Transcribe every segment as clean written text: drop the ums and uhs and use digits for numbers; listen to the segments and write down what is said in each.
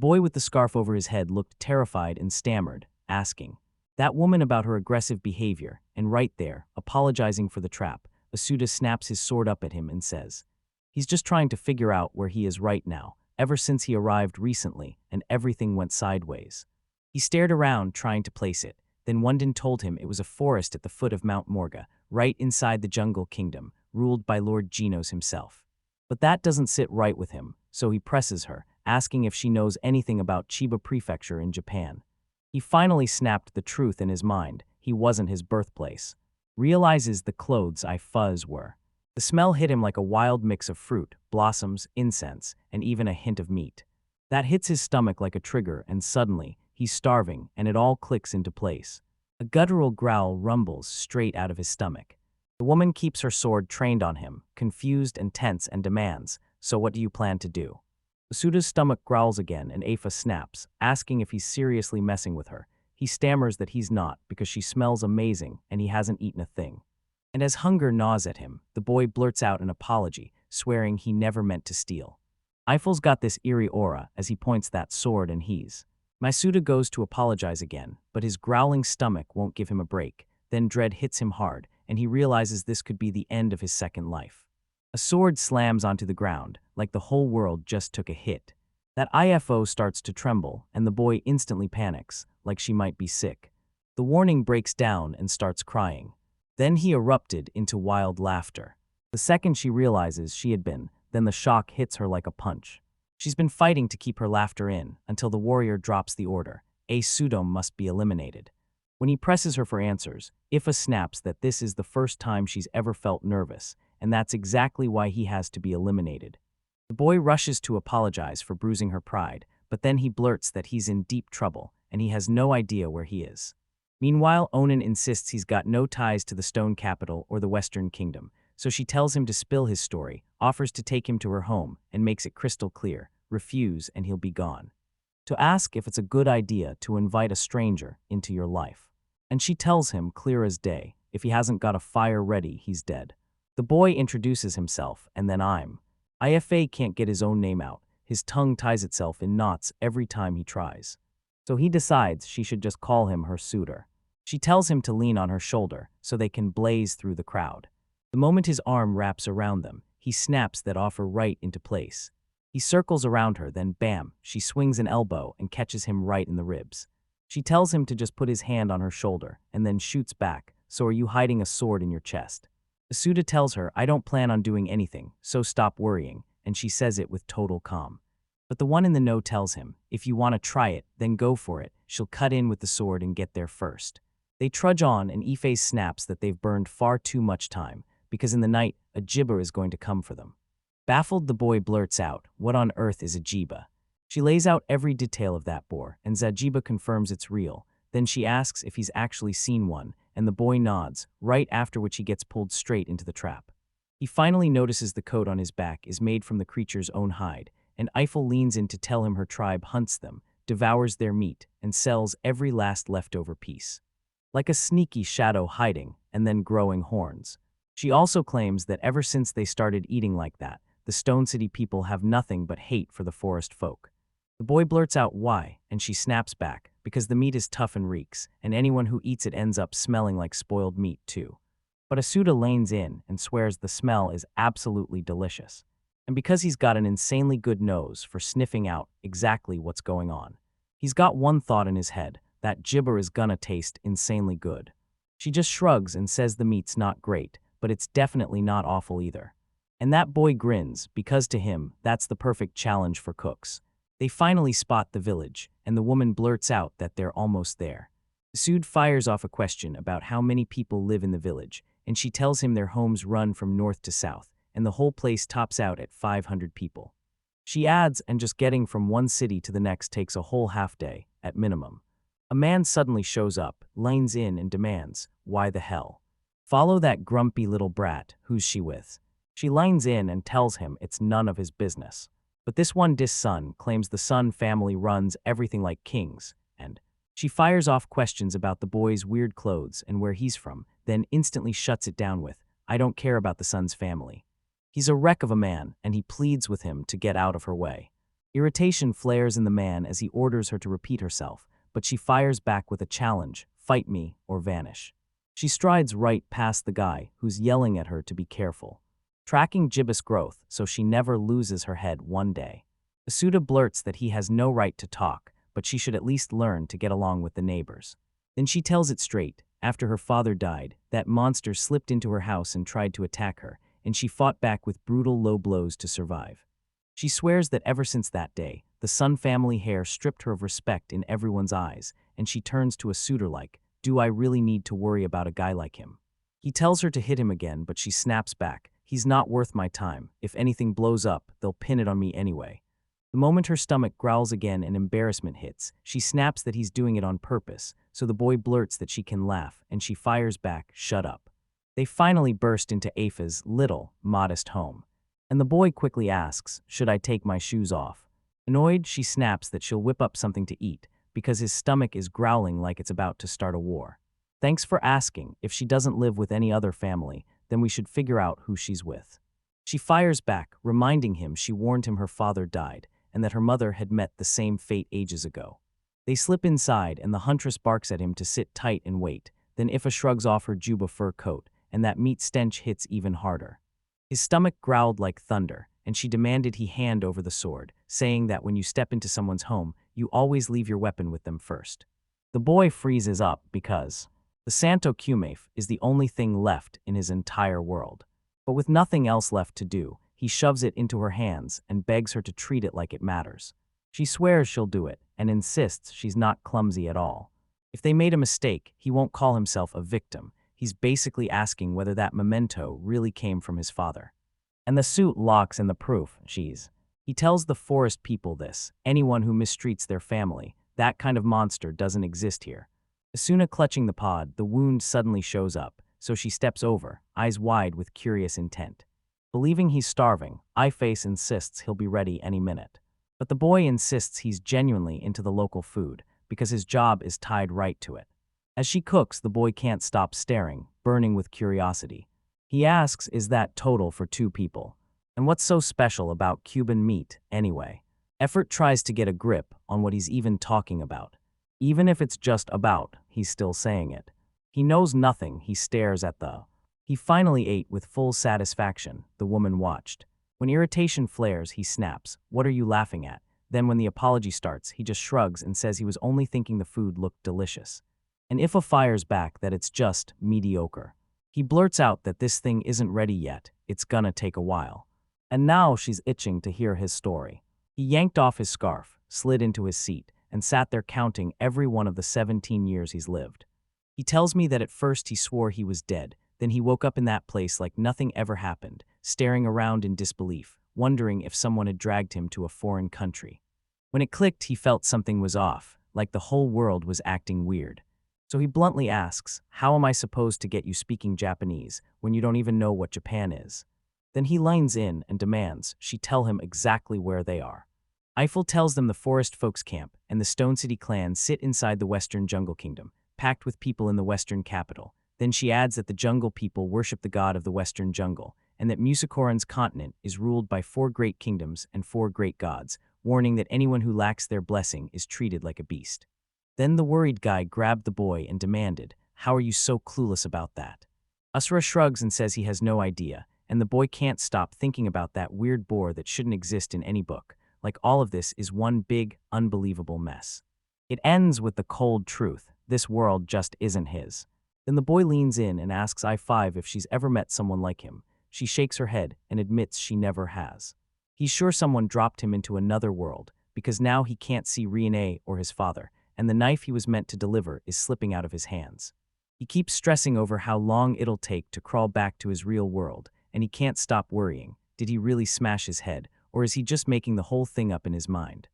boy with the scarf over his head looked terrified and stammered, asking, "That woman about her aggressive behavior," and right there, apologizing for the trap, Asuda snaps his sword up at him and says, "He's just trying to figure out where he is right now, ever since he arrived recently and everything went sideways." He stared around trying to place it, then Wundin told him it was a forest at the foot of Mount Morga, right inside the Jungle Kingdom, ruled by Lord Genos himself. But that doesn't sit right with him, so he presses her, asking if she knows anything about Chiba Prefecture in Japan. He finally snapped the truth in his mind. He wasn't his birthplace. Realizes the clothes I fuzz were. The smell hit him like a wild mix of fruit, blossoms, incense, and even a hint of meat. That hits his stomach like a trigger, and suddenly, he's starving, and it all clicks into place. A guttural growl rumbles straight out of his stomach. The woman keeps her sword trained on him, confused and tense, and demands, "So what do you plan to do?" Usuda's stomach growls again, and Afa snaps, asking if he's seriously messing with her. He stammers that he's not, because she smells amazing and he hasn't eaten a thing. And as hunger gnaws at him, the boy blurts out an apology, swearing he never meant to steal. Eiffel's got this eerie aura as he points that sword, and Masuda goes to apologize again, but his growling stomach won't give him a break. Then dread hits him hard, and he realizes this could be the end of his second life. A sword slams onto the ground, like the whole world just took a hit. That IFO starts to tremble, and the boy instantly panics, like she might be sick. The warning breaks down and starts crying. Then he erupted into wild laughter. The second she realizes she had been, then the shock hits her like a punch. She's been fighting to keep her laughter in, until the warrior drops the order. A Sudom must be eliminated. When he presses her for answers, Ifa snaps that this is the first time she's ever felt nervous, and that's exactly why he has to be eliminated. The boy rushes to apologize for bruising her pride, but then he blurts that he's in deep trouble, and he has no idea where he is. Meanwhile, Onan insists he's got no ties to the Stone Capital or the Western Kingdom, so she tells him to spill his story, offers to take him to her home, and makes it crystal clear, refuse and he'll be gone. To ask if it's a good idea to invite a stranger into your life. And she tells him, clear as day, if he hasn't got a fire ready, he's dead. The boy introduces himself, and then Ifa can't get his own name out. His tongue ties itself in knots every time he tries. So he decides she should just call him her suitor. She tells him to lean on her shoulder so they can blaze through the crowd. The moment his arm wraps around them, he snaps that offer right into place. He circles around her, then bam, she swings an elbow and catches him right in the ribs. She tells him to just put his hand on her shoulder and then shoots back, "So are you hiding a sword in your chest?" Asuda tells her, "I don't plan on doing anything, so stop worrying," and she says it with total calm. But the one in the know tells him, "If you want to try it, then go for it. She'll cut in with the sword and get there first." They trudge on, and Ife snaps that they've burned far too much time, because in the night, a Jibba is going to come for them. Baffled, the boy blurts out, "What on earth is a Jiba?" She lays out every detail of that boar, and Zajiba confirms it's real. Then she asks if he's actually seen one, and the boy nods, right after which he gets pulled straight into the trap. He finally notices the coat on his back is made from the creature's own hide, and Eiffel leans in to tell him her tribe hunts them, devours their meat, and sells every last leftover piece. Like a sneaky shadow hiding, and then growing horns. She also claims that ever since they started eating like that, the Stone City people have nothing but hate for the forest folk. The boy blurts out why, and she snaps back, because the meat is tough and reeks, and anyone who eats it ends up smelling like spoiled meat too. But Asuda lanes in and swears the smell is absolutely delicious. And because he's got an insanely good nose for sniffing out exactly what's going on. He's got one thought in his head, that gibber is gonna taste insanely good. She just shrugs and says the meat's not great, but it's definitely not awful either. And that boy grins, because to him, that's the perfect challenge for cooks. They finally spot the village, and the woman blurts out that they're almost there. Sud fires off a question about how many people live in the village, and she tells him their homes run from north to south, and the whole place tops out at 500 people. She adds, and just getting from one city to the next takes a whole half day, at minimum. A man suddenly shows up, lanes in and demands, "Why the hell? Follow that grumpy little brat, who's she with?" She lines in and tells him it's none of his business. But this one son claims the Sun family runs everything like kings, and she fires off questions about the boy's weird clothes and where he's from, then instantly shuts it down with, "I don't care about the Sun's family. He's a wreck of a man," and he pleads with him to get out of her way. Irritation flares in the man as he orders her to repeat herself, but she fires back with a challenge: fight me or vanish. She strides right past the guy, who's yelling at her to be careful, tracking gibbous growth so she never loses her head one day. Asuda blurts that he has no right to talk, but she should at least learn to get along with the neighbors. Then she tells it straight: after her father died, that monster slipped into her house and tried to attack her, and she fought back with brutal low blows to survive. She swears that ever since that day, the Sun family heir stripped her of respect in everyone's eyes, and she turns to Asuda like, "Do I really need to worry about a guy like him?" He tells her to hit him again, but she snaps back: "He's not worth my time. If anything blows up, they'll pin it on me anyway." The moment her stomach growls again and embarrassment hits, she snaps that he's doing it on purpose, so the boy blurts that she can laugh, and she fires back, "Shut up." They finally burst into Afa's little, modest home. And the boy quickly asks, "Should I take my shoes off?" Annoyed, she snaps that she'll whip up something to eat, because his stomach is growling like it's about to start a war. Thanks for asking. If she doesn't live with any other family, then we should figure out who she's with. She fires back, reminding him she warned him her father died, and that her mother had met the same fate ages ago. They slip inside, and the huntress barks at him to sit tight and wait. Then Ifa shrugs off her juba fur coat, and that meat stench hits even harder. His stomach growled like thunder, and she demanded he hand over the sword, saying that when you step into someone's home, you always leave your weapon with them first. The boy freezes up because the Santo Cumef is the only thing left in his entire world. But with nothing else left to do, he shoves it into her hands and begs her to treat it like it matters. She swears she'll do it and insists she's not clumsy at all. If they made a mistake, he won't call himself a victim. He's basically asking whether that memento really came from his father. And the suit locks in the proof, he tells the forest people this: anyone who mistreats their family, that kind of monster doesn't exist here. Asuna clutching the pod, the wound suddenly shows up, so she steps over, eyes wide with curious intent. Believing he's starving, Iface insists he'll be ready any minute. But the boy insists he's genuinely into the local food, because his job is tied right to it. As she cooks, the boy can't stop staring, burning with curiosity. He asks, is that total for 2 people? And what's so special about Cuban meat, anyway? Effort tries to get a grip on what he's even talking about. Even if it's just about, he's still saying it. He knows nothing. He stares at the. He finally ate with full satisfaction. The woman watched. When irritation flares, he snaps, "What are you laughing at?" Then when the apology starts, he just shrugs and says he was only thinking the food looked delicious. And Ifa fires back that it's just mediocre. He blurts out that this thing isn't ready yet, it's gonna take a while. And now she's itching to hear his story. He yanked off his scarf, slid into his seat, and sat there counting every one of the 17 years he's lived. He tells me that at first he swore he was dead, then he woke up in that place like nothing ever happened, staring around in disbelief, wondering if someone had dragged him to a foreign country. When it clicked, he felt something was off, like the whole world was acting weird. So he bluntly asks, "How am I supposed to get you speaking Japanese when you don't even know what Japan is?" Then he lines in and demands she tell him exactly where they are. Eiffel tells them the Forest Folks Camp and the Stone City clan sit inside the Western Jungle Kingdom, packed with people in the Western capital. Then she adds that the jungle people worship the god of the Western Jungle, and that Musikoran's continent is ruled by 4 great kingdoms and 4 great gods, warning that anyone who lacks their blessing is treated like a beast. Then the worried guy grabbed the boy and demanded, "How are you so clueless about that?" Asura shrugs and says he has no idea, and the boy can't stop thinking about that weird boar that shouldn't exist in any book, like all of this is one big, unbelievable mess. It ends with the cold truth: this world just isn't his. Then the boy leans in and asks I-5 if she's ever met someone like him. She shakes her head and admits she never has. He's sure someone dropped him into another world, because now he can't see Riene or his father, and the knife he was meant to deliver is slipping out of his hands. He keeps stressing over how long it'll take to crawl back to his real world, and he can't stop worrying. Did he really smash his head, or is he just making the whole thing up in his mind?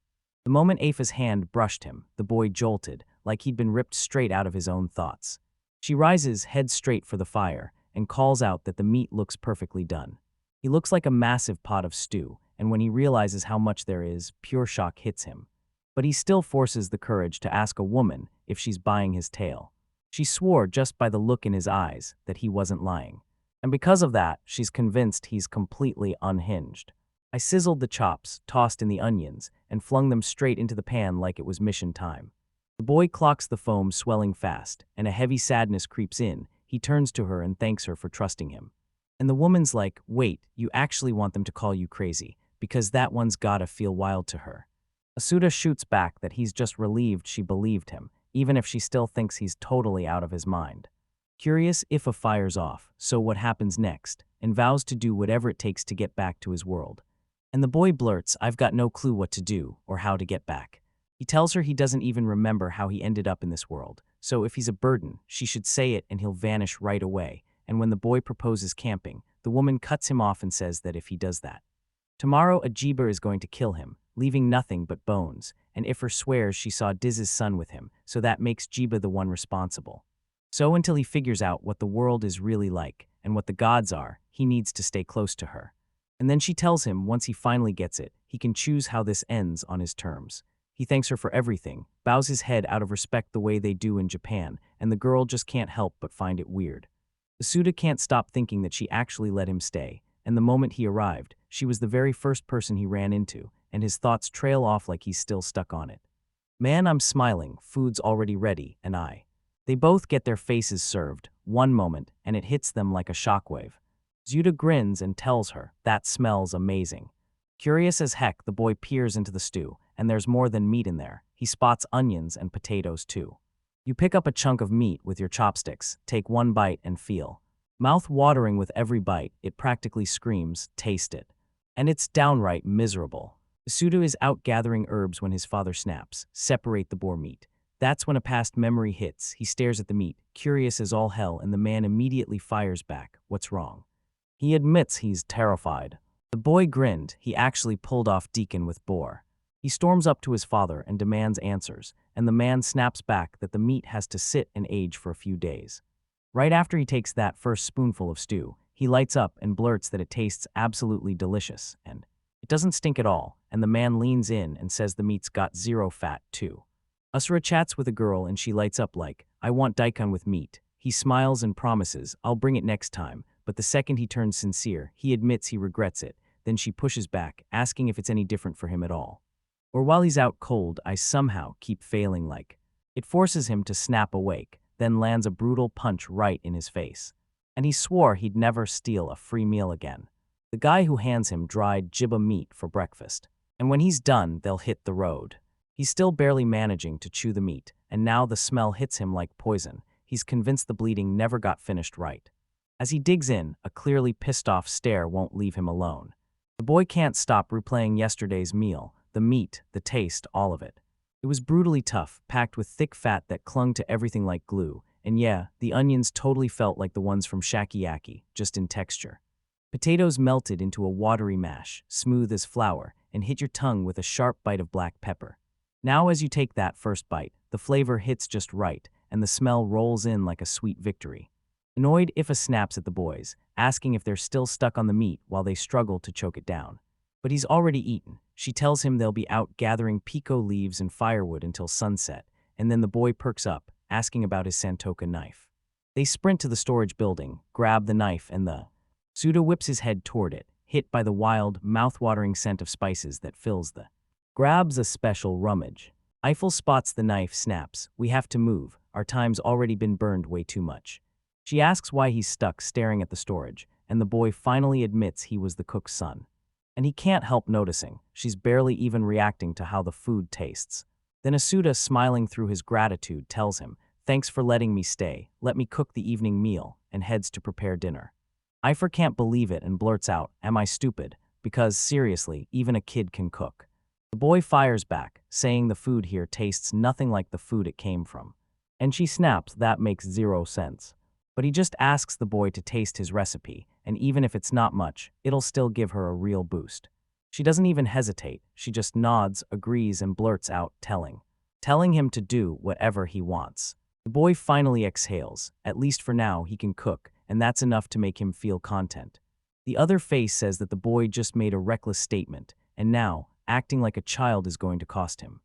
The moment Afa's hand brushed him, the boy jolted, like he'd been ripped straight out of his own thoughts. She rises, head straight for the fire, and calls out that the meat looks perfectly done. He looks like a massive pot of stew, and when he realizes how much there is, pure shock hits him. But he still forces the courage to ask a woman if she's buying his tale. She swore just by the look in his eyes that he wasn't lying. And because of that, she's convinced he's completely unhinged. I sizzled the chops, tossed in the onions, and flung them straight into the pan like it was mission time. The boy clocks the foam swelling fast, and a heavy sadness creeps in. He turns to her and thanks her for trusting him. And the woman's like, wait, you actually want them to call you crazy, because that one's gotta feel wild to her. Asuda shoots back that he's just relieved she believed him, even if she still thinks he's totally out of his mind. Curious, Ifa fires off, so what happens next, and vows to do whatever it takes to get back to his world. And the boy blurts, I've got no clue what to do, or how to get back. He tells her he doesn't even remember how he ended up in this world, so if he's a burden, she should say it and he'll vanish right away. And when the boy proposes camping, the woman cuts him off and says that if he does that, tomorrow Ajiba is going to kill him, leaving nothing but bones, and Ifra swears she saw Diz's son with him, so that makes Jiba the one responsible. So until he figures out what the world is really like, and what the gods are, he needs to stay close to her. And then she tells him once he finally gets it, he can choose how this ends on his terms. He thanks her for everything, bows his head out of respect the way they do in Japan, and the girl just can't help but find it weird. Asuda can't stop thinking that she actually let him stay, and the moment he arrived, she was the very first person he ran into, and his thoughts trail off like he's still stuck on it. Man, I'm smiling, food's already ready, and They both get their faces served, one moment, and it hits them like a shockwave. Zuda grins and tells her, that smells amazing. Curious as heck, the boy peers into the stew, and there's more than meat in there. He spots onions and potatoes too. You pick up a chunk of meat with your chopsticks, take one bite and feel. Mouth-watering with every bite, it practically screams, taste it. And it's downright miserable. Isuda is out gathering herbs when his father snaps, separate the boar meat. That's when a past memory hits. He stares at the meat, curious as all hell, and the man immediately fires back, what's wrong? He admits he's terrified. The boy grinned, he actually pulled off Deacon with boar. He storms up to his father and demands answers, and the man snaps back that the meat has to sit and age for a few days. Right after he takes that first spoonful of stew, he lights up and blurts that it tastes absolutely delicious, and it doesn't stink at all, and the man leans in and says the meat's got zero fat, too. Usura chats with a girl and she lights up like, I want daikon with meat. He smiles and promises, I'll bring it next time, but the second he turns sincere, he admits he regrets it. Then she pushes back, asking if it's any different for him at all. Or while he's out cold, I somehow keep failing like. It forces him to snap awake, then lands a brutal punch right in his face. And he swore he'd never steal a free meal again. The guy who hands him dried jibba meat for breakfast. And when he's done, they'll hit the road. He's still barely managing to chew the meat, and now the smell hits him like poison. He's convinced the bleeding never got finished right. As he digs in, a clearly pissed-off stare won't leave him alone. The boy can't stop replaying yesterday's meal, the meat, the taste, all of it. It was brutally tough, packed with thick fat that clung to everything like glue, and yeah, the onions totally felt like the ones from Shakiyaki, just in texture. Potatoes melted into a watery mash, smooth as flour, and hit your tongue with a sharp bite of black pepper. Now as you take that first bite, the flavor hits just right, and the smell rolls in like a sweet victory. Annoyed, Ifa snaps at the boys, asking if they're still stuck on the meat while they struggle to choke it down. But he's already eaten. She tells him they'll be out gathering pico leaves and firewood until sunset, and then the boy perks up, asking about his Santoka knife. They sprint to the storage building, grab the knife, and the Suda whips his head toward it, hit by the wild, mouth-watering scent of spices that fills the grabs a special rummage. Eiffel spots the knife, snaps, we have to move, our time's already been burned way too much. She asks why he's stuck staring at the storage, and the boy finally admits he was the cook's son. And he can't help noticing, she's barely even reacting to how the food tastes. Then Asuda, smiling through his gratitude, tells him, thanks for letting me stay, let me cook the evening meal, and heads to prepare dinner. Eifer can't believe it and blurts out, am I stupid? Because, seriously, even a kid can cook. The boy fires back, saying the food here tastes nothing like the food it came from. And she snaps, that makes zero sense. But he just asks the boy to taste his recipe, and even if it's not much, it'll still give her a real boost. She doesn't even hesitate, she just nods, agrees, and blurts out, telling him to do whatever he wants. The boy finally exhales, at least for now he can cook, and that's enough to make him feel content. The other face says that the boy just made a reckless statement, and now, acting like a child is going to cost him.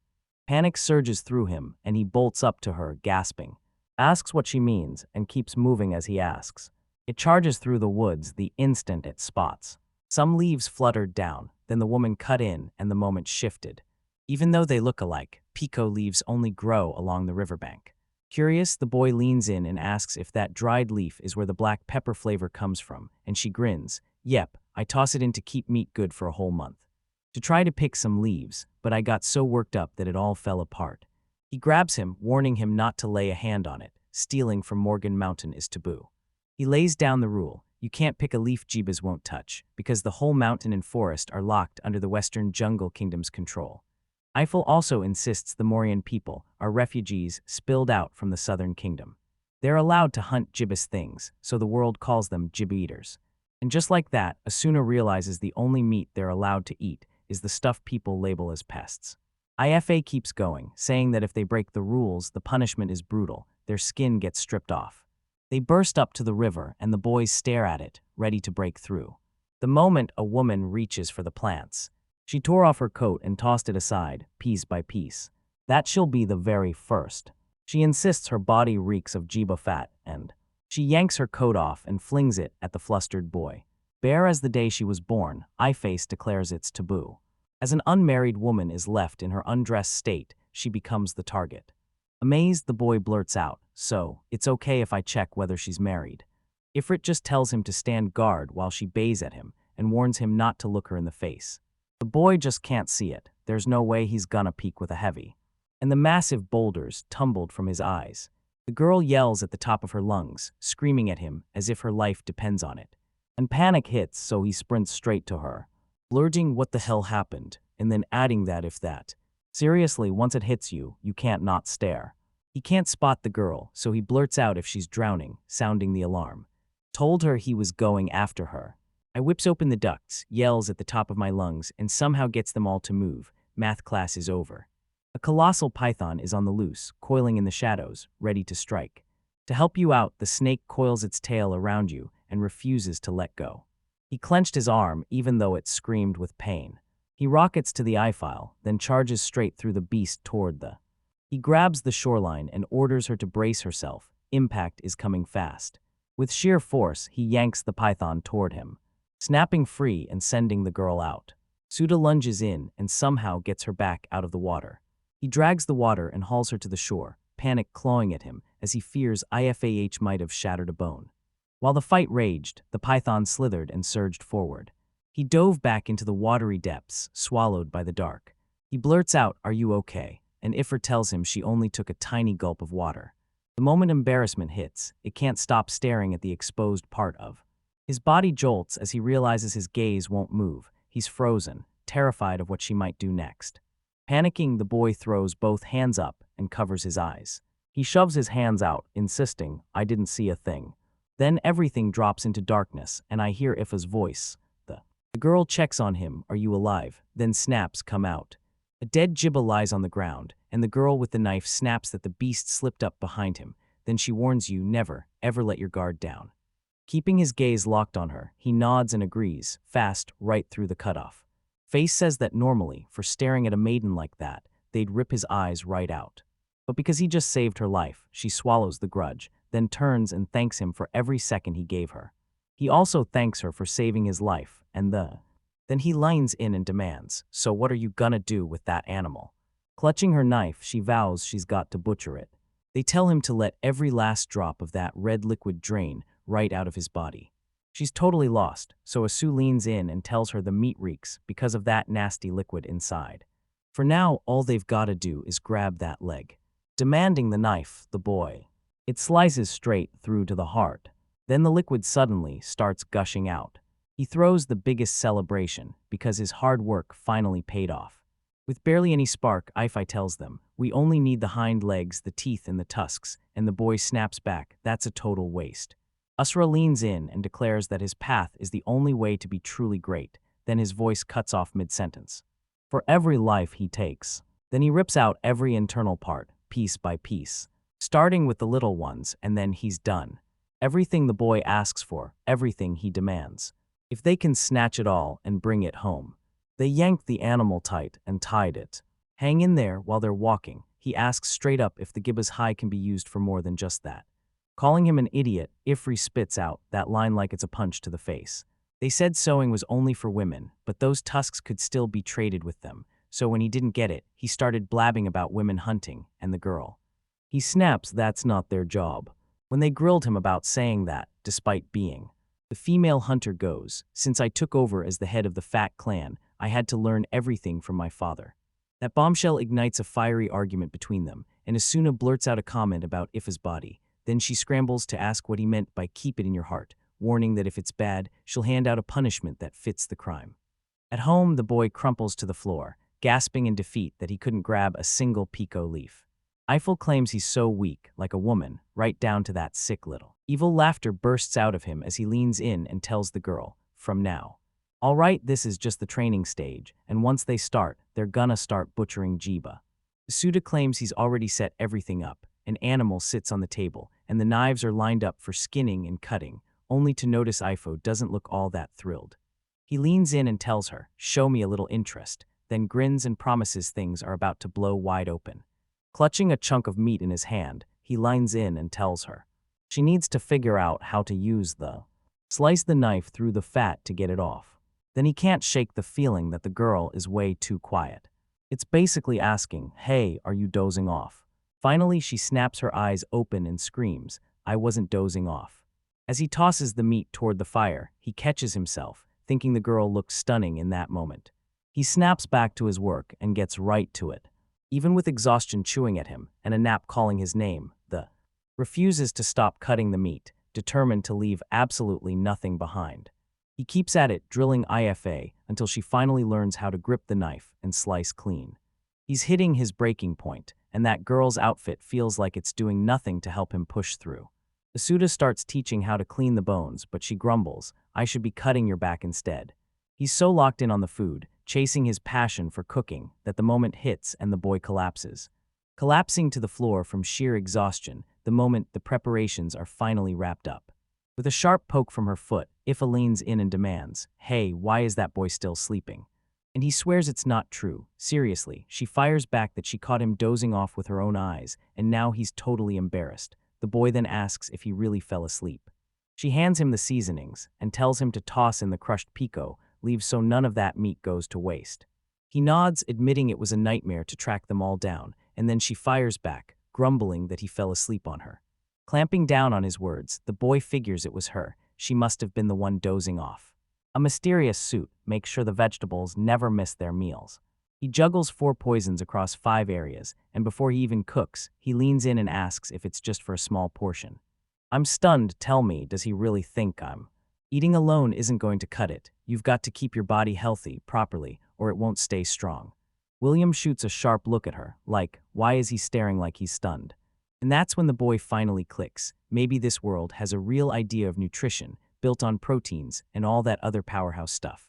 Panic surges through him, and he bolts up to her, gasping. Asks what she means, and keeps moving as he asks. It charges through the woods the instant it spots Some leaves fluttered down, then the woman cut in and the moment shifted. Even though they look alike, pico leaves only grow along the riverbank. Curious, the boy leans in and asks if that dried leaf is where the black pepper flavor comes from, and she grins. Yep, I toss it in to keep meat good for a whole month. To try to pick some leaves, but I got so worked up that it all fell apart. He grabs him, warning him not to lay a hand on it. Stealing from Morgan Mountain is taboo. He lays down the rule: you can't pick a leaf Jibas won't touch, because the whole mountain and forest are locked under the Western Jungle Kingdom's control. Eiffel also insists the Morian people are refugees spilled out from the Southern Kingdom. They're allowed to hunt gibbous things, so the world calls them gib eaters. And just like that, Asuna realizes the only meat they're allowed to eat is the stuff people label as pests. IFA keeps going, saying that if they break the rules, the punishment is brutal. Their skin gets stripped off. They burst up to the river, and the boys stare at it, ready to break through. The moment a woman reaches for the plants, she tore off her coat and tossed it aside, piece by piece. That she'll be the very first. She insists her body reeks of jiba fat, and she yanks her coat off and flings it at the flustered boy. Bare as the day she was born, Iface declares it's taboo. As an unmarried woman is left in her undressed state, she becomes the target. Amazed, the boy blurts out, "So, it's okay if I check whether she's married." Ifrit just tells him to stand guard while she bays at him and warns him not to look her in the face. The boy just can't see it. There's no way he's gonna peek with a heavy. And the massive boulders tumbled from his eyes. The girl yells at the top of her lungs, screaming at him as if her life depends on it. And panic hits, so he sprints straight to her, blurting what the hell happened, and then adding that if that. Seriously, once it hits you, you can't not stare. He can't spot the girl, so he blurts out if she's drowning, sounding the alarm. Told her he was going after her. I whips open the ducts, yells at the top of my lungs, and somehow gets them all to move. Math class is over. A colossal python is on the loose, coiling in the shadows, ready to strike. To help you out, the snake coils its tail around you and refuses to let go. He clenched his arm, even though it screamed with pain. He rockets to the eye-file, then charges straight through the beast toward the. He grabs the shoreline and orders her to brace herself. Impact is coming fast. With sheer force, he yanks the python toward him, snapping free and sending the girl out. Suda lunges in and somehow gets her back out of the water. He drags the water and hauls her to the shore, panic clawing at him as he fears IFAH might have shattered a bone. While the fight raged, the python slithered and surged forward. He dove back into the watery depths, swallowed by the dark. He blurts out, "Are you okay?" and Ifrit tells him she only took a tiny gulp of water. The moment embarrassment hits, it can't stop staring at the exposed part of. His body jolts as he realizes his gaze won't move. He's frozen, terrified of what she might do next. Panicking, the boy throws both hands up and covers his eyes. He shoves his hands out, insisting, "I didn't see a thing." Then everything drops into darkness, and I hear Ifa's voice. The girl checks on him, "Are you alive?" Then snaps come out. A dead Jibba lies on the ground, and the girl with the knife snaps that the beast slipped up behind him. Then she warns you, "Never, ever let your guard down." Keeping his gaze locked on her, he nods and agrees, fast, right through the cutoff. Face says that normally, for staring at a maiden like that, they'd rip his eyes right out. But because he just saved her life, she swallows the grudge, then turns and thanks him for every second he gave her. He also thanks her for saving his life, and then he leans in and demands, "So what are you gonna do with that animal?" Clutching her knife, she vows she's got to butcher it. They tell him to let every last drop of that red liquid drain right out of his body. She's totally lost, so Asu leans in and tells her the meat reeks because of that nasty liquid inside. For now, all they've gotta do is grab that leg. Demanding the knife, the boy. It slices straight through to the heart. Then the liquid suddenly starts gushing out. He throws the biggest celebration because his hard work finally paid off. With barely any spark, Ifi tells them, "We only need the hind legs, the teeth, and the tusks," and the boy snaps back, "That's a total waste." Usra leans in and declares that his path is the only way to be truly great. Then his voice cuts off mid-sentence. "For every life he takes." Then he rips out every internal part, piece by piece, starting with the little ones, and then he's done. Everything the boy asks for, everything he demands. If they can snatch it all and bring it home. They yanked the animal tight and tied it. Hang in there while they're walking. He asks straight up if the Gibba's high can be used for more than just that. Calling him an idiot, Ifri spits out that line like it's a punch to the face. They said sewing was only for women, but those tusks could still be traded with them, so when he didn't get it, he started blabbing about women hunting and the girl. He snaps that's not their job. When they grilled him about saying that, despite being the female hunter goes, since I took over as the head of the fat clan, I had to learn everything from my father. That bombshell ignites a fiery argument between them, and Asuna blurts out a comment about Ifa's body. Then she scrambles to ask what he meant by keep it in your heart, warning that if it's bad, she'll hand out a punishment that fits the crime. At home, the boy crumples to the floor, gasping in defeat that he couldn't grab a single pico leaf. Eiffel claims he's so weak, like a woman, right down to that sick little. Evil laughter bursts out of him as he leans in and tells the girl, from now. All right, this is just the training stage, and once they start, they're gonna start butchering Jiba. Suda claims he's already set everything up. An animal sits on the table, and the knives are lined up for skinning and cutting, only to notice Ifo doesn't look all that thrilled. He leans in and tells her, show me a little interest, then grins and promises things are about to blow wide open. Clutching a chunk of meat in his hand, he leans in and tells her. She needs to figure out how to use slice the knife through the fat to get it off. Then he can't shake the feeling that the girl is way too quiet. It's basically asking, hey, are you dozing off? Finally, she snaps her eyes open and screams, I wasn't dozing off. As he tosses the meat toward the fire, he catches himself, thinking the girl looks stunning in that moment. He snaps back to his work and gets right to it. Even with exhaustion chewing at him and a nap calling his name, refuses to stop cutting the meat, determined to leave absolutely nothing behind. He keeps at it, drilling IFA until she finally learns how to grip the knife and slice clean. He's hitting his breaking point, and that girl's outfit feels like it's doing nothing to help him push through. Asuda starts teaching how to clean the bones, but she grumbles, I should be cutting your back instead. He's so locked in on the food, chasing his passion for cooking, that the moment hits and the boy collapses. Collapsing to the floor from sheer exhaustion, the moment the preparations are finally wrapped up. With a sharp poke from her foot, Ifa leans in and demands, hey, why is that boy still sleeping? And he swears it's not true. Seriously, she fires back that she caught him dozing off with her own eyes, and now he's totally embarrassed. The boy then asks if he really fell asleep. She hands him the seasonings and tells him to toss in the crushed pico, leaves so none of that meat goes to waste. He nods, admitting it was a nightmare to track them all down, and then she fires back, grumbling that he fell asleep on her. Clamping down on his words, the boy figures it was her. She must have been the one dozing off. A mysterious suit makes sure the vegetables never miss their meals. He juggles 4 poisons across 5 areas, and before he even cooks, he leans in and asks if it's just for a small portion. I'm stunned, tell me, does he really think I'm? Eating alone isn't going to cut it. You've got to keep your body healthy, properly, or it won't stay strong. William shoots a sharp look at her, like, why is he staring like he's stunned? And that's when the boy finally clicks. Maybe this world has a real idea of nutrition, built on proteins and all that other powerhouse stuff.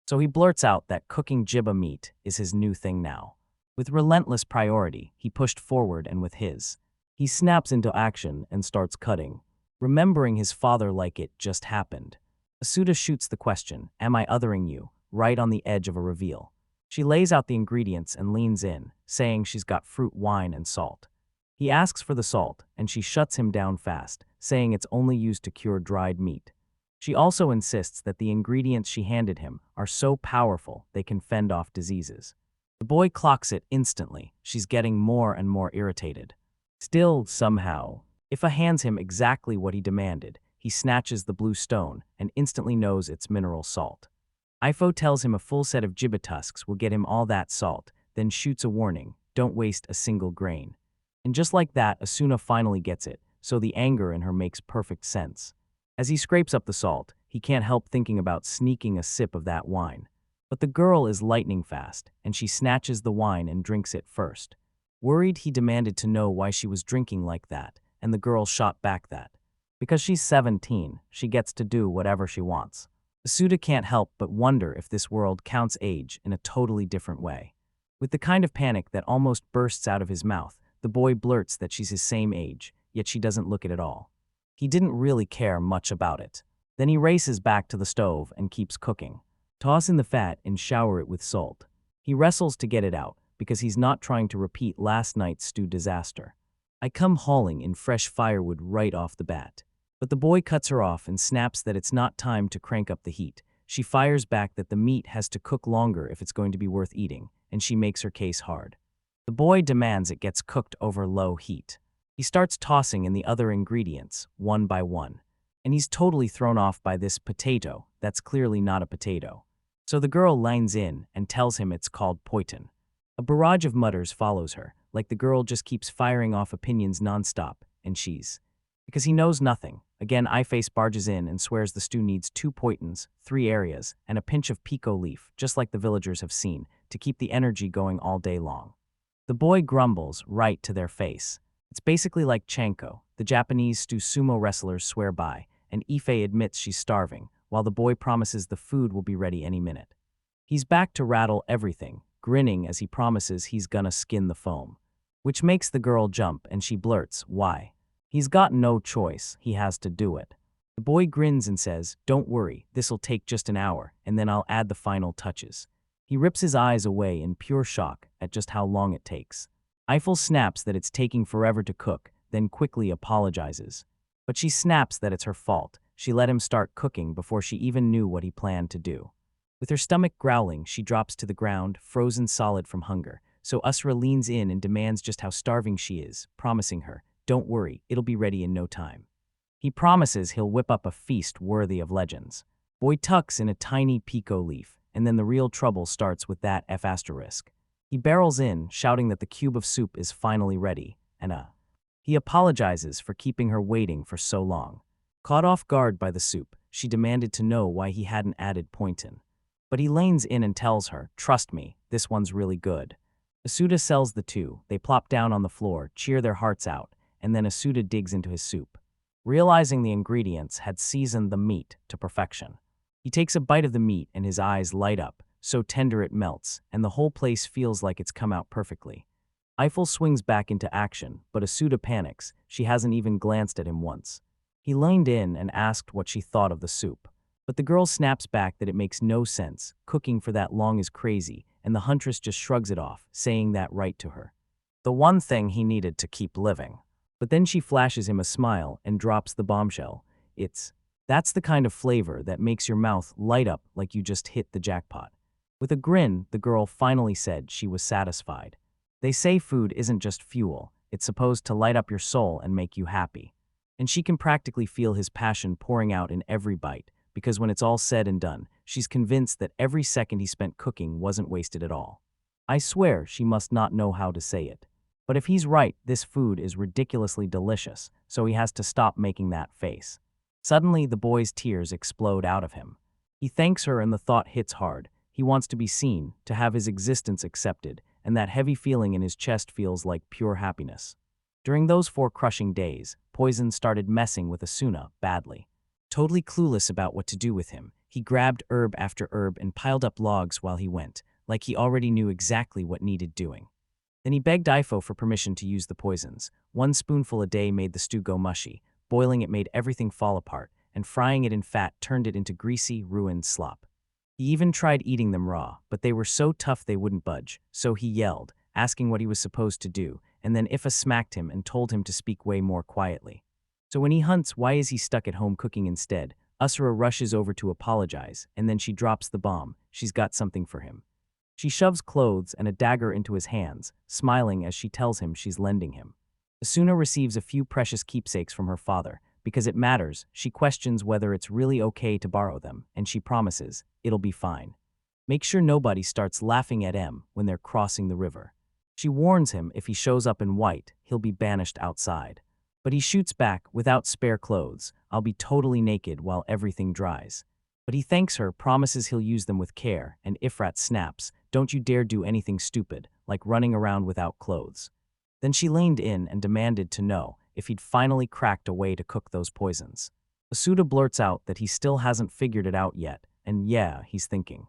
So he blurts out that cooking jiba meat is his new thing now. With relentless priority, he pushed forward and with he snaps into action and starts cutting, remembering his father like it just happened. Asuda shoots the question, am I othering you, right on the edge of a reveal. She lays out the ingredients and leans in, saying she's got fruit, wine, and salt. He asks for the salt, and she shuts him down fast, saying it's only used to cure dried meat. She also insists that the ingredients she handed him are so powerful they can fend off diseases. The boy clocks it instantly. She's getting more and more irritated. Still, somehow, Ifa hands him exactly what he demanded. He snatches the blue stone and instantly knows it's mineral salt. Ifo tells him a full set of jiba tusks will get him all that salt, then shoots a warning, don't waste a single grain. And just like that, Asuna finally gets it, so the anger in her makes perfect sense. As he scrapes up the salt, he can't help thinking about sneaking a sip of that wine. But the girl is lightning fast, and she snatches the wine and drinks it first. Worried, he demanded to know why she was drinking like that, and the girl shot back that. Because she's 17, she gets to do whatever she wants. Asuda can't help but wonder if this world counts age in a totally different way. With the kind of panic that almost bursts out of his mouth, the boy blurts that she's his same age, yet she doesn't look it at all. He didn't really care much about it. Then he races back to the stove and keeps cooking. Toss in the fat and shower it with salt. He wrestles to get it out because he's not trying to repeat last night's stew disaster. I come hauling in fresh firewood right off the bat. But the boy cuts her off and snaps that it's not time to crank up the heat. She fires back that the meat has to cook longer if it's going to be worth eating, and she makes her case hard. The boy demands it gets cooked over low heat. He starts tossing in the other ingredients, one by one, and he's totally thrown off by this potato that's clearly not a potato. So the girl lines in and tells him it's called poitin. A barrage of mutters follows her, like the girl just keeps firing off opinions nonstop, and because he knows nothing. Again, Eyeface barges in and swears the stew needs 2 poitins, 3 areas, and a pinch of pico leaf, just like the villagers have seen, to keep the energy going all day long. The boy grumbles right to their face. It's basically like chanko, the Japanese stew sumo wrestlers swear by, and Ife admits she's starving, while the boy promises the food will be ready any minute. He's back to rattle everything, grinning as he promises he's gonna skin the foam, which makes the girl jump and she blurts, "Why?" He's got no choice, he has to do it. The boy grins and says, "Don't worry, this'll take just an hour, and then I'll add the final touches." He rips his eyes away in pure shock at just how long it takes. Eiffel snaps that it's taking forever to cook, then quickly apologizes. But she snaps that it's her fault. She let him start cooking before she even knew what he planned to do. With her stomach growling, she drops to the ground, frozen solid from hunger. So Usra leans in and demands just how starving she is, promising her, "Don't worry, it'll be ready in no time." He promises he'll whip up a feast worthy of legends. Boy tucks in a tiny pico leaf, and then the real trouble starts with that F***. He barrels in, shouting that the cube of soup is finally ready, and he apologizes for keeping her waiting for so long. Caught off guard by the soup, she demanded to know why he hadn't added pointin. But he lanes in and tells her, "Trust me, this one's really good." Asuda sells the two, they plop down on the floor, cheer their hearts out, and then Asuda digs into his soup. Realizing the ingredients had seasoned the meat to perfection. He takes a bite of the meat and his eyes light up, so tender it melts, and the whole place feels like it's come out perfectly. Eiffel swings back into action, but Asuda panics. She hasn't even glanced at him once. He leaned in and asked what she thought of the soup. But the girl snaps back that it makes no sense, cooking for that long is crazy, and the huntress just shrugs it off, saying that right to her. The one thing he needed to keep living. But then she flashes him a smile and drops the bombshell. That's the kind of flavor that makes your mouth light up like you just hit the jackpot. With a grin, the girl finally said she was satisfied. They say food isn't just fuel, it's supposed to light up your soul and make you happy. And she can practically feel his passion pouring out in every bite, because when it's all said and done, she's convinced that every second he spent cooking wasn't wasted at all. I swear she must not know how to say it. But if he's right, this food is ridiculously delicious, so he has to stop making that face. Suddenly, the boy's tears explode out of him. He thanks her and the thought hits hard. He wants to be seen, to have his existence accepted, and that heavy feeling in his chest feels like pure happiness. During those 4 crushing days, Poison started messing with Asuna badly. Totally clueless about what to do with him, he grabbed herb after herb and piled up logs while he went, like he already knew exactly what needed doing. Then he begged Ifo for permission to use the poisons. 1 spoonful a day made the stew go mushy, boiling it made everything fall apart, and frying it in fat turned it into greasy, ruined slop. He even tried eating them raw, but they were so tough they wouldn't budge, so he yelled, asking what he was supposed to do, and then Ifa smacked him and told him to speak way more quietly. So when he hunts, why is he stuck at home cooking instead? Usura rushes over to apologize, and then she drops the bomb. She's got something for him. She shoves clothes and a dagger into his hands, smiling as she tells him she's lending him. Asuna receives a few precious keepsakes from her father. Because it matters, she questions whether it's really okay to borrow them, and she promises, it'll be fine. Make sure nobody starts laughing at M when they're crossing the river. She warns him if he shows up in white, he'll be banished outside. But he shoots back, without spare clothes, I'll be totally naked while everything dries. But he thanks her, promises he'll use them with care, and Ifrat snaps, don't you dare do anything stupid, like running around without clothes. Then she leaned in and demanded to know if he'd finally cracked a way to cook those poisons. Asuda blurts out that he still hasn't figured it out yet, and yeah, he's thinking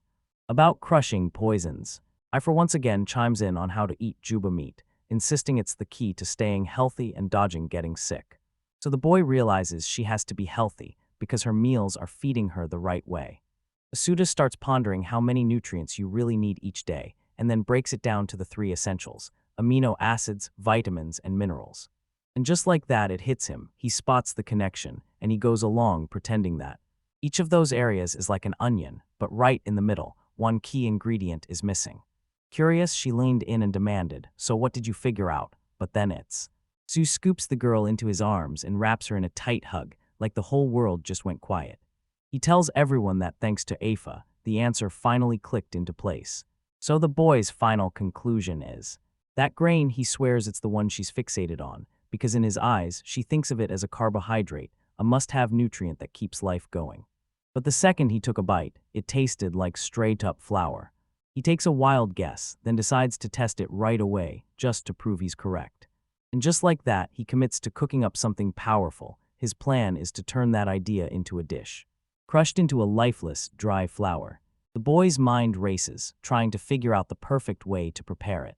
about crushing poisons. Ifer once again chimes in on how to eat juba meat, insisting it's the key to staying healthy and dodging getting sick. So the boy realizes she has to be healthy because her meals are feeding her the right way. Asuda starts pondering how many nutrients you really need each day, and then breaks it down to the 3 essentials: amino acids, vitamins, and minerals. And just like that, it hits him. He spots the connection, and he goes along pretending that Each of those areas is like an onion, but right in the middle, one key ingredient is missing. Curious, she leaned in and demanded, "So what did you figure out?" But then it's. Sue scoops the girl into his arms and wraps her in a tight hug, like the whole world just went quiet. He tells everyone that thanks to Afa, the answer finally clicked into place. So the boy's final conclusion is that grain, he swears it's the one she's fixated on, because in his eyes, she thinks of it as a carbohydrate, a must-have nutrient that keeps life going. But the second he took a bite, it tasted like straight-up flour. He takes a wild guess, then decides to test it right away, just to prove he's correct. And just like that, he commits to cooking up something powerful. His plan is to turn that idea into a dish. Crushed into a lifeless, dry flour. The boy's mind races, trying to figure out the perfect way to prepare it.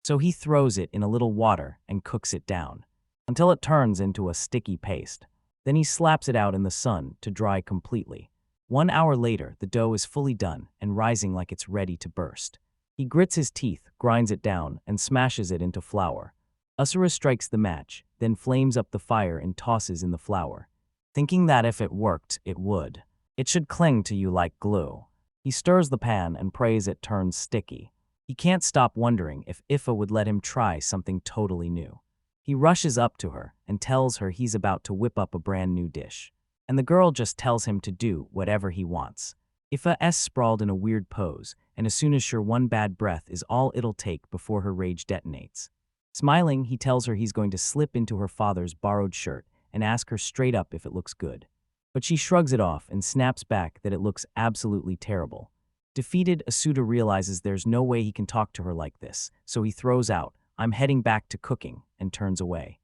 So he throws it in a little water and cooks it down, until it turns into a sticky paste. Then he slaps it out in the sun to dry completely. 1 hour later, the dough is fully done and rising like it's ready to burst. He grits his teeth, grinds it down, and smashes it into flour. Asura strikes the match, then flames up the fire and tosses in the flour, thinking that if it worked, it would. It should cling to you like glue. He stirs the pan and prays it turns sticky. He can't stop wondering if Ifa would let him try something totally new. He rushes up to her and tells her he's about to whip up a brand new dish. And the girl just tells him to do whatever he wants. Ifa sprawled in a weird pose, and as soon as sure one bad breath is all it'll take before her rage detonates. Smiling, he tells her he's going to slip into her father's borrowed shirt and ask her straight up if it looks good. But she shrugs it off and snaps back that it looks absolutely terrible. Defeated, Asuda realizes there's no way he can talk to her like this, so he throws out, "I'm heading back to cooking," and turns away.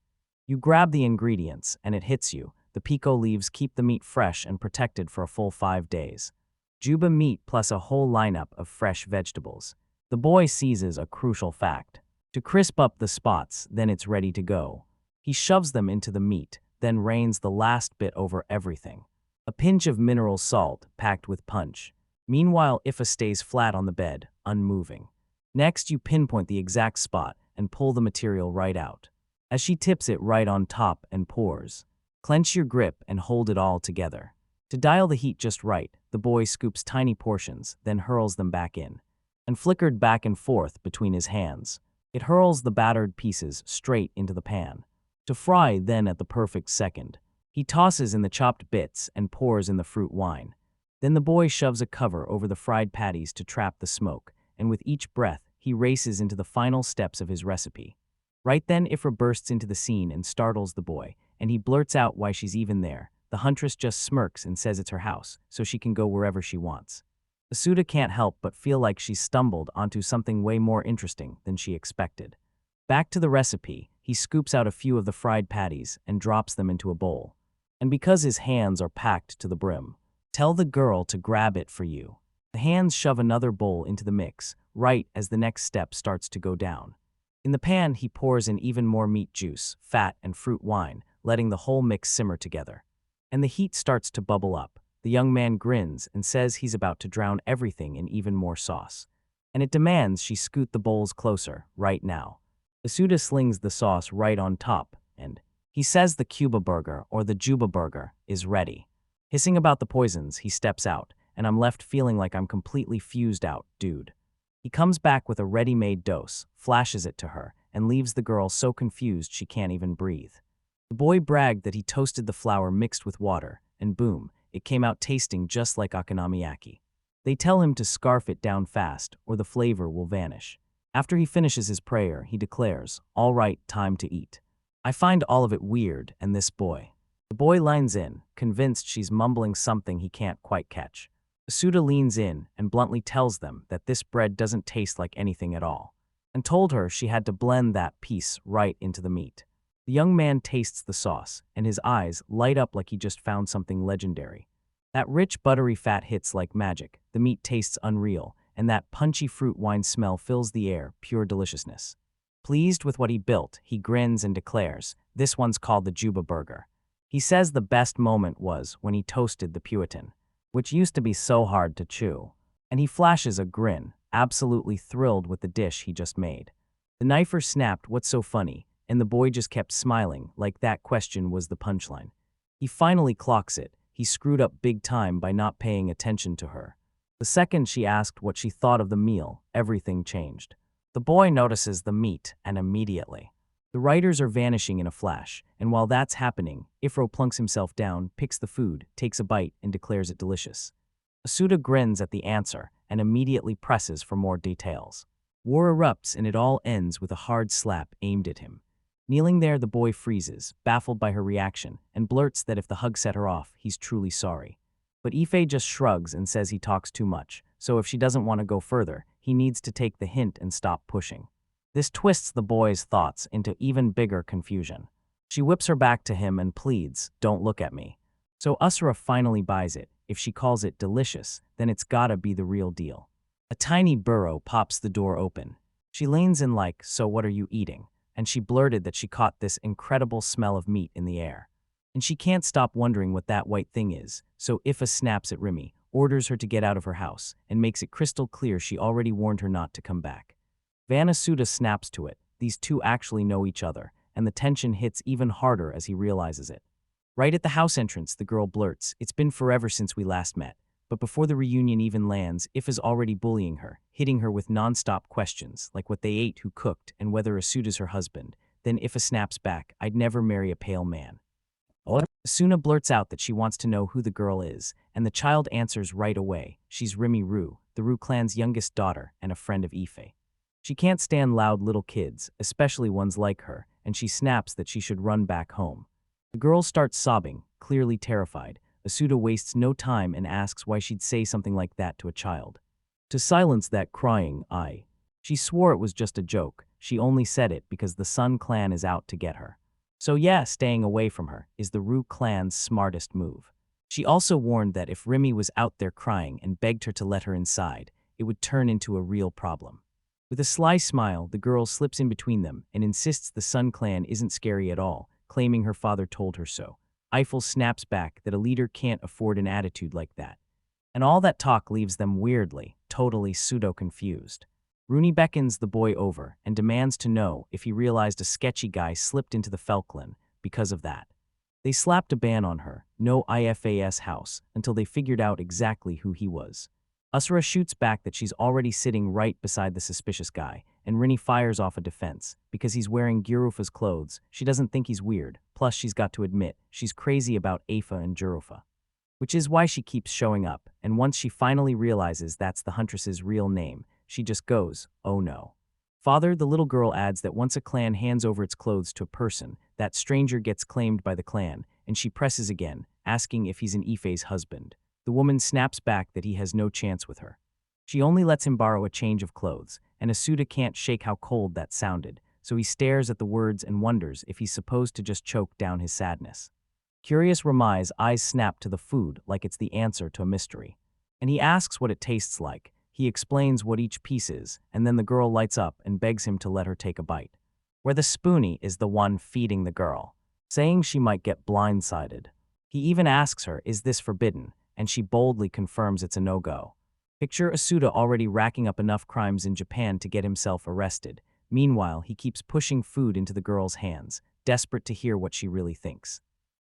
You grab the ingredients, and it hits you. The pico leaves keep the meat fresh and protected for a full 5 days. Juba meat plus a whole lineup of fresh vegetables. The boy seizes a crucial fact. To crisp up the spots, then it's ready to go. He shoves them into the meat, then rains the last bit over everything. A pinch of mineral salt packed with punch. Meanwhile, Ifa stays flat on the bed, unmoving. Next, you pinpoint the exact spot and pull the material right out. As she tips it right on top and pours. Clench your grip and hold it all together. To dial the heat just right, the boy scoops tiny portions, then hurls them back in. And flickered back and forth between his hands. It hurls the battered pieces straight into the pan. To fry then at the perfect second. He tosses in the chopped bits and pours in the fruit wine. Then the boy shoves a cover over the fried patties to trap the smoke, and with each breath, he races into the final steps of his recipe. Right then, Ifra bursts into the scene and startles the boy, and he blurts out why she's even there. The huntress just smirks and says it's her house, so she can go wherever she wants. Asuda can't help but feel like she's stumbled onto something way more interesting than she expected. Back to the recipe, he scoops out a few of the fried patties and drops them into a bowl. And because his hands are packed to the brim, tell the girl to grab it for you. The hands shove another bowl into the mix, right as the next step starts to go down. In the pan, he pours in even more meat juice, fat, and fruit wine, letting the whole mix simmer together. And the heat starts to bubble up. The young man grins and says he's about to drown everything in even more sauce. And it demands she scoot the bowls closer, right now. Asuda slings the sauce right on top, and he says the Cuba burger, or the Juba burger, is ready. Hissing about the poisons, he steps out, and I'm left feeling like I'm completely fused out, dude. He comes back with a ready-made dose, flashes it to her, and leaves the girl so confused she can't even breathe. The boy bragged that he toasted the flour mixed with water, and boom, it came out tasting just like okonomiyaki. They tell him to scarf it down fast, or the flavor will vanish. After he finishes his prayer, he declares, "All right, time to eat." I find all of it weird, and this boy. The boy lines in, convinced she's mumbling something he can't quite catch. Asuda leans in and bluntly tells them that this bread doesn't taste like anything at all, and told her she had to blend that piece right into the meat. The young man tastes the sauce, and his eyes light up like he just found something legendary. That rich, buttery fat hits like magic, the meat tastes unreal, and that punchy fruit wine smell fills the air, pure deliciousness. Pleased with what he built, he grins and declares, "This one's called the Juba burger." He says the best moment was when he toasted the Puritan, which used to be so hard to chew. And he flashes a grin, absolutely thrilled with the dish he just made. The knifer snapped, "What's so funny?" and the boy just kept smiling, like that question was the punchline. He finally clocks it. he screwed up big time by not paying attention to her. The second she asked what she thought of the meal, everything changed. The boy notices the meat, and immediately. The writers are vanishing in a flash, and while that's happening, Ifro plunks himself down, picks the food, takes a bite, and declares it delicious. Asuda grins at the answer and immediately presses for more details. War erupts and it all ends with a hard slap aimed at him. Kneeling there, the boy freezes, baffled by her reaction, and blurts that if the hug set her off, he's truly sorry. But Ife just shrugs and says he talks too much, so if she doesn't want to go further, he needs to take the hint and stop pushing. This twists the boy's thoughts into even bigger confusion. She whips her back to him and pleads, "Don't look at me." So Usura finally buys it. If she calls it delicious, then it's gotta be the real deal. A tiny burrow pops the door open. She leans in like, "So what are you eating?" And she blurted that she caught this incredible smell of meat in the air. And she can't stop wondering what that white thing is, so Ifa snaps at Rimi, orders her to get out of her house, and makes it crystal clear she already warned her not to come back. Vanasuda snaps to it. These two actually know each other, and the tension hits even harder as he realizes it. Right at the house entrance, the girl blurts, "It's been forever since we last met." But before the reunion even lands, Ifa's already bullying her, hitting her with non-stop questions, like what they ate, who cooked, and whether Asuda's her husband. Then Ifa snaps back, "I'd never marry a pale man." Asuna blurts out that she wants to know who the girl is, and the child answers right away. She's Rimi Ru, the Ru clan's youngest daughter and a friend of Ife. She can't stand loud little kids, especially ones like her, and she snaps that she should run back home. The girl starts sobbing, clearly terrified. Asuda wastes no time and asks why she'd say something like that to a child. To silence that crying, she swore it was just a joke. She only said it because the Sun clan is out to get her. So yeah, staying away from her is the Ru clan's smartest move. She also warned that if Rimi was out there crying and begged her to let her inside, it would turn into a real problem. With a sly smile, the girl slips in between them and insists the Sun clan isn't scary at all, claiming her father told her so. Eiffel snaps back that a leader can't afford an attitude like that. And all that talk leaves them weirdly, totally pseudo-confused. Rooney beckons the boy over and demands to know if he realized a sketchy guy slipped into the Falkland because of that. They slapped a ban on her, no IFAS house, until they figured out exactly who he was. Usura shoots back that she's already sitting right beside the suspicious guy, and Rini fires off a defense. Because he's wearing Girufa's clothes, she doesn't think he's weird, plus she's got to admit, she's crazy about Afa and Girufa. Which is why she keeps showing up, and once she finally realizes that's the huntress's real name, she just goes, "Oh no." Father, the little girl adds that once a clan hands over its clothes to a person, that stranger gets claimed by the clan, and she presses again, asking if he's an Ife's husband. The woman snaps back that he has no chance with her. She only lets him borrow a change of clothes, and Asuda can't shake how cold that sounded, so he stares at the words and wonders if he's supposed to just choke down his sadness. Curious Ramai's eyes snap to the food like it's the answer to a mystery. And he asks what it tastes like. He explains what each piece is, and then the girl lights up and begs him to let her take a bite. Where the spoonie is the one feeding the girl, saying she might get blindsided. He even asks her, "Is this forbidden?" And she boldly confirms it's a no-go. Picture Asuda already racking up enough crimes in Japan to get himself arrested. Meanwhile, he keeps pushing food into the girl's hands, desperate to hear what she really thinks.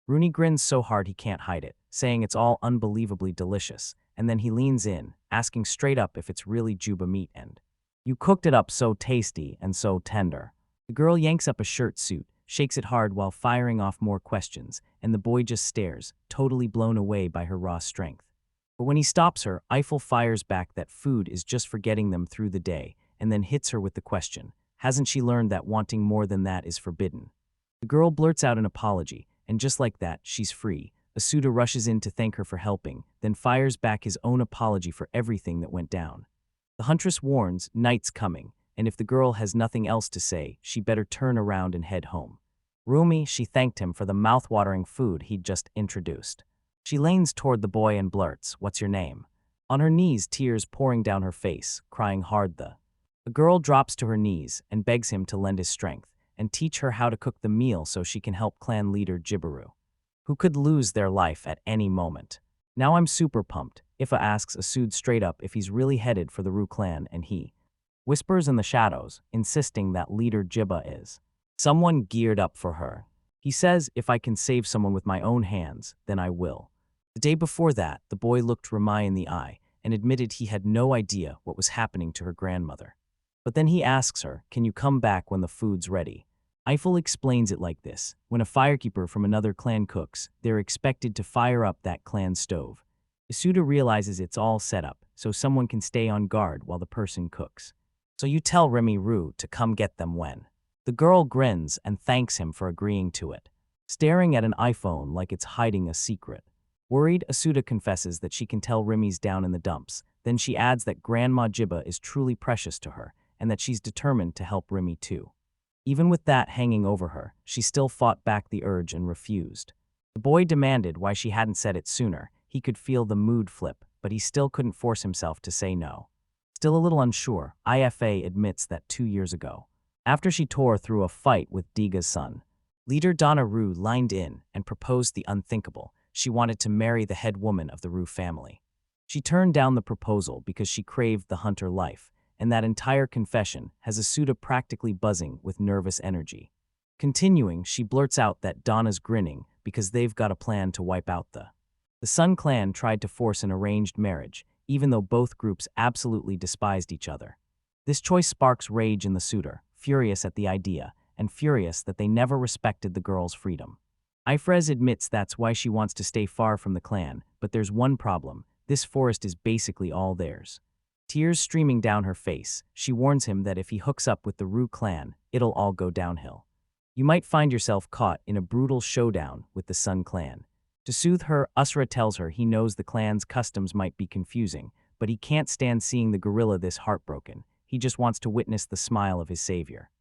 Rooney grins so hard he can't hide it, saying it's all unbelievably delicious, and then he leans in, asking straight up if it's really Juba meat and, "You cooked it up so tasty and so tender." The girl yanks up a shirt suit, shakes it hard while firing off more questions, and the boy just stares, totally blown away by her raw strength. But when he stops her, Eiffel fires back that food is just for getting them through the day, and then hits her with the question, hasn't she learned that wanting more than that is forbidden? The girl blurts out an apology, and just like that, she's free. Asuda rushes in to thank her for helping, then fires back his own apology for everything that went down. The huntress warns, night's coming, and if the girl has nothing else to say, she better turn around and head home. Rumi, she thanked him for the mouth-watering food he'd just introduced. She leans toward the boy and blurts, "What's your name?" On her knees, tears pouring down her face, crying hard. The girl drops to her knees and begs him to lend his strength and teach her how to cook the meal so she can help clan leader Jibaru, who could lose their life at any moment. Now I'm super pumped. Ifa asks Asud straight up if he's really headed for the Ru clan, and he whispers in the shadows, insisting that leader Jiba is someone geared up for her. He says, "If I can save someone with my own hands, then I will." The day before that, the boy looked Ramai in the eye and admitted he had no idea what was happening to her grandmother. But then he asks her, "Can you come back when the food's ready?" Eiffel explains it like this: when a firekeeper from another clan cooks, they're expected to fire up that clan's stove. Isuda realizes it's all set up, so someone can stay on guard while the person cooks. "So you tell Remy Rue to come get them when." The girl grins and thanks him for agreeing to it, staring at an iPhone like it's hiding a secret. Worried, Asuda confesses that she can tell Remy's down in the dumps. Then she adds that Grandma Jibba is truly precious to her, and that she's determined to help Remy too. Even with that hanging over her, she still fought back the urge and refused. The boy demanded why she hadn't said it sooner. He could feel the mood flip, but he still couldn't force himself to say no. Still a little unsure, IFA admits that 2 years ago, after she tore through a fight with Diga's son, leader Donna Rue lined in and proposed the unthinkable. She wanted to marry the head woman of the Rue family. She turned down the proposal because she craved the hunter life, and that entire confession has Asuda practically buzzing with nervous energy. Continuing, she blurts out that Donna's grinning because they've got a plan to wipe out the Sun clan tried to force an arranged marriage, even though both groups absolutely despised each other. This choice sparks rage in the suitor, furious at the idea, and furious that they never respected the girl's freedom. Ifrez admits that's why she wants to stay far from the clan, but there's one problem: this forest is basically all theirs. Tears streaming down her face, she warns him that if he hooks up with the Rue clan, it'll all go downhill. You might find yourself caught in a brutal showdown with the Sun clan. To soothe her, Usra tells her he knows the clan's customs might be confusing, but he can't stand seeing the gorilla this heartbroken. He just wants to witness the smile of his savior.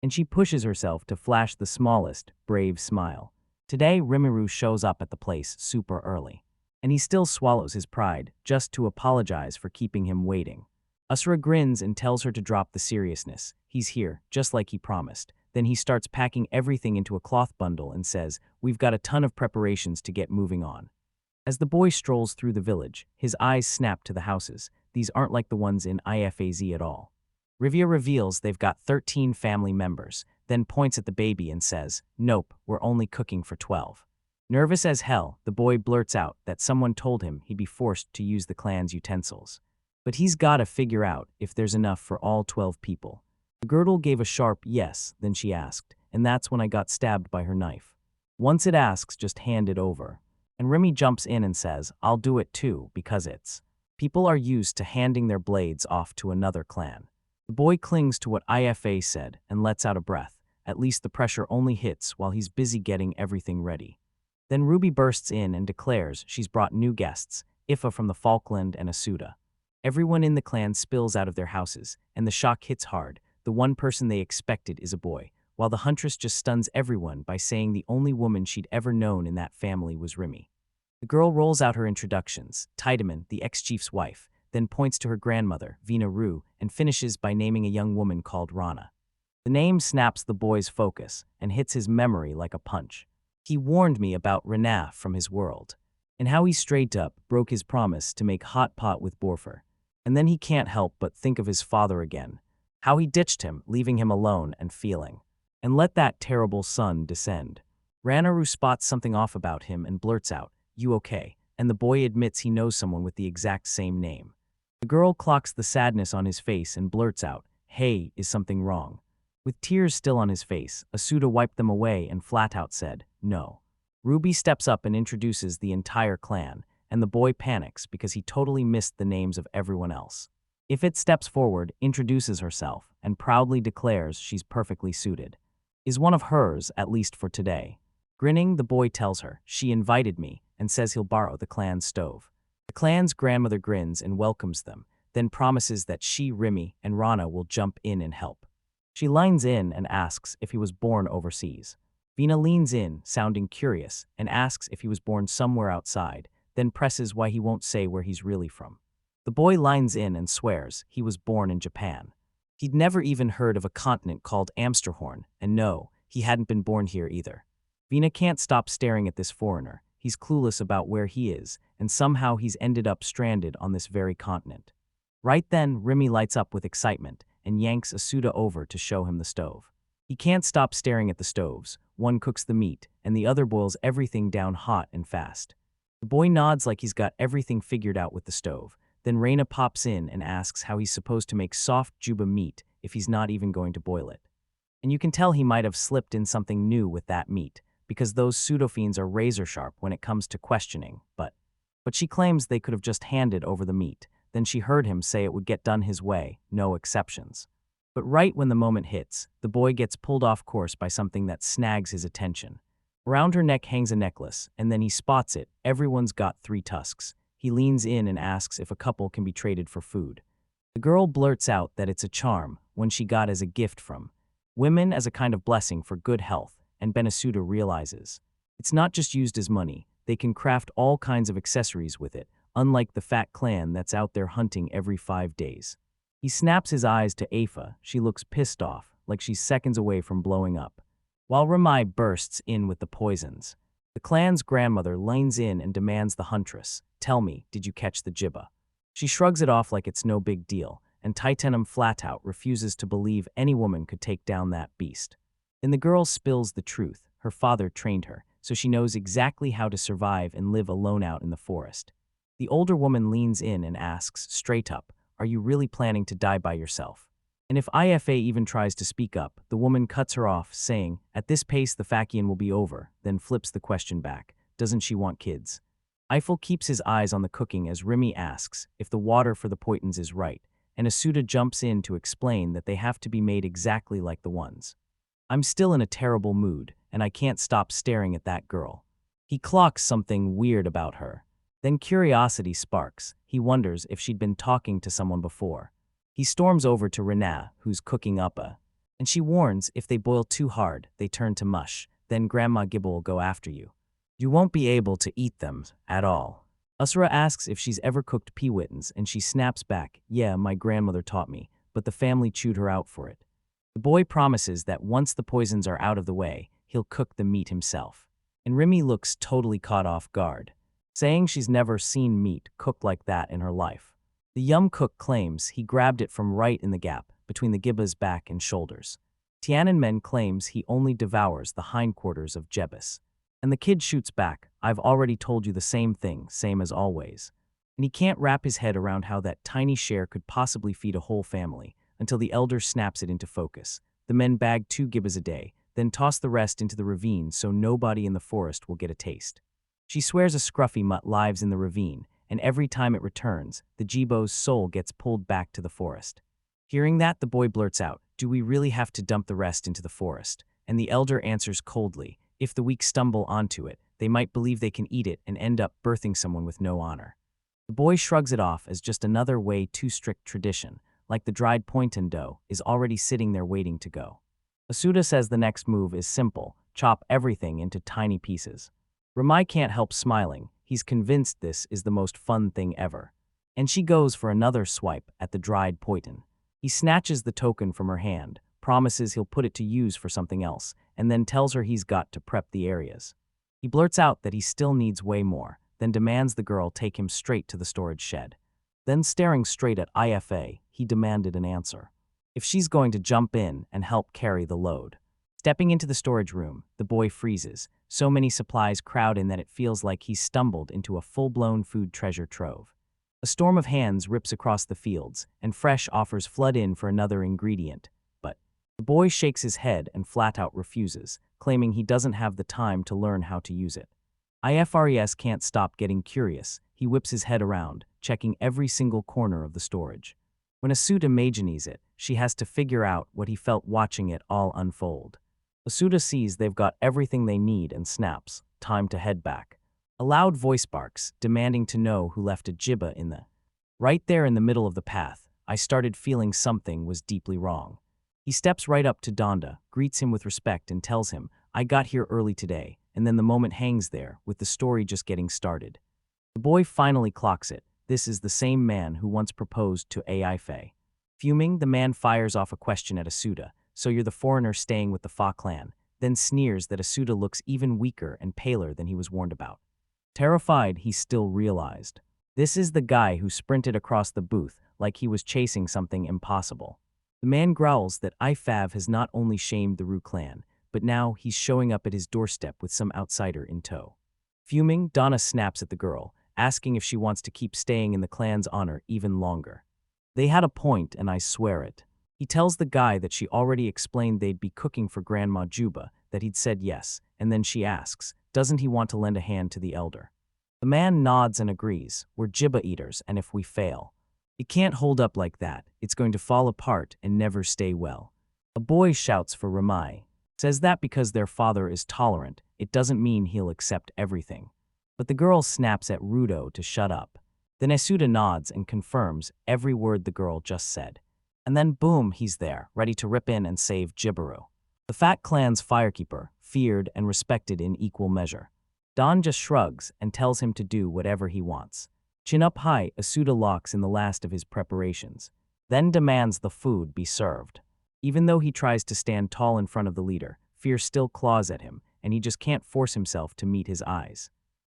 And she pushes herself to flash the smallest, brave smile. Today, Rimuru shows up at the place super early, and he still swallows his pride just to apologize for keeping him waiting. Usra grins and tells her to drop the seriousness. He's here, just like he promised. Then he starts packing everything into a cloth bundle and says, "We've got a ton of preparations to get moving on." As the boy strolls through the village, his eyes snap to the houses. These aren't like the ones in IFAZ at all. Rivia reveals they've got 13 family members, then points at the baby and says, "Nope, we're only cooking for 12. Nervous as hell, the boy blurts out that someone told him he'd be forced to use the clan's utensils. But he's gotta figure out if there's enough for all 12 people. The girdle gave a sharp yes, then she asked, and that's when I got stabbed by her knife. Once it asks, just hand it over. And Remy jumps in and says, "I'll do it too, because it's." People are used to handing their blades off to another clan. The boy clings to what IFA said and lets out a breath. At least the pressure only hits while he's busy getting everything ready. Then Ruby bursts in and declares she's brought new guests, Ifa from the Falkland and Asuda. Everyone in the clan spills out of their houses, and the shock hits hard. The one person they expected is a boy, while the huntress just stuns everyone by saying the only woman she'd ever known in that family was Remy. The girl rolls out her introductions: Tiedemann, the ex-chief's wife, then points to her grandmother, Vina Rue, and finishes by naming a young woman called Rana. The name snaps the boy's focus and hits his memory like a punch. He warned me about Rana from his world, and how he straight up broke his promise to make hot pot with Borfer. And then he can't help but think of his father again. How he ditched him, leaving him alone and feeling. And let that terrible sun descend. Ranaru spots something off about him and blurts out, "You okay?" And the boy admits he knows someone with the exact same name. The girl clocks the sadness on his face and blurts out, "Hey, is something wrong?" With tears still on his face, Asuda wiped them away and flat out said, "No." Ruby steps up and introduces the entire clan, and the boy panics because he totally missed the names of everyone else. Ifit steps forward, introduces herself, and proudly declares she's perfectly suited. Is one of hers, at least for today. Grinning, the boy tells her she invited me and says he'll borrow the clan's stove. The clan's grandmother grins and welcomes them, then promises that she, Remy, and Rana will jump in and help. She lines in and asks if he was born overseas. Vina leans in, sounding curious, and asks if he was born somewhere outside, then presses why he won't say where he's really from. The boy lines in and swears he was born in Japan. He'd never even heard of a continent called Amsterhorn, and no, he hadn't been born here either. Vina can't stop staring at this foreigner. He's clueless about where he is, and somehow he's ended up stranded on this very continent. Right then, Remy lights up with excitement and yanks Asuda over to show him the stove. He can't stop staring at the stoves. One cooks the meat, and the other boils everything down hot and fast. The boy nods like he's got everything figured out with the stove. Then Reina pops in and asks how he's supposed to make soft juba meat if he's not even going to boil it. And you can tell he might have slipped in something new with that meat, because those pseudofiends are razor sharp when it comes to questioning, but she claims they could have just handed over the meat. Then she heard him say it would get done his way, no exceptions. But right when the moment hits, the boy gets pulled off course by something that snags his attention. Around her neck hangs a necklace, and then he spots it. Everyone's got 3 tusks. He leans in and asks if a couple can be traded for food. The girl blurts out that it's a charm, one she got as a gift from women as a kind of blessing for good health, and Benasuda realizes it's not just used as money. They can craft all kinds of accessories with it, unlike the fat clan that's out there hunting every 5 days. He snaps his eyes to Afa. She looks pissed off, like she's seconds away from blowing up, while Ramai bursts in with the poisons. The clan's grandmother leans in and demands the huntress, "Tell me, did you catch the jibba?" She shrugs it off like it's no big deal, and Titanium flat out refuses to believe any woman could take down that beast. Then the girl spills the truth. Her father trained her, so she knows exactly how to survive and live alone out in the forest. The older woman leans in and asks, straight up, "Are you really planning to die by yourself?" And if Ifa even tries to speak up, the woman cuts her off, saying, "At this pace the Fakian will be over," then flips the question back. Doesn't she want kids? Eiffel keeps his eyes on the cooking as Remy asks if the water for the poitons is right, and Asuda jumps in to explain that they have to be made exactly like the ones. I'm still in a terrible mood, and I can't stop staring at that girl. He clocks something weird about her. Then curiosity sparks. He wonders if she'd been talking to someone before. He storms over to Rena, who's cooking uppa, and she warns if they boil too hard, they turn to mush. Then Grandma Gibble will go after you. You won't be able to eat them at all. Usra asks if she's ever cooked peewitons, and she snaps back, "Yeah, my grandmother taught me, but the family chewed her out for it." The boy promises that once the poisons are out of the way, he'll cook the meat himself. And Remy looks totally caught off guard, saying she's never seen meat cooked like that in her life. The Yum cook claims he grabbed it from right in the gap between the Gibba's back and shoulders. Tiananmen claims he only devours the hindquarters of Jebus. And the kid shoots back, "I've already told you the same thing, same as always." And he can't wrap his head around how that tiny share could possibly feed a whole family, until the elder snaps it into focus. The men bag 2 gibbas a day, then toss the rest into the ravine so nobody in the forest will get a taste. She swears a scruffy mutt lives in the ravine, and every time it returns, the Jibo's soul gets pulled back to the forest. Hearing that, the boy blurts out, "Do we really have to dump the rest into the forest?" And the elder answers coldly, "If the weak stumble onto it, they might believe they can eat it and end up birthing someone with no honor." The boy shrugs it off as just another way too strict tradition, like the dried pointon dough is already sitting there waiting to go. Asuda says the next move is simple: chop everything into tiny pieces. Ramai can't help smiling. He's convinced this is the most fun thing ever. And she goes for another swipe at the dried poiton. He snatches the token from her hand, promises he'll put it to use for something else, and then tells her he's got to prep the areas. He blurts out that he still needs way more, then demands the girl take him straight to the storage shed. Then staring straight at Ifa, he demanded an answer. If she's going to jump in and help carry the load. Stepping into the storage room, the boy freezes. So many supplies crowd in that it feels like he's stumbled into a full-blown food treasure trove. A storm of hands rips across the fields, and fresh offers flood in for another ingredient. But the boy shakes his head and flat-out refuses, claiming he doesn't have the time to learn how to use it. Ifres can't stop getting curious. He whips his head around, checking every single corner of the storage. When Asuda imagines it, she has to figure out what he felt watching it all unfold. Asuda sees they've got everything they need and snaps, "Time to head back." A loud voice barks, demanding to know who left a jibba in the... Right there in the middle of the path, I started feeling something was deeply wrong. He steps right up to Donda, greets him with respect and tells him, "I got here early today," and then the moment hangs there, with the story just getting started. The boy finally clocks it. This is the same man who once proposed to Aife. Fuming, the man fires off a question at Asuda, "So you're the foreigner staying with the Fa clan," then sneers that Asuda looks even weaker and paler than he was warned about. Terrified, he still realized. This is the guy who sprinted across the booth like he was chasing something impossible. The man growls that Ifav has not only shamed the Ru clan, but now he's showing up at his doorstep with some outsider in tow. Fuming, Donna snaps at the girl, asking if she wants to keep staying in the clan's honor even longer. They had a point, and I swear it. He tells the guy that she already explained they'd be cooking for Grandma Juba, that he'd said yes, and then she asks, doesn't he want to lend a hand to the elder? The man nods and agrees. We're Jibba eaters, and if we fail, it can't hold up like that. It's going to fall apart and never stay well. A boy shouts for Ramai. Says that because their father is tolerant, it doesn't mean he'll accept everything. But the girl snaps at Rudo to shut up. Then Esuda nods and confirms every word the girl just said. And then boom, he's there, ready to rip in and save Jibaru. The Fat Clan's firekeeper, feared and respected in equal measure. Don just shrugs and tells him to do whatever he wants. Chin up high, Esuda locks in the last of his preparations, then demands the food be served. Even though he tries to stand tall in front of the leader, fear still claws at him, and he just can't force himself to meet his eyes.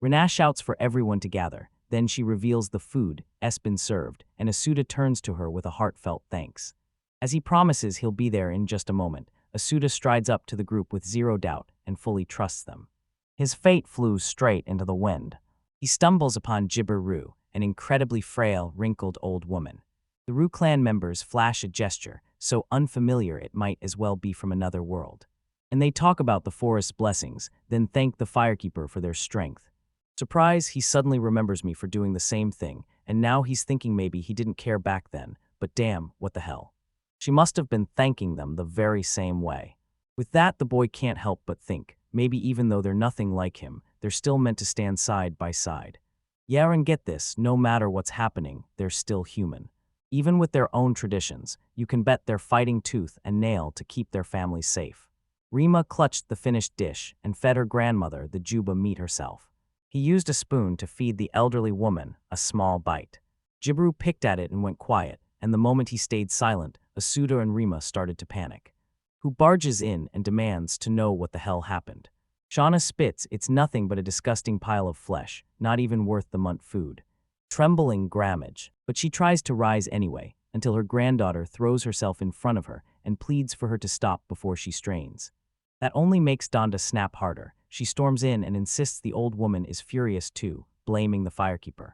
Renaa shouts for everyone to gather, then she reveals the food has been served, and Esuda turns to her with a heartfelt thanks. As he promises he'll be there in just a moment, Esuda strides up to the group with zero doubt and fully trusts them. His fate flew straight into the wind. He stumbles upon Jibaru, an incredibly frail, wrinkled old woman. The Ru clan members flash a gesture, so unfamiliar it might as well be from another world. And they talk about the forest's blessings, then thank the firekeeper for their strength. Surprise, he suddenly remembers me for doing the same thing, and now he's thinking maybe he didn't care back then, but damn, what the hell. She must have been thanking them the very same way. With that, the boy can't help but think, maybe even though they're nothing like him, they're still meant to stand side by side. Yeah, and get this, no matter what's happening, they're still human. Even with their own traditions, you can bet they're fighting tooth and nail to keep their families safe. Rima clutched the finished dish and fed her grandmother the Juba meat herself. He used a spoon to feed the elderly woman a small bite. Jibaru picked at it and went quiet, and the moment he stayed silent, Esuda and Rima started to panic. Who barges in and demands to know what the hell happened. Shauna spits, it's nothing but a disgusting pile of flesh, not even worth the month food. Trembling grammage, but she tries to rise anyway, until her granddaughter throws herself in front of her and pleads for her to stop before she strains. That only makes Donda snap harder. She storms in and insists the old woman is furious too, blaming the firekeeper.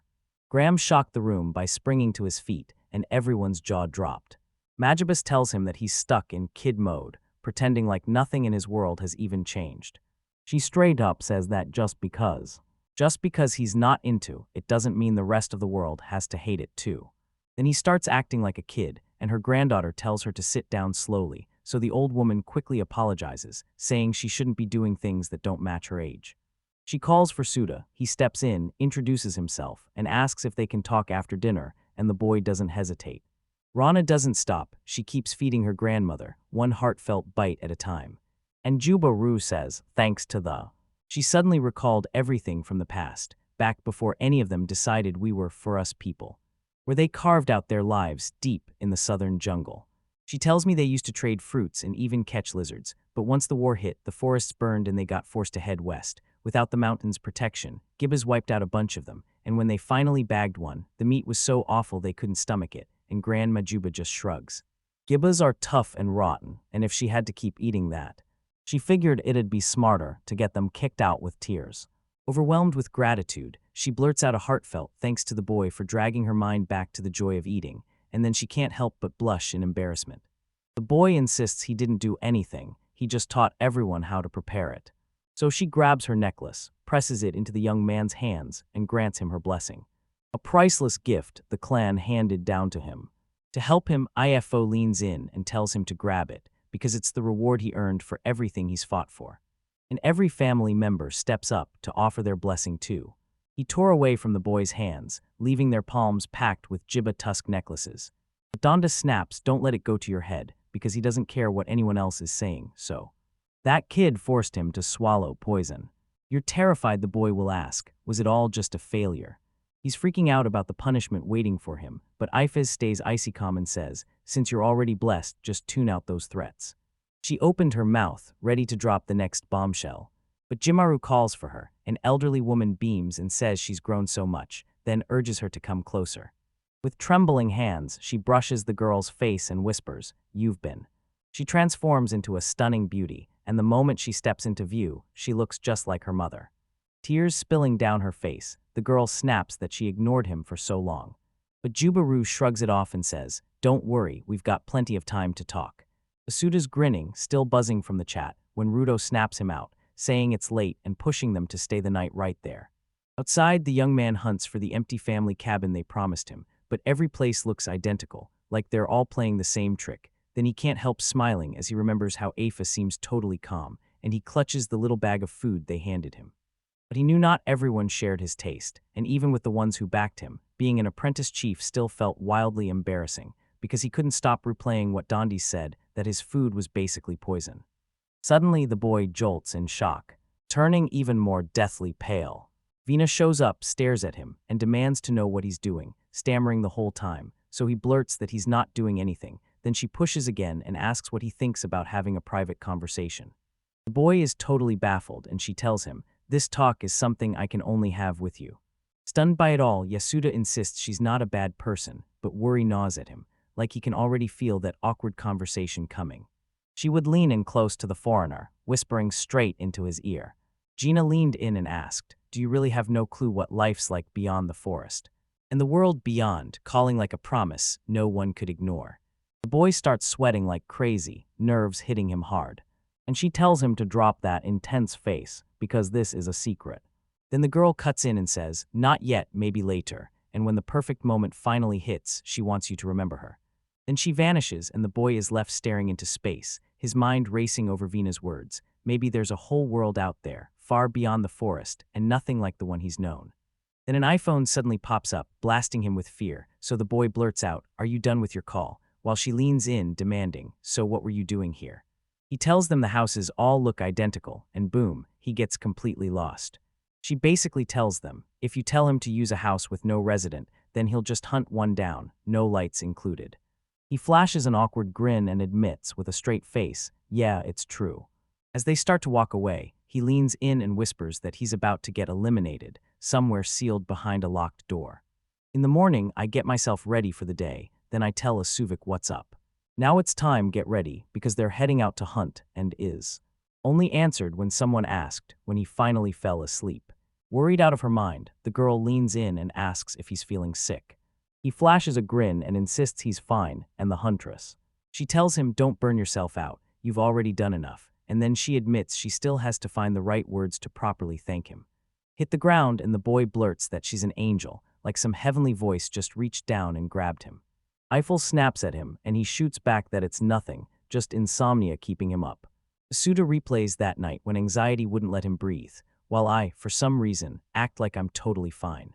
Graham shocked the room by springing to his feet, and everyone's jaw dropped. Magibus tells him that he's stuck in kid mode, pretending like nothing in his world has even changed. She straight up says that just because he's not into it doesn't mean the rest of the world has to hate it too. Then he starts acting like a kid, and her granddaughter tells her to sit down slowly, so the old woman quickly apologizes, saying she shouldn't be doing things that don't match her age. She calls for Suda, he steps in, introduces himself, and asks if they can talk after dinner, and the boy doesn't hesitate. Rana doesn't stop, she keeps feeding her grandmother, one heartfelt bite at a time. And Juba Ru says, thanks to the. She suddenly recalled everything from the past, back before any of them decided we were for us people, where they carved out their lives deep in the southern jungle. She tells me they used to trade fruits and even catch lizards, but once the war hit, the forests burned and they got forced to head west. Without the mountains' protection, Gibbas wiped out a bunch of them, and when they finally bagged one, the meat was so awful they couldn't stomach it, and Grandma Juba just shrugs. Gibbas are tough and rotten, and if she had to keep eating that, she figured it'd be smarter to get them kicked out with tears. Overwhelmed with gratitude, she blurts out a heartfelt thanks to the boy for dragging her mind back to the joy of eating, and then she can't help but blush in embarrassment. The boy insists he didn't do anything, he just taught everyone how to prepare it. So she grabs her necklace, presses it into the young man's hands, and grants him her blessing. A priceless gift the clan handed down to him. To help him, IFO leans in and tells him to grab it, because it's the reward he earned for everything he's fought for. And every family member steps up to offer their blessing too. He tore away from the boy's hands, leaving their palms packed with Jibba tusk necklaces. But Donda snaps, don't let it go to your head, because he doesn't care what anyone else is saying, so. That kid forced him to swallow poison. You're terrified the boy will ask, was it all just a failure? He's freaking out about the punishment waiting for him, but Ifez stays icy calm and says, since you're already blessed, just tune out those threats. She opened her mouth, ready to drop the next bombshell. But Jimaru calls for her. An elderly woman beams and says she's grown so much, then urges her to come closer. With trembling hands, she brushes the girl's face and whispers, you've been. She transforms into a stunning beauty, and the moment she steps into view, she looks just like her mother. Tears spilling down her face, the girl snaps that she ignored him for so long. But Jubaru shrugs it off and says, "Don't worry, we've got plenty of time to talk." Asuda's grinning, still buzzing from the chat, when Rudo snaps him out, saying it's late and pushing them to stay the night right there. Outside, the young man hunts for the empty family cabin they promised him, but every place looks identical, like they're all playing the same trick. Then he can't help smiling as he remembers how Afa seems totally calm, and he clutches the little bag of food they handed him. But he knew not everyone shared his taste, and even with the ones who backed him, being an apprentice chief still felt wildly embarrassing, because he couldn't stop replaying what Dondi said, that his food was basically poison. Suddenly, the boy jolts in shock, turning even more deathly pale. Vina shows up, stares at him, and demands to know what he's doing, stammering the whole time, so he blurts that he's not doing anything. Then she pushes again and asks what he thinks about having a private conversation. The boy is totally baffled, and she tells him, "This talk is something I can only have with you." Stunned by it all, Yasuda insists she's not a bad person, but worry gnaws at him, like he can already feel that awkward conversation coming. She would lean in close to the foreigner, whispering straight into his ear. Gina leaned in and asked, "Do you really have no clue what life's like beyond the forest? And the world beyond, calling like a promise no one could ignore." The boy starts sweating like crazy, nerves hitting him hard. And she tells him to drop that intense face, because this is a secret. Then the girl cuts in and says, "Not yet, maybe later," and when the perfect moment finally hits, she wants you to remember her. Then she vanishes and the boy is left staring into space, his mind racing over Vina's words. Maybe there's a whole world out there, far beyond the forest, and nothing like the one he's known. Then an iPhone suddenly pops up, blasting him with fear, so the boy blurts out, "Are you done with your call?" while she leans in, demanding, "So what were you doing here?" He tells them the houses all look identical, and boom, he gets completely lost. She basically tells them, if you tell him to use a house with no resident, then he'll just hunt one down, no lights included. He flashes an awkward grin and admits, with a straight face, "Yeah, it's true." As they start to walk away, he leans in and whispers that he's about to get eliminated, somewhere sealed behind a locked door. In the morning, I get myself ready for the day, then I tell Asuvik what's up. Now it's time, get ready, because they're heading out to hunt, and is. Only answered when someone asked, when he finally fell asleep. Worried out of her mind, the girl leans in and asks if he's feeling sick. He flashes a grin and insists he's fine, and the huntress. She tells him, "Don't burn yourself out, you've already done enough," and then she admits she still has to find the right words to properly thank him. Hit the ground and the boy blurts that she's an angel, like some heavenly voice just reached down and grabbed him. Eiffel snaps at him, and he shoots back that it's nothing, just insomnia keeping him up. Suda replays that night when anxiety wouldn't let him breathe, while I, for some reason, act like I'm totally fine.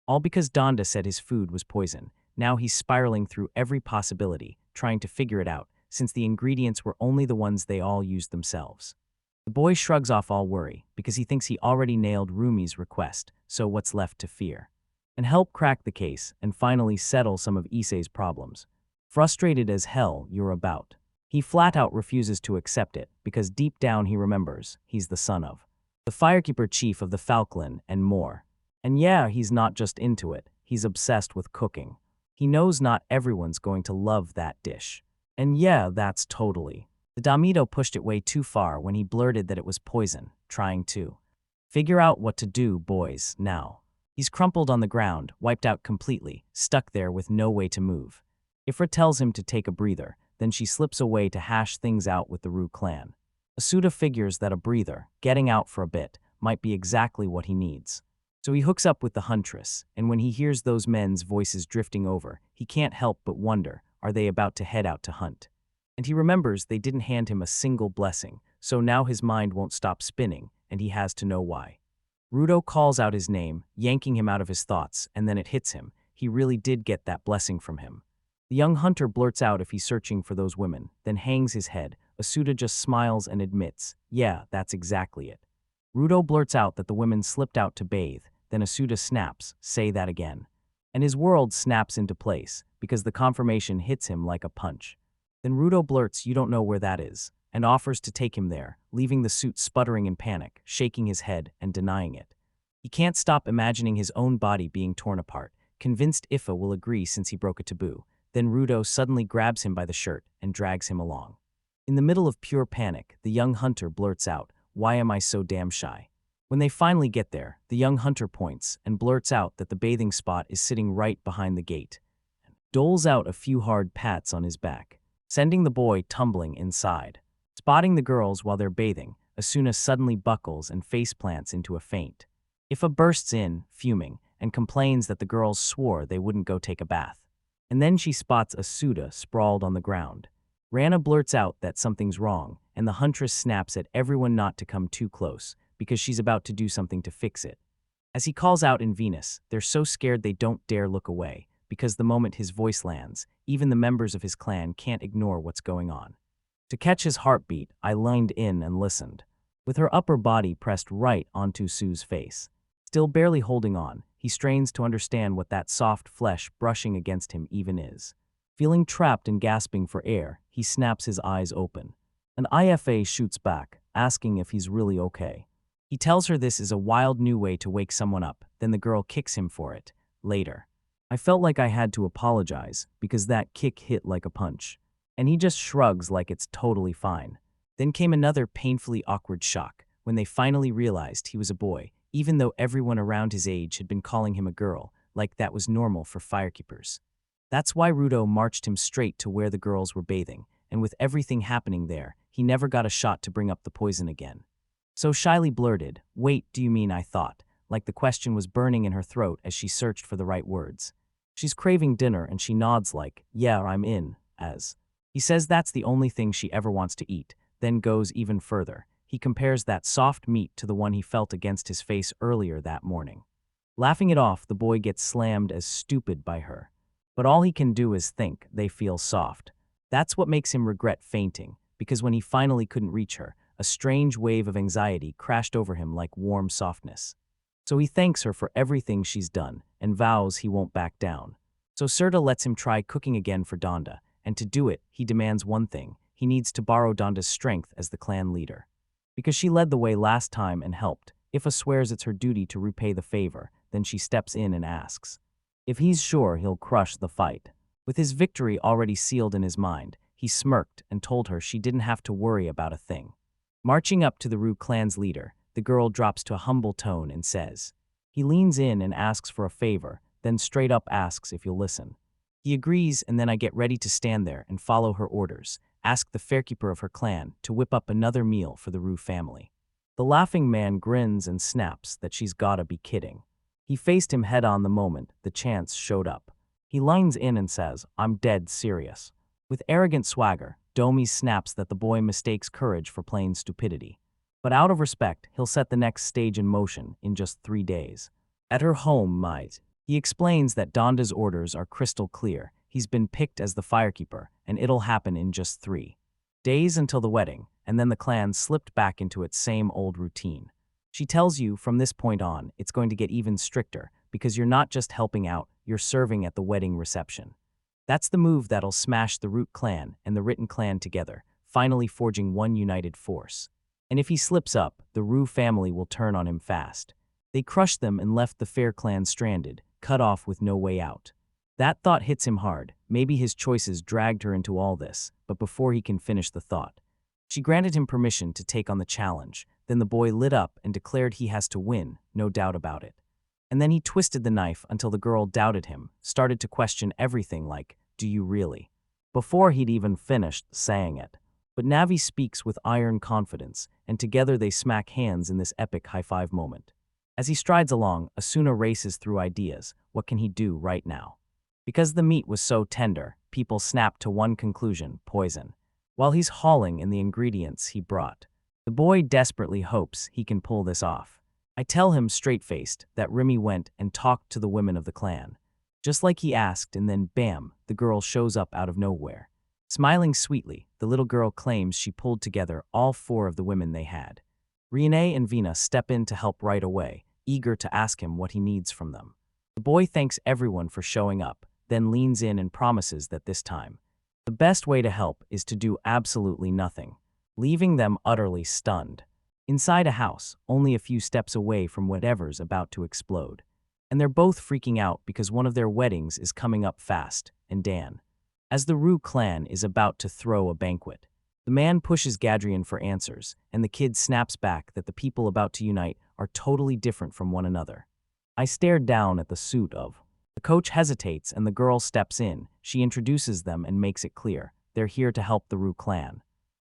All because Donda said his food was poison. Now he's spiraling through every possibility, trying to figure it out, since the ingredients were only the ones they all used themselves. The boy shrugs off all worry, because he thinks he already nailed Rumi's request, so what's left to fear? And help crack the case and finally settle some of Issei's problems. Frustrated as hell, you're about. He flat out refuses to accept it, because deep down he remembers he's the son of the firekeeper chief of the Falkland and more. And yeah, he's not just into it, he's obsessed with cooking. He knows not everyone's going to love that dish. And yeah, that's totally. The Damido pushed it way too far when he blurted that it was poison, trying to figure out what to do, boys, now. He's crumpled on the ground, wiped out completely, stuck there with no way to move. Ifra tells him to take a breather, then she slips away to hash things out with the Ru clan. Asuda figures that a breather, getting out for a bit, might be exactly what he needs. So he hooks up with the huntress, and when he hears those men's voices drifting over, he can't help but wonder, are they about to head out to hunt? And he remembers they didn't hand him a single blessing, so now his mind won't stop spinning, and he has to know why. Rudo calls out his name, yanking him out of his thoughts, and then it hits him. He really did get that blessing from him. The young hunter blurts out if he's searching for those women, then hangs his head. Asuda just smiles and admits, "Yeah, that's exactly it." Rudo blurts out that the women slipped out to bathe, then Asuda snaps, "Say that again." And his world snaps into place, because the confirmation hits him like a punch. Then Rudo blurts, "You don't know where that is," and offers to take him there, leaving the suit sputtering in panic, shaking his head and denying it. He can't stop imagining his own body being torn apart, convinced Ifa will agree since he broke a taboo. Then Rudo suddenly grabs him by the shirt and drags him along. In the middle of pure panic, the young hunter blurts out, "Why am I so damn shy?" When they finally get there, the young hunter points and blurts out that the bathing spot is sitting right behind the gate, doles out a few hard pats on his back, sending the boy tumbling inside. Spotting the girls while they're bathing, Asuna suddenly buckles and faceplants into a faint. Ifa bursts in, fuming, and complains that the girls swore they wouldn't go take a bath. And then she spots Asuda sprawled on the ground. Rana blurts out that something's wrong, and the huntress snaps at everyone not to come too close, because she's about to do something to fix it. As he calls out in Venus, they're so scared they don't dare look away, because the moment his voice lands, even the members of his clan can't ignore what's going on. To catch his heartbeat, I leaned in and listened, with her upper body pressed right onto Sue's face. Still barely holding on, he strains to understand what that soft flesh brushing against him even is. Feeling trapped and gasping for air, he snaps his eyes open. An IFA shoots back, asking if he's really okay. He tells her this is a wild new way to wake someone up, then the girl kicks him for it. Later. I felt like I had to apologize, because that kick hit like a punch. And he just shrugs like it's totally fine. Then came another painfully awkward shock, when they finally realized he was a boy, even though everyone around his age had been calling him a girl, like that was normal for firekeepers. That's why Rudo marched him straight to where the girls were bathing, and with everything happening there, he never got a shot to bring up the poison again. So shyly blurted, "Wait, do you mean?" I thought, like the question was burning in her throat as she searched for the right words. She's craving dinner and she nods like, "Yeah, I'm in," as. He says that's the only thing she ever wants to eat, then goes even further. He compares that soft meat to the one he felt against his face earlier that morning. Laughing it off, the boy gets slammed as stupid by her. But all he can do is think they feel soft. That's what makes him regret fainting, because when he finally couldn't reach her, a strange wave of anxiety crashed over him like warm softness. So he thanks her for everything she's done, and vows he won't back down. So Serta lets him try cooking again for Donda, and to do it, he demands one thing: he needs to borrow Donda's strength as the clan leader. Because she led the way last time and helped, Ifa swears it's her duty to repay the favor, then she steps in and asks if he's sure he'll crush the fight. With his victory already sealed in his mind, he smirked and told her she didn't have to worry about a thing. Marching up to the Ru clan's leader, the girl drops to a humble tone and says. He leans in and asks for a favor, then straight up asks if you'll listen. He agrees, and then I get ready to stand there and follow her orders, ask the fairkeeper of her clan to whip up another meal for the Ru family. The laughing man grins and snaps that she's gotta be kidding. He faced him head on the moment the chance showed up. He lines in and says, "I'm dead serious." With arrogant swagger, Domi snaps that the boy mistakes courage for plain stupidity. But out of respect, he'll set the next stage in motion in just 3 days. At her home, he explains that Donda's orders are crystal clear. He's been picked as the firekeeper, and it'll happen in just 3 days until the wedding, and then the clan slipped back into its same old routine. She tells you from this point on, it's going to get even stricter, because you're not just helping out, you're serving at the wedding reception. That's the move that'll smash the Root clan and the Written clan together, finally forging one united force. And if he slips up, the Ru family will turn on him fast. They crushed them and left the Fair clan stranded, cut off with no way out. That thought hits him hard. Maybe his choices dragged her into all this, but before he can finish the thought, she granted him permission to take on the challenge. Then the boy lit up and declared he has to win, no doubt about it. And then he twisted the knife until the girl doubted him, started to question everything like, "Do you really?" before he'd even finished saying it. But Navi speaks with iron confidence, and together they smack hands in this epic high-five moment. As he strides along, Asuna races through ideas. What can he do right now? Because the meat was so tender, people snapped to one conclusion: poison. While he's hauling in the ingredients he brought, the boy desperately hopes he can pull this off. I tell him straight-faced that Remy went and talked to the women of the clan, just like he asked, and then bam, the girl shows up out of nowhere. Smiling sweetly, the little girl claims she pulled together all 4 of the women they had. Riene and Vina step in to help right away, eager to ask him what he needs from them. The boy thanks everyone for showing up, then leans in and promises that this time, the best way to help is to do absolutely nothing, leaving them utterly stunned. Inside a house, only a few steps away from whatever's about to explode. And they're both freaking out because one of their weddings is coming up fast, and Dan, as the Ru clan is about to throw a banquet. The man pushes Gadrian for answers, and the kid snaps back that the people about to unite are totally different from one another. I stared down at the suit of. The coach hesitates and the girl steps in. She introduces them and makes it clear they're here to help the Ru clan.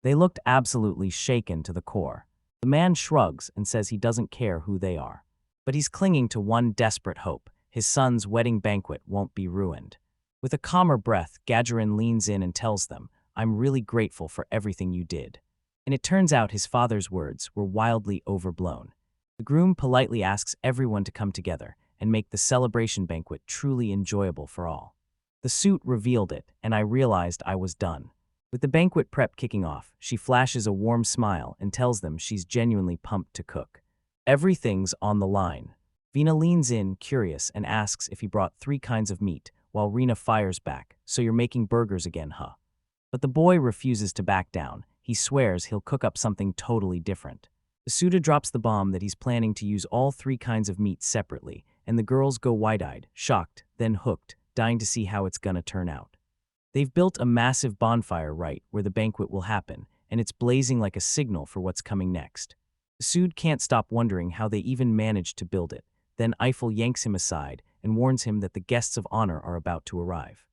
They looked absolutely shaken to the core. The man shrugs and says he doesn't care who they are. But he's clinging to one desperate hope: his son's wedding banquet won't be ruined. With a calmer breath, Gadgerin leans in and tells them, "I'm really grateful for everything you did." And it turns out his father's words were wildly overblown. The groom politely asks everyone to come together and make the celebration banquet truly enjoyable for all. The suit revealed it, and I realized I was done. With the banquet prep kicking off, she flashes a warm smile and tells them she's genuinely pumped to cook. Everything's on the line. Vina leans in, curious, and asks if he brought 3 kinds of meat, while Rena fires back, "So you're making burgers again, huh?" But the boy refuses to back down. He swears he'll cook up something totally different. Asuda drops the bomb that he's planning to use all 3 kinds of meat separately, and the girls go wide-eyed, shocked, then hooked, dying to see how it's gonna turn out. They've built a massive bonfire right where the banquet will happen, and it's blazing like a signal for what's coming next. Sud can't stop wondering how they even managed to build it. Then Eiffel yanks him aside and warns him that the guests of honor are about to arrive.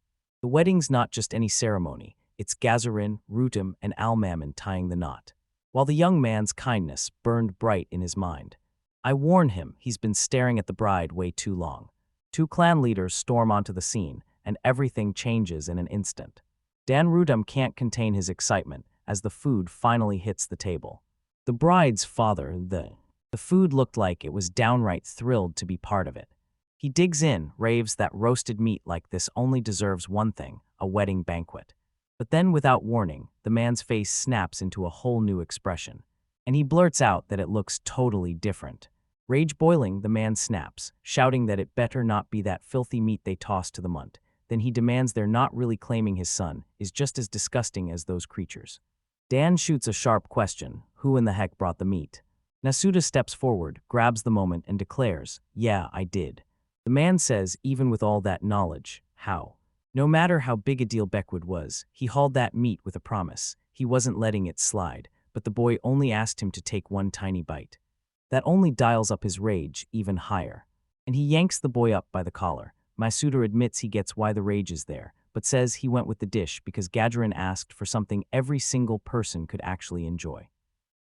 The wedding's not just any ceremony. It's Gazarin, Rutum, and Almammon tying the knot. While the young man's kindness burned bright in his mind, I warn him he's been staring at the bride way too long. 2 clan leaders storm onto the scene, and everything changes in an instant. Dan Rutum can't contain his excitement as the food finally hits the table. The bride's father, the food looked like it was downright thrilled to be part of it. He digs in, raves that roasted meat like this only deserves one thing: a wedding banquet. But then, without warning, the man's face snaps into a whole new expression, and he blurts out that it looks totally different. Rage boiling, the man snaps, shouting that it better not be that filthy meat they tossed to the munt. Then he demands they're not really claiming his son is just as disgusting as those creatures. Dan shoots a sharp question: who in the heck brought the meat? Nasuda steps forward, grabs the moment, and declares, "Yeah, I did." The man says, even with all that knowledge, how? No matter how big a deal Beckwood was, he hauled that meat with a promise. He wasn't letting it slide, but the boy only asked him to take one tiny bite. That only dials up his rage even higher. And he yanks the boy up by the collar. Masuda admits he gets why the rage is there, but says he went with the dish because Gadgerin asked for something every single person could actually enjoy.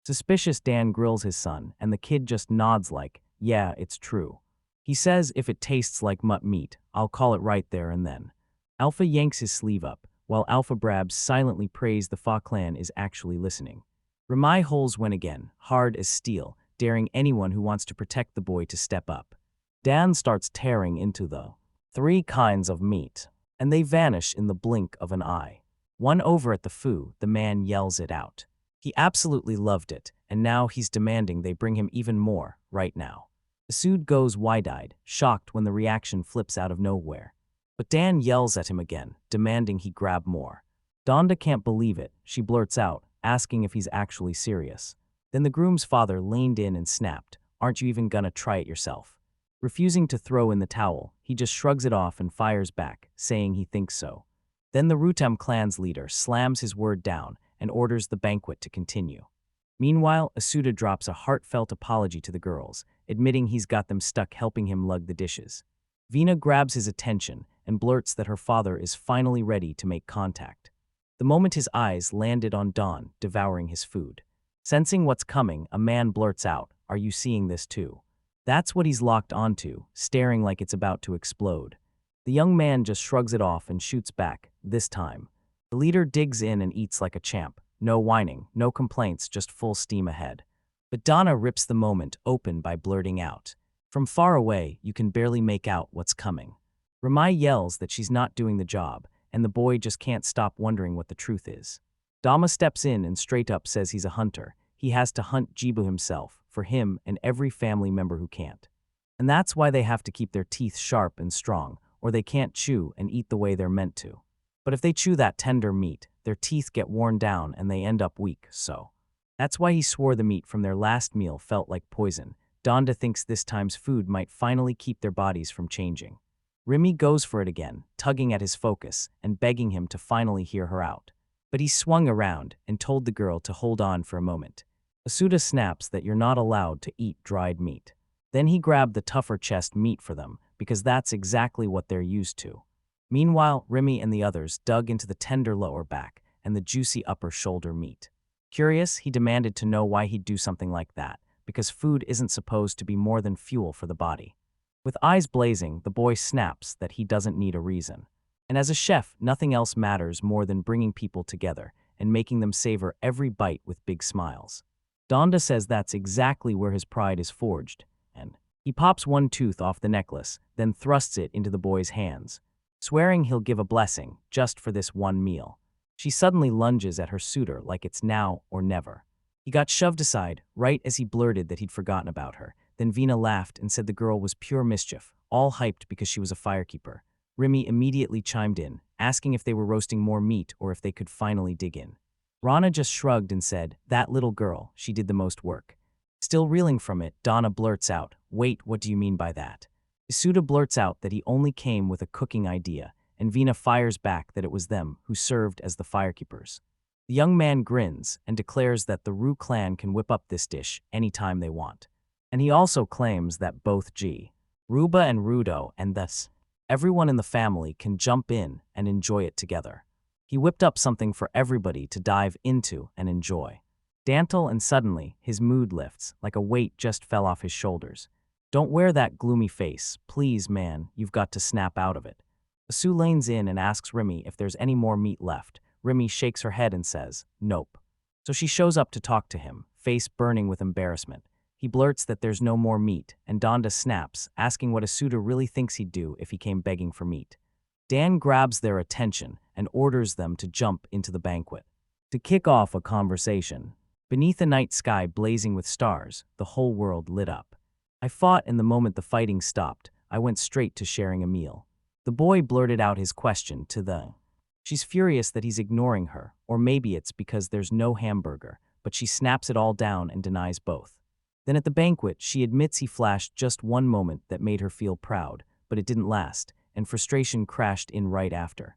Suspicious Dan grills his son, and the kid just nods like, "Yeah, it's true." He says if it tastes like mutt meat, I'll call it right there and then. Alpha yanks his sleeve up, while Alpha Brabs silently prays the Fa clan is actually listening. Ramai holes when again, hard as steel, daring anyone who wants to protect the boy to step up. Dan starts tearing into the 3 kinds of meat, and they vanish in the blink of an eye. One over at the Fu, the man yells it out. He absolutely loved it, and now he's demanding they bring him even more, right now. Sud goes wide-eyed, shocked when the reaction flips out of nowhere. But Dan yells at him again, demanding he grab more. Donda can't believe it. She blurts out, asking if he's actually serious. Then the groom's father leaned in and snapped, "Aren't you even gonna try it yourself?" Refusing to throw in the towel, he just shrugs it off and fires back, saying he thinks so. Then the Rutem clan's leader slams his word down and orders the banquet to continue. Meanwhile, Asuda drops a heartfelt apology to the girls, admitting he's got them stuck helping him lug the dishes. Vina grabs his attention and blurts that her father is finally ready to make contact. The moment his eyes landed on Don, devouring his food. Sensing what's coming, a man blurts out, "Are you seeing this too?" That's what he's locked onto, staring like it's about to explode. The young man just shrugs it off and shoots back, this time. The leader digs in and eats like a champ. No whining, no complaints, just full steam ahead. But Donna rips the moment open by blurting out. From far away, you can barely make out what's coming. Ramai yells that she's not doing the job, and the boy just can't stop wondering what the truth is. Dama steps in and straight up says he's a hunter. He has to hunt Jibu himself, for him and every family member who can't. And that's why they have to keep their teeth sharp and strong, or they can't chew and eat the way they're meant to. But if they chew that tender meat, their teeth get worn down and they end up weak, so. That's why he swore the meat from their last meal felt like poison. Donda thinks this time's food might finally keep their bodies from changing. Remy goes for it again, tugging at his focus and begging him to finally hear her out. But he swung around and told the girl to hold on for a moment. Asuda snaps that you're not allowed to eat dried meat. Then he grabbed the tougher chest meat for them, because that's exactly what they're used to. Meanwhile, Remy and the others dug into the tender lower back and the juicy upper shoulder meat. Curious, he demanded to know why he'd do something like that, because food isn't supposed to be more than fuel for the body. With eyes blazing, the boy snaps that he doesn't need a reason. And as a chef, nothing else matters more than bringing people together and making them savor every bite with big smiles. Donda says that's exactly where his pride is forged, and he pops one tooth off the necklace, then thrusts it into the boy's hands, swearing he'll give a blessing just for this one meal. She suddenly lunges at her suitor like it's now or never. He got shoved aside right as he blurted that he'd forgotten about her. Then Vina laughed and said the girl was pure mischief, all hyped because she was a firekeeper. Remy immediately chimed in, asking if they were roasting more meat or if they could finally dig in. Rana just shrugged and said, that little girl, she did the most work. Still reeling from it, Donna blurts out, wait, what do you mean by that? Isuda blurts out that he only came with a cooking idea, and Vina fires back that it was them who served as the firekeepers. The young man grins and declares that the Ru clan can whip up this dish anytime they want. And he also claims that both G, Ruba and Rudo, and thus everyone in the family can jump in and enjoy it together. He whipped up something for everybody to dive into and enjoy. Dantle, and suddenly his mood lifts, like a weight just fell off his shoulders. Don't wear that gloomy face, please man, you've got to snap out of it. Asu lanes in and asks Remy if there's any more meat left. Remy shakes her head and says, nope. So she shows up to talk to him, face burning with embarrassment. He blurts that there's no more meat, and Donda snaps, asking what Asuda really thinks he'd do if he came begging for meat. Dan grabs their attention and orders them to jump into the banquet. To kick off a conversation, beneath a night sky blazing with stars, the whole world lit up. I fought, and the moment the fighting stopped, I went straight to sharing a meal. The boy blurted out his question to the... She's furious that he's ignoring her, or maybe it's because there's no hamburger, but she snaps it all down and denies both. Then at the banquet, she admits he flashed just one moment that made her feel proud, but it didn't last, and frustration crashed in right after.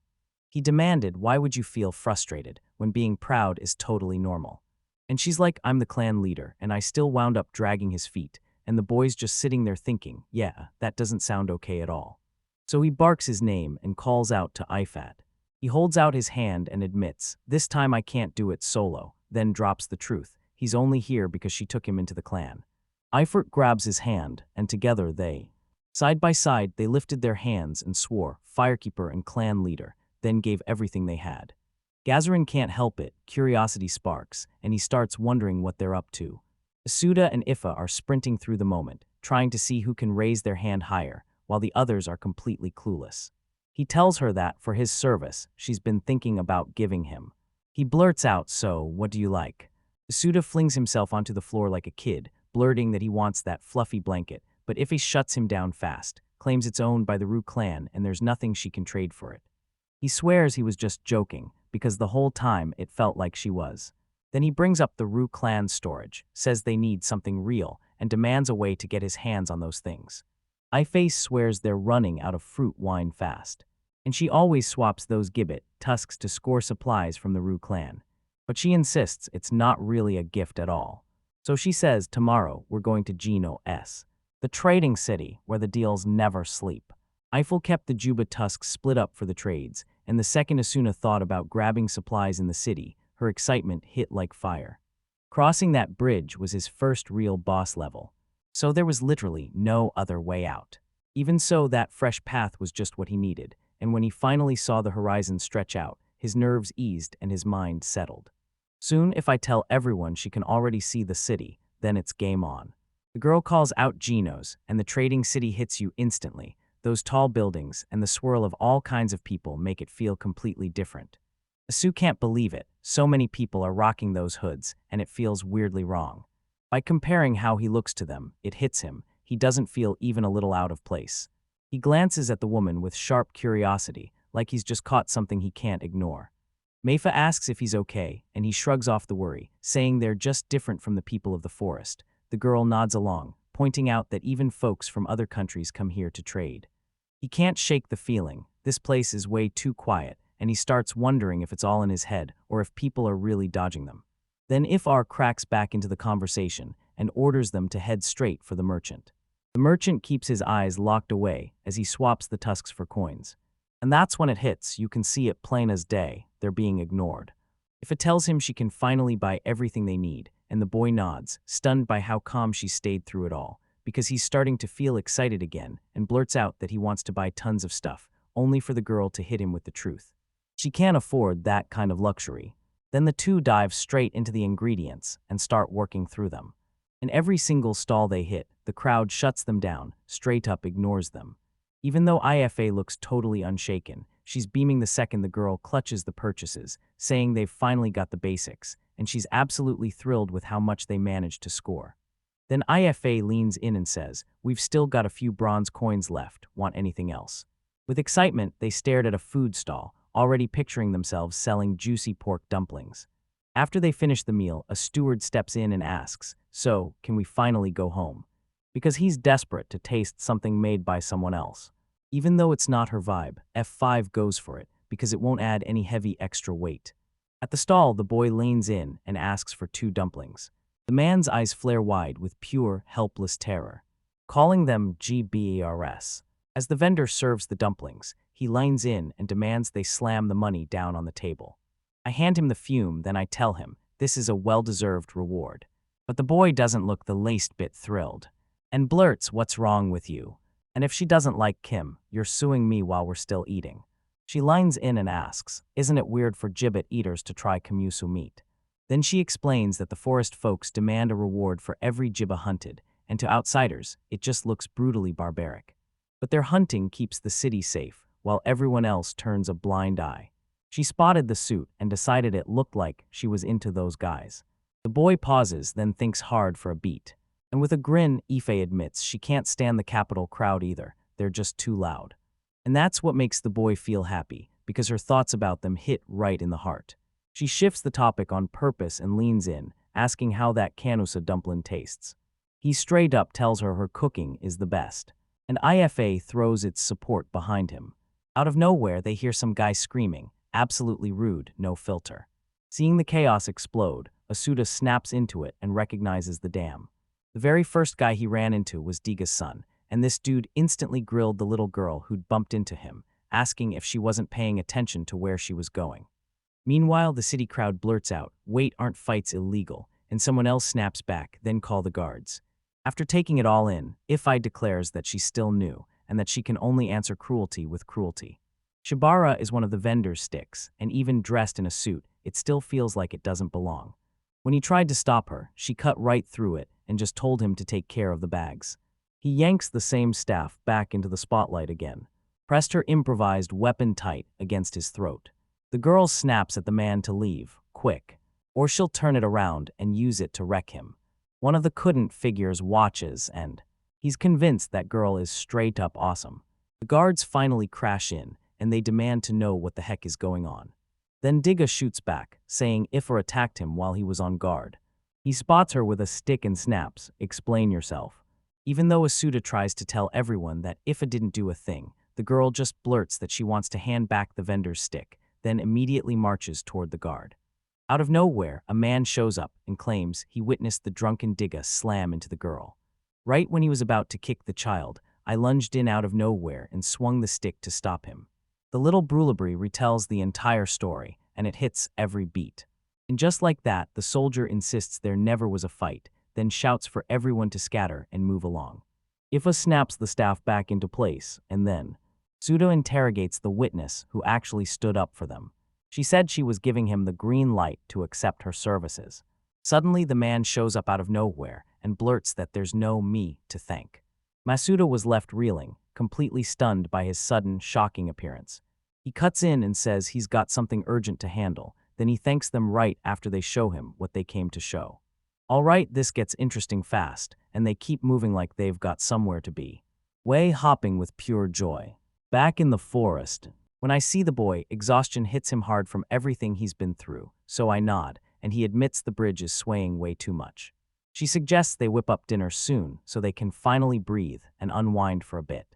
He demanded, why would you feel frustrated when being proud is totally normal? And she's like, I'm the clan leader, and I still wound up dragging his feet, and the boy's just sitting there thinking, yeah, that doesn't sound okay at all. So he barks his name and calls out to Ifat. He holds out his hand and admits, this time I can't do it solo, then drops the truth. He's only here because she took him into the clan. Eifert grabs his hand, and together they, side by side, they lifted their hands and swore, firekeeper and clan leader, then gave everything they had. Gazarin can't help it, curiosity sparks, and he starts wondering what they're up to. Asuda and Ifa are sprinting through the moment, trying to see who can raise their hand higher, while the others are completely clueless. He tells her that, for his service, she's been thinking about giving him. He blurts out, so, what do you like? Asuda flings himself onto the floor like a kid, blurting that he wants that fluffy blanket, but Ife shuts him down fast, claims it's owned by the Ru clan and there's nothing she can trade for it. He swears he was just joking, because the whole time it felt like she was. Then he brings up the Ru clan storage, says they need something real, and demands a way to get his hands on those things. Ife swears they're running out of fruit wine fast, and she always swaps those gibbet tusks to score supplies from the Ru clan. But she insists it's not really a gift at all. So she says, tomorrow we're going to Gino S, the trading city where the deals never sleep. Eiffel kept the Juba tusks split up for the trades, and the second Asuna thought about grabbing supplies in the city, her excitement hit like fire. Crossing that bridge was his first real boss level, so there was literally no other way out. Even so, that fresh path was just what he needed, and when he finally saw the horizon stretch out, his nerves eased and his mind settled. Soon, if I tell everyone she can already see the city, then it's game on. The girl calls out Geno's, and the trading city hits you instantly. Those tall buildings and the swirl of all kinds of people make it feel completely different. Asu can't believe it. So many people are rocking those hoods, and it feels weirdly wrong. By comparing how he looks to them, it hits him. He doesn't feel even a little out of place. He glances at the woman with sharp curiosity, like he's just caught something he can't ignore. Meifa asks if he's okay, and he shrugs off the worry, saying they're just different from the people of the forest. The girl nods along, pointing out that even folks from other countries come here to trade. He can't shake the feeling. This place is way too quiet, and he starts wondering if it's all in his head or if people are really dodging them. Then Ifar cracks back into the conversation and orders them to head straight for the merchant. The merchant keeps his eyes locked away as he swaps the tusks for coins. And that's when it hits, you can see it plain as day, they're being ignored. Ifa tells him she can finally buy everything they need, and the boy nods, stunned by how calm she stayed through it all, because he's starting to feel excited again and blurts out that he wants to buy tons of stuff, only for the girl to hit him with the truth. She can't afford that kind of luxury. Then the two dive straight into the ingredients and start working through them. In every single stall they hit, the crowd shuts them down, straight up ignores them. Even though Ifa looks totally unshaken, she's beaming the second the girl clutches the purchases, saying they've finally got the basics, and she's absolutely thrilled with how much they managed to score. Then Ifa leans in and says, "We've still got a few bronze coins left, want anything else?" With excitement, they stared at a food stall, already picturing themselves selling juicy pork dumplings. After they finish the meal, a steward steps in and asks, "So, can we finally go home?" Because he's desperate to taste something made by someone else. Even though it's not her vibe, F5 goes for it because it won't add any heavy extra weight. At the stall, the boy leans in and asks for 2 dumplings. The man's eyes flare wide with pure, helpless terror, calling them GBARS. As the vendor serves the dumplings, he leans in and demands they slam the money down on the table. I hand him the fume, then I tell him this is a well-deserved reward. But the boy doesn't look the least bit thrilled, and blurts, "What's wrong with you? And if she doesn't like Kim, you're suing me while we're still eating." She lines in and asks, "Isn't it weird for gibbet eaters to try Kimusu meat?" Then she explains that the forest folks demand a reward for every jibba hunted, and to outsiders, it just looks brutally barbaric. But their hunting keeps the city safe, while everyone else turns a blind eye. She spotted the suit and decided it looked like she was into those guys. The boy pauses, then thinks hard for a beat. And with a grin, Ife admits she can't stand the Capitol crowd either, they're just too loud. And that's what makes the boy feel happy, because her thoughts about them hit right in the heart. She shifts the topic on purpose and leans in, asking how that Kanusa dumpling tastes. He straight up tells her cooking is the best, and Ifa throws its support behind him. Out of nowhere, they hear some guy screaming, absolutely rude, no filter. Seeing the chaos explode, Asuda snaps into it and recognizes the dam. The very first guy he ran into was Diga's son, and this dude instantly grilled the little girl who'd bumped into him, asking if she wasn't paying attention to where she was going. Meanwhile, the city crowd blurts out, "Wait, aren't fights illegal?" And someone else snaps back, "Then call the guards." After taking it all in, Ifi declares that she's still new, and that she can only answer cruelty with cruelty. Shibara is one of the vendor's sticks, and even dressed in a suit, it still feels like it doesn't belong. When he tried to stop her, she cut right through it and just told him to take care of the bags. He yanks the same staff back into the spotlight again, pressed her improvised weapon tight against his throat. The girl snaps at the man to leave, quick, or she'll turn it around and use it to wreck him. One of the couldn't figures watches, and he's convinced that girl is straight up awesome. The guards finally crash in, and they demand to know what the heck is going on. Then Diga shoots back, saying Ifa attacked him while he was on guard. He spots her with a stick and snaps, "Explain yourself." Even though Asuda tries to tell everyone that Ifa didn't do a thing, the girl just blurts that she wants to hand back the vendor's stick, then immediately marches toward the guard. Out of nowhere, a man shows up and claims he witnessed the drunken Diga slam into the girl. Right when he was about to kick the child, I lunged in out of nowhere and swung the stick to stop him. The little Brulabri retells the entire story, and it hits every beat. And just like that, the soldier insists there never was a fight, then shouts for everyone to scatter and move along. Ifa snaps the staff back into place, and then Suda interrogates the witness who actually stood up for them. She said she was giving him the green light to accept her services. Suddenly, the man shows up out of nowhere and blurts that there's no me to thank. Masuda was left reeling, completely stunned by his sudden, shocking appearance. He cuts in and says he's got something urgent to handle, then he thanks them right after they show him what they came to show. All right, this gets interesting fast, and they keep moving like they've got somewhere to be. Way hopping with pure joy. Back in the forest, when I see the boy, exhaustion hits him hard from everything he's been through, so I nod, and he admits the bridge is swaying way too much. She suggests they whip up dinner soon so they can finally breathe and unwind for a bit.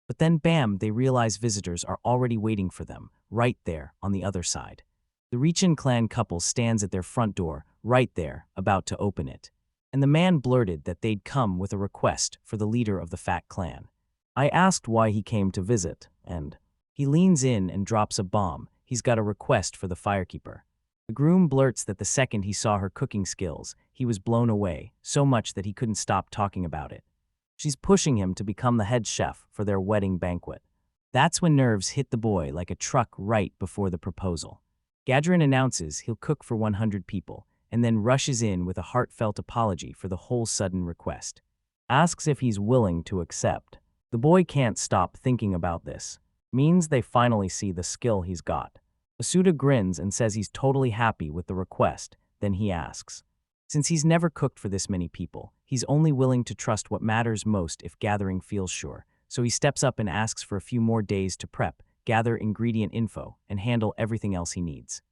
But then bam, they realize visitors are already waiting for them, right there on the other side. The Rechin clan couple stands at their front door, right there, about to open it. And the man blurted that they'd come with a request for the leader of the fat clan. I asked why he came to visit, and he leans in and drops a bomb. He's got a request for the firekeeper. The groom blurts that the second he saw her cooking skills, he was blown away, so much that he couldn't stop talking about it. She's pushing him to become the head chef for their wedding banquet. That's when nerves hit the boy like a truck right before the proposal. Gadrin announces he'll cook for 100 people, and then rushes in with a heartfelt apology for the whole sudden request. Asks if he's willing to accept. The boy can't stop thinking about this. Means they finally see the skill he's got. Asuda grins and says he's totally happy with the request, then he asks. Since he's never cooked for this many people, he's only willing to trust what matters most if gathering feels sure, so he steps up and asks for a few more days to prep, gather ingredient info, and handle everything else he needs.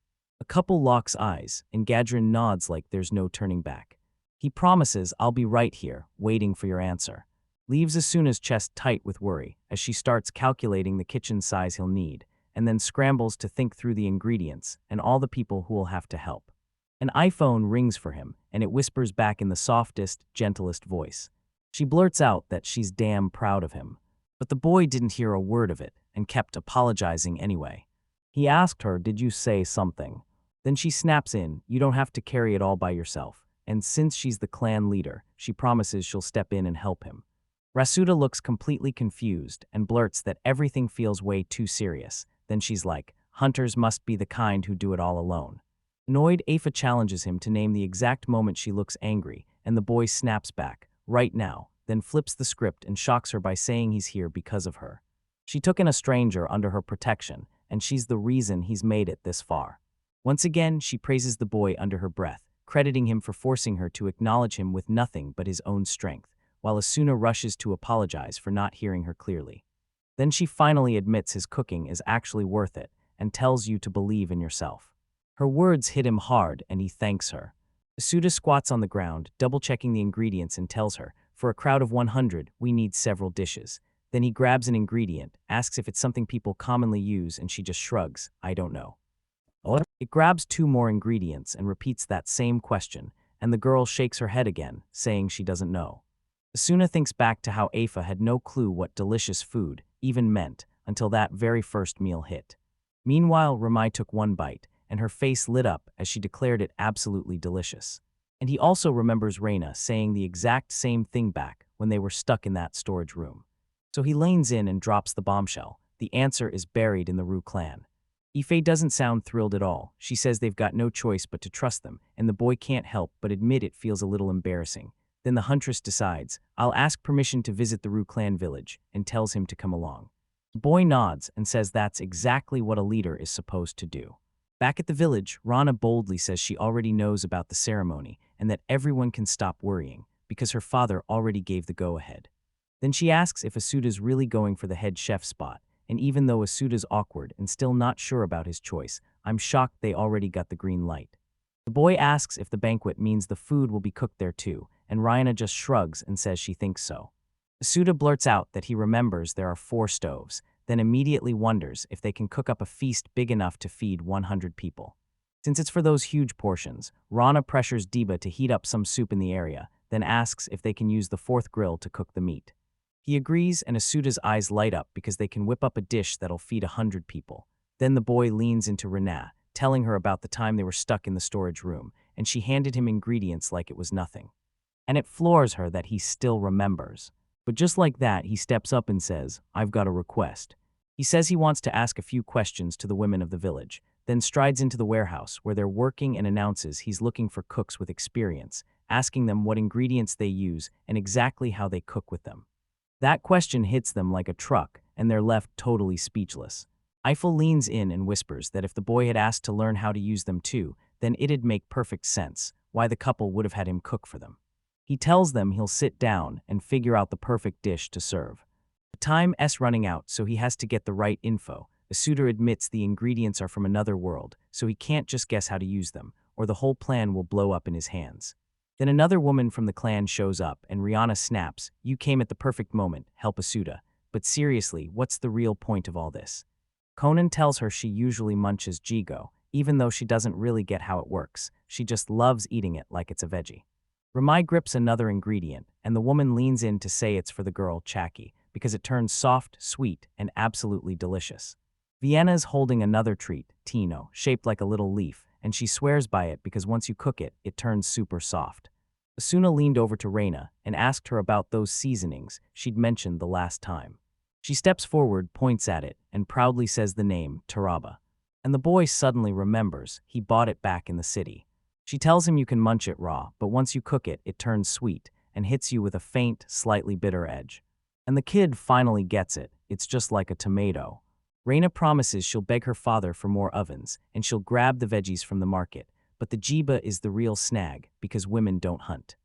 A couple locks eyes, and Gadrin nods like there's no turning back. He promises, "I'll be right here, waiting for your answer." Leaves Asuna's chest tight with worry as she starts calculating the kitchen size he'll need, and then scrambles to think through the ingredients and all the people who will have to help. An iPhone rings for him, and it whispers back in the softest, gentlest voice. She blurts out that she's damn proud of him. But the boy didn't hear a word of it and kept apologizing anyway. He asked her, "Did you say something?" Then she snaps in, "You don't have to carry it all by yourself." And since she's the clan leader, she promises she'll step in and help him. Rasuda looks completely confused and blurts that everything feels way too serious. Then she's like, "Hunters must be the kind who do it all alone." Annoyed, Afa challenges him to name the exact moment she looks angry, and the boy snaps back, "Right now," then flips the script and shocks her by saying he's here because of her. She took in a stranger under her protection, and she's the reason he's made it this far. Once again, she praises the boy under her breath, crediting him for forcing her to acknowledge him with nothing but his own strength, while Asuna rushes to apologize for not hearing her clearly. Then she finally admits his cooking is actually worth it and tells you to believe in yourself. Her words hit him hard, and he thanks her. Asuda squats on the ground, double-checking the ingredients, and tells her, "For a crowd of 100, we need several dishes." Then he grabs an ingredient, asks if it's something people commonly use, and she just shrugs, "I don't know." It grabs 2 more ingredients and repeats that same question, and the girl shakes her head again, saying she doesn't know. Asuna thinks back to how Afa had no clue what delicious food even meant until that very first meal hit. Meanwhile, Ramai took one bite, and her face lit up as she declared it absolutely delicious. And he also remembers Reina saying the exact same thing back when they were stuck in that storage room. So he leans in and drops the bombshell. The answer is buried in the Ru clan. Ife doesn't sound thrilled at all. She says they've got no choice but to trust them, and the boy can't help but admit it feels a little embarrassing. Then the huntress decides, "I'll ask permission to visit the Ru clan village," and tells him to come along. The boy nods and says that's exactly what a leader is supposed to do. Back at the village, Rana boldly says she already knows about the ceremony and that everyone can stop worrying because her father already gave the go-ahead. Then she asks if Asuda's really going for the head chef spot, and even though Asuda's awkward and still not sure about his choice, I'm shocked they already got the green light. The boy asks if the banquet means the food will be cooked there too, and Ryana just shrugs and says she thinks so. Asuda blurts out that he remembers there are 4 stoves, then immediately wonders if they can cook up a feast big enough to feed 100 people. Since it's for those huge portions, Rana pressures Deba to heat up some soup in the area, then asks if they can use the 4th grill to cook the meat. He agrees, and Asuda's eyes light up because they can whip up a dish that'll feed 100 people. Then the boy leans into Rena, telling her about the time they were stuck in the storage room, and she handed him ingredients like it was nothing. And it floors her that he still remembers. But just like that, he steps up and says, "I've got a request." He says he wants to ask a few questions to the women of the village, then strides into the warehouse where they're working and announces he's looking for cooks with experience, asking them what ingredients they use and exactly how they cook with them. That question hits them like a truck, and they're left totally speechless. Eiffel leans in and whispers that if the boy had asked to learn how to use them too, then it'd make perfect sense why the couple would have had him cook for them. He tells them he'll sit down and figure out the perfect dish to serve. The time's running out, so he has to get the right info. Asuda admits the ingredients are from another world, so he can't just guess how to use them, or the whole plan will blow up in his hands. Then another woman from the clan shows up, and Rihanna snaps, "You came at the perfect moment, help Asuda." but seriously, what's the real point of all this? Conan tells her she usually munches jigo, even though she doesn't really get how it works. She just loves eating it like it's a veggie. Ramai grips another ingredient, and the woman leans in to say it's for the girl, Chaki, because it turns soft, sweet, and absolutely delicious. Vienna's holding another treat, Tino, shaped like a little leaf, and she swears by it because once you cook it, it turns super soft. Asuna leaned over to Reina and asked her about those seasonings she'd mentioned the last time. She steps forward, points at it, and proudly says the name, Taraba. And the boy suddenly remembers he bought it back in the city. She tells him you can munch it raw, but once you cook it, it turns sweet and hits you with a faint, slightly bitter edge. And the kid finally gets it. It's just like a tomato. Reina promises she'll beg her father for more ovens, and she'll grab the veggies from the market, but the jiba is the real snag because women don't hunt.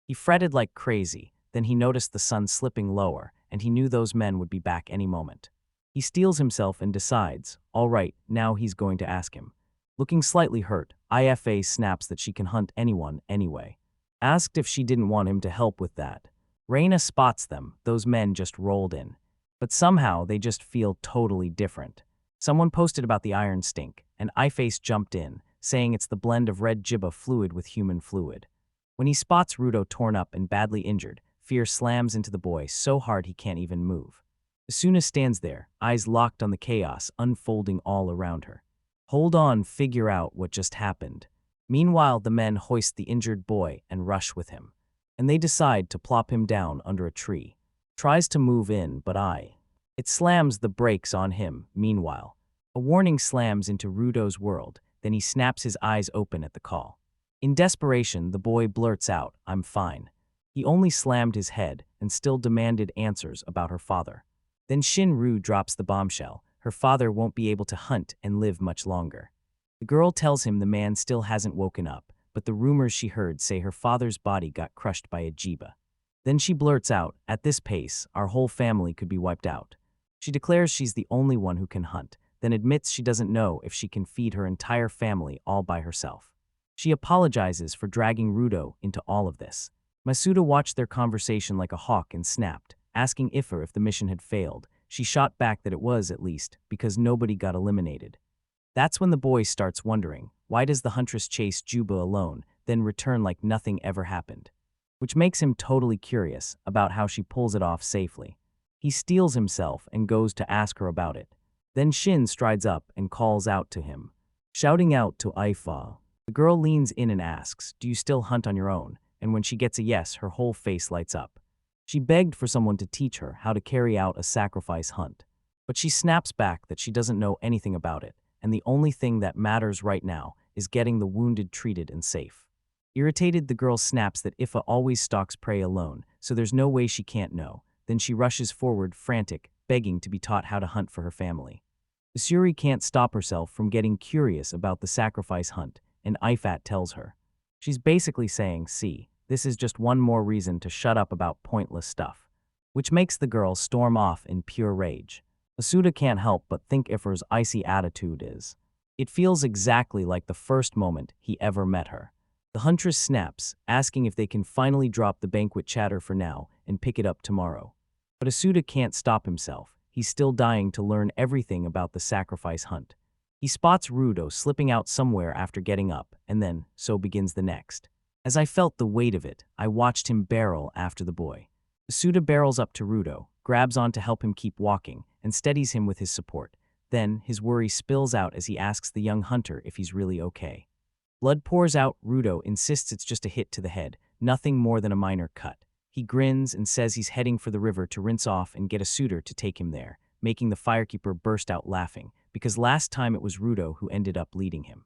He fretted like crazy, then he noticed the sun slipping lower, and he knew those men would be back any moment. He steels himself and decides, all right, now he's going to ask him. Looking slightly hurt, Ifa snaps that she can hunt anyone anyway. Asked if she didn't want him to help with that. Reina spots them, those men just rolled in. But somehow they just feel totally different. Someone posted about the iron stink, and Iface jumped in, saying it's the blend of red jiba fluid with human fluid. When he spots Rudo torn up and badly injured, fear slams into the boy so hard he can't even move. Asuna stands there, eyes locked on the chaos unfolding all around her. Hold on, figure out what just happened. Meanwhile, the men hoist the injured boy and rush with him. And they decide to plop him down under a tree. Tries to move in, but it slams the brakes on him, meanwhile. A warning slams into Rudo's world, then he snaps his eyes open at the call. In desperation, the boy blurts out, I'm fine. He only slammed his head and still demanded answers about her father. Then Shin-Ru drops the bombshell. Her father won't be able to hunt and live much longer. The girl tells him the man still hasn't woken up, but the rumors she heard say her father's body got crushed by a jiba. Then she blurts out, at this pace, our whole family could be wiped out. She declares she's the only one who can hunt, then admits she doesn't know if she can feed her entire family all by herself. She apologizes for dragging Rudo into all of this. Masuda watched their conversation like a hawk and snapped, asking Ifa if the mission had failed. She shot back that it was, at least, because nobody got eliminated. That's when the boy starts wondering, why does the huntress chase Juba alone, then return like nothing ever happened? Which makes him totally curious about how she pulls it off safely. He steels himself and goes to ask her about it. Then Shin strides up and calls out to him, shouting out to Ifa. The girl leans in and asks, do you still hunt on your own? And when she gets a yes, her whole face lights up. She begged for someone to teach her how to carry out a sacrifice hunt. But she snaps back that she doesn't know anything about it, and the only thing that matters right now is getting the wounded treated and safe. Irritated, the girl snaps that Ifa always stalks prey alone, so there's no way she can't know. Then she rushes forward, frantic, begging to be taught how to hunt for her family. Usuri can't stop herself from getting curious about the sacrifice hunt, and Ifat tells her. She's basically saying, see, this is just one more reason to shut up about pointless stuff. Which makes the girl storm off in pure rage. Asuda can't help but think Ifer's icy attitude is. It feels exactly like the first moment he ever met her. The huntress snaps, asking if they can finally drop the banquet chatter for now and pick it up tomorrow. But Asuda can't stop himself. He's still dying to learn everything about the sacrifice hunt. He spots Rudo slipping out somewhere after getting up, and then, so begins the next. As I felt the weight of it, I watched him barrel after the boy. Asuda barrels up to Rudo, grabs on to help him keep walking, and steadies him with his support. Then, his worry spills out as he asks the young hunter if he's really okay. Blood pours out. Rudo insists it's just a hit to the head, nothing more than a minor cut. He grins and says he's heading for the river to rinse off and get a suitor to take him there, making the firekeeper burst out laughing, because last time it was Rudo who ended up leading him.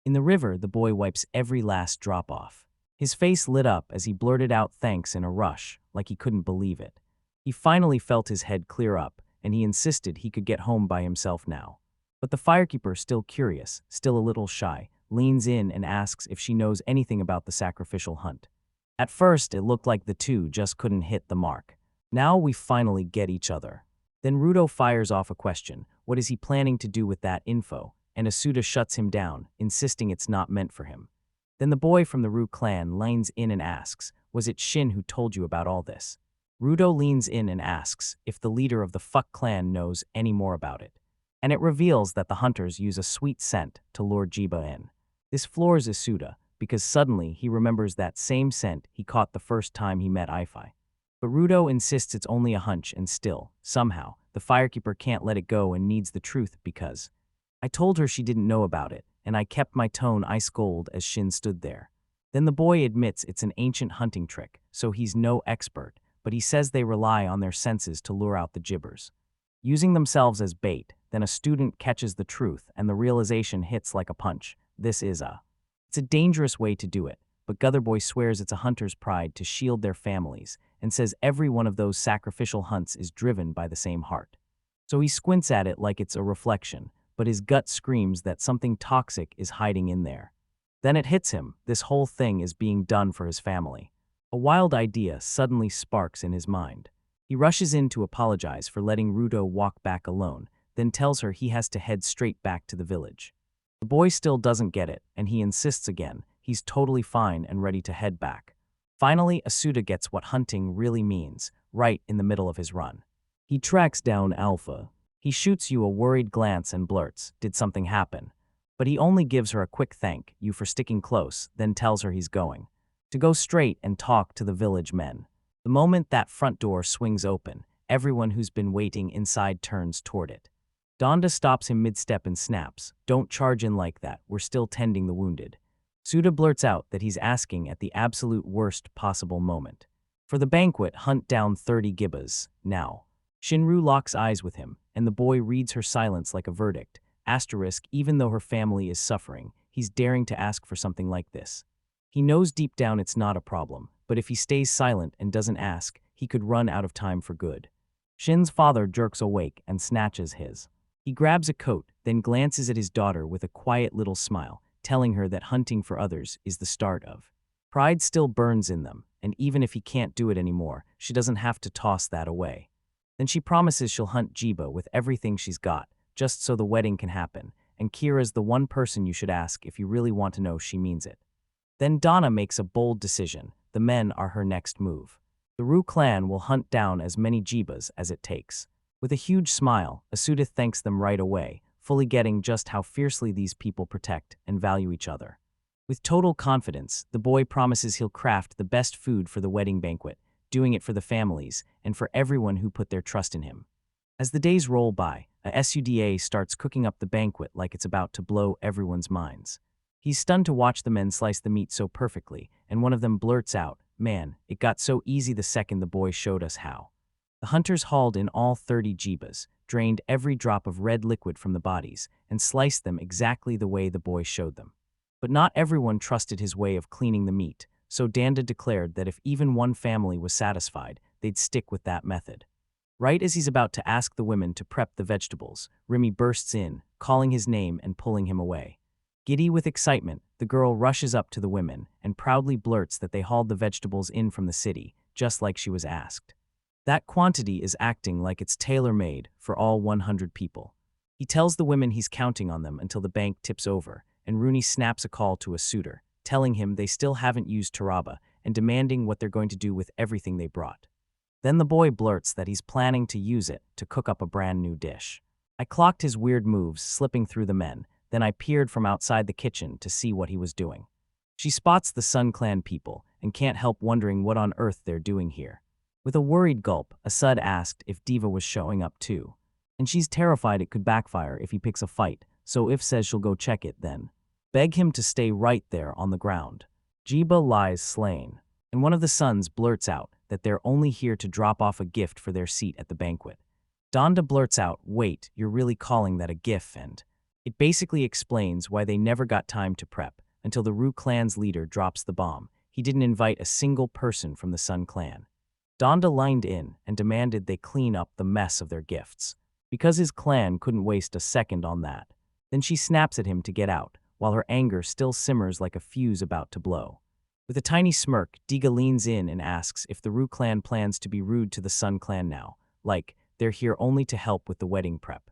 In the river, the boy wipes every last drop off. His face lit up as he blurted out thanks in a rush, like he couldn't believe it. He finally felt his head clear up, and he insisted he could get home by himself now. But the firekeeper, still curious, still a little shy, leans in and asks if she knows anything about the sacrificial hunt. At first, it looked like the two just couldn't hit the mark. Now we finally get each other. Then Rudo fires off a question. What is he planning to do with that info? And Asuda shuts him down, insisting it's not meant for him. Then the boy from the Ru clan leans in and asks, was it Shin who told you about all this? Rudo leans in and asks if the leader of the Fuck clan knows any more about it. And it reveals that the hunters use a sweet scent to lure Jiba in. This floors Isuda, because suddenly he remembers that same scent he caught the first time he met Ifai. But Rudo insists it's only a hunch and still, somehow, the firekeeper can't let it go and needs the truth because I told her she didn't know about it, and I kept my tone ice cold as Shin stood there. Then the boy admits it's an ancient hunting trick, so he's no expert, but he says they rely on their senses to lure out the gibbers. Using themselves as bait, then a student catches the truth and the realization hits like a punch. It's a dangerous way to do it, but Gutherboy swears it's a hunter's pride to shield their families and says every one of those sacrificial hunts is driven by the same heart. So he squints at it like it's a reflection, but his gut screams that something toxic is hiding in there. Then it hits him, this whole thing is being done for his family. A wild idea suddenly sparks in his mind. He rushes in to apologize for letting Rudo walk back alone, then tells her he has to head straight back to the village. The boy still doesn't get it, and he insists again. He's totally fine and ready to head back. Finally, Asuda gets what hunting really means, right in the middle of his run. He tracks down Alpha. He shoots you a worried glance and blurts, "Did something happen?" But he only gives her a quick thank you for sticking close, then tells her he's going to go straight and talk to the village men. The moment that front door swings open, everyone who's been waiting inside turns toward it. Donda stops him mid-step and snaps, "Don't charge in like that, we're still tending the wounded." Suda blurts out that he's asking at the absolute worst possible moment. For the banquet, hunt down 30 gibbas, now. Shinru locks eyes with him, and the boy reads her silence like a verdict. Asterisk, even though her family is suffering, he's daring to ask for something like this. He knows deep down it's not a problem, but if he stays silent and doesn't ask, he could run out of time for good. Shin's father jerks awake and snatches his. He grabs a coat, then glances at his daughter with a quiet little smile, telling her that hunting for others is the start of. Pride still burns in them, and even if he can't do it anymore, she doesn't have to toss that away. Then she promises she'll hunt Jiba with everything she's got, just so the wedding can happen, and Kira's the one person you should ask if you really want to know she means it. Then Donna makes a bold decision. The men are her next move. The Ru clan will hunt down as many Jibas as it takes. With a huge smile, Asuda thanks them right away, fully getting just how fiercely these people protect and value each other. With total confidence, the boy promises he'll craft the best food for the wedding banquet, doing it for the families and for everyone who put their trust in him. As the days roll by, a SUDA starts cooking up the banquet like it's about to blow everyone's minds. He's stunned to watch the men slice the meat so perfectly, and one of them blurts out, "Man, it got so easy the second the boy showed us how." The hunters hauled in all 30 jibas, drained every drop of red liquid from the bodies, and sliced them exactly the way the boy showed them. But not everyone trusted his way of cleaning the meat, so Danda declared that if even one family was satisfied, they'd stick with that method. Right as he's about to ask the women to prep the vegetables, Remy bursts in, calling his name and pulling him away. Giddy with excitement, the girl rushes up to the women and proudly blurts that they hauled the vegetables in from the city, just like she was asked. That quantity is acting like it's tailor-made for all 100 people. He tells the women he's counting on them until the bank tips over, and Rooney snaps a call to a suitor, telling him they still haven't used Taraba and demanding what they're going to do with everything they brought. Then the boy blurts that he's planning to use it to cook up a brand new dish. I clocked his weird moves slipping through the men, then I peered from outside the kitchen to see what he was doing. She spots the Sun Clan people and can't help wondering what on earth they're doing here. With a worried gulp, Asud asked if Diva was showing up too. And she's terrified it could backfire if he picks a fight, so if says she'll go check it then. Beg him to stay right there on the ground. Jiba lies slain, and one of the sons blurts out that they're only here to drop off a gift for their seat at the banquet. Donda blurts out, "Wait, you're really calling that a gift?" And it basically explains why they never got time to prep until the Ru clan's leader drops the bomb. He didn't invite a single person from the Sun clan. Donda lined in and demanded they clean up the mess of their gifts, because his clan couldn't waste a second on that. Then she snaps at him to get out, while her anger still simmers like a fuse about to blow. With a tiny smirk, Diga leans in and asks if the Ru clan plans to be rude to the Sun clan now, like they're here only to help with the wedding prep.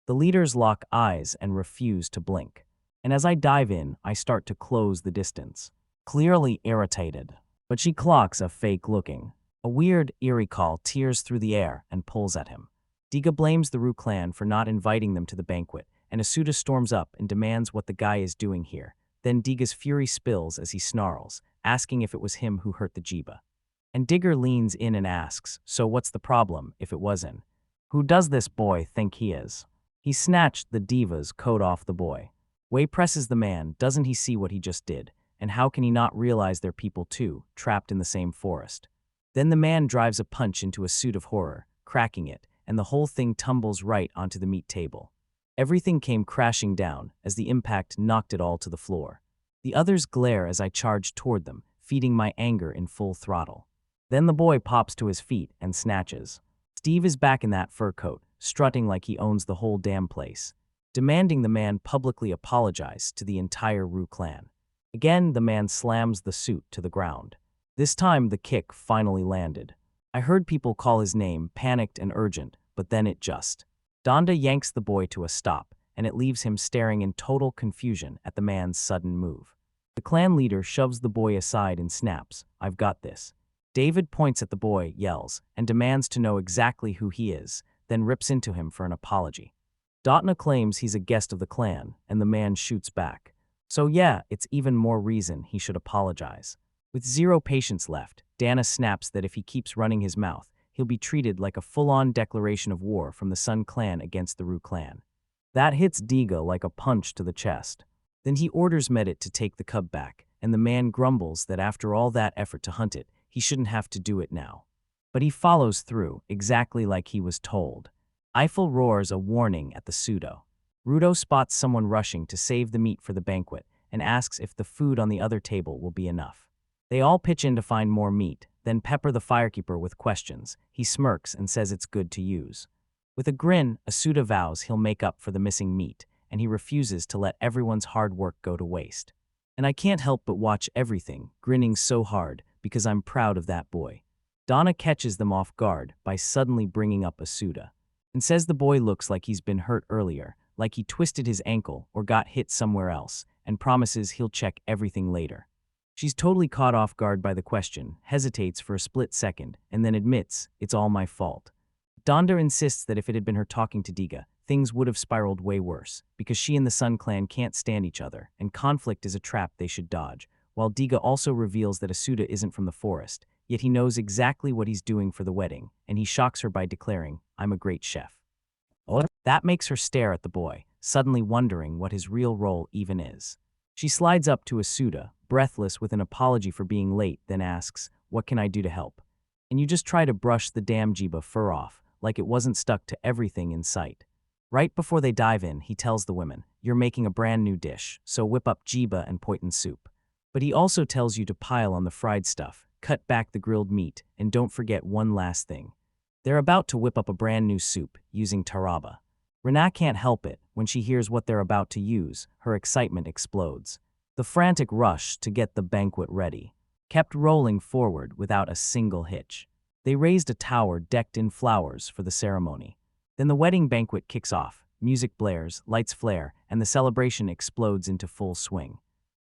The leaders lock eyes and refuse to blink. And as I dive in, I start to close the distance. Clearly irritated. But she clocks a fake-looking, A weird, eerie call tears through the air and pulls at him. Diga blames the Ru clan for not inviting them to the banquet, and Asuda storms up and demands what the guy is doing here. Then Diga's fury spills as he snarls, asking if it was him who hurt the Jiba. And Digger leans in and asks, so what's the problem if it wasn't? Who does this boy think he is? He snatched the diva's coat off the boy. Wei presses the man, doesn't he see what he just did? And how can he not realize they're people too, trapped in the same forest? Then the man drives a punch into a suit of horror, cracking it, and the whole thing tumbles right onto the meat table. Everything came crashing down as the impact knocked it all to the floor. The others glare as I charge toward them, feeding my anger in full throttle. Then the boy pops to his feet and snatches. Steve is back in that fur coat, strutting like he owns the whole damn place, demanding the man publicly apologize to the entire Ru clan. Again, the man slams the suit to the ground. This time, the kick finally landed. I heard people call his name, panicked and urgent, but then it just. Donda yanks the boy to a stop, and it leaves him staring in total confusion at the man's sudden move. The clan leader shoves the boy aside and snaps, "I've got this." David points at the boy, yells, and demands to know exactly who he is, then rips into him for an apology. Dotna claims he's a guest of the clan, and the man shoots back. So yeah, it's even more reason he should apologize. With zero patience left, Dana snaps that if he keeps running his mouth, he'll be treated like a full-on declaration of war from the Sun clan against the Ru clan. That hits Diga like a punch to the chest. Then he orders Medit to take the cub back, and the man grumbles that after all that effort to hunt it, he shouldn't have to do it now. But he follows through, exactly like he was told. Eiffel roars a warning at the pseudo. Rudo spots someone rushing to save the meat for the banquet and asks if the food on the other table will be enough. They all pitch in to find more meat, then pepper the firekeeper with questions. He smirks and says it's good to use. With a grin, Asuda vows he'll make up for the missing meat, and he refuses to let everyone's hard work go to waste. And I can't help but watch everything, grinning so hard, because I'm proud of that boy. Donna catches them off guard by suddenly bringing up Asuda, and says the boy looks like he's been hurt earlier, like he twisted his ankle or got hit somewhere else, and promises he'll check everything later. She's totally caught off guard by the question, hesitates for a split second, and then admits, it's all my fault. Donda insists that if it had been her talking to Diga, things would have spiraled way worse, because she and the Sun clan can't stand each other, and conflict is a trap they should dodge, while Diga also reveals that Asuda isn't from the forest, yet he knows exactly what he's doing for the wedding, and he shocks her by declaring, I'm a great chef. That makes her stare at the boy, suddenly wondering what his real role even is. She slides up to Asuda, breathless with an apology for being late, then asks, what can I do to help? And you just try to brush the damn jiba fur off, like it wasn't stuck to everything in sight. Right before they dive in, he tells the women, you're making a brand new dish, so whip up jiba and poitin soup. But he also tells you to pile on the fried stuff, cut back the grilled meat, and don't forget one last thing. They're about to whip up a brand new soup, using taraba. Rena can't help it. When she hears what they're about to use, her excitement explodes. The frantic rush to get the banquet ready kept rolling forward without a single hitch. They raised a tower decked in flowers for the ceremony. Then the wedding banquet kicks off, music blares, lights flare, and the celebration explodes into full swing.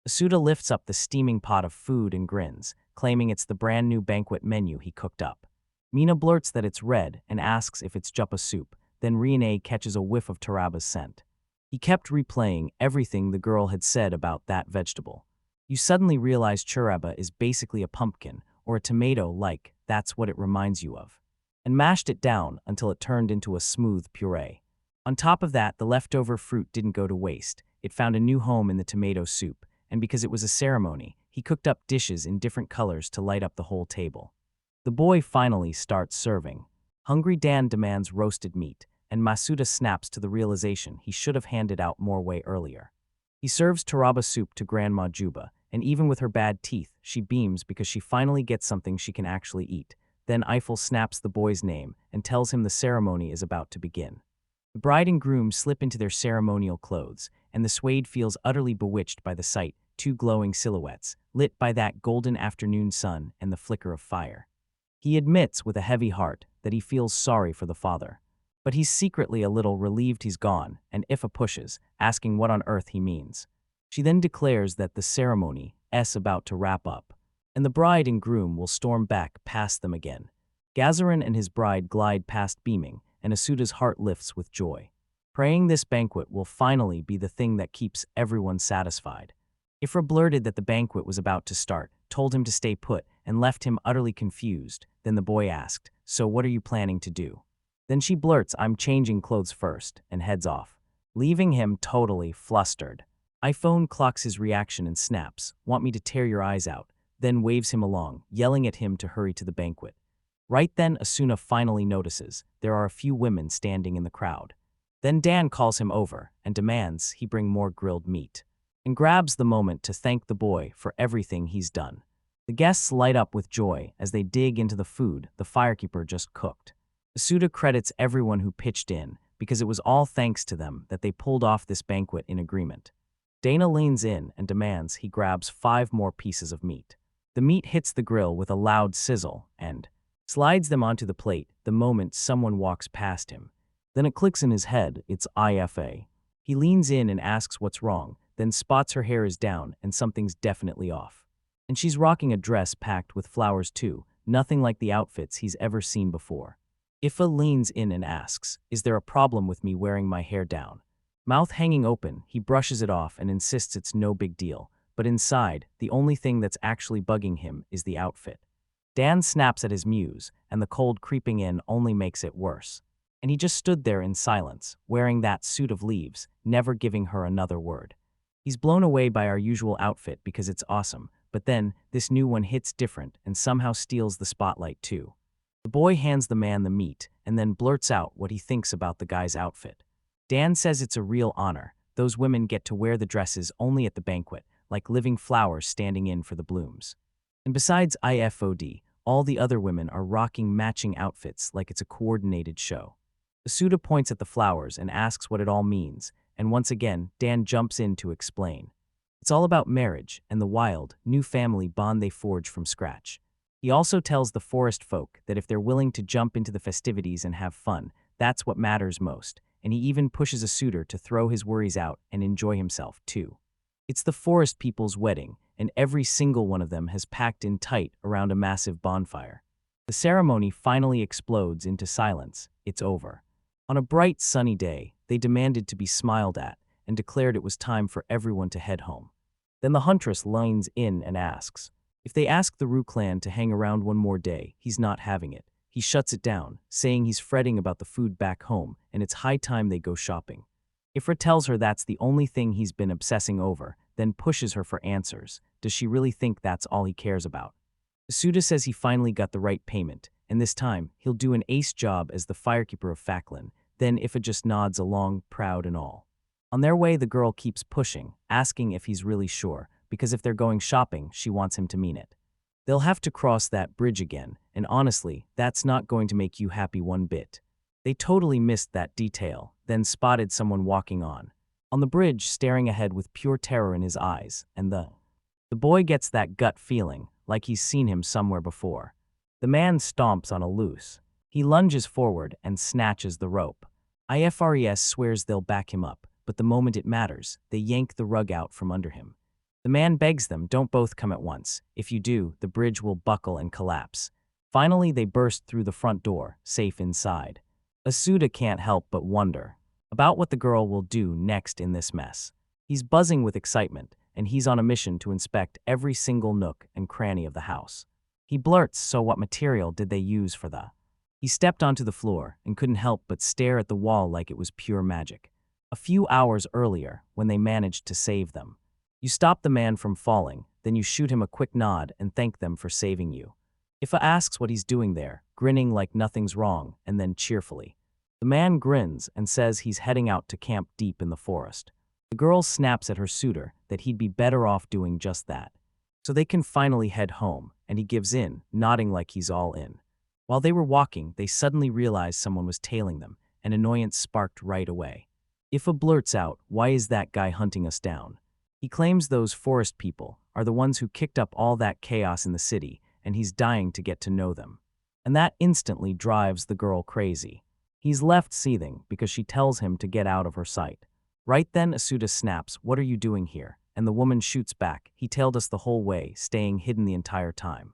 Asuda lifts up the steaming pot of food and grins, claiming it's the brand new banquet menu he cooked up. Mina blurts that it's red and asks if it's juppa soup, then Riene catches a whiff of Taraba's scent. He kept replaying everything the girl had said about that vegetable. You suddenly realize Churaba is basically a pumpkin, or a tomato like, that's what it reminds you of. And mashed it down until it turned into a smooth puree. On top of that, the leftover fruit didn't go to waste. It found a new home in the tomato soup, and because it was a ceremony, he cooked up dishes in different colors to light up the whole table. The boy finally starts serving. Hungry Dan demands roasted meat, and Masuda snaps to the realization he should have handed out more way earlier. He serves Taraba soup to Grandma Juba, and even with her bad teeth, she beams because she finally gets something she can actually eat. Then Eiffel snaps the boy's name and tells him the ceremony is about to begin. The bride and groom slip into their ceremonial clothes, and the Swede feels utterly bewitched by the sight, two glowing silhouettes, lit by that golden afternoon sun and the flicker of fire. He admits with a heavy heart that he feels sorry for the father. But he's secretly a little relieved he's gone, and Ifa pushes, asking what on earth he means. She then declares that the ceremony is about to wrap up, and the bride and groom will storm back past them again, Gazarin and his bride glide past beaming, and Asuda's heart lifts with joy. Praying this banquet will finally be the thing that keeps everyone satisfied. Ifra blurted that the banquet was about to start, told him to stay put, and left him utterly confused. Then the boy asked, "So what are you planning to do?" Then she blurts, "I'm changing clothes first," and heads off, leaving him totally flustered. iPhone clocks his reaction and snaps, "Want me to tear your eyes out?" Then waves him along, yelling at him to hurry to the banquet. Right then, Asuna finally notices there are a few women standing in the crowd. Then Dan calls him over and demands he bring more grilled meat, and grabs the moment to thank the boy for everything he's done. The guests light up with joy as they dig into the food the firekeeper just cooked. Asuda credits everyone who pitched in, because it was all thanks to them that they pulled off this banquet in agreement. Dana leans in and demands he grabs 5 more pieces of meat. The meat hits the grill with a loud sizzle and slides them onto the plate the moment someone walks past him. Then it clicks in his head, it's IFA. He leans in and asks what's wrong, then spots her hair is down and something's definitely off. And she's rocking a dress packed with flowers too, nothing like the outfits he's ever seen before. Ifa leans in and asks, "Is there a problem with me wearing my hair down?" Mouth hanging open, he brushes it off and insists it's no big deal, but inside, the only thing that's actually bugging him is the outfit. Dan snaps at his muse, and the cold creeping in only makes it worse. And he just stood there in silence, wearing that suit of leaves, never giving her another word. He's blown away by our usual outfit because it's awesome, but then, this new one hits different and somehow steals the spotlight too. The boy hands the man the meat, and then blurts out what he thinks about the guy's outfit. Dan says it's a real honor. Those women get to wear the dresses only at the banquet, like living flowers standing in for the blooms. And besides IFOD, all the other women are rocking matching outfits like it's a coordinated show. Asuda points at the flowers and asks what it all means, and once again, Dan jumps in to explain. It's all about marriage and the wild, new family bond they forge from scratch. He also tells the forest folk that if they're willing to jump into the festivities and have fun, that's what matters most, and he even pushes a suitor to throw his worries out and enjoy himself, too. It's the forest people's wedding, and every single one of them has packed in tight around a massive bonfire. The ceremony finally explodes into silence. It's over. On a bright, sunny day, they demanded to be smiled at and declared it was time for everyone to head home. Then the huntress leans in and asks. If they ask the Rue clan to hang around one more day, he's not having it. He shuts it down, saying he's fretting about the food back home and it's high time they go shopping. Ifra tells her that's the only thing he's been obsessing over, then pushes her for answers. Does she really think that's all he cares about? Asuda says he finally got the right payment, and this time he'll do an ace job as the firekeeper of Faklin. Then Ifra just nods along, proud and all. On their way, the girl keeps pushing, asking if he's really sure, because if they're going shopping, she wants him to mean it. They'll have to cross that bridge again, and honestly, that's not going to make you happy one bit. They totally missed that detail, then spotted someone walking on the bridge, staring ahead with pure terror in his eyes, and the boy gets that gut feeling, like he's seen him somewhere before. The man stomps on a loose. He lunges forward and snatches the rope. IFRES swears they'll back him up, but the moment it matters, they yank the rug out from under him. The man begs them, don't both come at once. If you do, the bridge will buckle and collapse. Finally, they burst through the front door, safe inside. Asuda can't help but wonder about what the girl will do next in this mess. He's buzzing with excitement, and he's on a mission to inspect every single nook and cranny of the house. He blurts, so what material did they use for the... He stepped onto the floor and couldn't help but stare at the wall like it was pure magic. A few hours earlier, when they managed to save them. You stop the man from falling, then you shoot him a quick nod and thank them for saving you. Ifa asks what he's doing there, grinning like nothing's wrong, and then cheerfully. The man grins and says he's heading out to camp deep in the forest. The girl snaps at her suitor that he'd be better off doing just that. So they can finally head home, and he gives in, nodding like he's all in. While they were walking, they suddenly realized someone was tailing them, and annoyance sparked right away. Ifa blurts out, "Why is that guy hunting us down?" He claims those forest people are the ones who kicked up all that chaos in the city, and he's dying to get to know them. And that instantly drives the girl crazy. He's left seething because she tells him to get out of her sight. Right then, Asuda snaps, "What are you doing here?" And the woman shoots back, "He tailed us the whole way, staying hidden the entire time."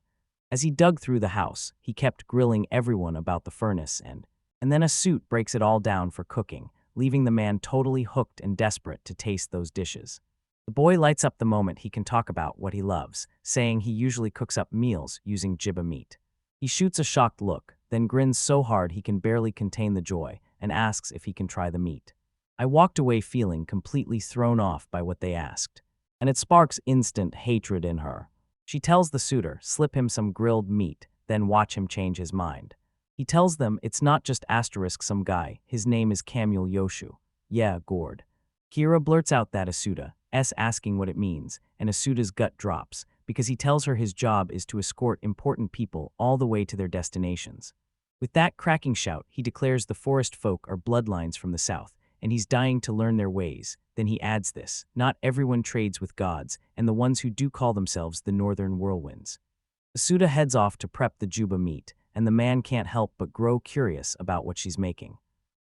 As he dug through the house, he kept grilling everyone about the furnace and then a suit breaks it all down for cooking, leaving the man totally hooked and desperate to taste those dishes. The boy lights up the moment he can talk about what he loves, saying he usually cooks up meals using jiba meat. He shoots a shocked look, then grins so hard he can barely contain the joy and asks if he can try the meat. I walked away feeling completely thrown off by what they asked, and it sparks instant hatred in her. She tells the suitor, slip him some grilled meat, then watch him change his mind. He tells them it's not just asterisk some guy, his name is Camille Yoshu. Yeah, gourd. Kira blurts out that Asuda's asking what it means, and Asuda's gut drops, because he tells her his job is to escort important people all the way to their destinations. With that cracking shout, he declares the forest folk are bloodlines from the south, and he's dying to learn their ways. Then he adds this, not everyone trades with gods, and the ones who do call themselves the northern whirlwinds. Asuda heads off to prep the juba meat, and the man can't help but grow curious about what she's making.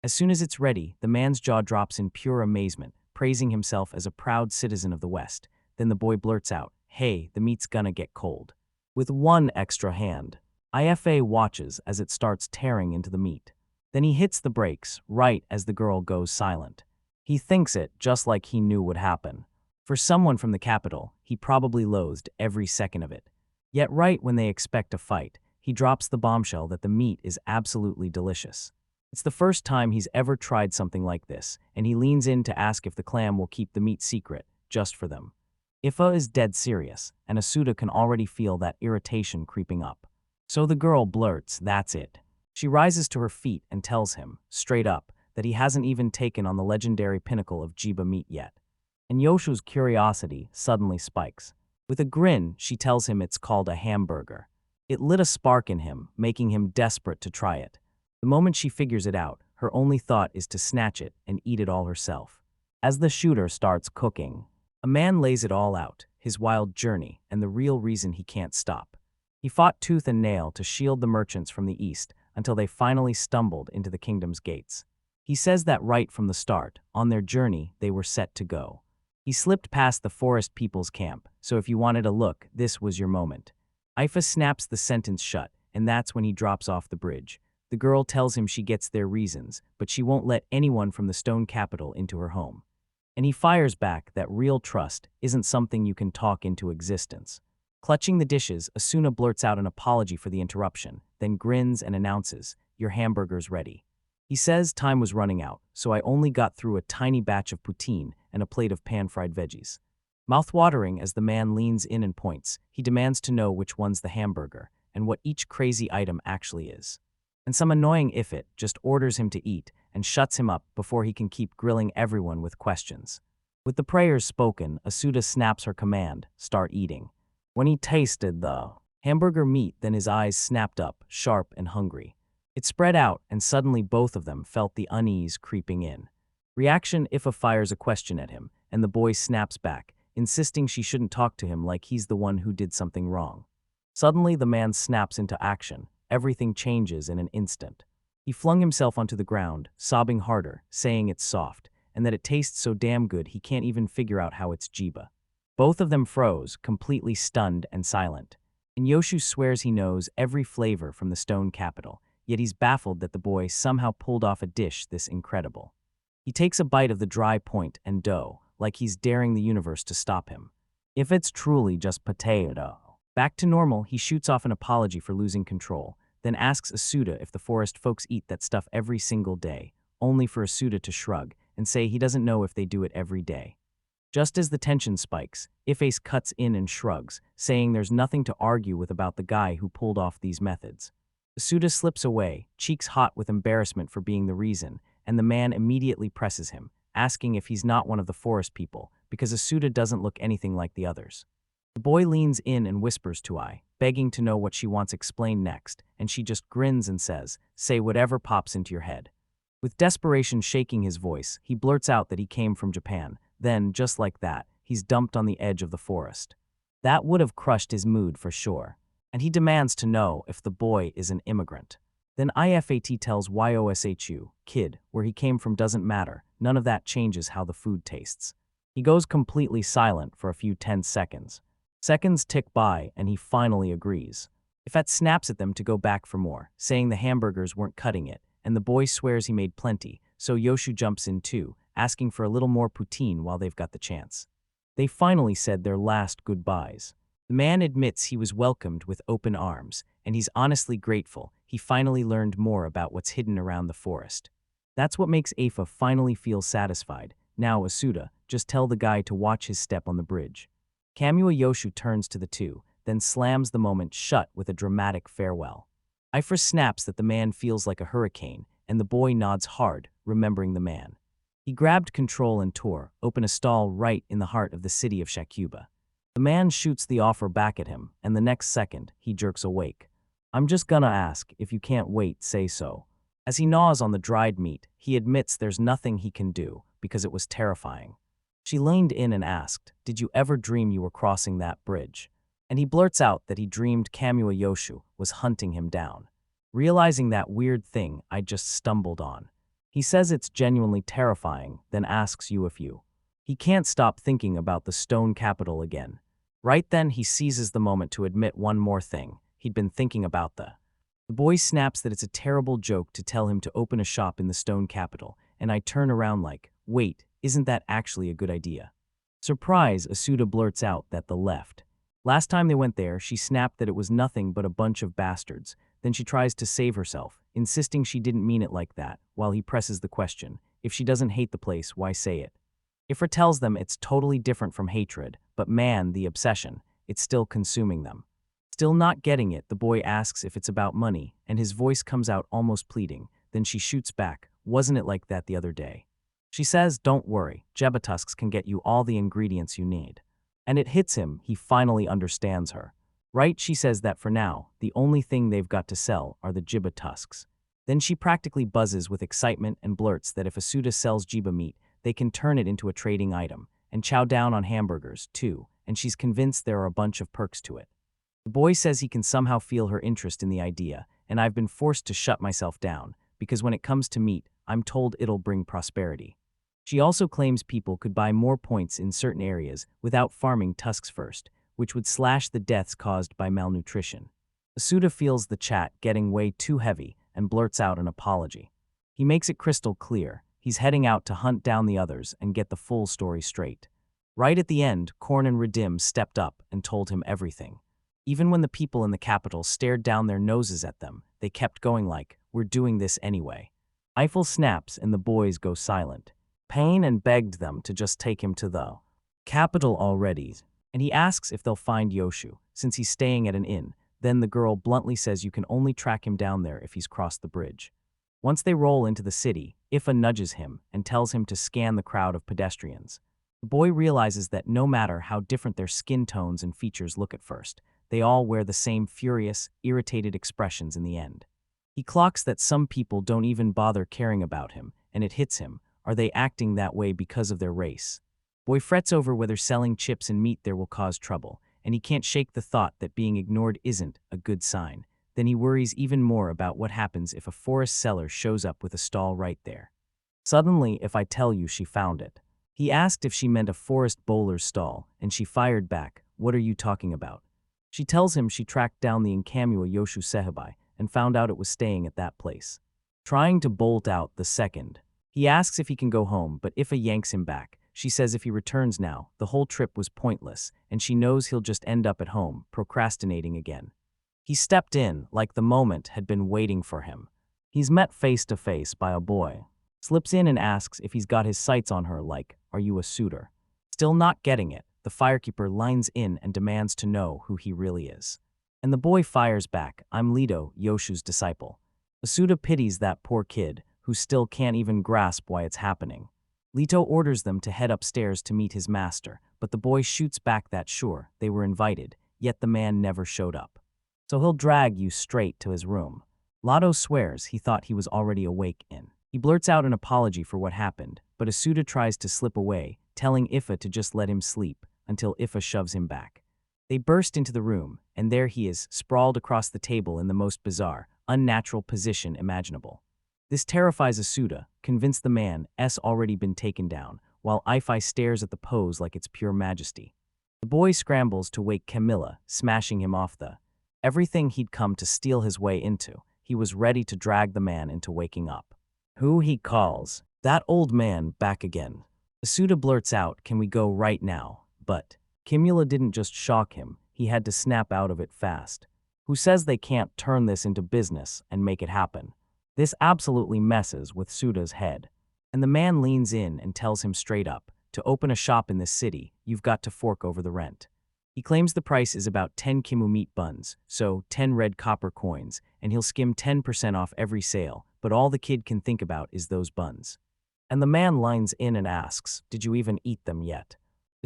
As soon as it's ready, the man's jaw drops in pure amazement, praising himself as a proud citizen of the West. Then the boy blurts out, hey, the meat's gonna get cold. With one extra hand, Ifa watches as it starts tearing into the meat. Then he hits the brakes, right as the girl goes silent. He thinks it just like he knew would happen. For someone from the capital, he probably loathed every second of it. Yet right when they expect a fight, he drops the bombshell that the meat is absolutely delicious. It's the first time he's ever tried something like this, and he leans in to ask if the clan will keep the meat secret, just for them. Ifa is dead serious, and Asuda can already feel that irritation creeping up. So the girl blurts, that's it. She rises to her feet and tells him, straight up, that he hasn't even taken on the legendary pinnacle of jiba meat yet. And Yoshu's curiosity suddenly spikes. With a grin, she tells him it's called a hamburger. It lit a spark in him, making him desperate to try it. The moment she figures it out, her only thought is to snatch it and eat it all herself. As the shooter starts cooking, a man lays it all out, his wild journey, and the real reason he can't stop. He fought tooth and nail to shield the merchants from the east until they finally stumbled into the kingdom's gates. He says that right from the start, on their journey, they were set to go. He slipped past the forest people's camp, so if you wanted a look, this was your moment. Ifa snaps the sentence shut, and that's when he drops off the bridge. The girl tells him she gets their reasons, but she won't let anyone from the stone capital into her home. And he fires back that real trust isn't something you can talk into existence. Clutching the dishes, Asuna blurts out an apology for the interruption, then grins and announces, your hamburger's ready. He says time was running out, so I only got through a tiny batch of poutine and a plate of pan-fried veggies. Mouth-watering as the man leans in and points, he demands to know which one's the hamburger and what each crazy item actually is. And some annoying ifit just orders him to eat and shuts him up before he can keep grilling everyone with questions. With the prayers spoken, Asuda snaps her command, start eating. When he tasted the hamburger meat, then his eyes snapped up, sharp and hungry. It spread out, and suddenly both of them felt the unease creeping in. Reaction: Ifa fires a question at him, and the boy snaps back, insisting she shouldn't talk to him like he's the one who did something wrong. Suddenly, the man snaps into action. Everything changes in an instant. He flung himself onto the ground, sobbing harder, saying it's soft, and that it tastes so damn good he can't even figure out how it's jiba. Both of them froze, completely stunned and silent. And Yoshu swears he knows every flavor from the stone capital, yet he's baffled that the boy somehow pulled off a dish this incredible. He takes a bite of the dry point and dough, like he's daring the universe to stop him. If it's truly just potato. Back to normal, he shoots off an apology for losing control, then asks Asuda if the forest folks eat that stuff every single day, only for Asuda to shrug and say he doesn't know if they do it every day. Just as the tension spikes, Iface cuts in and shrugs, saying there's nothing to argue with about the guy who pulled off these methods. Asuda slips away, cheeks hot with embarrassment for being the reason, and the man immediately presses him, asking if he's not one of the forest people, because Asuda doesn't look anything like the others. The boy leans in and whispers to Ai, begging to know what she wants explained next, and she just grins and says, say whatever pops into your head. With desperation shaking his voice, he blurts out that he came from Japan. Then, just like that, he's dumped on the edge of the forest. That would have crushed his mood for sure. And he demands to know if the boy is an immigrant. Then IFAT tells YOSHU, kid, where he came from doesn't matter, none of that changes how the food tastes. He goes completely silent for a few tense seconds. Seconds tick by and he finally agrees. Ifat snaps at them to go back for more, saying the hamburgers weren't cutting it, and the boy swears he made plenty, so Yoshu jumps in too, asking for a little more poutine while they've got the chance. They finally said their last goodbyes. The man admits he was welcomed with open arms, and he's honestly grateful he finally learned more about what's hidden around the forest. That's what makes Afa finally feel satisfied. Now, Asuda, just tell the guy to watch his step on the bridge. Kamua Yoshu turns to the two, then slams the moment shut with a dramatic farewell. Ifra snaps that the man feels like a hurricane, and the boy nods hard, remembering the man. He grabbed control and tore open a stall right in the heart of the city of Shakuba. The man shoots the offer back at him, and the next second, he jerks awake. I'm just gonna ask, if you can't wait, say so. As he gnaws on the dried meat, he admits there's nothing he can do, because it was terrifying. She leaned in and asked, did you ever dream you were crossing that bridge? And he blurts out that he dreamed Kamua Yoshu was hunting him down. Realizing that weird thing I just stumbled on. He says it's genuinely terrifying, then asks you if you. He can't stop thinking about the stone capital again. Right then he seizes the moment to admit one more thing. He'd been thinking about the boy snaps that it's a terrible joke to tell him to open a shop in the stone capital, and I turn around like, wait, isn't that actually a good idea? Surprise, Asuda blurts out that the left. Last time they went there, she snapped that it was nothing but a bunch of bastards. Then she tries to save herself, insisting she didn't mean it like that, while he presses the question, if she doesn't hate the place, why say it? Ifra tells them it's totally different from hatred, but man, the obsession, it's still consuming them. Still not getting it, the boy asks if it's about money, and his voice comes out almost pleading. Then she shoots back, wasn't it like that the other day? She says, don't worry, Jebatusks can get you all the ingredients you need. And it hits him, he finally understands her. Right, she says that for now, the only thing they've got to sell are the Jiba tusks. Then she practically buzzes with excitement and blurts that if Asuda sells Jiba meat, they can turn it into a trading item, and chow down on hamburgers, too, and she's convinced there are a bunch of perks to it. The boy says he can somehow feel her interest in the idea, and I've been forced to shut myself down, because when it comes to meat, I'm told it'll bring prosperity. She also claims people could buy more points in certain areas without farming tusks first, which would slash the deaths caused by malnutrition. Asuda feels the chat getting way too heavy and blurts out an apology. He makes it crystal clear, he's heading out to hunt down the others and get the full story straight. Right at the end, Korn and Redim stepped up and told him everything. Even when the people in the capital stared down their noses at them, they kept going like, we're doing this anyway. Eiffel snaps and the boys go silent. Payne and begged them to just take him to the capital already, and he asks if they'll find Yoshu, since he's staying at an inn. Then the girl bluntly says you can only track him down there if he's crossed the bridge. Once they roll into the city, Ifa nudges him and tells him to scan the crowd of pedestrians. The boy realizes that no matter how different their skin tones and features look at first, they all wear the same furious, irritated expressions in the end. He clocks that some people don't even bother caring about him, and it hits him. Are they acting that way because of their race? Boy frets over whether selling chips and meat there will cause trouble, and he can't shake the thought that being ignored isn't a good sign. Then he worries even more about what happens if a forest seller shows up with a stall right there. Suddenly, if I tell you she found it. He asked if she meant a forest bowler's stall, and she fired back, what are you talking about? She tells him she tracked down the Inkamua Yoshu Sehibai and found out it was staying at that place. Trying to bolt out the second. He asks if he can go home, but Ifa yanks him back. She says if he returns now, the whole trip was pointless, and she knows he'll just end up at home, procrastinating again. He stepped in, like the moment had been waiting for him. He's met face to face by a boy. Slips in and asks if he's got his sights on her like, are you a suitor? Still not getting it, the firekeeper lines in and demands to know who he really is. And the boy fires back, I'm Lido, Yoshu's disciple. Asuda pities that poor kid, who still can't even grasp why it's happening. Leto orders them to head upstairs to meet his master, but the boy shoots back that sure, they were invited, yet the man never showed up. So he'll drag you straight to his room. Lotto swears he thought he was already awake in. He blurts out an apology for what happened, but Asuda tries to slip away, telling Ifa to just let him sleep, until Ifa shoves him back. They burst into the room, and there he is, sprawled across the table in the most bizarre, unnatural position imaginable. This terrifies Asuda, convinced the man's already been taken down, while Ifai stares at the pose like it's pure majesty. The boy scrambles to wake Camilla, smashing him off the Everything he'd come to steal his way into, he was ready to drag the man into waking up. Who he calls, that old man, back again. Asuda blurts out, "Can we go right now?" But Kimula didn't just shock him, he had to snap out of it fast. Who says they can't turn this into business and make it happen? This absolutely messes with Suda's head. And the man leans in and tells him straight up, to open a shop in this city, you've got to fork over the rent. He claims the price is about 10 Kimu meat buns, so 10 red copper coins, and he'll skim 10% off every sale, but all the kid can think about is those buns. And the man lines in and asks, did you even eat them yet?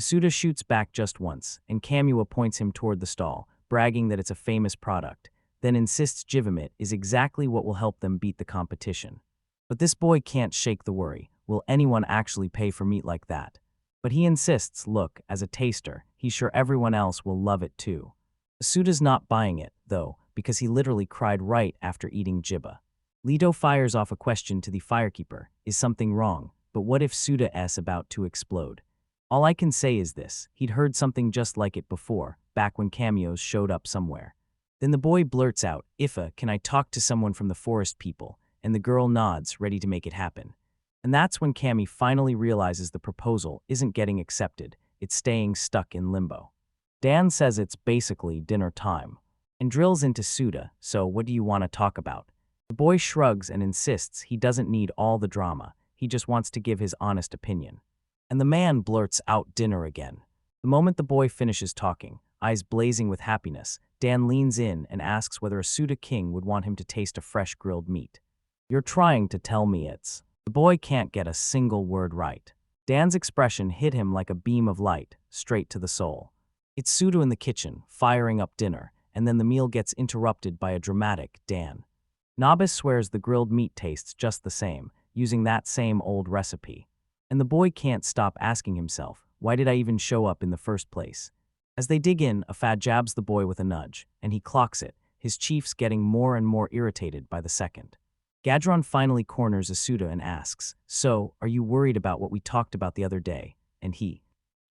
Asuda shoots back just once, and Kamua points him toward the stall, bragging that it's a famous product, then insists Jivamit is exactly what will help them beat the competition. But this boy can't shake the worry, will anyone actually pay for meat like that? But he insists, look, as a taster, he's sure everyone else will love it too. Asuda's not buying it, though, because he literally cried right after eating Jibba. Leto fires off a question to the firekeeper, is something wrong, but what if Suda's about to explode? All I can say is this, he'd heard something just like it before, back when cameos showed up somewhere. Then the boy blurts out, Ifa, can I talk to someone from the forest people? And the girl nods, ready to make it happen. And that's when Cammy finally realizes the proposal isn't getting accepted, it's staying stuck in limbo. Dan says it's basically dinner time, and drills into Suda, so what do you want to talk about? The boy shrugs and insists he doesn't need all the drama, he just wants to give his honest opinion. And the man blurts out dinner again. The moment the boy finishes talking, eyes blazing with happiness, Dan leans in and asks whether a Suda king would want him to taste a fresh grilled meat. You're trying to tell me it's... The boy can't get a single word right. Dan's expression hit him like a beam of light, straight to the soul. It's Suda in the kitchen, firing up dinner, and then the meal gets interrupted by a dramatic Dan. Nabis swears the grilled meat tastes just the same, using that same old recipe. And the boy can't stop asking himself, why did I even show up in the first place? As they dig in, Afad jabs the boy with a nudge, and he clocks it, his chiefs getting more and more irritated by the second. Gadron finally corners Asuda and asks, so, are you worried about what we talked about the other day? And he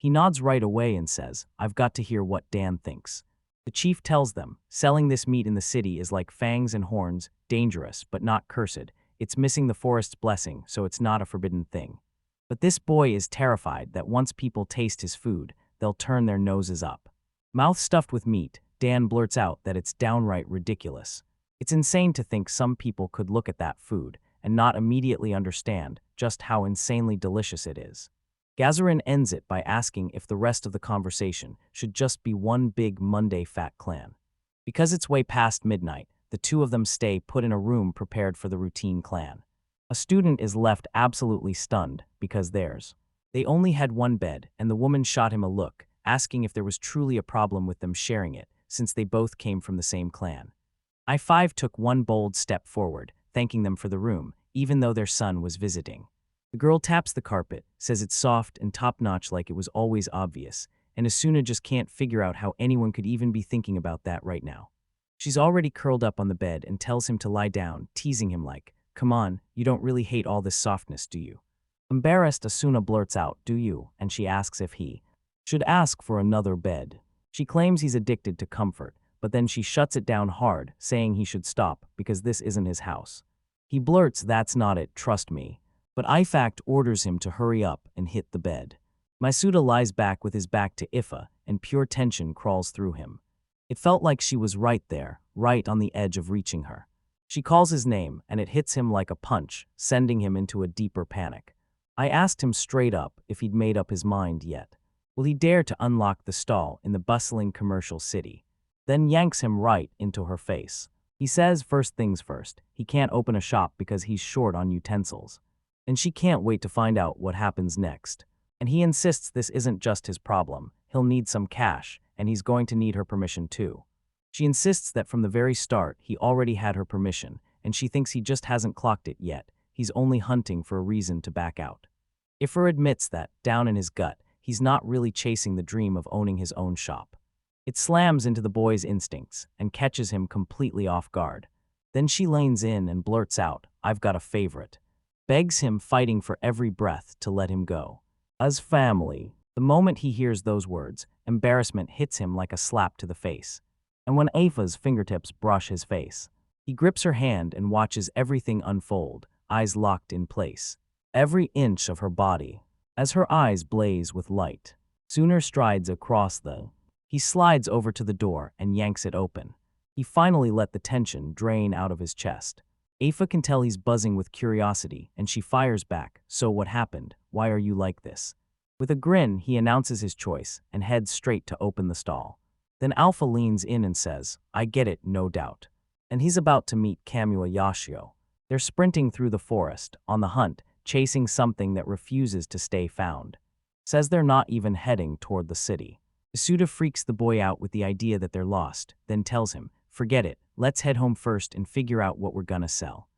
nods right away and says, I've got to hear what Dan thinks. The chief tells them, selling this meat in the city is like fangs and horns, dangerous but not cursed. It's missing the forest's blessing, so it's not a forbidden thing. But this boy is terrified that once people taste his food, they'll turn their noses up. Mouth stuffed with meat, Dan blurts out that it's downright ridiculous. It's insane to think some people could look at that food and not immediately understand just how insanely delicious it is. Gazarin ends it by asking if the rest of the conversation should just be one big Monday fat clan. Because it's way past midnight, the two of them stay put in a room prepared for the routine clan. A student is left absolutely stunned because they only had one bed, and the woman shot him a look, asking if there was truly a problem with them sharing it, since they both came from the same clan. I5 took one bold step forward, thanking them for the room, even though their son was visiting. The girl taps the carpet, says it's soft and top-notch like it was always obvious, and Asuna just can't figure out how anyone could even be thinking about that right now. She's already curled up on the bed and tells him to lie down, teasing him like, come on, you don't really hate all this softness, do you? Embarrassed, Asuna blurts out, do you? And she asks if he should ask for another bed. She claims he's addicted to comfort, but then she shuts it down hard, saying he should stop because this isn't his house. He blurts, that's not it, trust me. But Ifact orders him to hurry up and hit the bed. Maisuda lies back with his back to Ifa, and pure tension crawls through him. It felt like she was right there, right on the edge of reaching her. She calls his name, and it hits him like a punch, sending him into a deeper panic. I asked him straight up if he'd made up his mind yet. Will he dare to unlock the stall in the bustling commercial city? Then yanks him right into her face. He says first things first, he can't open a shop because he's short on utensils. And she can't wait to find out what happens next. And he insists this isn't just his problem, he'll need some cash, and he's going to need her permission too. She insists that from the very start he already had her permission, and she thinks he just hasn't clocked it yet, he's only hunting for a reason to back out. Ifer admits that, down in his gut, he's not really chasing the dream of owning his own shop. It slams into the boy's instincts and catches him completely off guard. Then she leans in and blurts out, I've got a favorite. Begs him, fighting for every breath, to let him go. As family. The moment he hears those words, embarrassment hits him like a slap to the face. And when Afa's fingertips brush his face, he grips her hand and watches everything unfold, eyes locked in place. Every inch of her body, as her eyes blaze with light. Sooner strides across he slides over to the door and yanks it open. He finally let the tension drain out of his chest. Afa can tell he's buzzing with curiosity, and she fires back, "So what happened? Why are you like this?" With a grin, he announces his choice and heads straight to open the stall. Then Alpha leans in and says, "I get it, no doubt." And he's about to meet Kamua Yashio. They're sprinting through the forest, on the hunt, chasing something that refuses to stay found. Says they're not even heading toward the city. Isuda freaks the boy out with the idea that they're lost, then tells him, "Forget it, let's head home first and figure out what we're gonna sell."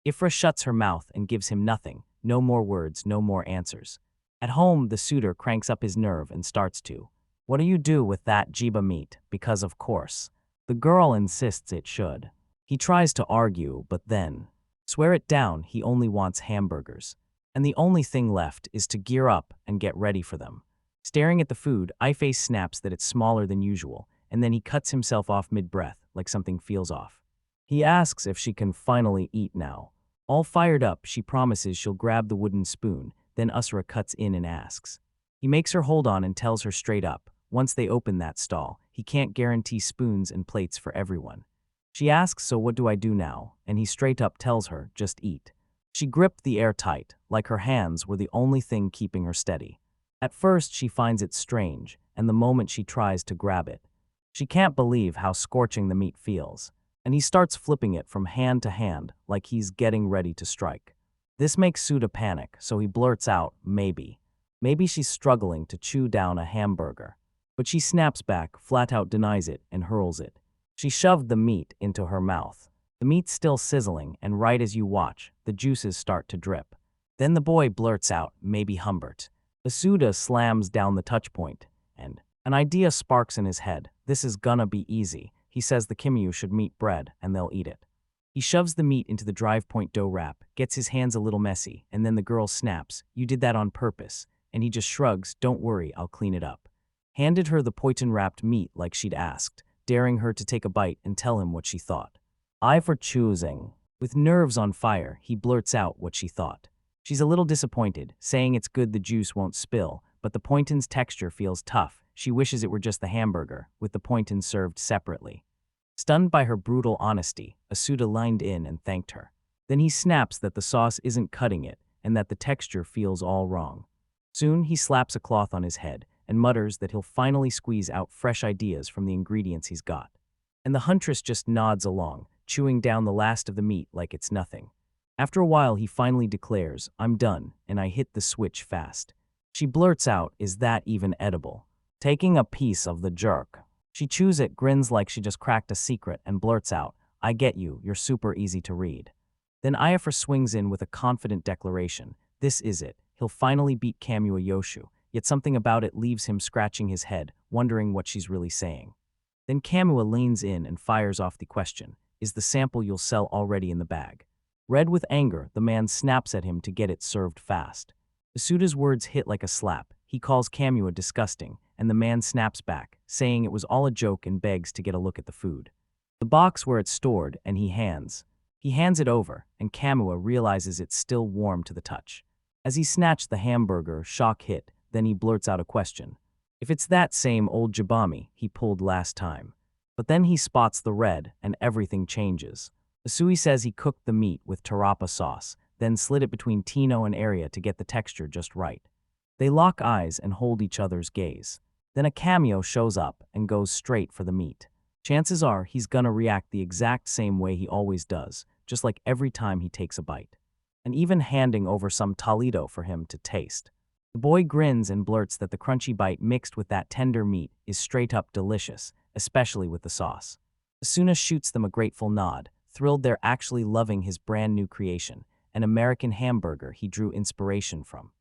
Ifra shuts her mouth and gives him nothing, no more words, no more answers. At home, the suitor cranks up his nerve and starts to. "What do you do with that jiba meat? Because of course." The girl insists it should. He tries to argue, but then, swear it down, he only wants hamburgers. And the only thing left is to gear up and get ready for them. Staring at the food, Iface snaps that it's smaller than usual, and then he cuts himself off mid-breath, like something feels off. He asks if she can finally eat now. All fired up, she promises she'll grab the wooden spoon, then Usra cuts in and asks. He makes her hold on and tells her straight up, once they open that stall, he can't guarantee spoons and plates for everyone. She asks, "So what do I do now?" And he straight up tells her, "Just eat." She gripped the air tight, like her hands were the only thing keeping her steady. At first, she finds it strange, and the moment she tries to grab it, she can't believe how scorching the meat feels, and he starts flipping it from hand to hand like he's getting ready to strike. This makes Suda panic, so he blurts out, "Maybe." Maybe she's struggling to chew down a hamburger. But she snaps back, flat out denies it, and hurls it. She shoved the meat into her mouth. The meat's still sizzling, and right as you watch, the juices start to drip. Then the boy blurts out, "Maybe Humbert." Asuda slams down the touch point, and an idea sparks in his head. This is gonna be easy. He says the Kimyu should meet bread, and they'll eat it. He shoves the meat into the drive point dough wrap, gets his hands a little messy, and then the girl snaps, "You did that on purpose," and he just shrugs, "Don't worry, I'll clean it up." Handed her the poitin-wrapped meat like she'd asked, daring her to take a bite and tell him what she thought. "I for choosing." With nerves on fire, he blurts out what she thought. She's a little disappointed, saying it's good the juice won't spill, but the pointin's texture feels tough. She wishes it were just the hamburger, with the pointin served separately. Stunned by her brutal honesty, Asuda lined in and thanked her. Then he snaps that the sauce isn't cutting it, and that the texture feels all wrong. Soon he slaps a cloth on his head, and mutters that he'll finally squeeze out fresh ideas from the ingredients he's got. And the huntress just nods along, chewing down the last of the meat like it's nothing. After a while, he finally declares, "I'm done," and I hit the switch fast. She blurts out, "Is that even edible?" Taking a piece of the jerk. She chews it, grins like she just cracked a secret, and blurts out, "I get you, you're super easy to read." Then Iafra swings in with a confident declaration, "This is it. He'll finally beat Kamua Yoshu," yet something about it leaves him scratching his head, wondering what she's really saying. Then Kamua leans in and fires off the question, "Is the sample you'll sell already in the bag?" Red with anger, the man snaps at him to get it served fast. Asuda's words hit like a slap. He calls Kamua disgusting, and the man snaps back, saying it was all a joke and begs to get a look at the food. The box where it's stored, and he hands it over, and Kamua realizes it's still warm to the touch. As he snatched the hamburger, shock hit, then he blurts out a question. If it's that same old jabami he pulled last time. But then he spots the red, and everything changes. Asui says he cooked the meat with tarapa sauce, then slid it between Tino and Arya to get the texture just right. They lock eyes and hold each other's gaze. Then a cameo shows up and goes straight for the meat. Chances are he's gonna react the exact same way he always does, just like every time he takes a bite. And even handing over some Toledo for him to taste. The boy grins and blurts that the crunchy bite mixed with that tender meat is straight up delicious, especially with the sauce. Asuna shoots them a grateful nod, thrilled they're actually loving his brand new creation, an American hamburger he drew inspiration from.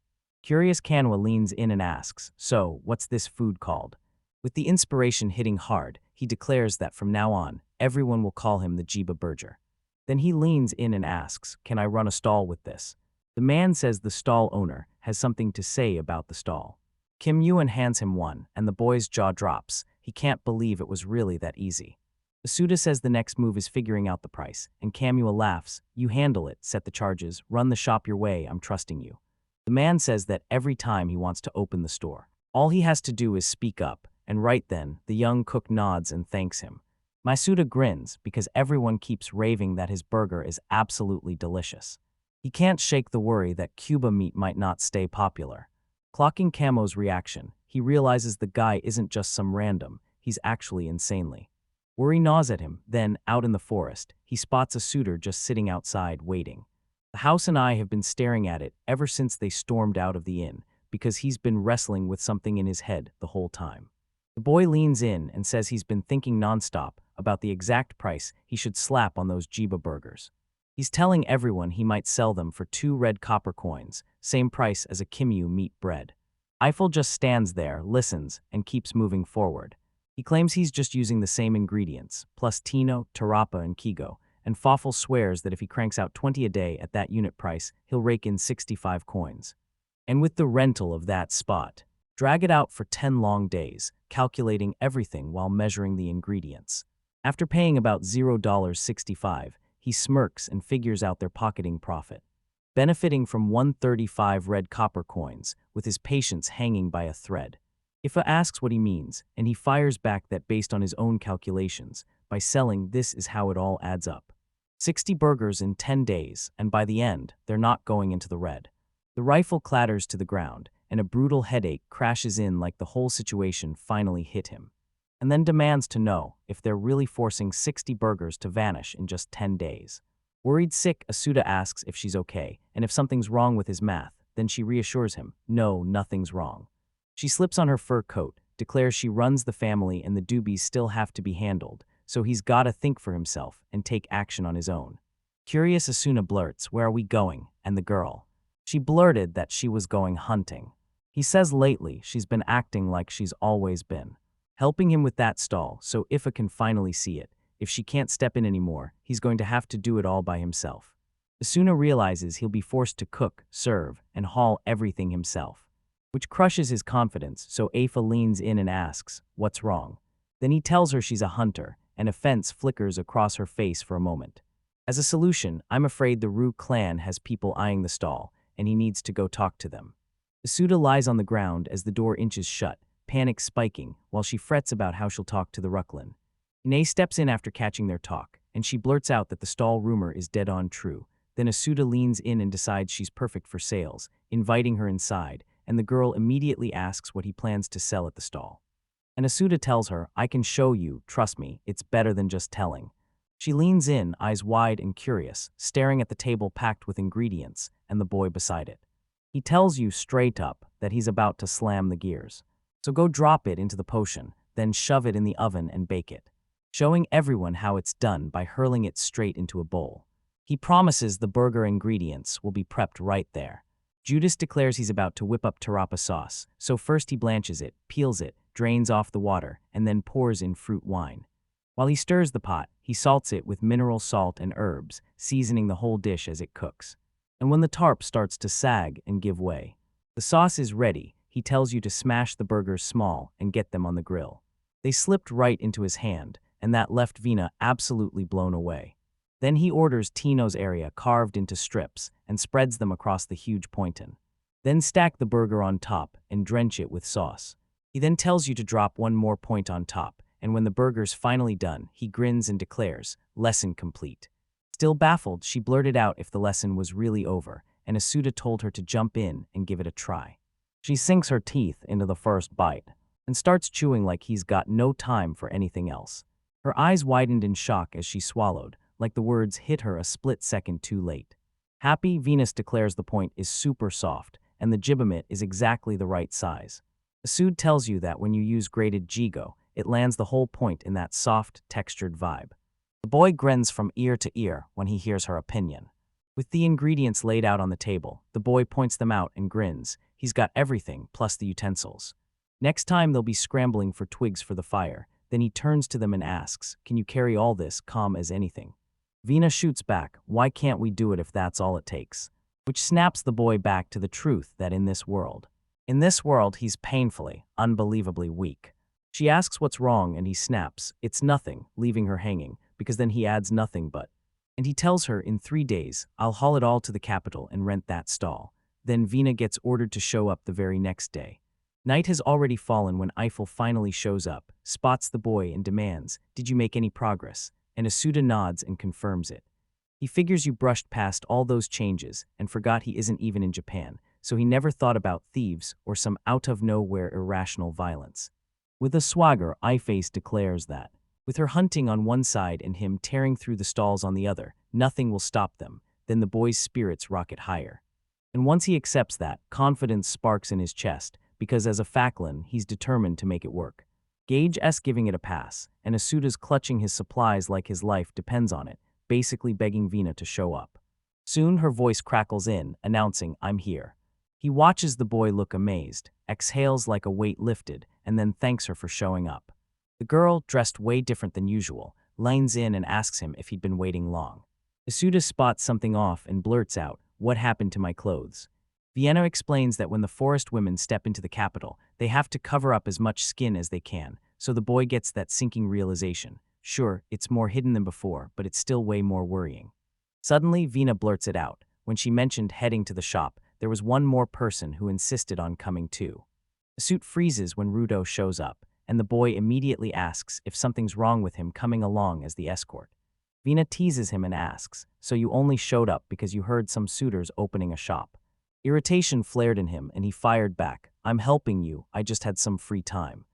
Curious Kanwa leans in and asks, "So, what's this food called?" With the inspiration hitting hard, he declares that from now on, everyone will call him the Jiba Burger. Then he leans in and asks, "Can I run a stall with this?" The man says the stall owner has something to say about the stall. Kim Yuen hands him one, and the boy's jaw drops. He can't believe it was really that easy. Asuda says the next move is figuring out the price, and Kamua laughs. You handle it, set the charges, run the shop your way, I'm trusting you. The man says that every time he wants to open the store, all he has to do is speak up, and right then, the young cook nods and thanks him. Masuda grins because everyone keeps raving that his burger is absolutely delicious. He can't shake the worry that Cuba meat might not stay popular. Clocking Camo's reaction, he realizes the guy isn't just some random, he's actually insanely. Worry gnaws at him, then, out in the forest, he spots a suitor just sitting outside, waiting. The house and I have been staring at it ever since they stormed out of the inn, because he's been wrestling with something in his head the whole time. The boy leans in and says he's been thinking nonstop about the exact price he should slap on those Jiba burgers. He's telling everyone he might sell them for 2 red copper coins, same price as a Kimyu meat bread. Eiffel just stands there, listens, and keeps moving forward. He claims he's just using the same ingredients, plus Tino, Tarapa, and Kigo, and Fawful swears that if he cranks out 20 a day at that unit price, he'll rake in 65 coins. And with the rental of that spot, drag it out for 10 long days, calculating everything while measuring the ingredients. After paying about $0.65, he smirks and figures out their pocketing profit. Benefiting from 135 red copper coins, with his patience hanging by a thread. Ifa asks what he means, and he fires back that based on his own calculations, by selling this is how it all adds up. 60 burgers in 10 days, and by the end, they're not going into the red. The rifle clatters to the ground, and a brutal headache crashes in like the whole situation finally hit him. And then demands to know if they're really forcing 60 burgers to vanish in just 10 days. Worried sick, Asuda asks if she's okay, and if something's wrong with his math, then she reassures him, no, nothing's wrong. She slips on her fur coat, declares she runs the family and the doobies still have to be handled, so he's gotta think for himself and take action on his own. Curious, Asuna blurts, where are we going? And the girl. She blurted that she was going hunting. He says lately she's been acting like she's always been. Helping him with that stall so Ifa can finally see it. If she can't step in anymore, he's going to have to do it all by himself. Asuna realizes he'll be forced to cook, serve, and haul everything himself, which crushes his confidence, so Afa leans in and asks, what's wrong? Then he tells her she's a hunter, and offense flickers across her face for a moment. As a solution, I'm afraid the Rue clan has people eyeing the stall, and he needs to go talk to them. Asuda lies on the ground as the door inches shut, panic spiking, while she frets about how she'll talk to the Rucklin. Ine steps in after catching their talk, and she blurts out that the stall rumor is dead-on true. Then Asuda leans in and decides she's perfect for sales, inviting her inside, and the girl immediately asks what he plans to sell at the stall. And Asuda tells her, I can show you, trust me, it's better than just telling. She leans in, eyes wide and curious, staring at the table packed with ingredients, and the boy beside it. He tells you straight up that he's about to slam the gears. So go drop it into the potion, then shove it in the oven and bake it, showing everyone how it's done by hurling it straight into a bowl. He promises the burger ingredients will be prepped right there. Judas declares he's about to whip up tarapa sauce, so first he blanches it, peels it, drains off the water, and then pours in fruit wine. While he stirs the pot, he salts it with mineral salt and herbs, seasoning the whole dish as it cooks. And when the tarp starts to sag and give way, the sauce is ready. He tells you to smash the burgers small and get them on the grill. They slipped right into his hand, and that left Vina absolutely blown away. Then he orders Tino's area carved into strips and spreads them across the huge pointon. Then stack the burger on top and drench it with sauce. He then tells you to drop one more point on top, and when the burger's finally done, he grins and declares, lesson complete. Still baffled, she blurted out if the lesson was really over, and Asuda told her to jump in and give it a try. She sinks her teeth into the first bite and starts chewing like he's got no time for anything else. Her eyes widened in shock as she swallowed, like the words hit her a split second too late. Happy, Venus declares the point is super soft, and the jibamit is exactly the right size. Asud tells you that when you use grated jigo, it lands the whole point in that soft, textured vibe. The boy grins from ear to ear when he hears her opinion. With the ingredients laid out on the table, the boy points them out and grins. He's got everything, plus the utensils. Next time they'll be scrambling for twigs for the fire. Then he turns to them and asks, can you carry all this, calm as anything? Vina shoots back, why can't we do it if that's all it takes? Which snaps the boy back to the truth that in this world, he's painfully, unbelievably weak. She asks what's wrong and he snaps, "It's nothing," leaving her hanging, because then he adds nothing but. And he tells her, "In 3 days, I'll haul it all to the capital and rent that stall." Then Vina gets ordered to show up the very next day. Night has already fallen when Eiffel finally shows up, spots the boy and demands, "Did you make any progress?" And Asuda nods and confirms it. He figures you brushed past all those changes and forgot he isn't even in Japan, so he never thought about thieves or some out-of-nowhere irrational violence. With a swagger, Iface declares that, with her hunting on one side and him tearing through the stalls on the other, nothing will stop them. Then the boy's spirits rocket higher. And once he accepts that, confidence sparks in his chest, because as a Facklin, he's determined to make it work. Gage-s giving it a pass, and Asuda's clutching his supplies like his life depends on it, basically begging Vina to show up. Soon her voice crackles in, announcing, "I'm here." He watches the boy look amazed, exhales like a weight lifted, and then thanks her for showing up. The girl, dressed way different than usual, leans in and asks him if he'd been waiting long. Asuda spots something off and blurts out, "What happened to my clothes?" Vienna explains that when the forest women step into the capital, they have to cover up as much skin as they can, so the boy gets that sinking realization. Sure, it's more hidden than before, but it's still way more worrying. Suddenly, Vina blurts it out. When she mentioned heading to the shop, there was one more person who insisted on coming too. The suit freezes when Rudo shows up, and the boy immediately asks if something's wrong with him coming along as the escort. Vina teases him and asks, "So you only showed up because you heard some suitors opening a shop?" Irritation flared in him and he fired back, "I'm helping you, I just had some free time."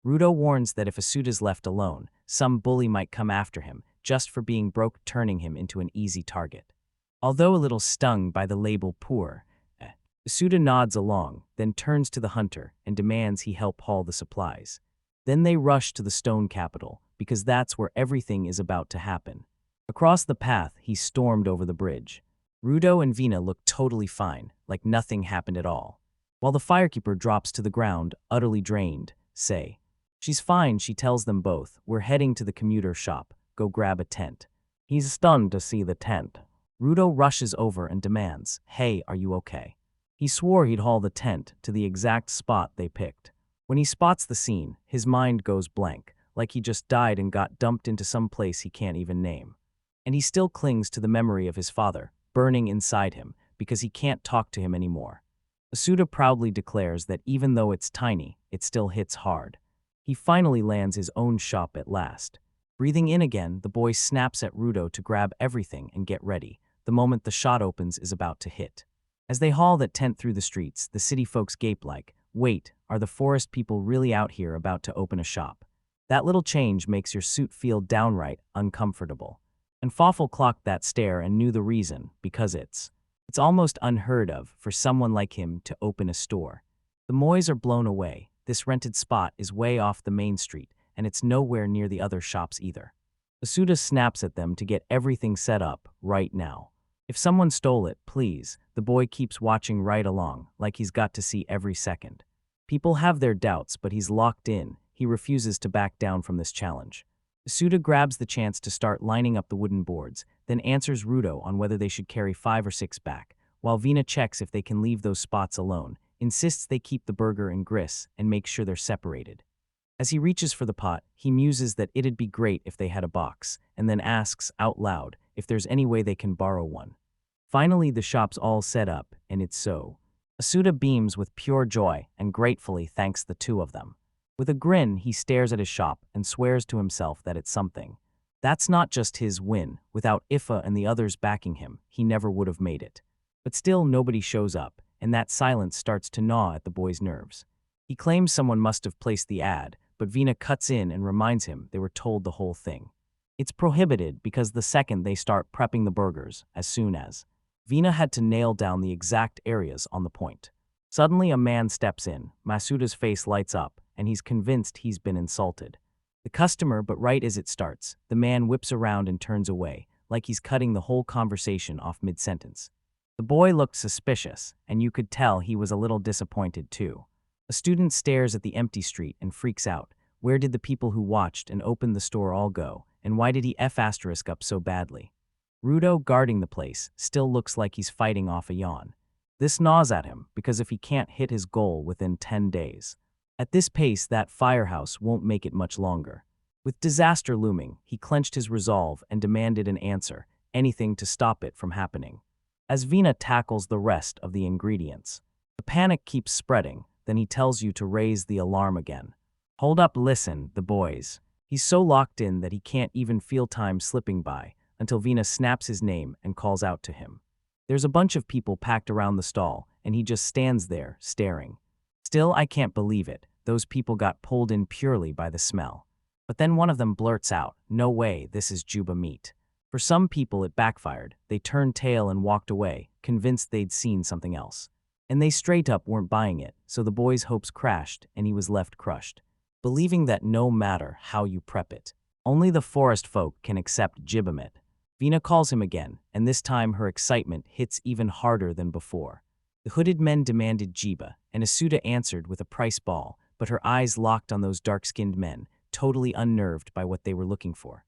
Rudo warns that if Asuda's left alone, some bully might come after him, just for being broke, turning him into an easy target. Although a little stung by the label poor, Asuda nods along, then turns to the hunter and demands he help haul the supplies. Then they rush to the stone capital, because that's where everything is about to happen. Across the path, he stormed over the bridge. Rudo and Vina look totally fine, like nothing happened at all. While the firekeeper drops to the ground, utterly drained, say, "She's fine," she tells them both, "We're heading to the commuter shop, go grab a tent." He's stunned to see the tent. Rudo rushes over and demands, "Hey, are you okay?" He swore he'd haul the tent to the exact spot they picked. When he spots the scene, his mind goes blank, like he just died and got dumped into some place he can't even name. And he still clings to the memory of his father, burning inside him, because he can't talk to him anymore. Asuda proudly declares that even though it's tiny, it still hits hard. He finally lands his own shop at last. Breathing in again, the boy snaps at Rudo to grab everything and get ready. The moment the shot opens is about to hit. As they haul that tent through the streets, the city folks gape like, "Wait, are the forest people really out here about to open a shop?" That little change makes your suit feel downright uncomfortable. And Fawful clocked that stare and knew the reason, because it's almost unheard of for someone like him to open a store. The Moys are blown away. This rented spot is way off the main street, and it's nowhere near the other shops either. Asuda snaps at them to get everything set up right now. If someone stole it, please. The boy keeps watching right along, like he's got to see every second. People have their doubts, but he's locked in. He refuses to back down from this challenge. Asuda grabs the chance to start lining up the wooden boards, then answers Rudo on whether they should carry 5 or 6 back, while Vina checks if they can leave those spots alone, insists they keep the burger and grits, and makes sure they're separated. As he reaches for the pot, he muses that it'd be great if they had a box, and then asks out loud if there's any way they can borrow one. Finally, the shop's all set up, and it's so. Asuda beams with pure joy and gratefully thanks the two of them. With a grin, he stares at his shop and swears to himself that it's something. That's not just his win. Without Ifa and the others backing him, he never would have made it. But still, nobody shows up, and that silence starts to gnaw at the boy's nerves. He claims someone must have placed the ad, but Vina cuts in and reminds him they were told the whole thing. It's prohibited because the second they start prepping the burgers, as soon as Vina had to nail down the exact areas on the point. Suddenly, a man steps in. Masuda's face lights up, and he's convinced he's been insulted. The customer, but right as it starts, the man whips around and turns away, like he's cutting the whole conversation off mid-sentence. The boy looked suspicious, and you could tell he was a little disappointed too. A student stares at the empty street and freaks out. Where did the people who watched and opened the store all go, and why did he F** up so badly? Rudo, guarding the place, still looks like he's fighting off a yawn. This gnaws at him, because if he can't hit his goal within 10 days, At this pace, that firehouse won't make it much longer. With disaster looming, he clenched his resolve and demanded an answer, anything to stop it from happening. As Vina tackles the rest of the ingredients, the panic keeps spreading, then he tells you to raise the alarm again. Hold up, listen, the boys. He's so locked in that he can't even feel time slipping by until Vina snaps his name and calls out to him. There's a bunch of people packed around the stall, and he just stands there, staring. Still, I can't believe it. Those people got pulled in purely by the smell. But then one of them blurts out, "No way, this is Juba meat." For some people it backfired. They turned tail and walked away, convinced they'd seen something else. And they straight up weren't buying it, so the boy's hopes crashed and he was left crushed, believing that no matter how you prep it, only the forest folk can accept Jibamit. Vina calls him again, and this time her excitement hits even harder than before. The hooded men demanded Jiba, and Asuda answered with a price ball, but her eyes locked on those dark-skinned men, totally unnerved by what they were looking for.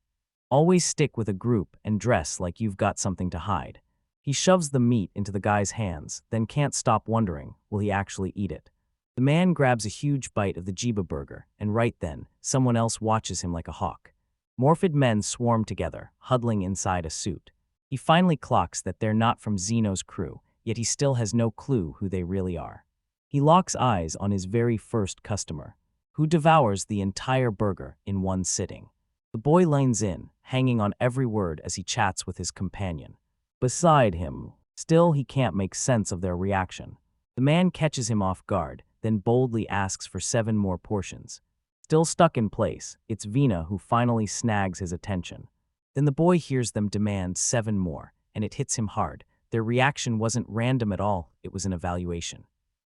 Always stick with a group and dress like you've got something to hide. He shoves the meat into the guy's hands, then can't stop wondering, will he actually eat it? The man grabs a huge bite of the Jiba burger, and right then, someone else watches him like a hawk. Morphed men swarm together, huddling inside a suit. He finally clocks that they're not from Zeno's crew, yet he still has no clue who they really are. He locks eyes on his very first customer, who devours the entire burger in one sitting. The boy leans in, hanging on every word as he chats with his companion. Beside him, still he can't make sense of their reaction. The man catches him off guard, then boldly asks for 7 more portions. Still stuck in place, it's Vina who finally snags his attention. Then the boy hears them demand 7 more, and it hits him hard. Their reaction wasn't random at all, it was an evaluation.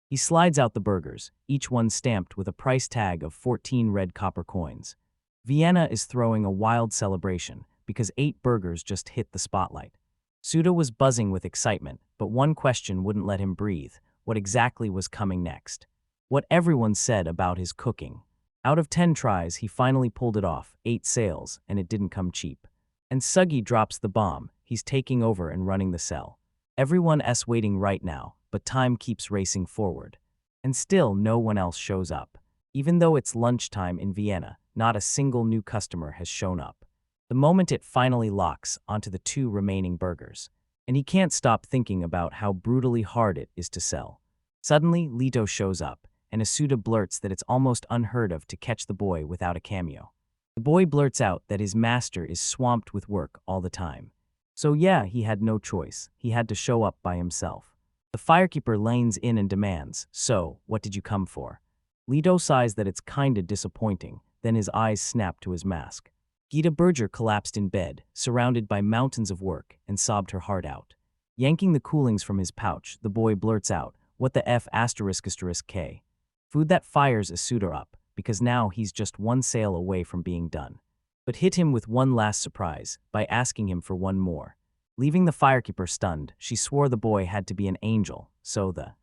He slides out the burgers, each one stamped with a price tag of 14 red copper coins. Vienna is throwing a wild celebration because 8 burgers just hit the spotlight. Suda was buzzing with excitement, but one question wouldn't let him breathe: what exactly was coming next? What everyone said about his cooking. Out of 10 tries, he finally pulled it off, 8 sales, and it didn't come cheap. And Suggy drops the bomb. He's taking over and running the cell. Everyone's waiting right now, but time keeps racing forward. And still no one else shows up. Even though it's lunchtime in Vienna, not a single new customer has shown up. The moment it finally locks onto the 2 remaining burgers, and he can't stop thinking about how brutally hard it is to sell. Suddenly, Lito shows up, and Asuda blurts that it's almost unheard of to catch the boy without a cameo. The boy blurts out that his master is swamped with work all the time. So yeah, he had no choice. He had to show up by himself. The firekeeper lanes in and demands, "So, what did you come for?" Lito sighs that it's kinda disappointing, then his eyes snap to his mask. Gita Berger collapsed in bed, surrounded by mountains of work, and sobbed her heart out. Yanking the coolings from his pouch, the boy blurts out, "What the F **K? Food that fires Asuda up, because now he's just 1 sale away from being done. But hit him with one last surprise, by asking him for 1 more. Leaving the firekeeper stunned, she swore the boy had to be an angel, so the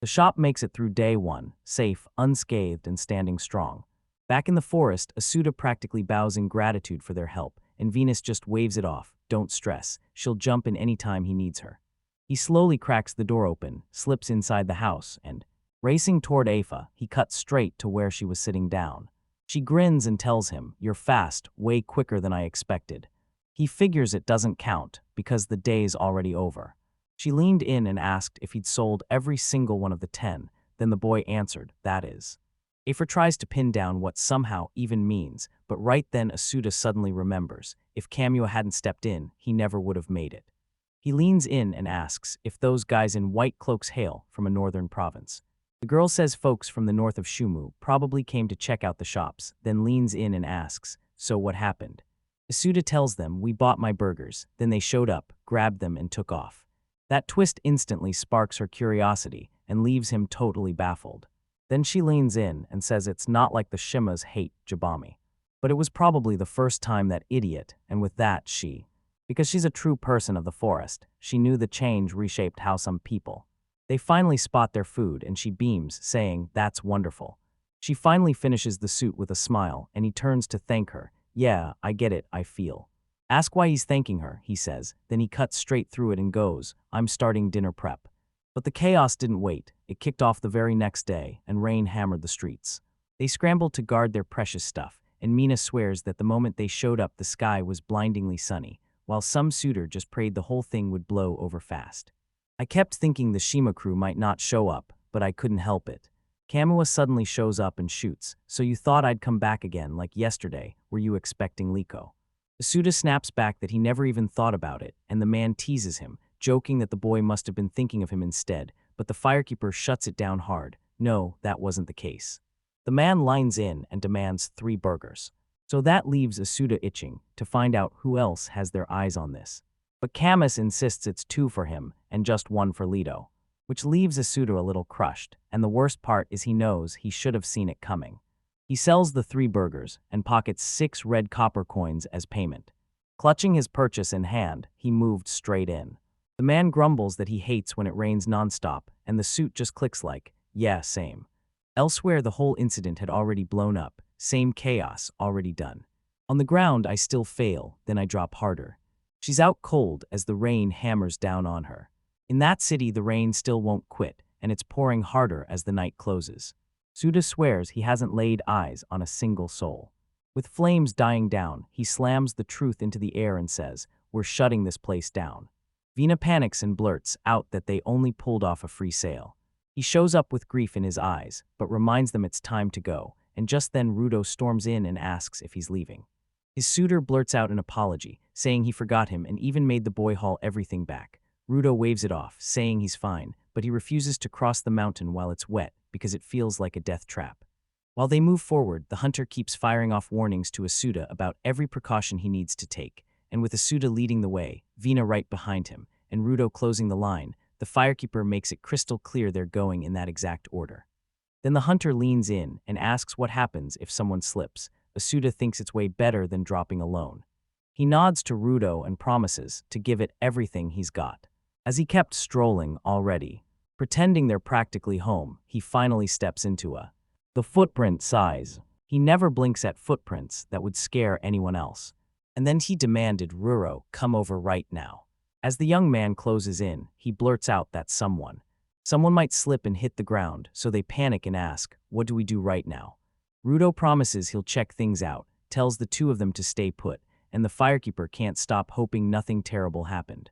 shop makes it through day 1, safe, unscathed, and standing strong. Back in the forest, Asuda practically bows in gratitude for their help, and Venus just waves it off. Don't stress, she'll jump in any time he needs her. He slowly cracks the door open, slips inside the house, and, racing toward Afa, he cuts straight to where she was sitting down. She grins and tells him, "You're fast, way quicker than I expected." He figures it doesn't count, because the day's already over. She leaned in and asked if he'd sold every single one of the 10, then the boy answered, "That is." Afer tries to pin down what somehow even means, but right then Asuda suddenly remembers, if Kamua hadn't stepped in, he never would have made it. He leans in and asks if those guys in white cloaks hail from a northern province. The girl says folks from the north of Shumu probably came to check out the shops, then leans in and asks, "So what happened?" Asuda tells them, "We bought my burgers," then they showed up, grabbed them, and took off. That twist instantly sparks her curiosity and leaves him totally baffled. Then she leans in and says it's not like the Shimas hate Jabami. But it was probably the first time that idiot, and with that because she's a true person of the forest, she knew the change reshaped how some people. They finally spot their food and she beams, saying, "That's wonderful." She finally finishes the suit with a smile and he turns to thank her. "Yeah, I get it, I feel." Ask why he's thanking her, he says, then he cuts straight through it and goes, "I'm starting dinner prep." But the chaos didn't wait. It kicked off the very next day, and rain hammered the streets. They scrambled to guard their precious stuff, and Mina swears that the moment they showed up the sky was blindingly sunny, while some suitor just prayed the whole thing would blow over fast. I kept thinking the Shima crew might not show up, but I couldn't help it. Kamua suddenly shows up and shoots, so you thought I'd come back again like yesterday, were you expecting Liko? Asuda snaps back that he never even thought about it, and the man teases him, joking that the boy must have been thinking of him instead, but the firekeeper shuts it down hard. No, that wasn't the case. The man lines in and demands 3 burgers. So that leaves Asuda itching to find out who else has their eyes on this. But Camus insists it's 2 for him and just 1 for Leto, which leaves Asuda a little crushed, and the worst part is he knows he should have seen it coming. He sells the 3 burgers and pockets 6 red copper coins as payment. Clutching his purchase in hand, he moved straight in. The man grumbles that he hates when it rains nonstop, and the suit just clicks like, yeah, same. Elsewhere, the whole incident had already blown up, same chaos, already done. On the ground, I still fail, then I drop harder. She's out cold as the rain hammers down on her. In that city, the rain still won't quit, and it's pouring harder as the night closes. Suda swears he hasn't laid eyes on a single soul. With flames dying down, he slams the truth into the air and says, "We're shutting this place down." Vina panics and blurts out that they only pulled off a free sale. He shows up with grief in his eyes, but reminds them it's time to go, and just then Rudo storms in and asks if he's leaving. His suitor blurts out an apology, saying he forgot him and even made the boy haul everything back. Rudo waves it off, saying he's fine, but he refuses to cross the mountain while it's wet because it feels like a death trap. While they move forward, the hunter keeps firing off warnings to Asuda about every precaution he needs to take, and with Asuda leading the way, Vina right behind him, and Rudo closing the line, the firekeeper makes it crystal clear they're going in that exact order. Then the hunter leans in and asks what happens if someone slips. Asuda thinks it's way better than dropping alone. He nods to Rudo and promises to give it everything he's got. As he kept strolling already, pretending they're practically home, he finally steps into the footprint size. He never blinks at footprints that would scare anyone else. And then he demanded, "Ruro, come over right now." As the young man closes in, he blurts out that someone might slip and hit the ground, so they panic and ask, "What do we do right now?" Rudo promises he'll check things out, tells the 2 of them to stay put, and the firekeeper can't stop hoping nothing terrible happened.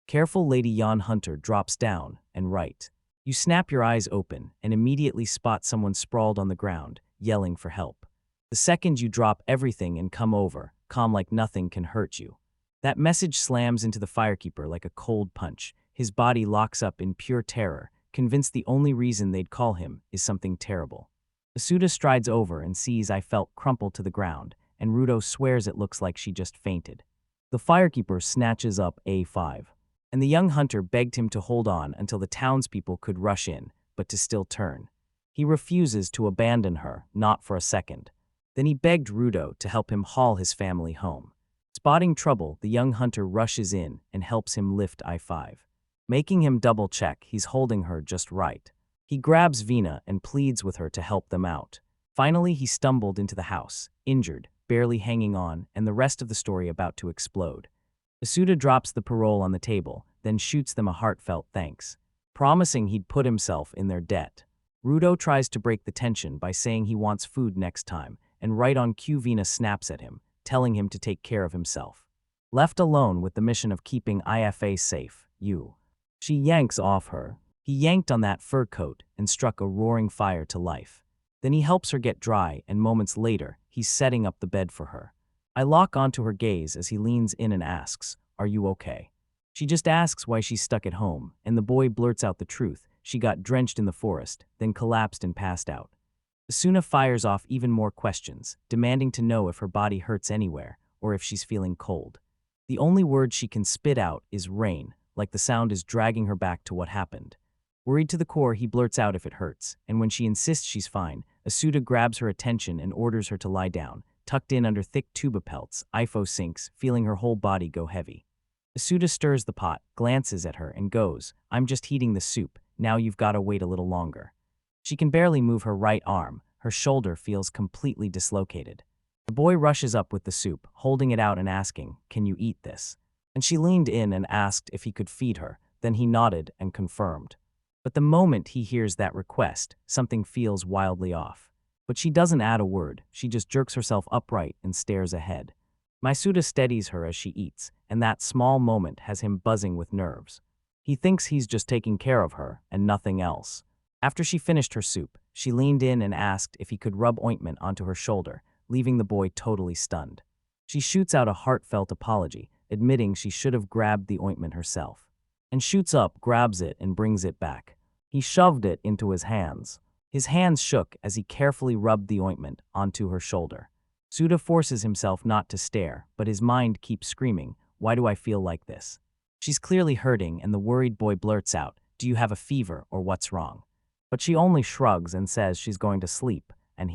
Careful Lady Yan Hunter drops down, and right. You snap your eyes open and immediately spot someone sprawled on the ground, yelling for help. The second you drop everything and come over, calm like nothing can hurt you. That message slams into the firekeeper like a cold punch. His body locks up in pure terror, convinced the only reason they'd call him is something terrible. Asuda strides over and sees I felt crumpled to the ground, and Rudo swears it looks like she just fainted. The firekeeper snatches up A5, and the young hunter begged him to hold on until the townspeople could rush in, but to still turn. He refuses to abandon her, not for a second. Then he begged Rudo to help him haul his family home. Spotting trouble, the young hunter rushes in and helps him lift I5. Making him double-check he's holding her just right. He grabs Vina and pleads with her to help them out. Finally, he stumbled into the house, injured, barely hanging on, and the rest of the story about to explode. Asuda drops the parole on the table, then shoots them a heartfelt thanks, promising he'd put himself in their debt. Rudo tries to break the tension by saying he wants food next time, and right on cue Vina snaps at him, telling him to take care of himself. Left alone with the mission of keeping IFA safe, she yanks off her. He yanked on that fur coat and struck a roaring fire to life. Then he helps her get dry, and moments later, he's setting up the bed for her. I lock onto her gaze as he leans in and asks, "Are you okay?" She just asks why she's stuck at home, and the boy blurts out the truth. She got drenched in the forest, then collapsed and passed out. Asuna fires off even more questions, demanding to know if her body hurts anywhere, or if she's feeling cold. The only word she can spit out is rain, like the sound is dragging her back to what happened. Worried to the core, he blurts out if it hurts, and when she insists she's fine, Asuda grabs her attention and orders her to lie down, tucked in under thick tuba pelts. Ifo sinks, feeling her whole body go heavy. Asuda stirs the pot, glances at her, and goes, "I'm just heating the soup, now you've got to wait a little longer." She can barely move her right arm, her shoulder feels completely dislocated. The boy rushes up with the soup, holding it out and asking, "Can you eat this?" And she leaned in and asked if he could feed her, then he nodded and confirmed. But the moment he hears that request, something feels wildly off. But she doesn't add a word, she just jerks herself upright and stares ahead. Masuda steadies her as she eats, and that small moment has him buzzing with nerves. He thinks he's just taking care of her, and nothing else. After she finished her soup, she leaned in and asked if he could rub ointment onto her shoulder, leaving the boy totally stunned. She shoots out a heartfelt apology, admitting she should have grabbed the ointment herself. And shoots up, grabs it, and brings it back. He shoved it into his hands. His hands shook as he carefully rubbed the ointment onto her shoulder. Suda forces himself not to stare, but his mind keeps screaming, "Why do I feel like this?" She's clearly hurting, and the worried boy blurts out, "Do you have a fever or what's wrong?" But she only shrugs and says she's going to sleep, and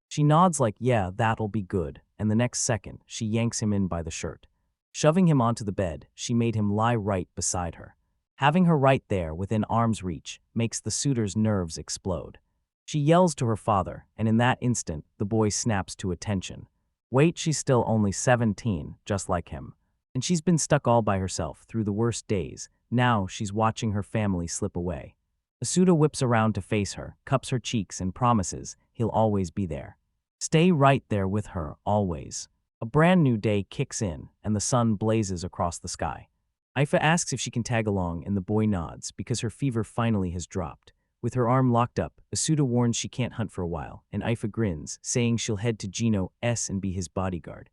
she nods like, "Yeah, that'll be good," and the next second, she yanks him in by the shirt. Shoving him onto the bed, she made him lie right beside her. Having her right there within arm's reach makes the suitor's nerves explode. She yells to her father, and in that instant, the boy snaps to attention. Wait, she's still only 17, just like him. And she's been stuck all by herself through the worst days. Now she's watching her family slip away. Asuda whips around to face her, cups her cheeks, and promises he'll always be there. Stay right there with her, always. A brand new day kicks in, and the sun blazes across the sky. Aifa asks if she can tag along, and the boy nods because her fever finally has dropped. With her arm locked up, Asuda warns she can't hunt for a while, and Aifa grins, saying she'll head to Gino's and be his bodyguard.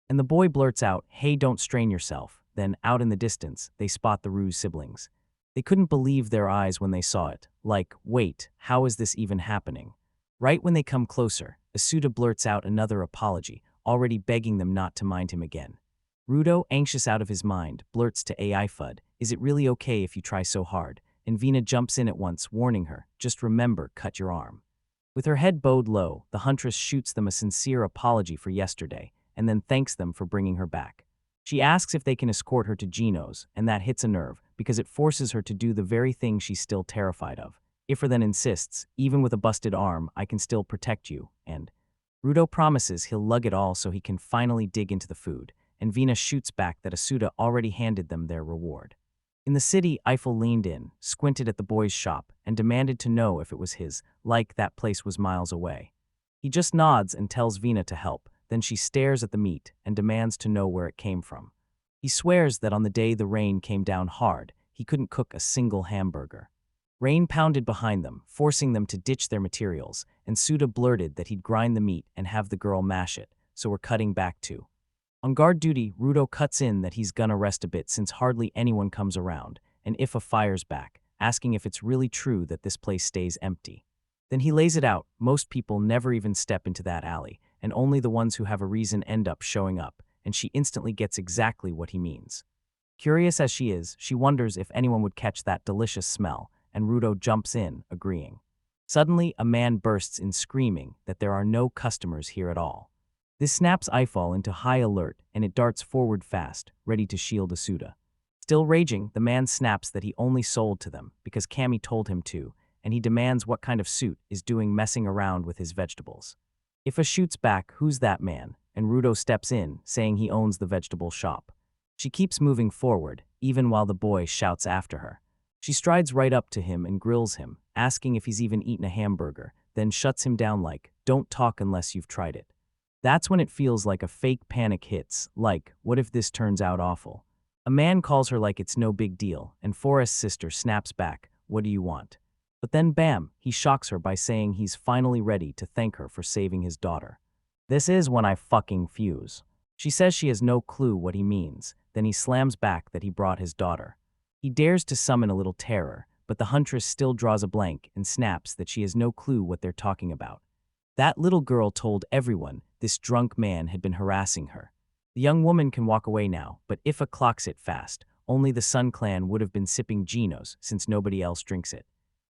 And the boy blurts out, "Hey, don't strain yourself." Then, out in the distance, they spot the Rue's siblings. They couldn't believe their eyes when they saw it. Like, wait, how is this even happening? Right when they come closer, Asuda blurts out another apology, already begging them not to mind him again. Rudo, anxious out of his mind, blurts to Aifud, "Is it really okay if you try so hard?" And Vina jumps in at once, warning her, "Just remember, cut your arm." With her head bowed low, the huntress shoots them a sincere apology for yesterday, and then thanks them for bringing her back. She asks if they can escort her to Gino's, and that hits a nerve, because it forces her to do the very thing she's still terrified of. Ifra then insists, "Even with a busted arm, I can still protect you," and Rudo promises he'll lug it all so he can finally dig into the food, and Vina shoots back that Asuda already handed them their reward. In the city, Eiffel leaned in, squinted at the boy's shop, and demanded to know if it was his, like that place was miles away. He just nods and tells Vina to help, then she stares at the meat and demands to know where it came from. He swears that on the day the rain came down hard, he couldn't cook a single hamburger. Rain pounded behind them, forcing them to ditch their materials, and Suda blurted that he'd grind the meat and have the girl mash it, so we're cutting back too. On guard duty, Rudo cuts in that he's gonna rest a bit since hardly anyone comes around, and Ifa fires back, asking if it's really true that this place stays empty. Then he lays it out, most people never even step into that alley, and only the ones who have a reason end up showing up, and she instantly gets exactly what he means. Curious as she is, she wonders if anyone would catch that delicious smell, and Rudo jumps in, agreeing. Suddenly, a man bursts in screaming that there are no customers here at all. This snaps Eiffel into high alert, and it darts forward fast, ready to shield Asuda. Still raging, the man snaps that he only sold to them because Cammy told him to, and he demands what kind of suit is doing messing around with his vegetables. Ifa shoots back, "Who's that man?" and Rudo steps in, saying he owns the vegetable shop. She keeps moving forward, even while the boy shouts after her. She strides right up to him and grills him, asking if he's even eaten a hamburger, then shuts him down like, "Don't talk unless you've tried it." That's when it feels like a fake panic hits, like, what if this turns out awful? A man calls her like it's no big deal, and Forrest's sister snaps back, "What do you want?" But then bam, he shocks her by saying he's finally ready to thank her for saving his daughter. This is when I fucking fuse. She says she has no clue what he means, then he slams back that he brought his daughter. He dares to summon a little terror, but the huntress still draws a blank and snaps that she has no clue what they're talking about. That little girl told everyone this drunk man had been harassing her. The young woman can walk away now, but Ifa clocks it fast. Only the Sun Clan would have been sipping Geno's since nobody else drinks it.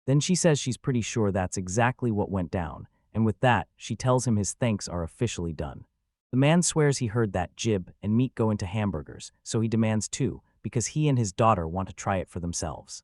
Then she says she's pretty sure that's exactly what went down, and with that, she tells him his thanks are officially done. The man swears he heard that jib and meat go into hamburgers, so he demands two, because he and his daughter want to try it for themselves.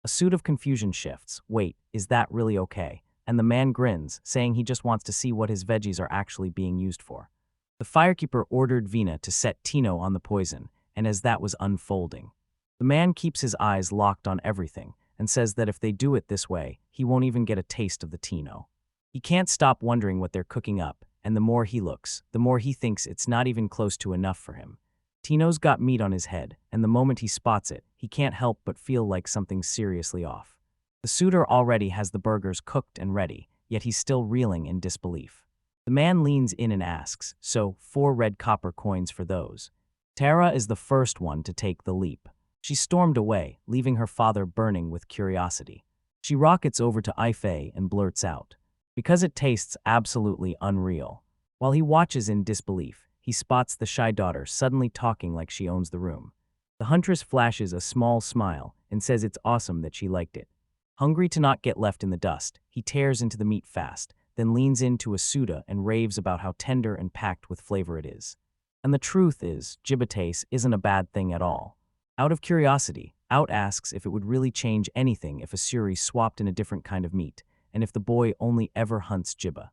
A suit of confusion shifts. Wait, is that really okay? And the man grins, saying he just wants to see what his veggies are actually being used for. The firekeeper ordered Vina to set Tino on the poison, and as that was unfolding, the man keeps his eyes locked on everything and says that if they do it this way, he won't even get a taste of the Tino. He can't stop wondering what they're cooking up, and the more he looks, the more he thinks it's not even close to enough for him. Tino's got meat on his head, and the moment he spots it, he can't help but feel like something's seriously off. The suitor already has the burgers cooked and ready, yet he's still reeling in disbelief. The man leans in and asks, "So, 4 red copper coins for those?" Tara is the first one to take the leap. She stormed away, leaving her father burning with curiosity. She rockets over to Ifei and blurts out, "Because it tastes absolutely unreal." While he watches in disbelief, he spots the shy daughter suddenly talking like she owns the room. The huntress flashes a small smile and says it's awesome that she liked it. Hungry to not get left in the dust, he tears into the meat fast, then leans into Asuda and raves about how tender and packed with flavor it is. And the truth is, Jibatace isn't a bad thing at all. Out of curiosity, Out asks if it would really change anything if Asuri swapped in a different kind of meat, and if the boy only ever hunts Jiba.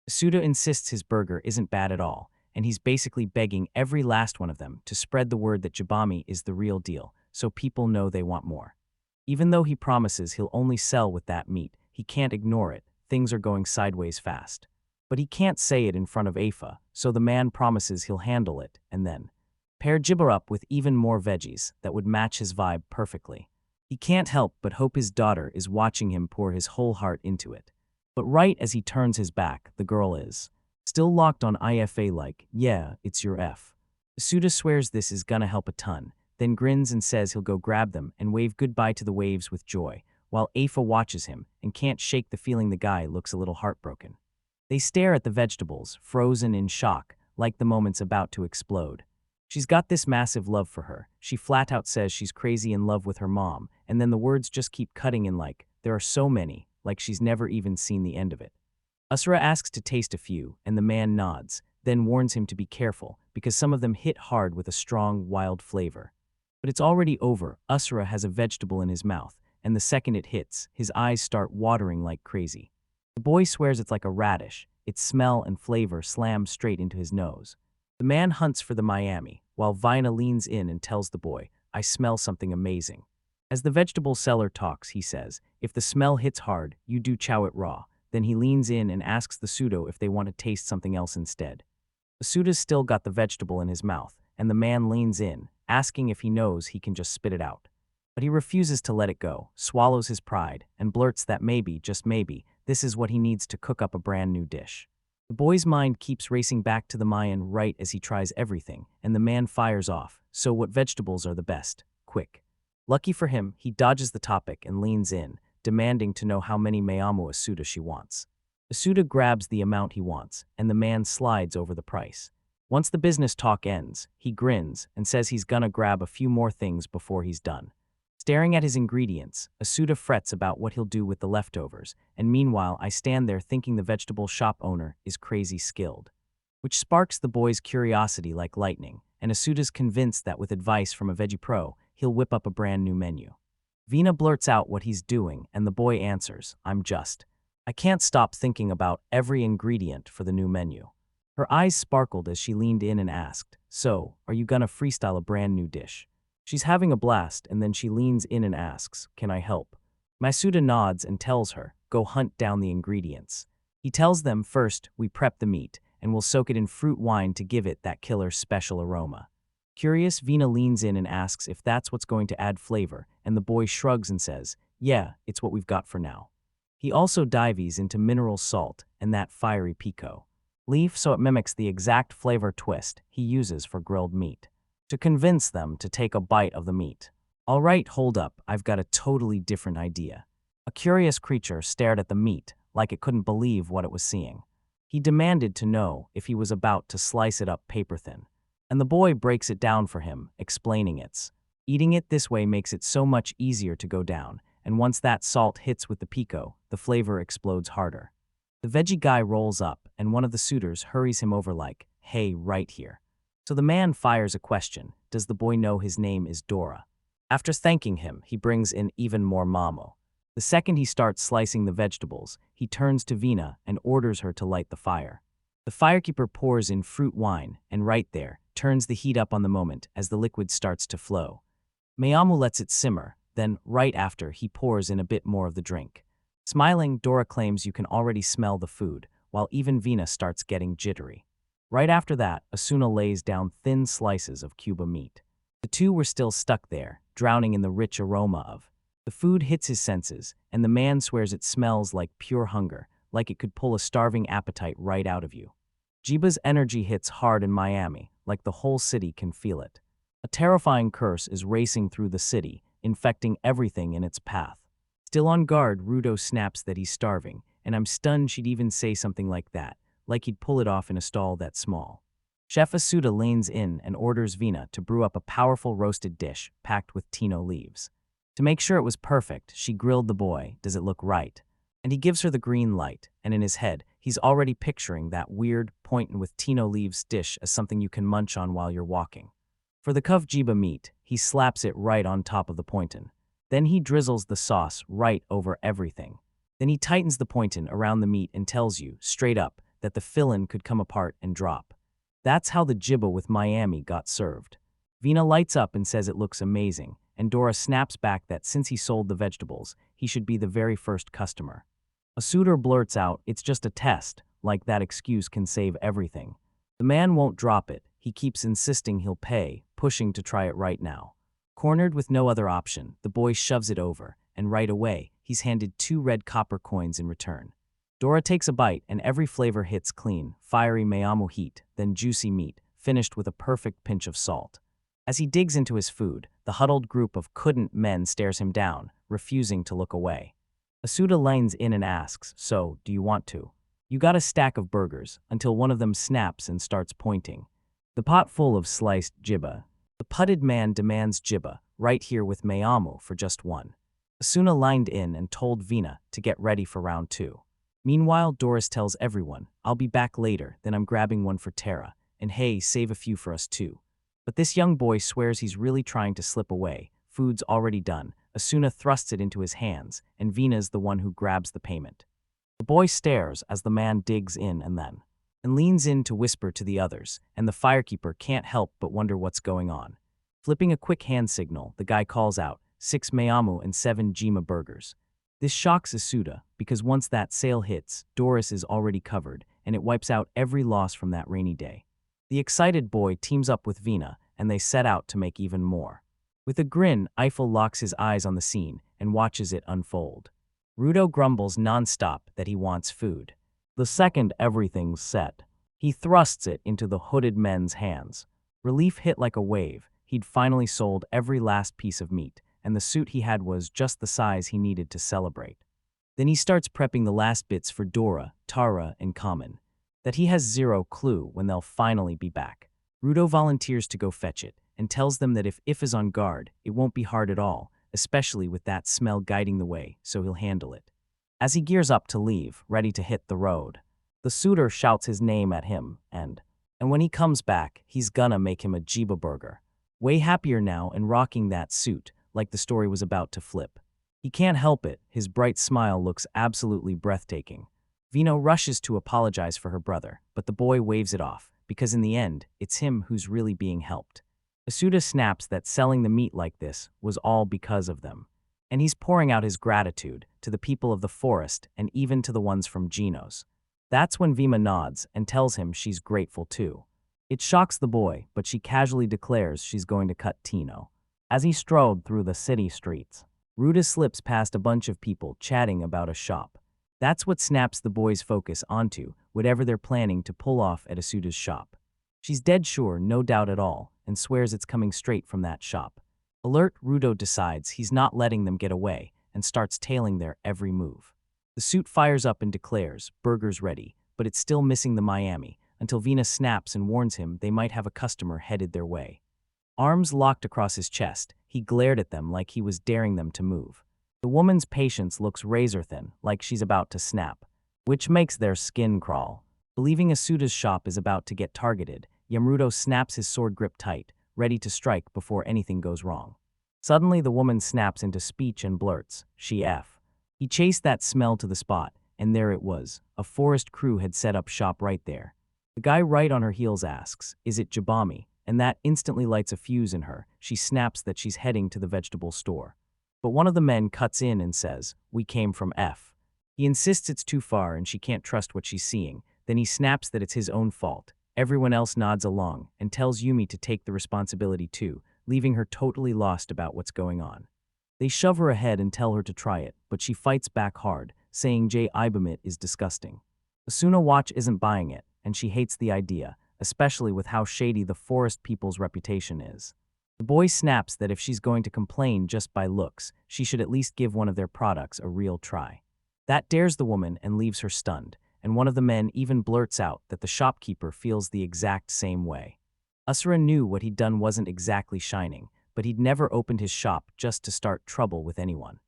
Asuda insists his burger isn't bad at all, and he's basically begging every last one of them to spread the word that Jibami is the real deal, so people know they want more. Even though he promises he'll only sell with that meat, he can't ignore it. Things are going sideways fast. But he can't say it in front of Afa, so the man promises he'll handle it, and then pair Jibba up with even more veggies that would match his vibe perfectly. He can't help but hope his daughter is watching him pour his whole heart into it. But right as he turns his back, the girl is still locked on Ifa like, "Yeah, it's your F." Asuda swears this is gonna help a ton, then grins and says he'll go grab them and wave goodbye to the waves with joy, while Afa watches him and can't shake the feeling the guy looks a little heartbroken. They stare at the vegetables, frozen in shock, like the moment's about to explode. She's got this massive love for her. She flat out says she's crazy in love with her mom, and then the words just keep cutting in like, there are so many, like she's never even seen the end of it. Usura asks to taste a few, and the man nods, then warns him to be careful, because some of them hit hard with a strong, wild flavor. But it's already over. Usura has a vegetable in his mouth, and the second it hits, his eyes start watering like crazy. The boy swears it's like a radish. Its smell and flavor slam straight into his nose. The man hunts for the Miami, while Vina leans in and tells the boy, "I smell something amazing." As the vegetable seller talks, he says, "If the smell hits hard, you do chow it raw." Then he leans in and asks the pseudo if they want to taste something else instead. The pseudo's still got the vegetable in his mouth, and the man leans in, asking if he knows he can just spit it out. But he refuses to let it go, swallows his pride, and blurts that maybe, just maybe, this is what he needs to cook up a brand new dish. The boy's mind keeps racing back to the Mayan right as he tries everything, and the man fires off, "So what vegetables are the best? Quick." Lucky for him, he dodges the topic and leans in, demanding to know how many Mayamu Asuda she wants. Asuda grabs the amount he wants, and the man slides over the price. Once the business talk ends, he grins and says he's gonna grab a few more things before he's done. Staring at his ingredients, Asuda frets about what he'll do with the leftovers, and meanwhile I stand there thinking the vegetable shop owner is crazy skilled. Which sparks the boy's curiosity like lightning, and Asuda's convinced that with advice from a veggie pro, he'll whip up a brand new menu. Vina blurts out what he's doing, and the boy answers, I can't stop thinking about every ingredient for the new menu." Her eyes sparkled as she leaned in and asked, "So, are you gonna freestyle a brand new dish?" She's having a blast, and then she leans in and asks, "Can I help?" Masuda nods and tells her, "Go hunt down the ingredients." He tells them, "First, we prep the meat, and we'll soak it in fruit wine to give it that killer special aroma." Curious, Vina leans in and asks if that's what's going to add flavor, and the boy shrugs and says, "Yeah, it's what we've got for now." He also dives into mineral salt and that fiery pico leaf so it mimics the exact flavor twist he uses for grilled meat, to convince them to take a bite of the meat. "All right, hold up, I've got a totally different idea." A curious creature stared at the meat like it couldn't believe what it was seeing. He demanded to know if he was about to slice it up paper thin. And the boy breaks it down for him, explaining eating it this way makes it so much easier to go down, and once that salt hits with the pico, the flavor explodes harder. The veggie guy rolls up, and one of the suitors hurries him over like, "Hey, right here." So the man fires a question, does the boy know his name is Dora? After thanking him, he brings in even more mamo. The second he starts slicing the vegetables, he turns to Vina and orders her to light the fire. The firekeeper pours in fruit wine, and right there, turns the heat up on the moment as the liquid starts to flow. Mayamu lets it simmer, then, right after, he pours in a bit more of the drink. Smiling, Dora claims you can already smell the food, while even Vina starts getting jittery. Right after that, Asuna lays down thin slices of Cuba meat. The two were still stuck there, drowning in the rich aroma of. The food hits his senses, and the man swears it smells like pure hunger, like it could pull a starving appetite right out of you. Jiba's energy hits hard in Miami, like the whole city can feel it. A terrifying curse is racing through the city, infecting everything in its path. Still on guard, Rudo snaps that he's starving, and I'm stunned she'd even say something like that, like he'd pull it off in a stall that small. Chef Asuda leans in and orders Vina to brew up a powerful roasted dish packed with tino leaves. To make sure it was perfect, she grilled the boy, does it look right? And he gives her the green light, and in his head, he's already picturing that weird, pointin' with tino leaves dish as something you can munch on while you're walking. For the cuv jiba meat, he slaps it right on top of the pointin'. Then he drizzles the sauce right over everything. Then he tightens the pointin' around the meat and tells you, straight up, that the fillin' could come apart and drop. That's how the jiba with Miami got served. Vina lights up and says it looks amazing, and Dora snaps back that since he sold the vegetables, he should be the very first customer. Asuda blurts out, it's just a test, like that excuse can save everything. The man won't drop it, he keeps insisting he'll pay, pushing to try it right now. Cornered with no other option, the boy shoves it over, and right away, he's handed 2 red copper coins in return. Dora takes a bite and every flavor hits clean, fiery Mayamu heat, then juicy meat, finished with a perfect pinch of salt. As he digs into his food, the huddled group of couldn't men stares him down, refusing to look away. Asuda leans in and asks, so, do you want to? You got a stack of burgers, until one of them snaps and starts pointing. The pot full of sliced jiba. The putted man demands jiba, right here with Mayamu for just one. Asuna lined in and told Vina to get ready for round 2. Meanwhile, Doris tells everyone, I'll be back later, then I'm grabbing one for Tara, and hey, save a few for us too. But this young boy swears he's really trying to slip away, food's already done, Asuna thrusts it into his hands, and Vina's the one who grabs the payment. The boy stares as the man digs in and leans in to whisper to the others, and the firekeeper can't help but wonder what's going on. Flipping a quick hand signal, the guy calls out, 6 Mayamu and 7 Jima burgers. This shocks Asuda, because once that sale hits, Doris is already covered, and it wipes out every loss from that rainy day. The excited boy teams up with Vina, and they set out to make even more. With a grin, Eiffel locks his eyes on the scene and watches it unfold. Rudo grumbles nonstop that he wants food. The second everything's set, he thrusts it into the hooded men's hands. Relief hit like a wave. He'd finally sold every last piece of meat, and the suit he had was just the size he needed to celebrate. Then he starts prepping the last bits for Dora, Tara, and Kamen. That he has zero clue when they'll finally be back. Rudo volunteers to go fetch it, and tells them that if is on guard, it won't be hard at all, especially with that smell guiding the way, so he'll handle it. As he gears up to leave, ready to hit the road, the suitor shouts his name at him, and when he comes back, he's gonna make him a jiba burger. Way happier now and rocking that suit, like the story was about to flip. He can't help it, his bright smile looks absolutely breathtaking. Vino rushes to apologize for her brother, but the boy waves it off, because in the end, it's him who's really being helped. Asuda snaps that selling the meat like this was all because of them. And he's pouring out his gratitude to the people of the forest and even to the ones from Geno's. That's when Vima nods and tells him she's grateful too. It shocks the boy, but she casually declares she's going to cut Tino. As he strode through the city streets, Ruda slips past a bunch of people chatting about a shop. That's what snaps the boy's focus onto whatever they're planning to pull off at Asuda's shop. She's dead sure, no doubt at all, and swears it's coming straight from that shop. Alert, Rudo decides he's not letting them get away and starts tailing their every move. The suit fires up and declares, burgers ready, but it's still missing the Miami, until Vina snaps and warns him they might have a customer headed their way. Arms locked across his chest, he glared at them like he was daring them to move. The woman's patience looks razor-thin, like she's about to snap, which makes their skin crawl. Believing Asuda's shop is about to get targeted, Yamrudo snaps his sword grip tight, ready to strike before anything goes wrong. Suddenly the woman snaps into speech and blurts, she F. He chased that smell to the spot, and there it was. A forest crew had set up shop right there. The guy right on her heels asks, is it Jabami? And that instantly lights a fuse in her. She snaps that she's heading to the vegetable store. But one of the men cuts in and says, we came from F. He insists it's too far and she can't trust what she's seeing. Then he snaps that it's his own fault. Everyone else nods along and tells Yumi to take the responsibility too, leaving her totally lost about what's going on. They shove her ahead and tell her to try it, but she fights back hard, saying Ibumit is disgusting. Asuna Watch isn't buying it, and she hates the idea, especially with how shady the forest people's reputation is. The boy snaps that if she's going to complain just by looks, she should at least give one of their products a real try. That dares the woman and leaves her stunned, and one of the men even blurts out that the shopkeeper feels the exact same way. Asura knew what he'd done wasn't exactly shining, but he'd never opened his shop just to start trouble with anyone.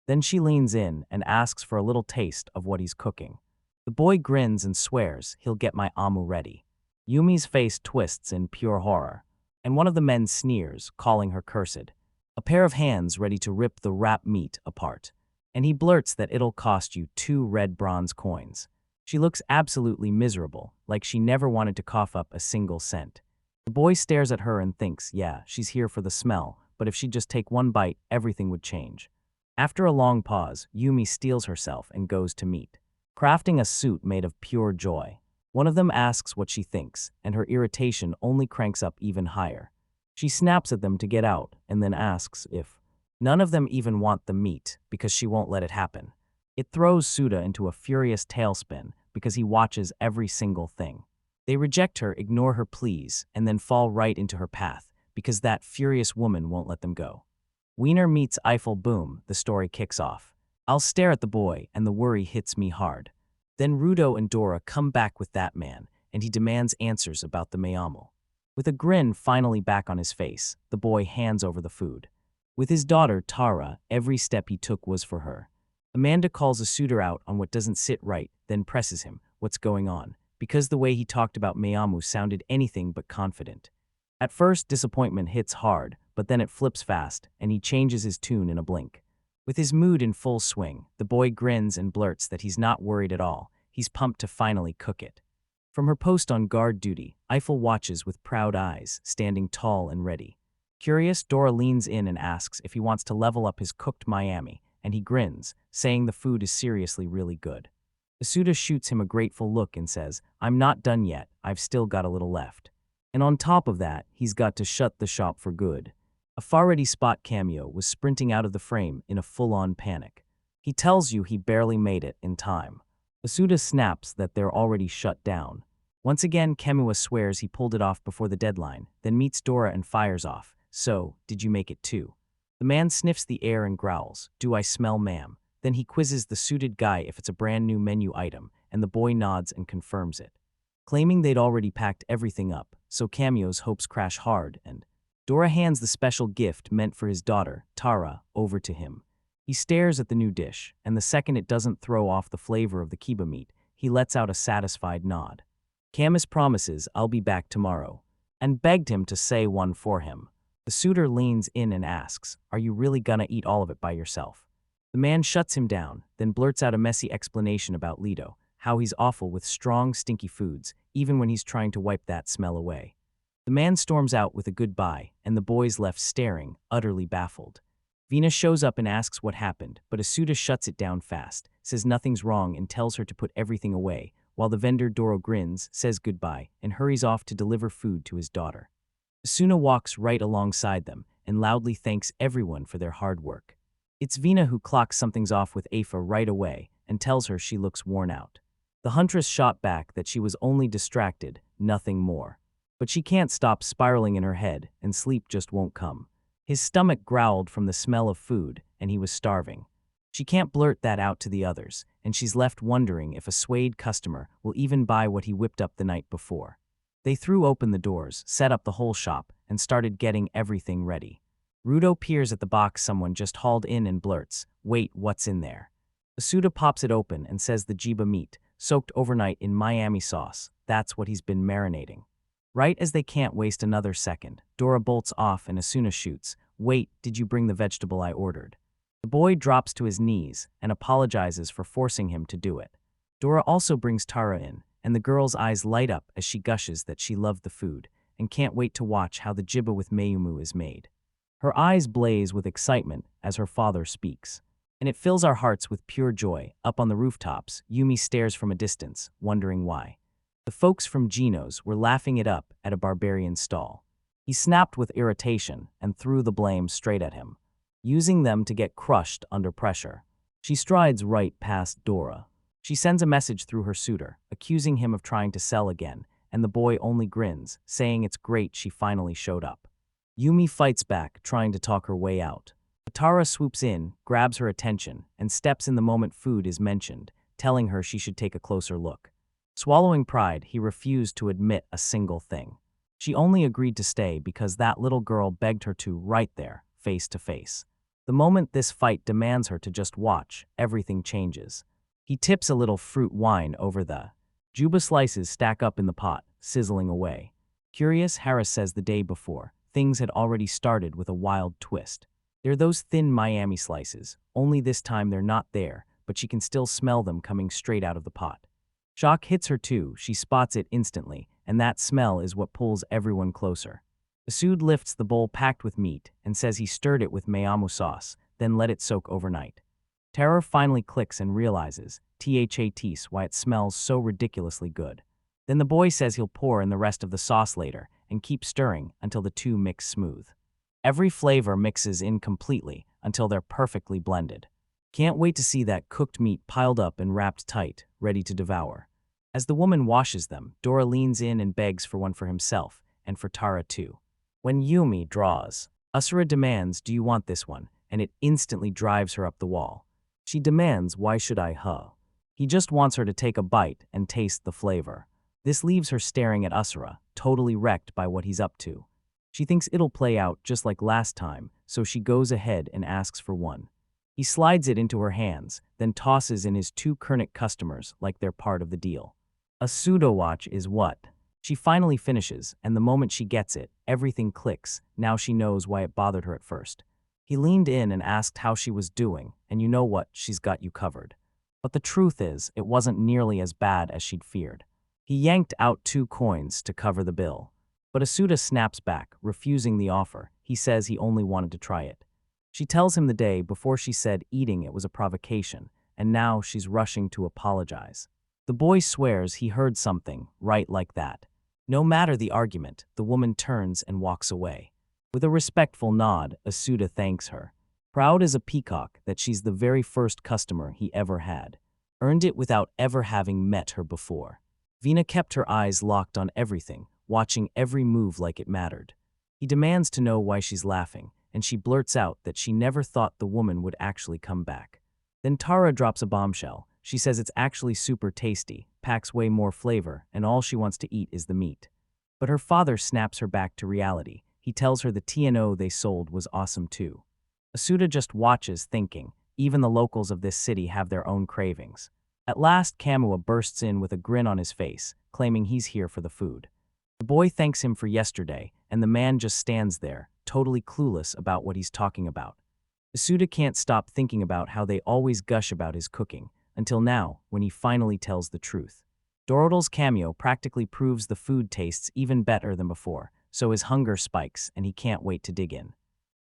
Then she leans in and asks for a little taste of what he's cooking. The boy grins and swears he'll get my amu ready. Yumi's face twists in pure horror, and one of the men sneers, calling her cursed. A pair of hands ready to rip the wrap meat apart, and he blurts that it'll cost you 2 red bronze coins. She looks absolutely miserable, like she never wanted to cough up a single cent. The boy stares at her and thinks, yeah, she's here for the smell, but if she'd just take one bite, everything would change. After a long pause, Yumi steels herself and goes to meet, crafting a suit made of pure joy. One of them asks what she thinks, and her irritation only cranks up even higher. She snaps at them to get out, and then asks if none of them even want the meat, because she won't let it happen. It throws Suda into a furious tailspin, because he watches every single thing. They reject her, ignore her pleas, and then fall right into her path, because that furious woman won't let them go. Wiener meets Eiffel, boom, the story kicks off. I'll stare at the boy, and the worry hits me hard. Then Rudo and Dora come back with that man, and he demands answers about the Mayamu. With a grin finally back on his face, the boy hands over the food. With his daughter, Tara, every step he took was for her. Amanda calls a suitor out on what doesn't sit right, then presses him, what's going on, because the way he talked about Mayamu sounded anything but confident. At first, disappointment hits hard, but then it flips fast, and he changes his tune in a blink. With his mood in full swing, the boy grins and blurts that he's not worried at all. He's pumped to finally cook it. From her post on guard duty, Eiffel watches with proud eyes, standing tall and ready. Curious, Dora leans in and asks if he wants to level up his cooked Miami, and he grins, saying the food is seriously really good. Asuda shoots him a grateful look and says, I'm not done yet, I've still got a little left. And on top of that, he's got to shut the shop for good. A Farretti Spot cameo was sprinting out of the frame in a full-on panic. He tells you he barely made it in time. Asuda snaps that they're already shut down. Once again, Kemua swears he pulled it off before the deadline, then meets Dora and fires off. So, did you make it too? The man sniffs the air and growls, do I smell ma'am? Then he quizzes the suited guy if it's a brand new menu item, and the boy nods and confirms it. Claiming they'd already packed everything up, so Cameo's hopes crash hard, and Dora hands the special gift meant for his daughter, Tara, over to him. He stares at the new dish, and the second it doesn't throw off the flavor of the kiba meat, he lets out a satisfied nod. Camus promises, I'll be back tomorrow, and begged him to say one for him. The suitor leans in and asks, are you really gonna eat all of it by yourself? The man shuts him down, then blurts out a messy explanation about Lido, how he's awful with strong, stinky foods, even when he's trying to wipe that smell away. The man storms out with a goodbye, and the boy's left staring, utterly baffled. Vina shows up and asks what happened, but Asuda shuts it down fast, says nothing's wrong and tells her to put everything away, while the vendor Doro grins, says goodbye, and hurries off to deliver food to his daughter. Asuna walks right alongside them and loudly thanks everyone for their hard work. It's Vina who clocks something's off with Afa right away and tells her she looks worn out. The huntress shot back that she was only distracted, nothing more. But she can't stop spiraling in her head, and sleep just won't come. His stomach growled from the smell of food, and he was starving. She can't blurt that out to the others, and she's left wondering if a swayed customer will even buy what he whipped up the night before. They threw open the doors, set up the whole shop, and started getting everything ready. Rudo peers at the box someone just hauled in and blurts, wait, what's in there? Asuda pops it open and says the jiba meat, soaked overnight in Miami sauce, that's what he's been marinating. Right as they can't waste another second, Dora bolts off and Asuna shoots, wait, did you bring the vegetable I ordered? The boy drops to his knees and apologizes for forcing him to do it. Dora also brings Tara in, and the girl's eyes light up as she gushes that she loved the food and can't wait to watch how the jiba with Mayumu is made. Her eyes blaze with excitement as her father speaks. And it fills our hearts with pure joy. Up on the rooftops, Yumi stares from a distance, wondering why. The folks from Gino's were laughing it up at a barbarian stall. He snapped with irritation and threw the blame straight at him, using them to get crushed under pressure. She strides right past Dora. She sends a message through her suitor, accusing him of trying to sell again, and the boy only grins, saying it's great she finally showed up. Yumi fights back, trying to talk her way out. Tara swoops in, grabs her attention, and steps in the moment food is mentioned, telling her she should take a closer look. Swallowing pride, he refused to admit a single thing. She only agreed to stay because that little girl begged her to right there, face to face. The moment this fight demands her to just watch, everything changes. He tips a little fruit wine over the juba slices stack up in the pot, sizzling away. Curious, Harris says the day before, things had already started with a wild twist. They're those thin Miami slices, only this time they're not there, but she can still smell them coming straight out of the pot. Shock hits her too, she spots it instantly, and that smell is what pulls everyone closer. Masood lifts the bowl packed with meat and says he stirred it with mayamu sauce, then let it soak overnight. Terror finally clicks and realizes, THATs, why it smells so ridiculously good. Then the boy says he'll pour in the rest of the sauce later and keep stirring until the two mix smooth. Every flavor mixes in completely until they're perfectly blended. Can't wait to see that cooked meat piled up and wrapped tight, ready to devour. As the woman washes them, Dora leans in and begs for one for himself, and for Tara too. When Yumi draws, Asura demands, "Do you want this one?" and it instantly drives her up the wall. She demands, "Why should I, huh?" He just wants her to take a bite and taste the flavor. This leaves her staring at Asura, totally wrecked by what he's up to. She thinks it'll play out just like last time, so she goes ahead and asks for one. He slides it into her hands, then tosses in his two Kernick customers like they're part of the deal. A pseudo-watch is what? She finally finishes, and the moment she gets it, everything clicks. Now she knows why it bothered her at first. He leaned in and asked how she was doing, and you know what, she's got you covered. But the truth is, it wasn't nearly as bad as she'd feared. He yanked out 2 coins to cover the bill. But Asuda snaps back, refusing the offer. He says he only wanted to try it. She tells him the day before she said eating it was a provocation, and now she's rushing to apologize. The boy swears he heard something right like that. No matter the argument, the woman turns and walks away. With a respectful nod, Asuda thanks her. Proud as a peacock that she's the very first customer he ever had. Earned it without ever having met her before. Vina kept her eyes locked on everything, watching every move like it mattered. He demands to know why she's laughing, and she blurts out that she never thought the woman would actually come back. Then Tara drops a bombshell. She says it's actually super tasty, packs way more flavor, and all she wants to eat is the meat. But her father snaps her back to reality. He tells her the TNO they sold was awesome too. Asuda just watches, thinking, even the locals of this city have their own cravings. At last, Kamua bursts in with a grin on his face, claiming he's here for the food. The boy thanks him for yesterday, and the man just stands there, totally clueless about what he's talking about. Asuda can't stop thinking about how they always gush about his cooking, until now, when he finally tells the truth. Dorotal's cameo practically proves the food tastes even better than before, so his hunger spikes and he can't wait to dig in.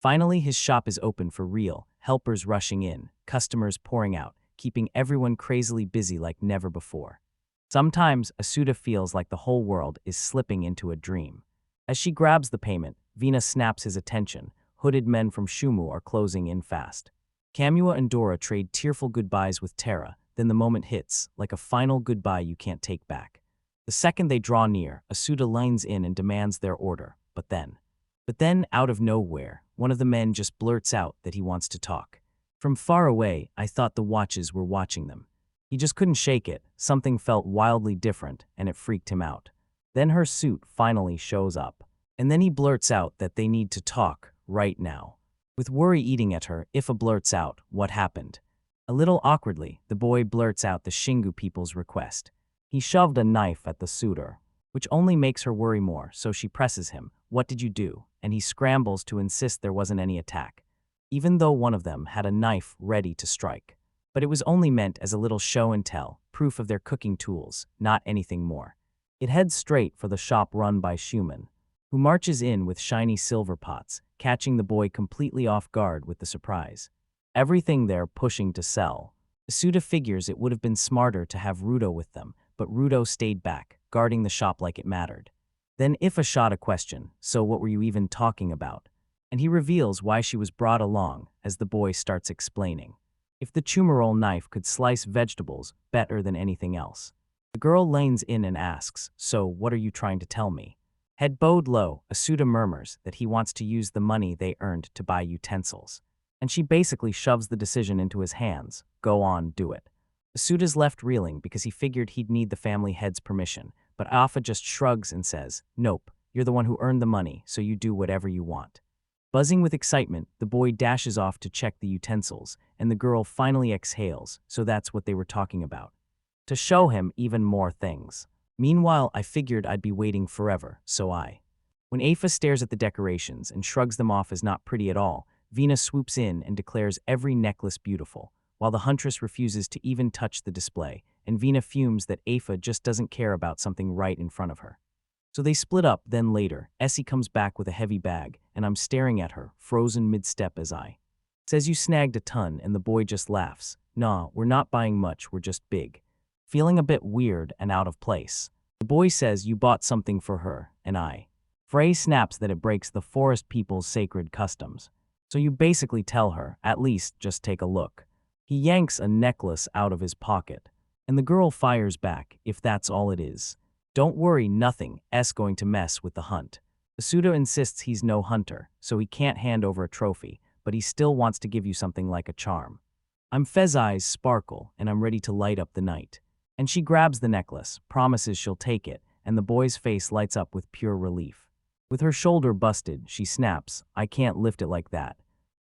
Finally, his shop is open for real, helpers rushing in, customers pouring out, keeping everyone crazily busy like never before. Sometimes, Asuda feels like the whole world is slipping into a dream. As she grabs the payment, Vina snaps his attention. Hooded men from Shumu are closing in fast. Kamua and Dora trade tearful goodbyes with Tara, then the moment hits, like a final goodbye you can't take back. The second they draw near, Asuda lines in and demands their order, but then, out of nowhere, one of the men just blurts out that he wants to talk. From far away, I thought the watches were watching them. He just couldn't shake it. Something felt wildly different, and it freaked him out. Then her suit finally shows up. And then he blurts out that they need to talk, right now. With worry eating at her, Ifa blurts out what happened. A little awkwardly, the boy blurts out the Shingu people's request. He shoved a knife at the suitor, which only makes her worry more, so she presses him, "What did you do?" And he scrambles to insist there wasn't any attack, even though one of them had a knife ready to strike. But it was only meant as a little show and tell, proof of their cooking tools, not anything more. It heads straight for the shop run by Schumann, who marches in with shiny silver pots, catching the boy completely off guard with the surprise. everything there pushing to sell. Asuda figures it would have been smarter to have Rudo with them, but Rudo stayed back, guarding the shop like it mattered. Then Ifa shot a question, so what were you even talking about? And he reveals why she was brought along, as the boy starts explaining. If the chumarol knife could slice vegetables better than anything else. The girl leans in and asks, so what are you trying to tell me? Head bowed low, Asuda murmurs that he wants to use the money they earned to buy utensils. And she basically shoves the decision into his hands. Go on, do it. Asuda's left reeling because he figured he'd need the family head's permission, but Afa just shrugs and says, nope, you're the one who earned the money, so you do whatever you want. Buzzing with excitement, the boy dashes off to check the utensils, and the girl finally exhales, so that's what they were talking about. To show him even more things. Meanwhile, I figured I'd be waiting forever, so When Afa stares at the decorations and shrugs them off as not pretty at all, Vina swoops in and declares every necklace beautiful, while the huntress refuses to even touch the display, and Vina fumes that Afa just doesn't care about something right in front of her. So they split up, then later, Essie comes back with a heavy bag, and I'm staring at her, frozen mid-step as I says you snagged a ton, and the boy just laughs. Nah, we're not buying much, we're just big. Feeling a bit weird and out of place. The boy says you bought something for her, and Frey snaps that it breaks the forest people's sacred customs. So you basically tell her, at least just take a look. He yanks a necklace out of his pocket, and the girl fires back, if that's all it is. Don't worry, nothing S going to mess with the hunt. Asuda insists he's no hunter, so he can't hand over a trophy, but he still wants to give you something like a charm. I'm Fez eyes sparkle, and I'm ready to light up the night. And she grabs the necklace, promises she'll take it, and the boy's face lights up with pure relief. With her shoulder busted, she snaps, I can't lift it like that.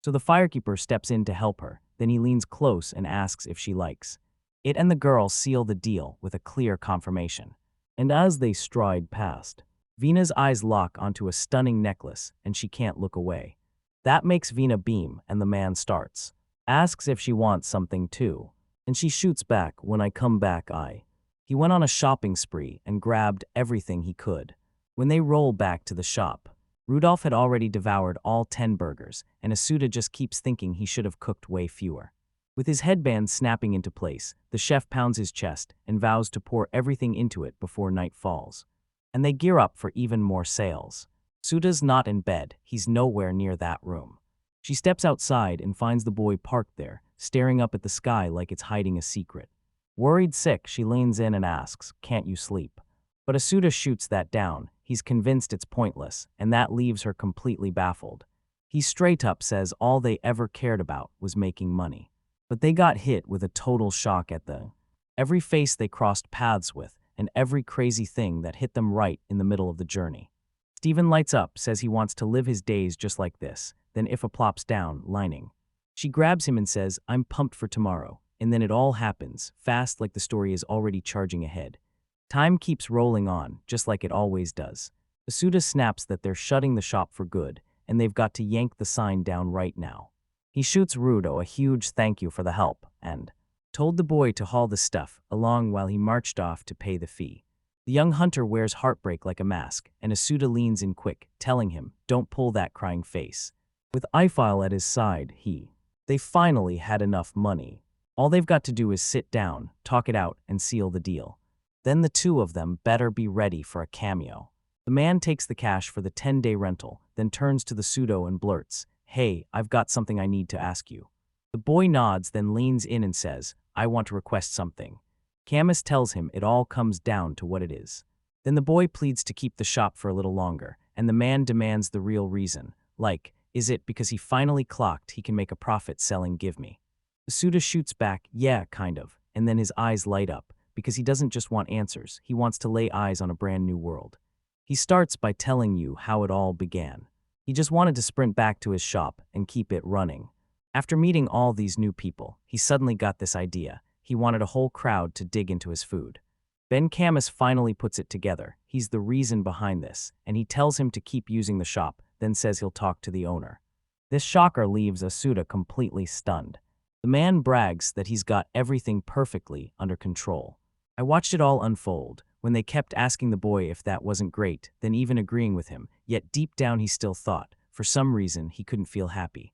So the firekeeper steps in to help her, then he leans close and asks if she likes. It and the girl seal the deal with a clear confirmation. And as they stride past, Vina's eyes lock onto a stunning necklace, and she can't look away. That makes Vina beam, and the man starts. Asks if she wants something too. And she shoots back, when I come back He went on a shopping spree and grabbed everything he could. When they roll back to the shop, Rudolph had already devoured all 10 burgers, and Asuda just keeps thinking he should have cooked way fewer. With his headband snapping into place, the chef pounds his chest and vows to pour everything into it before night falls. And they gear up for even more sales. Suda's not in bed, he's nowhere near that room. She steps outside and finds the boy parked there, staring up at the sky like it's hiding a secret. Worried sick, she leans in and asks, can't you sleep? But Asuda shoots that down, he's convinced it's pointless, and that leaves her completely baffled. He straight up says all they ever cared about was making money. But they got hit with a total shock at every face they crossed paths with, and every crazy thing that hit them right in the middle of the journey. Steven lights up, says he wants to live his days just like this, then Ifa plops down, lining. She grabs him and says, I'm pumped for tomorrow, and then it all happens, fast like the story is already charging ahead. Time keeps rolling on, just like it always does. Asuda snaps that they're shutting the shop for good, and they've got to yank the sign down right now. He shoots Rudo a huge thank you for the help, and told the boy to haul the stuff along while he marched off to pay the fee. The young hunter wears heartbreak like a mask, and Asuda leans in quick, telling him, don't pull that crying face. With Ifile at his side, they finally had enough money. All they've got to do is sit down, talk it out, and seal the deal. Then the two of them better be ready for a cameo. The man takes the cash for the 10-day rental, then turns to the pseudo and blurts, hey, I've got something I need to ask you. The boy nods, then leans in and says, I want to request something. Camus tells him it all comes down to what it is. Then the boy pleads to keep the shop for a little longer, and the man demands the real reason, like, is it because he finally clocked he can make a profit selling Give Me? Asuda shoots back, yeah, kind of, and then his eyes light up, because he doesn't just want answers, he wants to lay eyes on a brand new world. He starts by telling you how it all began. He just wanted to sprint back to his shop and keep it running. After meeting all these new people, he suddenly got this idea. He wanted a whole crowd to dig into his food. Ben Camus finally puts it together. He's the reason behind this, and he tells him to keep using the shop, then says he'll talk to the owner. This shocker leaves Asuda completely stunned. The man brags that he's got everything perfectly under control. I watched it all unfold, when they kept asking the boy if that wasn't great, then even agreeing with him, yet deep down he still thought, for some reason, he couldn't feel happy.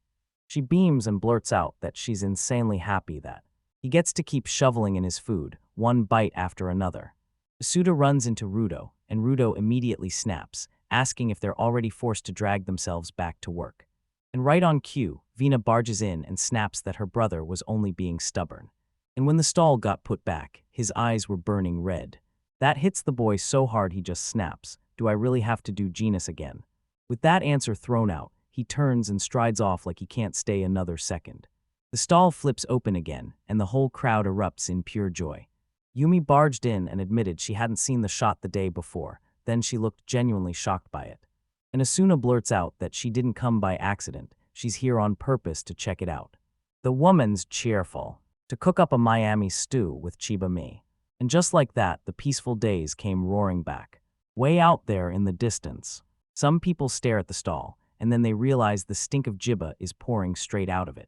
She beams and blurts out that she's insanely happy that he gets to keep shoveling in his food, one bite after another. Asuda runs into Rudo, and Rudo immediately snaps, asking if they're already forced to drag themselves back to work. And right on cue, Vina barges in and snaps that her brother was only being stubborn. And when the stall got put back, his eyes were burning red. That hits the boy so hard he just snaps. Do I really have to do genus again? With that answer thrown out, he turns and strides off like he can't stay another second. The stall flips open again, and the whole crowd erupts in pure joy. Yumi barged in and admitted she hadn't seen the shot the day before, then she looked genuinely shocked by it. And Asuna blurts out that she didn't come by accident, she's here on purpose to check it out. The woman's cheerful. To cook up a Miami stew with Chiba Me. And just like that, the peaceful days came roaring back. Way out there in the distance. Some people stare at the stall, and then they realize the stink of jiba is pouring straight out of it.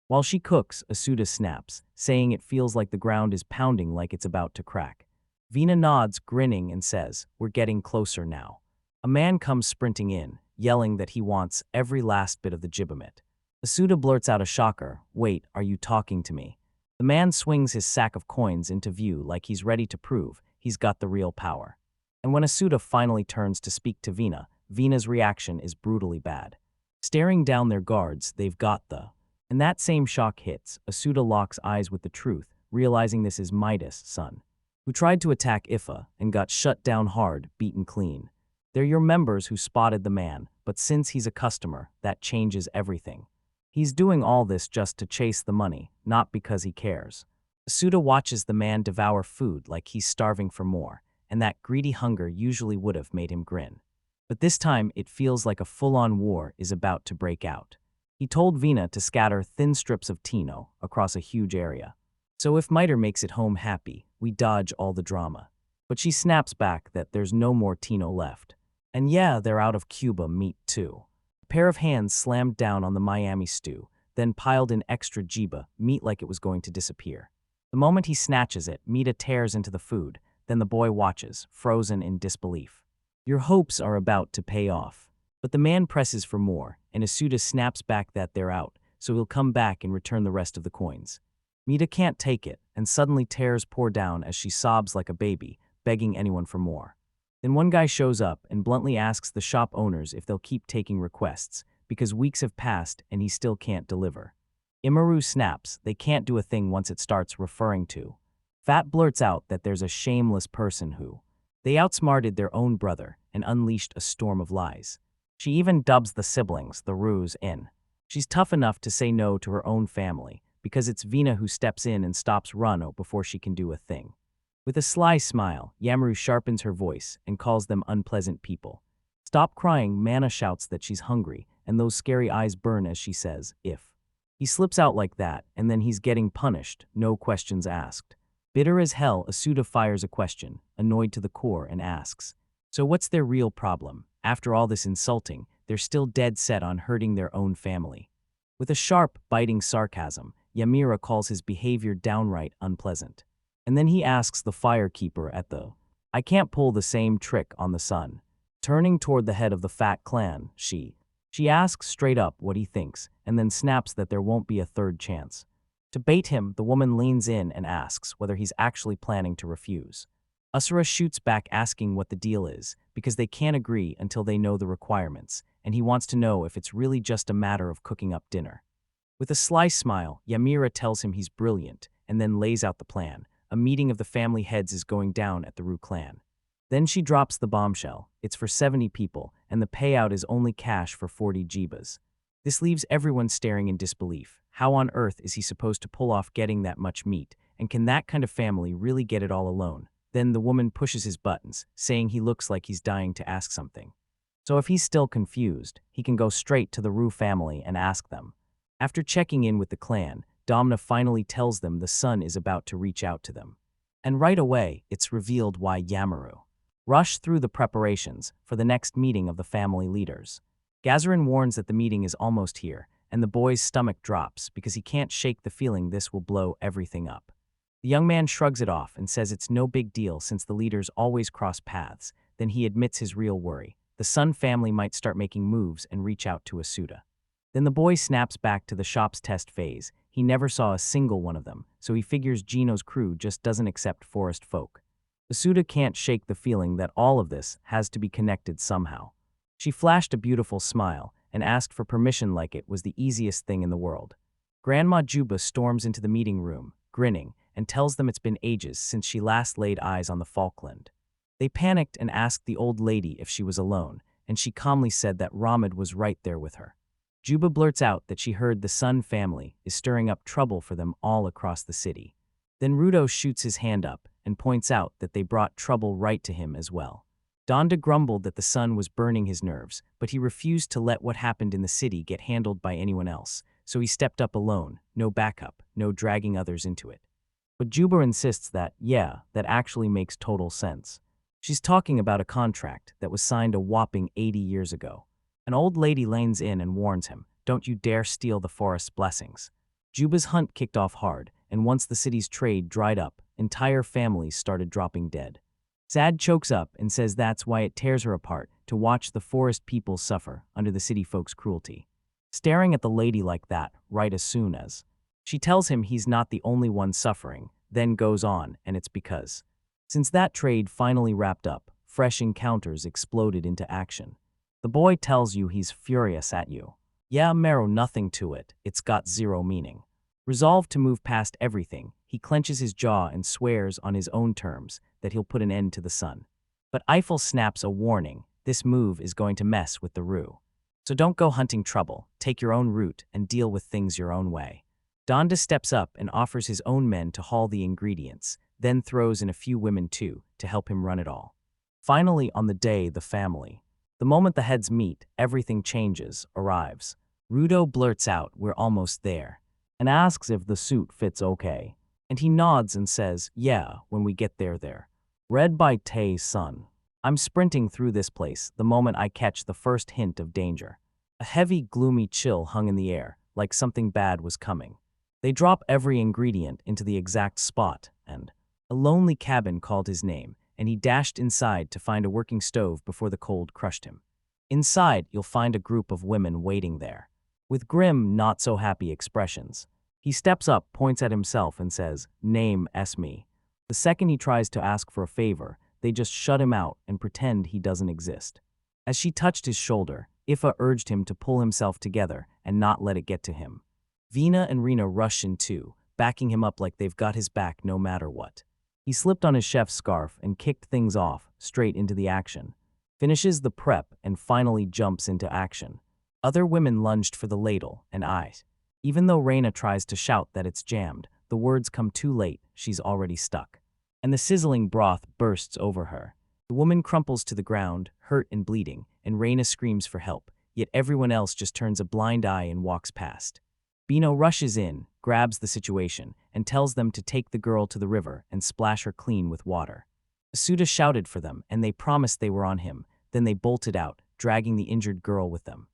While she cooks, Asuda snaps, saying it feels like the ground is pounding like it's about to crack. Vina nods, grinning, and says, "We're getting closer now." A man comes sprinting in, yelling that he wants every last bit of the jibamit. Asuda blurts out a shocker, "Wait, are you talking to me?" The man swings his sack of coins into view like he's ready to prove he's got the real power. And when Asuda finally turns to speak to Vina, Vina's reaction is brutally bad. Staring down their guards, they've got the... And that same shock hits, Asuda locks eyes with the truth, realizing this is Midas' son, who tried to attack Ifa and got shut down hard, beaten clean. They're your members who spotted the man, but since he's a customer, that changes everything. He's doing all this just to chase the money, not because he cares. Asuda watches the man devour food like he's starving for more, and that greedy hunger usually would have made him grin. But this time, it feels like a full-on war is about to break out. He told Vina to scatter thin strips of Tino across a huge area. So if Miter makes it home happy, we dodge all the drama. But she snaps back that there's no more Tino left. And yeah, they're out of Cuba meat too. A pair of hands slammed down on the Miami stew, then piled in extra jiba, meat like it was going to disappear. The moment he snatches it, Mita tears into the food, then the boy watches, frozen in disbelief. Your hopes are about to pay off. But the man presses for more, and Asuda snaps back that they're out, so he'll come back and return the rest of the coins. Mita can't take it, and suddenly tears pour down as she sobs like a baby, begging anyone for more. Then one guy shows up and bluntly asks the shop owners if they'll keep taking requests, because weeks have passed and he still can't deliver. Imaru snaps, they can't do a thing once it starts referring to. Fat blurts out that there's a shameless person who. They outsmarted their own brother and unleashed a storm of lies. She even dubs the siblings, the Ruse, in. She's tough enough to say no to her own family, because it's Vina who steps in and stops Rano before she can do a thing. With a sly smile, Yamaru sharpens her voice and calls them unpleasant people. Stop crying, Mana shouts that she's hungry, and those scary eyes burn as she says, if. He slips out like that, and then he's getting punished, no questions asked. Bitter as hell, Asuda fires a question, annoyed to the core, and asks, so what's their real problem? After all this insulting, they're still dead set on hurting their own family. With a sharp, biting sarcasm, Yamira calls his behavior downright unpleasant. And then he asks the firekeeper at the, I can't pull the same trick on the son. Turning toward the head of the Fat clan, she asks straight up what he thinks, and then snaps that there won't be a third chance. To bait him, the woman leans in and asks whether he's actually planning to refuse. Asura shoots back asking what the deal is, because they can't agree until they know the requirements, and he wants to know if it's really just a matter of cooking up dinner. With a sly smile, Yamira tells him he's brilliant, and then lays out the plan. A meeting of the family heads is going down at the Ru clan. Then she drops the bombshell. It's for 70 people, and the payout is only cash for 40 jibas. This leaves everyone staring in disbelief. How on earth is he supposed to pull off getting that much meat, and can that kind of family really get it all alone? Then the woman pushes his buttons, saying he looks like he's dying to ask something. So if he's still confused, he can go straight to the Ru family and ask them. After checking in with the clan, Domna finally tells them the son is about to reach out to them. And right away, it's revealed why Yamaru rushed through the preparations for the next meeting of the family leaders. Gazarin warns that the meeting is almost here, and the boy's stomach drops because he can't shake the feeling this will blow everything up. The young man shrugs it off and says it's no big deal since the leaders always cross paths. Then he admits his real worry. The Sun family might start making moves and reach out to Asuda. Then the boy snaps back to the shop's test phase. He never saw a single one of them, so he figures Gino's crew just doesn't accept forest folk. Asuda can't shake the feeling that all of this has to be connected somehow. She flashed a beautiful smile and asked for permission like it was the easiest thing in the world. Grandma Juba storms into the meeting room, grinning, and tells them it's been ages since she last laid eyes on the Falkland. They panicked and asked the old lady if she was alone, and she calmly said that Ramad was right there with her. Juba blurts out that she heard the Sun family is stirring up trouble for them all across the city. Then Rudo shoots his hand up and points out that they brought trouble right to him as well. Donda grumbled that the Sun was burning his nerves, but he refused to let what happened in the city get handled by anyone else, so he stepped up alone, no backup, no dragging others into it. But Juba insists that, yeah, that actually makes total sense. She's talking about a contract that was signed a whopping 80 years ago. An old lady leans in and warns him, "Don't you dare steal the forest's blessings." Juba's hunt kicked off hard, and once the city's trade dried up, entire families started dropping dead. Sad chokes up and says that's why it tears her apart to watch the forest people suffer under the city folks' cruelty. Staring at the lady like that, right as soon as she tells him he's not the only one suffering, then goes on, and it's because since that trade finally wrapped up, fresh encounters exploded into action. The boy tells you he's furious at you. Yeah, marrow, nothing to it, it's got zero meaning. Resolved to move past everything, he clenches his jaw and swears on his own terms that he'll put an end to the Sun. But Eiffel snaps a warning, this move is going to mess with the Rue. So don't go hunting trouble, take your own route and deal with things your own way. Donda steps up and offers his own men to haul the ingredients, then throws in a few women too, to help him run it all. Finally, on the day, the family. The moment the heads meet, everything changes, arrives. Rudo blurts out, "We're almost there," and asks if the suit fits okay. And he nods and says, "Yeah, when we get there. Read by Tae-sun. I'm sprinting through this place the moment I catch the first hint of danger." A heavy, gloomy chill hung in the air, like something bad was coming. They drop every ingredient into the exact spot, and a lonely cabin called his name, and he dashed inside to find a working stove before the cold crushed him. Inside, you'll find a group of women waiting there, with grim, not-so-happy expressions. He steps up, points at himself, and says, "Name me." The second he tries to ask for a favor, they just shut him out and pretend he doesn't exist. As she touched his shoulder, Ifa urged him to pull himself together and not let it get to him. Vina and Rena rush in too, backing him up like they've got his back no matter what. He slipped on his chef's scarf and kicked things off, straight into the action. Finishes the prep and finally jumps into action. Other women lunged for the ladle, and even though Rena tries to shout that it's jammed, the words come too late, she's already stuck. And the sizzling broth bursts over her. The woman crumples to the ground, hurt and bleeding, and Rena screams for help, yet everyone else just turns a blind eye and walks past. Bino rushes in, grabs the situation, and tells them to take the girl to the river and splash her clean with water. Asuda shouted for them, and they promised they were on him, then they bolted out, dragging the injured girl with them.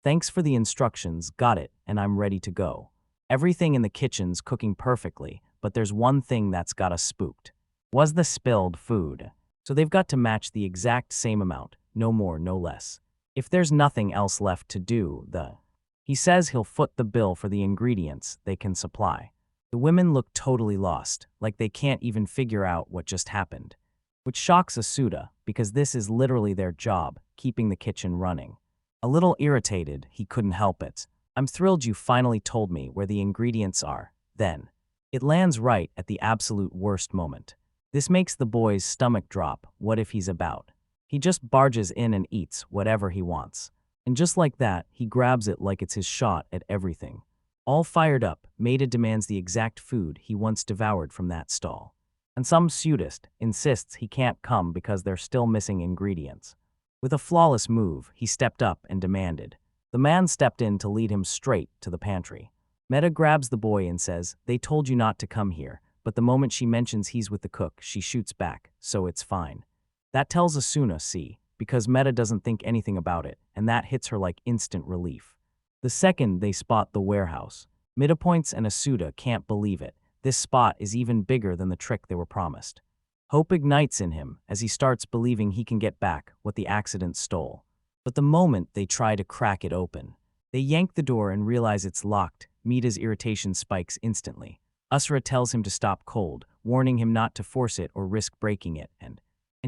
"Thanks for the instructions, got it, and I'm ready to go. Everything in the kitchen's cooking perfectly, but there's one thing that's got us spooked. Was the spilled food. So they've got to match the exact same amount, no more, no less. If there's nothing else left to do, He says he'll foot the bill for the ingredients they can supply." The women look totally lost, like they can't even figure out what just happened. Which shocks Asuda, because this is literally their job, keeping the kitchen running. A little irritated, he couldn't help it. "I'm thrilled you finally told me where the ingredients are." Then it lands right at the absolute worst moment. This makes the boy's stomach drop. What if he's about? He just barges in and eats whatever he wants. And just like that, he grabs it like it's his shot at everything. All fired up, Maida demands the exact food he once devoured from that stall. And some pseudist insists he can't come because they're still missing ingredients. With a flawless move, he stepped up and demanded. The man stepped in to lead him straight to the pantry. Meta grabs the boy and says, "They told you not to come here," but the moment she mentions he's with the cook, she shoots back, "So it's fine." That tells Asuna, because Meta doesn't think anything about it, and that hits her like instant relief. The second they spot the warehouse, Midpoints and Asuda can't believe it. This spot is even bigger than the trick they were promised. Hope ignites in him as he starts believing he can get back what the accident stole. But the moment they try to crack it open, They yank the door and realize it's locked. Mita's irritation spikes instantly. Usra tells him to stop cold, warning him not to force it or risk breaking it, and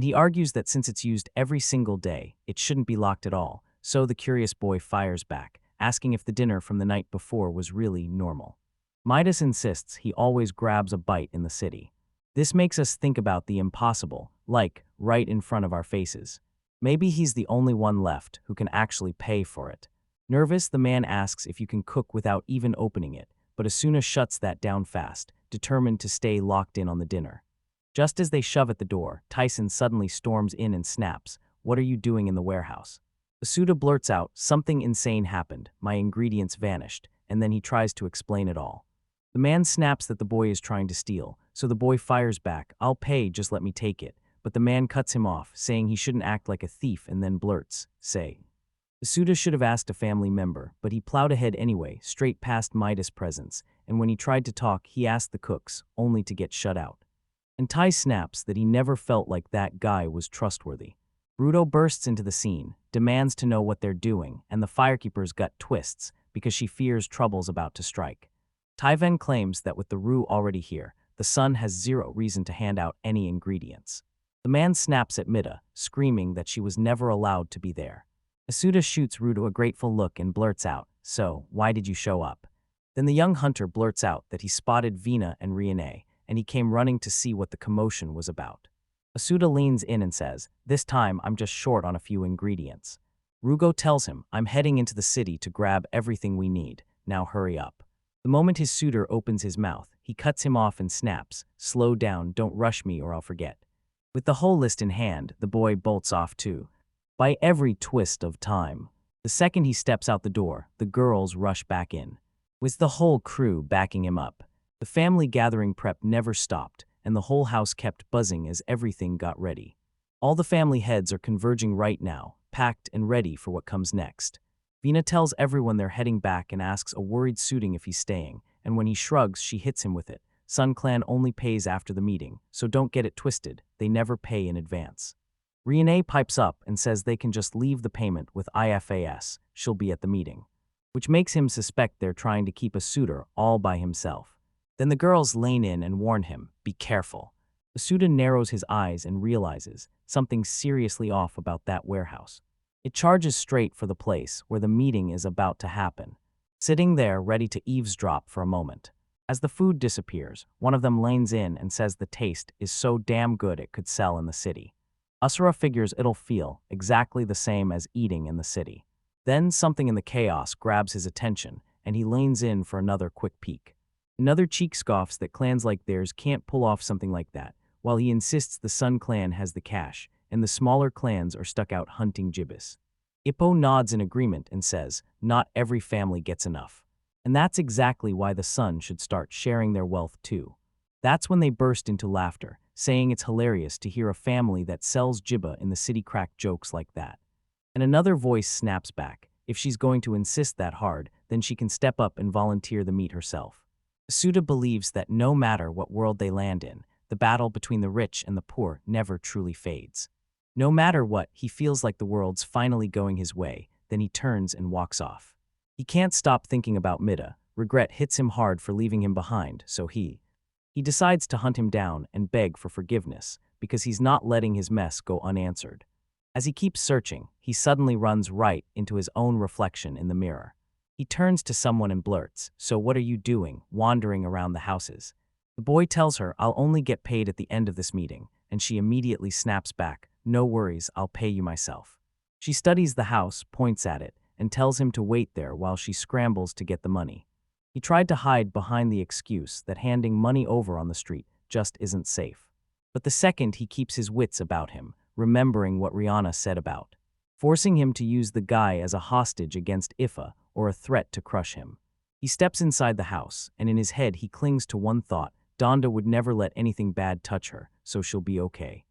he argues that since it's used every single day, it shouldn't be locked at all. So the curious boy fires back, asking if the dinner from the night before was really normal. Midas insists he always grabs a bite in the city. This makes us think about the impossible, like right in front of our faces. Maybe he's the only one left who can actually pay for it. Nervous, the man asks if you can cook without even opening it, but Asuna shuts that down fast, determined to stay locked in on the dinner. Just as they shove at the door, Tyson suddenly storms in and snaps, "What are you doing in the warehouse?" Asuda blurts out, "Something insane happened, my ingredients vanished," and then he tries to explain it all. The man snaps that the boy is trying to steal, so the boy fires back, "I'll pay, just let me take it," but the man cuts him off, saying he shouldn't act like a thief, and then blurts, "Say." Asuda should have asked a family member, but he plowed ahead anyway, straight past Midas' presence, and when he tried to talk, he asked the cooks, only to get shut out. And Tai snaps that he never felt like that guy was trustworthy. Ruto bursts into the scene, demands to know what they're doing, and the firekeeper's gut twists because she fears trouble's about to strike. Taiven claims that with the Ru already here, the son has zero reason to hand out any ingredients. The man snaps at Mita, screaming that she was never allowed to be there. Asuda shoots Ruto a grateful look and blurts out, "So, why did you show up?" Then the young hunter blurts out that he spotted Vina and Riane, and he came running to see what the commotion was about. Asuda leans in and says, "This time I'm just short on a few ingredients." Rugo tells him, "I'm heading into the city to grab everything we need, now hurry up." The moment his suitor opens his mouth, he cuts him off and snaps, "Slow down, don't rush me or I'll forget." With the whole list in hand, the boy bolts off too. By every twist of time. The second he steps out the door, the girls rush back in, with the whole crew backing him up. The family gathering prep never stopped, and the whole house kept buzzing as everything got ready. All the family heads are converging right now, packed and ready for what comes next. Vina tells everyone they're heading back and asks a worried Suiting if he's staying, and when he shrugs, she hits him with it. Sun Clan only pays after the meeting, so don't get it twisted, they never pay in advance. Riane pipes up and says they can just leave the payment with IFAS, she'll be at the meeting, which makes him suspect they're trying to keep a suitor all by himself. Then the girls lane in and warn him, "Be careful." Asuda narrows his eyes and realizes something seriously off about that warehouse. It charges straight for the place where the meeting is about to happen, sitting there ready to eavesdrop for a moment. As the food disappears, one of them lanes in and says the taste is so damn good it could sell in the city. Asura figures it'll feel exactly the same as eating in the city. Then something in the chaos grabs his attention, and he lanes in for another quick peek. Another cheek scoffs that clans like theirs can't pull off something like that, while he insists the Sun clan has the cash, and the smaller clans are stuck out hunting gibbous. Ippo nods in agreement and says, "Not every family gets enough." And that's exactly why the Sun should start sharing their wealth too. That's when they burst into laughter, saying it's hilarious to hear a family that sells jibba in the city crack jokes like that. And another voice snaps back, "If she's going to insist that hard, then she can step up and volunteer the meat herself." Suda believes that no matter what world they land in, the battle between the rich and the poor never truly fades. No matter what, he feels like the world's finally going his way, then he turns and walks off. He can't stop thinking about Mida. Regret hits him hard for leaving him behind, so he decides to hunt him down and beg for forgiveness, because he's not letting his mess go unanswered. As he keeps searching, he suddenly runs right into his own reflection in the mirror. He turns to someone and blurts, "So what are you doing, wandering around the houses?" The boy tells her, "I'll only get paid at the end of this meeting," and she immediately snaps back, "No worries, I'll pay you myself." She studies the house, points at it, and tells him to wait there while she scrambles to get the money. He tried to hide behind the excuse that handing money over on the street just isn't safe. But the second he keeps his wits about him, remembering what Rihanna said about forcing him to use the guy as a hostage against Ifa or a threat to crush him. He steps inside the house, and in his head he clings to one thought: Donda would never let anything bad touch her, so she'll be okay.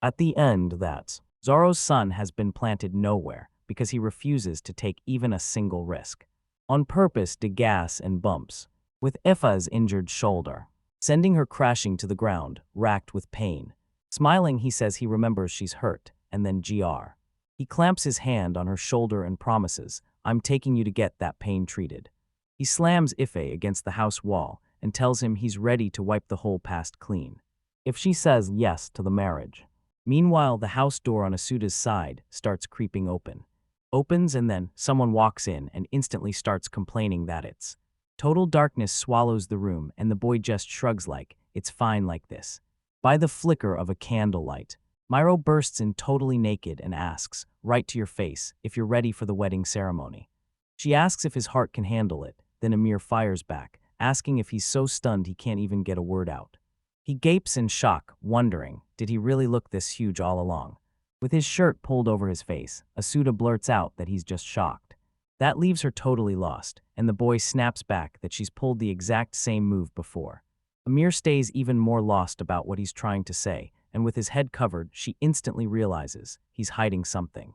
At the end, that Zoro's son has been planted nowhere because he refuses to take even a single risk. On purpose to gas and bumps, with Ifa's injured shoulder, sending her crashing to the ground, racked with pain. Smiling, he says he remembers she's hurt, and then GR. He clamps his hand on her shoulder and promises, I'm taking you to get that pain treated. He slams Ife against the house wall and tells him he's ready to wipe the whole past clean, if she says yes to the marriage. Meanwhile, the house door on Asuda's side starts creeping open. Opens and then someone walks in and instantly starts complaining that it's total darkness swallows the room and the boy just shrugs like, it's fine like this. By the flicker of a candlelight, Myro bursts in totally naked and asks, right to your face, if you're ready for the wedding ceremony. She asks if his heart can handle it, then Amir fires back, asking if he's so stunned he can't even get a word out. He gapes in shock, wondering, did he really look this huge all along? With his shirt pulled over his face, Asuda blurts out that he's just shocked. That leaves her totally lost, and the boy snaps back that she's pulled the exact same move before. Amir stays even more lost about what he's trying to say, and with his head covered, she instantly realizes he's hiding something.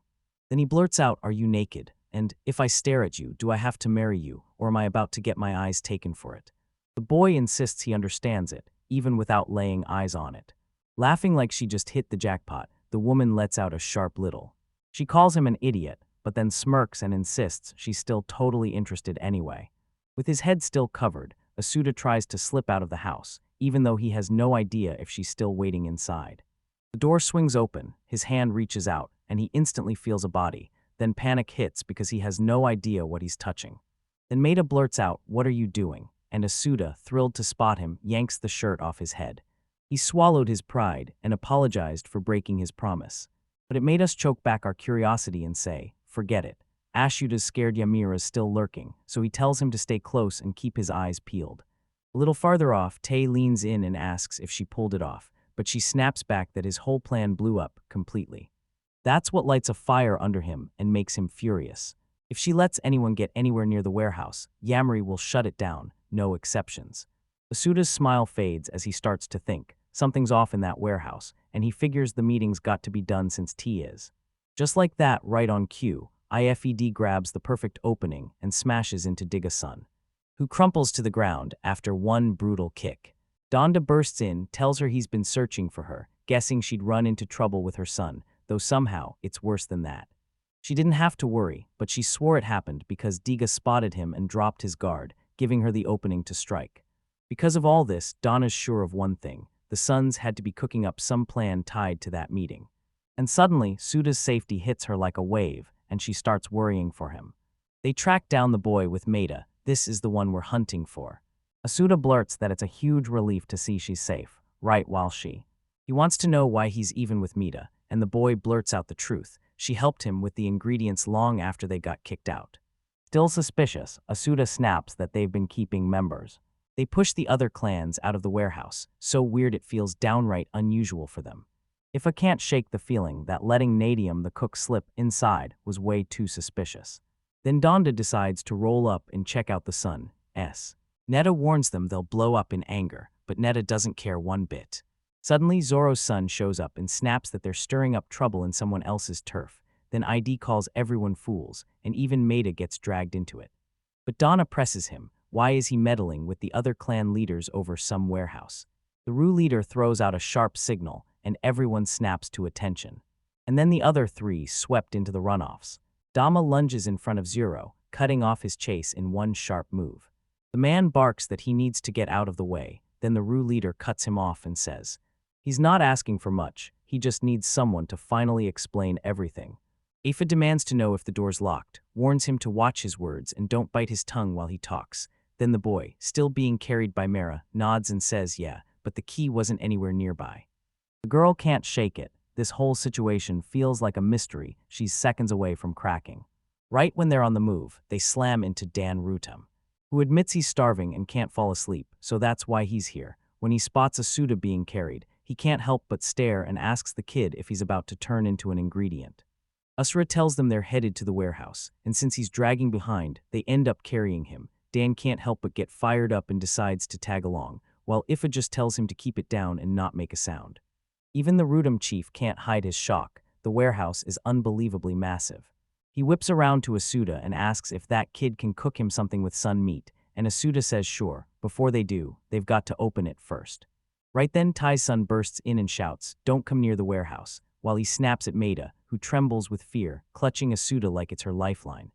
Then he blurts out, are you naked? And if I stare at you, do I have to marry you, or am I about to get my eyes taken for it? The boy insists he understands it, even without laying eyes on it. Laughing like she just hit the jackpot, the woman lets out a sharp little. She calls him an idiot, but then smirks and insists she's still totally interested anyway. With his head still covered, Asuda tries to slip out of the house, even though he has no idea if she's still waiting inside. The door swings open, his hand reaches out, and he instantly feels a body, then panic hits because he has no idea what he's touching. Then Maida blurts out, what are you doing? And Asuda, thrilled to spot him, yanks the shirt off his head. He swallowed his pride and apologized for breaking his promise. But it made us choke back our curiosity and say, forget it. Asuda's scared Ymir is still lurking, so he tells him to stay close and keep his eyes peeled. A little farther off, Tay leans in and asks if she pulled it off, but she snaps back that his whole plan blew up completely. That's what lights a fire under him and makes him furious. If she lets anyone get anywhere near the warehouse, Yamri will shut it down, no exceptions. Asuda's smile fades as he starts to think, something's off in that warehouse, and he figures the meeting's got to be done since T is. Just like that, right on cue, IFED grabs the perfect opening and smashes into Diga-san, who crumples to the ground after one brutal kick. Donda bursts in, tells her he's been searching for her, guessing she'd run into trouble with her son, though somehow it's worse than that. She didn't have to worry, but she swore it happened because Diga spotted him and dropped his guard, giving her the opening to strike. Because of all this, Donna's sure of one thing, the sons had to be cooking up some plan tied to that meeting. And suddenly, Suda's safety hits her like a wave, and she starts worrying for him. They track down the boy with Maida. This is the one we're hunting for. Asuda blurts that it's a huge relief to see she's safe, right while he wants to know why he's even with Maida, and the boy blurts out the truth. She helped him with the ingredients long after they got kicked out. Still suspicious, Asuda snaps that they've been keeping members. They push the other clans out of the warehouse, so weird it feels downright unusual for them. Ifa can't shake the feeling that letting Nadium the cook slip inside was way too suspicious. Then Donda decides to roll up and check out the son. Netta warns them they'll blow up in anger, but Netta doesn't care one bit. Suddenly, Zoro's son shows up and snaps that they're stirring up trouble in someone else's turf. Then ID calls everyone fools, and even Maida gets dragged into it. But Donna presses him. Why is he meddling with the other clan leaders over some warehouse? The Ru leader throws out a sharp signal, and everyone snaps to attention. And then the other three swept into the runoffs. Dama lunges in front of Zero, cutting off his chase in one sharp move. The man barks that he needs to get out of the way, then the Ru leader cuts him off and says, he's not asking for much, he just needs someone to finally explain everything. Afa demands to know if the door's locked, warns him to watch his words and don't bite his tongue while he talks. Then the boy, still being carried by Mara, nods and says yeah, but the key wasn't anywhere nearby. The girl can't shake it. This whole situation feels like a mystery she's seconds away from cracking. Right when they're on the move, they slam into Dan Rutam, who admits he's starving and can't fall asleep, so that's why he's here. When he spots Asuda being carried, he can't help but stare and asks the kid if he's about to turn into an ingredient. Usra tells them they're headed to the warehouse, and since he's dragging behind, they end up carrying him. Dan can't help but get fired up and decides to tag along, while Ifa just tells him to keep it down and not make a sound. Even the Rutam chief can't hide his shock. The warehouse is unbelievably massive. He whips around to Asuda and asks if that kid can cook him something with sun meat, and Asuda says sure. Before they do, they've got to open it first. Right then, Tai's son bursts in and shouts, "Don't come near the warehouse. while he snaps at Maida, who trembles with fear, clutching Asuda like it's her lifeline.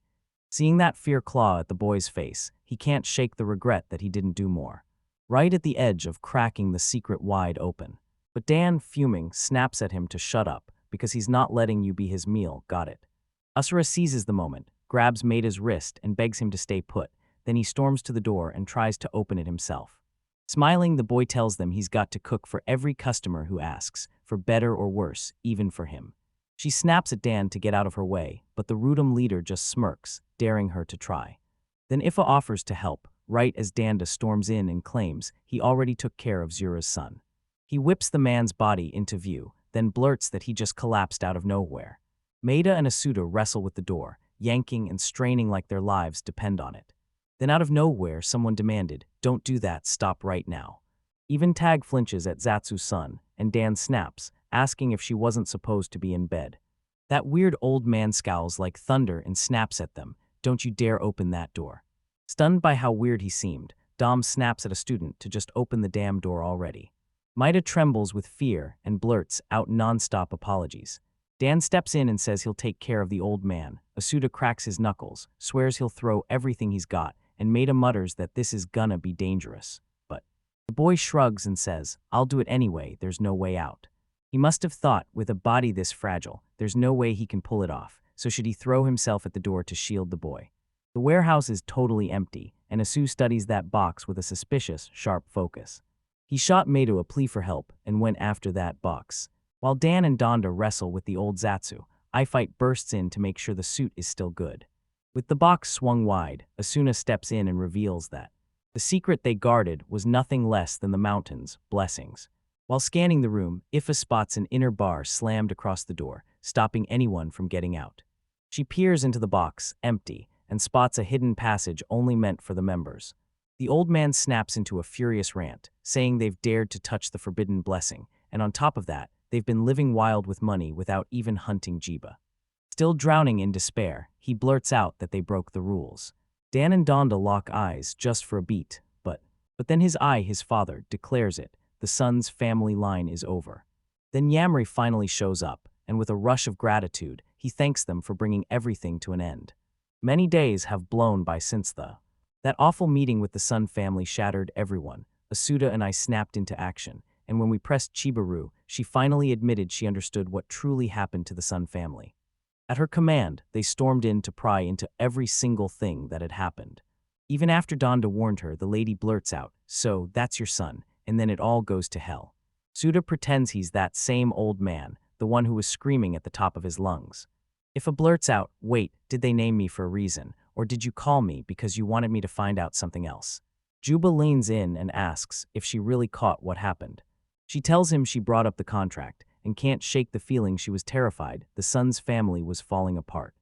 Seeing that fear claw at the boy's face, he can't shake the regret that he didn't do more. Right at the edge of cracking the secret wide open. But Dan, fuming, snaps at him to shut up, because he's not letting you be his meal, got it? Asura seizes the moment, grabs Maida's wrist and begs him to stay put, then he storms to the door and tries to open it himself. Smiling, the boy tells them he's got to cook for every customer who asks, for better or worse, even for him. She snaps at Dan to get out of her way, but the Rudum leader just smirks, daring her to try. Then Ifa offers to help, right as Danda storms in and claims he already took care of Zura's son. He whips the man's body into view, then blurts that he just collapsed out of nowhere. Maida and Asuda wrestle with the door, yanking and straining like their lives depend on it. Then out of nowhere, someone demanded, "Don't do that, stop right now." Even Tag flinches at Zatsu's son, and Dan snaps, asking if she wasn't supposed to be in bed. That weird old man scowls like thunder and snaps at them, "Don't you dare open that door." Stunned by how weird he seemed, Dom snaps at a student to just open the damn door already. Maida trembles with fear and blurts out nonstop apologies. Dan steps in and says he'll take care of the old man. Asuda cracks his knuckles, swears he'll throw everything he's got, and Maida mutters that this is gonna be dangerous. But the boy shrugs and says, "I'll do it anyway, there's no way out." He must have thought, with a body this fragile, there's no way he can pull it off, so should he throw himself at the door to shield the boy? The warehouse is totally empty, and Asu studies that box with a suspicious, sharp focus. He shot Maida a plea for help and went after that box. While Dan and Donda wrestle with the old Zatsu, I-Fight bursts in to make sure the suit is still good. With the box swung wide, Asuna steps in and reveals that the secret they guarded was nothing less than the mountain's blessings. While scanning the room, Ifa spots an inner bar slammed across the door, stopping anyone from getting out. She peers into the box, empty, and spots a hidden passage only meant for the members. The old man snaps into a furious rant, saying they've dared to touch the forbidden blessing, and on top of that, they've been living wild with money without even hunting Jiba. Still drowning in despair, he blurts out that they broke the rules. Dan and Donda lock eyes just for a beat, but then his father, declares it. The son's family line is over. Then Yamri finally shows up, and with a rush of gratitude, he thanks them for bringing everything to an end. Many days have blown by since that awful meeting with the Sun family shattered everyone. Asuda and I snapped into action, and when we pressed Chibaru, she finally admitted she understood what truly happened to the Sun family. At her command, they stormed in to pry into every single thing that had happened. Even after Donda warned her, the lady blurts out, "So, that's your son," and then it all goes to hell. Suda pretends he's that same old man, the one who was screaming at the top of his lungs. Ifa blurts out, "Wait, did they name me for a reason, or did you call me because you wanted me to find out something else?" Juba leans in and asks if she really caught what happened. She tells him she brought up the contract and can't shake the feeling she was terrified the son's family was falling apart.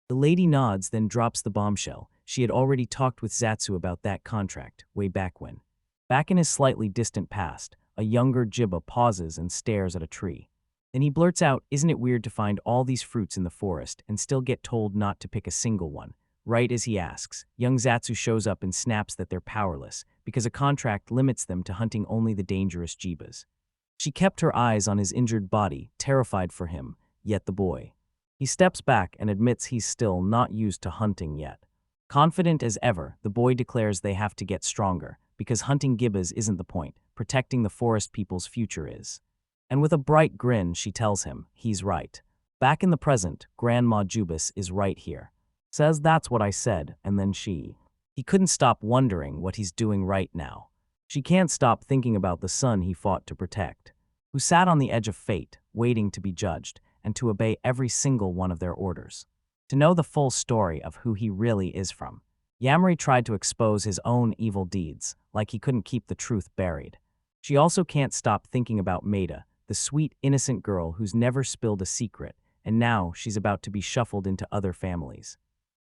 The lady nods, then drops the bombshell. She had already talked with Zatsu about that contract, way back when. Back in his slightly distant past, a younger Jiba pauses and stares at a tree. Then he blurts out, "Isn't it weird to find all these fruits in the forest and still get told not to pick a single one?" Right as he asks, young Zatsu shows up and snaps that they're powerless because a contract limits them to hunting only the dangerous Jibas. She kept her eyes on his injured body, terrified for him, yet the boy. He steps back and admits he's still not used to hunting yet. Confident as ever, the boy declares they have to get stronger, because hunting Gibbas isn't the point, protecting the forest people's future is. And with a bright grin, she tells him, he's right. Back in the present, Grandma Jubas is right here. Says that's what I said, and then he couldn't stop wondering what he's doing right now. She can't stop thinking about the son he fought to protect, who sat on the edge of fate, waiting to be judged, and to obey every single one of their orders. To know the full story of who he really is from. Yamri tried to expose his own evil deeds, like he couldn't keep the truth buried. She also can't stop thinking about Maida, the sweet, innocent girl who's never spilled a secret, and now she's about to be shuffled into other families.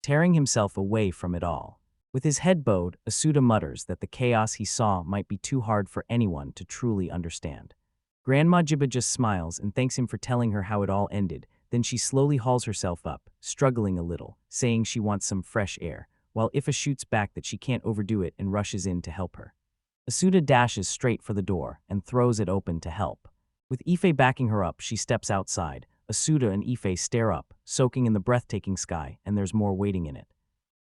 Tearing himself away from it all. With his head bowed, Asuda mutters that the chaos he saw might be too hard for anyone to truly understand. Grandma Jiba just smiles and thanks him for telling her how it all ended, then she slowly hauls herself up, struggling a little, saying she wants some fresh air, while Ifa shoots back that she can't overdo it and rushes in to help her. Asuda dashes straight for the door and throws it open to help. With Ife backing her up, she steps outside. Asuda and Ife stare up, soaking in the breathtaking sky, and there's more waiting in it.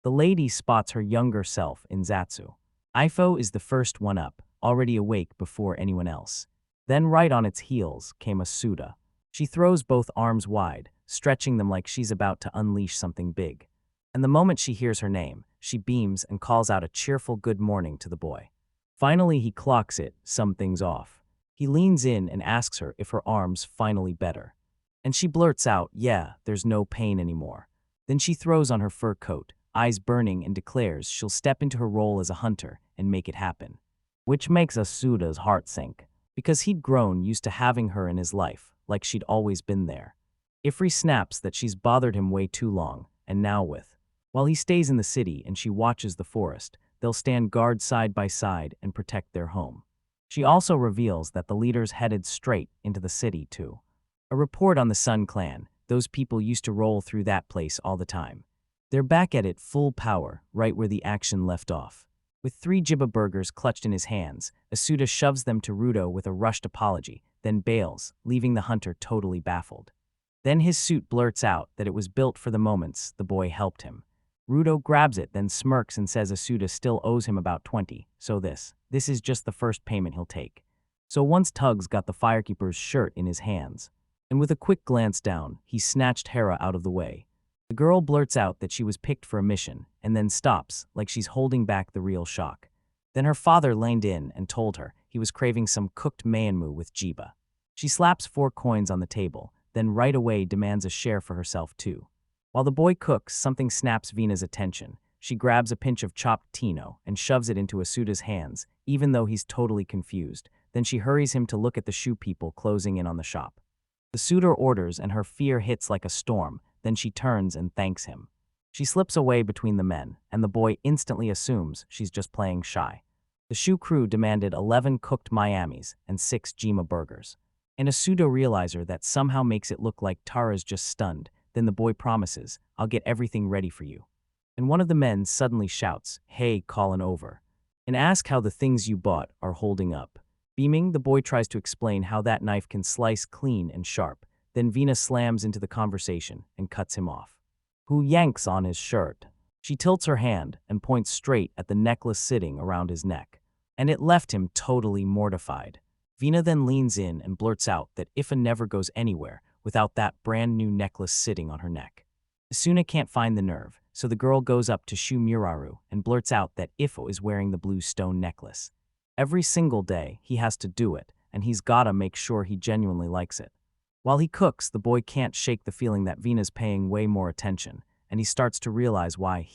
The lady spots her younger self in Zatsu. Ifo is the first one up, already awake before anyone else. Then right on its heels came Asuda. She throws both arms wide, stretching them like she's about to unleash something big. And the moment she hears her name, she beams and calls out a cheerful good morning to the boy. Finally, he clocks it, something's off. He leans in and asks her if her arm's finally better. And she blurts out, yeah, there's no pain anymore. Then she throws on her fur coat, eyes burning, and declares she'll step into her role as a hunter and make it happen. Which makes Asuda's heart sink, because he'd grown used to having her in his life, like she'd always been there. Ifri snaps that she's bothered him way too long, and now while he stays in the city and she watches the forest, they'll stand guard side by side and protect their home. She also reveals that the leader's headed straight into the city, too. A report on the Sun Clan, those people used to roll through that place all the time. They're back at it full power, right where the action left off. With 3 jibba burgers clutched in his hands, Asuda shoves them to Rudo with a rushed apology, then bails, leaving the hunter totally baffled. Then his suit blurts out that it was built for the moments the boy helped him. Rudo grabs it, then smirks and says Asuda still owes him about 20, so this is just the first payment he'll take. So once Tugs got the firekeeper's shirt in his hands, and with a quick glance down, he snatched Hera out of the way. The girl blurts out that she was picked for a mission, and then stops, like she's holding back the real shock. Then her father leaned in and told her he was craving some cooked mayanmu with jiba. She slaps 4 coins on the table, then right away demands a share for herself too. While the boy cooks, something snaps Vina's attention. She grabs a pinch of chopped tino and shoves it into Asuda's hands, even though he's totally confused. Then she hurries him to look at the shoe people closing in on the shop. Asuda orders and her fear hits like a storm, then she turns and thanks him. She slips away between the men, and the boy instantly assumes she's just playing shy. The shoe crew demanded 11 cooked Miamis and 6 Jima burgers. And Asuda realizes that somehow makes it look like Tara's just stunned. Then the boy promises, I'll get everything ready for you. And one of the men suddenly shouts, hey, callin' over, and ask how the things you bought are holding up. Beaming, the boy tries to explain how that knife can slice clean and sharp. Then Vina slams into the conversation and cuts him off. Who yanks on his shirt. She tilts her hand and points straight at the necklace sitting around his neck. And it left him totally mortified. Vina then leans in and blurts out that Ifa never goes anywhere without that brand new necklace sitting on her neck. Asuna can't find the nerve, so the girl goes up to Shu Muraru and blurts out that Ifo is wearing the blue stone necklace. Every single day, he has to do it, and he's gotta make sure he genuinely likes it. While he cooks, the boy can't shake the feeling that Vina's paying way more attention, and he starts to realize why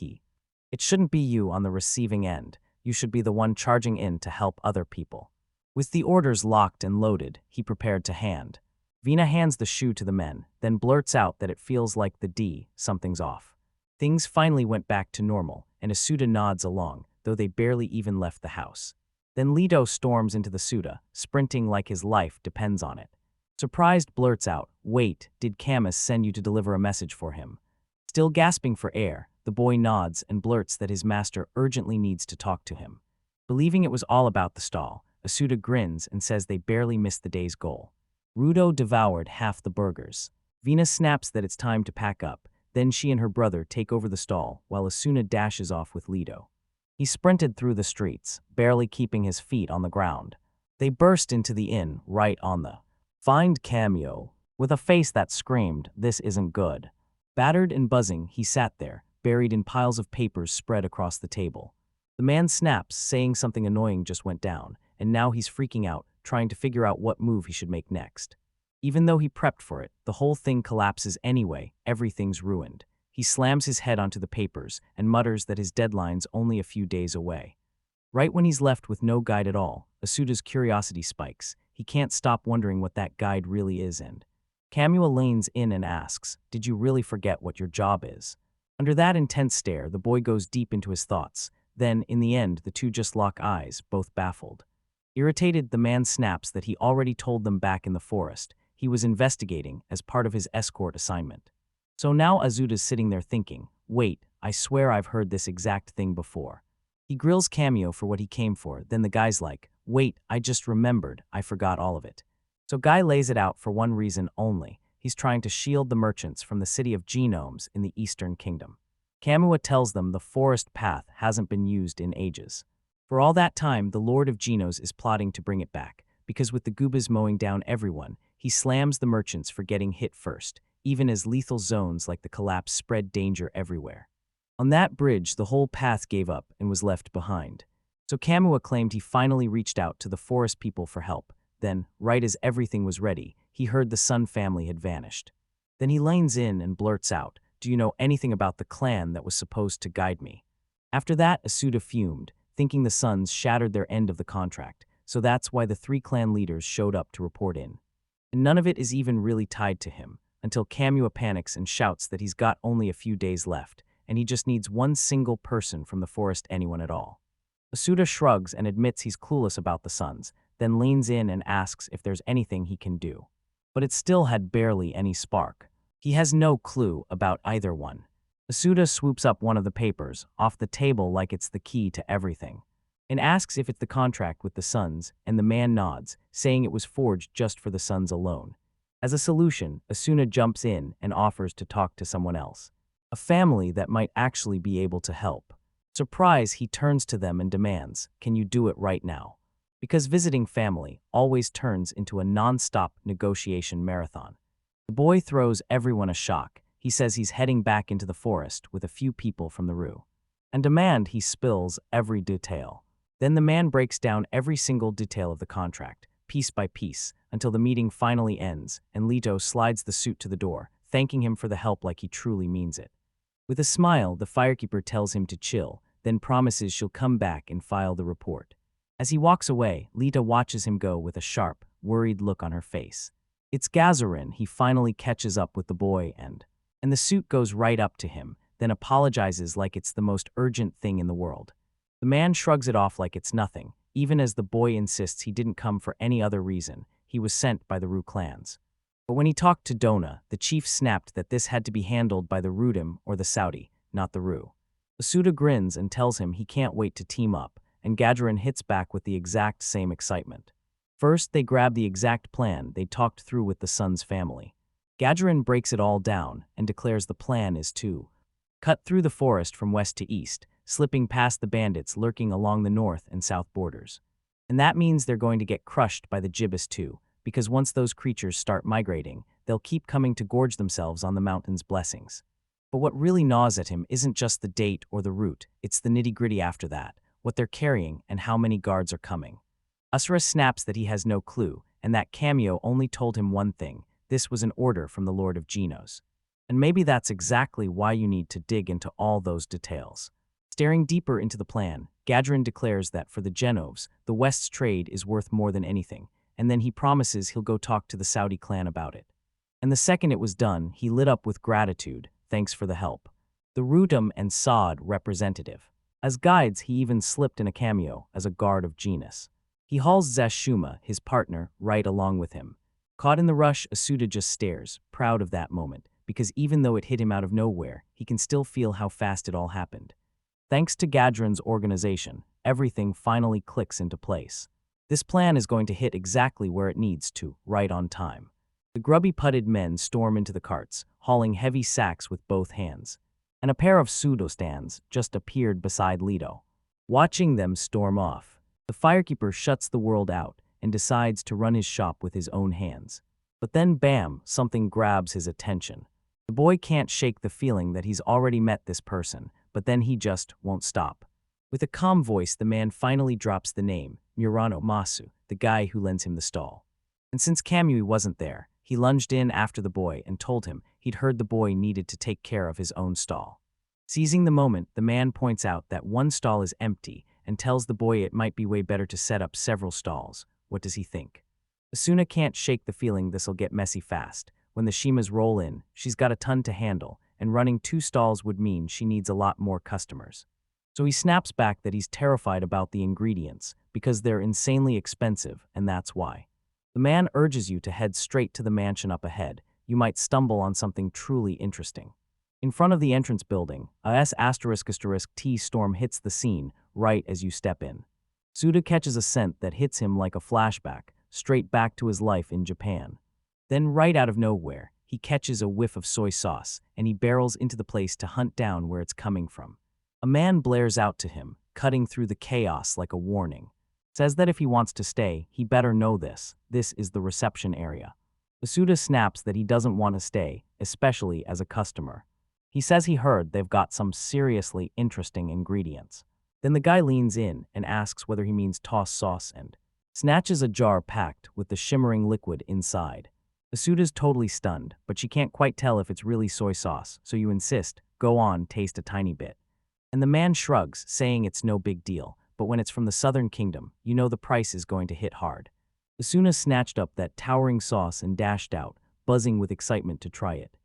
it shouldn't be you on the receiving end. You should be the one charging in to help other people. With the orders locked and loaded, he prepared to hand. Vina hands the shoe to the men, then blurts out that it feels like something's off. Things finally went back to normal, and Asuda nods along, though they barely even left the house. Then Lido storms into the Suda, sprinting like his life depends on it. Surprised blurts out, wait, did Camus send you to deliver a message for him? Still gasping for air, the boy nods and blurts that his master urgently needs to talk to him. Believing it was all about the stall, Asuda grins and says they barely missed the day's goal. Rudo devoured half the burgers. Vina snaps that it's time to pack up, then she and her brother take over the stall while Asuna dashes off with Lido. He sprinted through the streets, barely keeping his feet on the ground. They burst into the inn right on the find cameo, with a face that screamed, this isn't good. Battered and buzzing, he sat there, buried in piles of papers spread across the table. The man snaps, saying something annoying just went down, and now he's freaking out, trying to figure out what move he should make next. Even though he prepped for it, the whole thing collapses anyway, everything's ruined. He slams his head onto the papers and mutters that his deadline's only a few days away. Right when he's left with no guide at all, Asuda's curiosity spikes. He can't stop wondering what that guide really is and Camua leans in and asks, did you really forget what your job is? Under that intense stare, the boy goes deep into his thoughts. Then, in the end, the two just lock eyes, both baffled. Irritated, the man snaps that he already told them back in the forest. He was investigating as part of his escort assignment. So now Azuda's sitting there thinking, wait, I swear I've heard this exact thing before. He grills Cameo for what he came for, then the guy's like, wait, I just remembered, I forgot all of it. So Guy lays it out for one reason only. He's trying to shield the merchants from the city of genomes in the Eastern Kingdom. Kamua tells them the forest path hasn't been used in ages. For all that time, the Lord of Genos is plotting to bring it back, because with the Goobas mowing down everyone, he slams the merchants for getting hit first, even as lethal zones like the collapse spread danger everywhere. On that bridge, the whole path gave up and was left behind. So Kamua claimed he finally reached out to the forest people for help. Then, right as everything was ready, he heard the Sun family had vanished. Then he leans in and blurts out, "Do you know anything about the clan that was supposed to guide me?" After that, Asuda fumed, thinking the Suns shattered their end of the contract, so that's why the three clan leaders showed up to report in. And none of it is even really tied to him, until Kamua panics and shouts that he's got only a few days left, and he just needs one single person from the forest, anyone at all. Asuda shrugs and admits he's clueless about the Suns, then leans in and asks if there's anything he can do. But it still had barely any spark. He has no clue about either one. Asuda swoops up one of the papers off the table like it's the key to everything, and asks if it's the contract with the Suns, and the man nods, saying it was forged just for the Suns alone. As a solution, Asuna jumps in and offers to talk to someone else, a family that might actually be able to help. Surprised, he turns to them and demands, "Can you do it right now?" Because visiting family always turns into a non-stop negotiation marathon. The boy throws everyone a shock. He says he's heading back into the forest with a few people from the Rue, and demand he spills every detail. Then the man breaks down every single detail of the contract, piece by piece, until the meeting finally ends, and Leto slides the suit to the door, thanking him for the help like he truly means it. With a smile, the firekeeper tells him to chill, then promises she'll come back and file the report. As he walks away, Lita watches him go with a sharp, worried look on her face. It's Gazarin. He finally catches up with the boy and the suit goes right up to him, then apologizes like it's the most urgent thing in the world. The man shrugs it off like it's nothing, even as the boy insists he didn't come for any other reason. He was sent by the Rue clans. But when he talked to Dona, the chief snapped that this had to be handled by the Rudim or the Saudi, not the Rue. Asuda grins and tells him he can't wait to team up, and Gajarin hits back with the exact same excitement. First, they grab the exact plan they talked through with the Sun's family. Gajarin breaks it all down and declares the plan is to cut through the forest from west to east, slipping past the bandits lurking along the north and south borders. And that means they're going to get crushed by the gibbous too, because once those creatures start migrating, they'll keep coming to gorge themselves on the mountain's blessings. But what really gnaws at him isn't just the date or the route, it's the nitty-gritty after that, what they're carrying and how many guards are coming. Asura snaps that he has no clue, and that Cameo only told him one thing: this was an order from the Lord of Genos. And maybe that's exactly why you need to dig into all those details. Staring deeper into the plan, Gadrin declares that for the Genovs, the West's trade is worth more than anything, and then he promises he'll go talk to the Saudi clan about it. And the second it was done, he lit up with gratitude, thanks for the help. The Rutum and Saad representative. As guides, he even slipped in a cameo as a guard of Genus. He hauls Zashuma, his partner, right along with him. Caught in the rush, Asuda just stares, proud of that moment, because even though it hit him out of nowhere, he can still feel how fast it all happened. Thanks to Gadrin's organization, everything finally clicks into place. This plan is going to hit exactly where it needs to, right on time. The grubby-putted men storm into the carts, hauling heavy sacks with both hands. And a pair of pseudo-stands just appeared beside Leto. Watching them storm off, the firekeeper shuts the world out and decides to run his shop with his own hands. But then bam, something grabs his attention. The boy can't shake the feeling that he's already met this person, but then he just won't stop. With a calm voice, the man finally drops the name, Murano Masu, the guy who lends him the stall. And since Kamui wasn't there, he lunged in after the boy and told him he'd heard the boy needed to take care of his own stall. Seizing the moment, the man points out that one stall is empty and tells the boy it might be way better to set up several stalls. What does he think? Asuna can't shake the feeling this'll get messy fast. When the Shimas roll in, she's got a ton to handle, and running 2 stalls would mean she needs a lot more customers. So he snaps back that he's terrified about the ingredients, because they're insanely expensive, and that's why. The man urges you to head straight to the mansion up ahead. You might stumble on something truly interesting. In front of the entrance building, a S**T storm hits the scene right as you step in. Suda catches a scent that hits him like a flashback, straight back to his life in Japan. Then, right out of nowhere, he catches a whiff of soy sauce, and he barrels into the place to hunt down where it's coming from. A man blares out to him, cutting through the chaos like a warning. Says that if he wants to stay, he better know this. This is the reception area. Asuda snaps that he doesn't want to stay, especially as a customer. He says he heard they've got some seriously interesting ingredients. Then the guy leans in and asks whether he means toss sauce and snatches a jar packed with the shimmering liquid inside. Asuda's totally stunned, but she can't quite tell if it's really soy sauce, so you insist, go on, taste a tiny bit. And the man shrugs, saying it's no big deal, but when it's from the Southern Kingdom, you know the price is going to hit hard. Asuna snatched up that towering sauce and dashed out, buzzing with excitement to try it.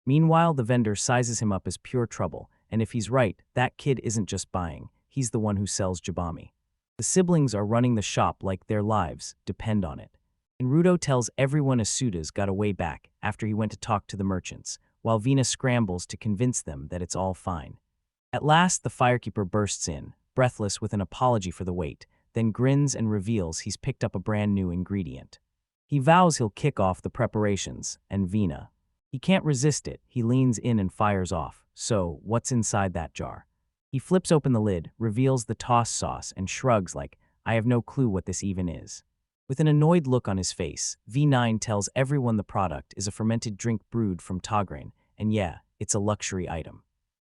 Meanwhile, the vendor sizes him up as pure trouble, and if he's right, that kid isn't just buying, he's the one who sells jabami. The siblings are running the shop like their lives depend on it. And Rudo tells everyone Asuda's got a way back after he went to talk to the merchants, while Vina scrambles to convince them that it's all fine. At last, the firekeeper bursts in, breathless with an apology for the wait, then grins and reveals he's picked up a brand new ingredient. He vows he'll kick off the preparations, and Vina. He can't resist it, he leans in and fires off. So, what's inside that jar? He flips open the lid, reveals the toss sauce, and shrugs like, I have no clue what this even is. With an annoyed look on his face, V9 tells everyone the product is a fermented drink brewed from tagrain, and yeah, it's a luxury item.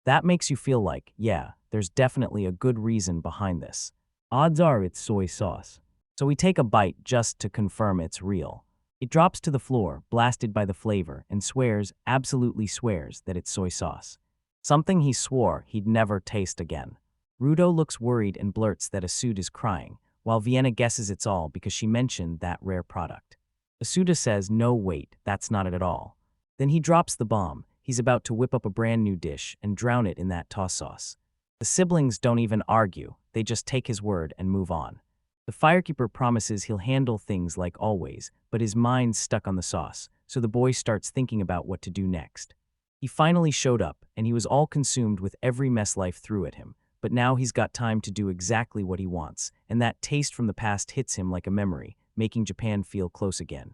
That makes you feel like, yeah, there's definitely a good reason behind this. Odds are it's soy sauce. So we take a bite just to confirm it's real. It drops to the floor, blasted by the flavor, and swears, absolutely swears, that it's soy sauce. Something he swore he'd never taste again. Rudo looks worried and blurts that Asuda is crying, while Vienna guesses it's all because she mentioned that rare product. Asuda says, no wait, that's not it at all. Then he drops the bomb. He's about to whip up a brand new dish and drown it in that toss sauce. The siblings don't even argue, they just take his word and move on. The firekeeper promises he'll handle things like always, but his mind's stuck on the sauce, so the boy starts thinking about what to do next. He finally showed up, and he was all consumed with every mess life threw at him, but now he's got time to do exactly what he wants, and that taste from the past hits him like a memory, making Japan feel close again.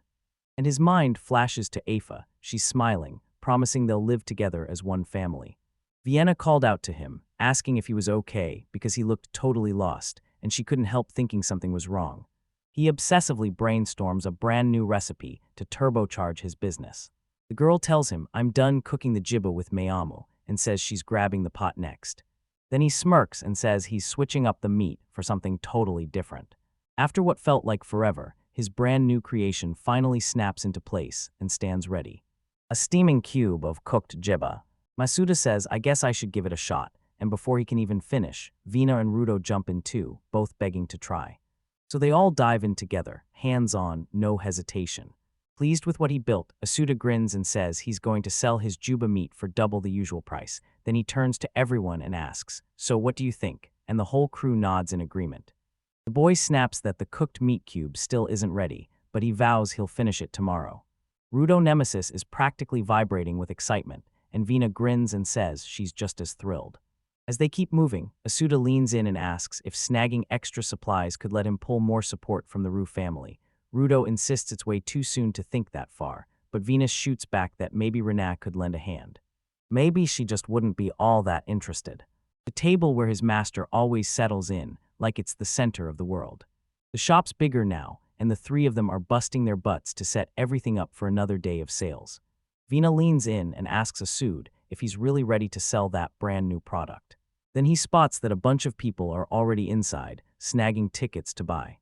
And his mind flashes to Afa. She's smiling, promising they'll live together as one family. Vienna called out to him, asking if he was okay because he looked totally lost, and she couldn't help thinking something was wrong. He obsessively brainstorms a brand new recipe to turbocharge his business. The girl tells him, I'm done cooking the jibba with Mayamu, and says she's grabbing the pot next. Then he smirks and says he's switching up the meat for something totally different. After what felt like forever, his brand new creation finally snaps into place and stands ready. A steaming cube of cooked jibba. Masuda says, I guess I should give it a shot, and before he can even finish, Vina and Rudo jump in too, both begging to try. So they all dive in together, hands-on, no hesitation. Pleased with what he built, Asuda grins and says he's going to sell his juba meat for double the usual price. Then he turns to everyone and asks, so what do you think? And the whole crew nods in agreement. The boy snaps that the cooked meat cube still isn't ready, but he vows he'll finish it tomorrow. Rudo Nemesis is practically vibrating with excitement, and Vina grins and says she's just as thrilled. As they keep moving, Asuda leans in and asks if snagging extra supplies could let him pull more support from the Rue family. Rudo insists it's way too soon to think that far, but Venus shoots back that maybe Renat could lend a hand. Maybe she just wouldn't be all that interested. The table where his master always settles in, like it's the center of the world. The shop's bigger now, and the three of them are busting their butts to set everything up for another day of sales. Vina leans in and asks Asud if he's really ready to sell that brand new product. Then he spots that a bunch of people are already inside, snagging tickets to buy.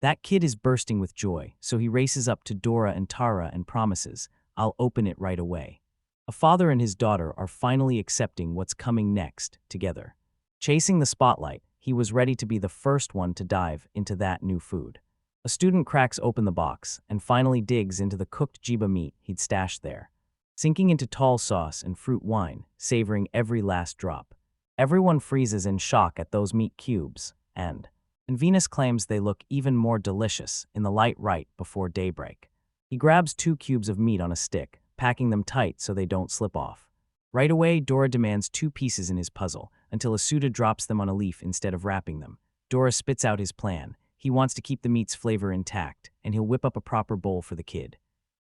That kid is bursting with joy, so he races up to Dora and Tara and promises, I'll open it right away. A father and his daughter are finally accepting what's coming next, together. Chasing the spotlight, he was ready to be the first one to dive into that new food. A student cracks open the box and finally digs into the cooked jiba meat he'd stashed there. Sinking into tall sauce and fruit wine, savoring every last drop. Everyone freezes in shock at those meat cubes, and Venus claims they look even more delicious in the light right before daybreak. He grabs 2 cubes of meat on a stick, packing them tight so they don't slip off. Right away, Dora demands 2 pieces in his puzzle, until Asuda drops them on a leaf instead of wrapping them. Dora spits out his plan. He wants to keep the meat's flavor intact, and he'll whip up a proper bowl for the kid.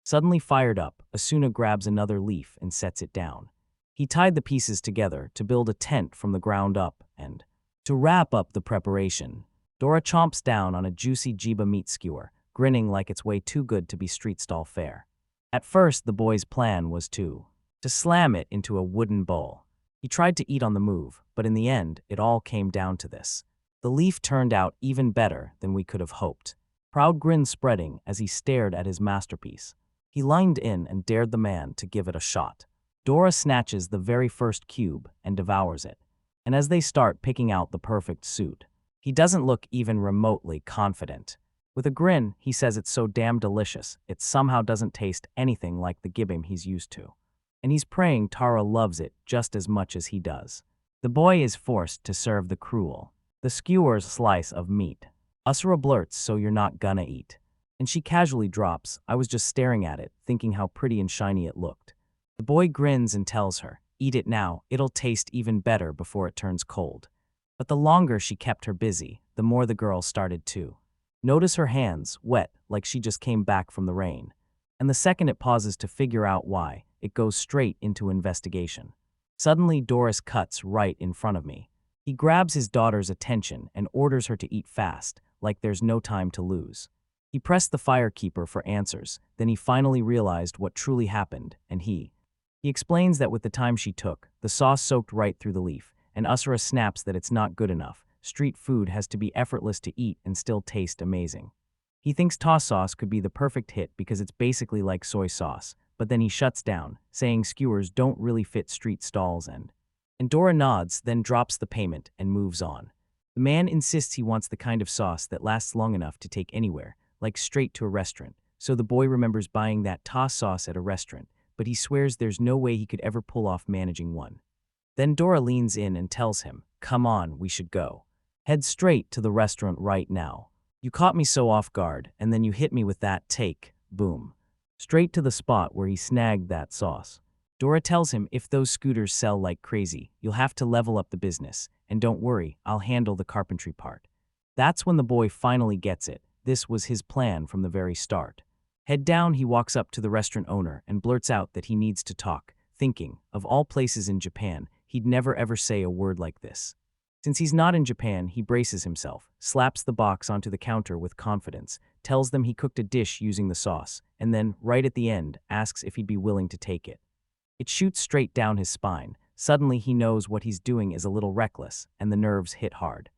Suddenly fired up, Asuna grabs another leaf and sets it down. He tied the pieces together to build a tent from the ground up, and to wrap up the preparation, Dora chomps down on a juicy jiba meat skewer, grinning like it's way too good to be street stall fare. At first, the boy's plan was to slam it into a wooden bowl. He tried to eat on the move, but in the end, it all came down to this. The leaf turned out even better than we could have hoped. Proud grin spreading as he stared at his masterpiece. He leaned in and dared the man to give it a shot. Dora snatches the very first cube and devours it. And as they start picking out the perfect suit, he doesn't look even remotely confident. With a grin, he says it's so damn delicious, it somehow doesn't taste anything like the gibbim he's used to. And he's praying Tara loves it just as much as he does. The boy is forced to serve the the skewer's slice of meat. Asura blurts, "So you're not gonna eat." And she casually drops, "I was just staring at it, thinking how pretty and shiny it looked." The boy grins and tells her, "Eat it now, it'll taste even better before it turns cold." But the longer she kept her busy, the more the girl started to notice her hands, wet, like she just came back from the rain. And the second it pauses to figure out why, it goes straight into investigation. Suddenly, Doris cuts right in front of me. He grabs his daughter's attention and orders her to eat fast, like there's no time to lose. He pressed the firekeeper for answers, then he finally realized what truly happened, and he explains that with the time she took, the sauce soaked right through the leaf, and Asura snaps that it's not good enough. Street food has to be effortless to eat and still taste amazing. He thinks toss sauce could be the perfect hit because it's basically like soy sauce, but then he shuts down, saying skewers don't really fit street stalls and Dora nods, then drops the payment and moves on. The man insists he wants the kind of sauce that lasts long enough to take anywhere, like straight to a restaurant, so the boy remembers buying that toss sauce at a restaurant, but he swears there's no way he could ever pull off managing one. Then Dora leans in and tells him, "Come on, we should go. Head straight to the restaurant right now. You caught me so off guard, and then you hit me with that take, boom. Straight to the spot where he snagged that sauce." Dora tells him if those scooters sell like crazy, you'll have to level up the business, and don't worry, I'll handle the carpentry part. That's when the boy finally gets it. This was his plan from the very start. Head down, he walks up to the restaurant owner and blurts out that he needs to talk, thinking, of all places in Japan, he'd never ever say a word like this. Since he's not in Japan, he braces himself, slaps the box onto the counter with confidence, tells them he cooked a dish using the sauce, and then, right at the end, asks if he'd be willing to take it. It shoots straight down his spine. Suddenly he knows what he's doing is a little reckless, and the nerves hit hard.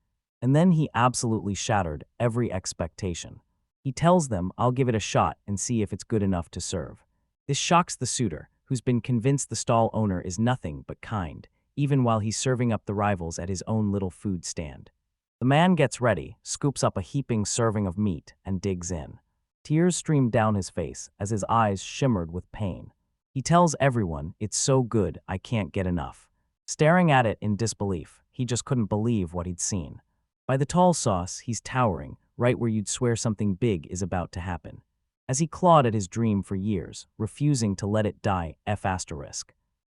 And then he absolutely shattered every expectation. He tells them, "I'll give it a shot and see if it's good enough to serve." This shocks the suitor, who's been convinced the stall owner is nothing but kind, even while he's serving up the rivals at his own little food stand. The man gets ready, scoops up a heaping serving of meat, and digs in. Tears streamed down his face as his eyes shimmered with pain. He tells everyone, "It's so good, I can't get enough." Staring at it in disbelief, he just couldn't believe what he'd seen. By the tall sauce, he's towering, right where you'd swear something big is about to happen. As he clawed at his dream for years, refusing to let it die,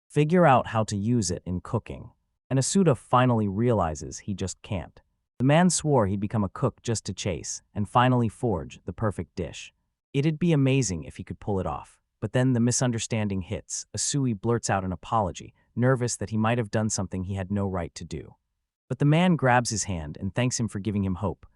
figure out how to use it in cooking. And Asuda finally realizes he just can't. The man swore he'd become a cook just to chase, and finally forge the perfect dish. It'd be amazing if he could pull it off. But then the misunderstanding hits. Asui blurts out an apology, nervous that he might have done something he had no right to do. But the man grabs his hand and thanks him for giving him hope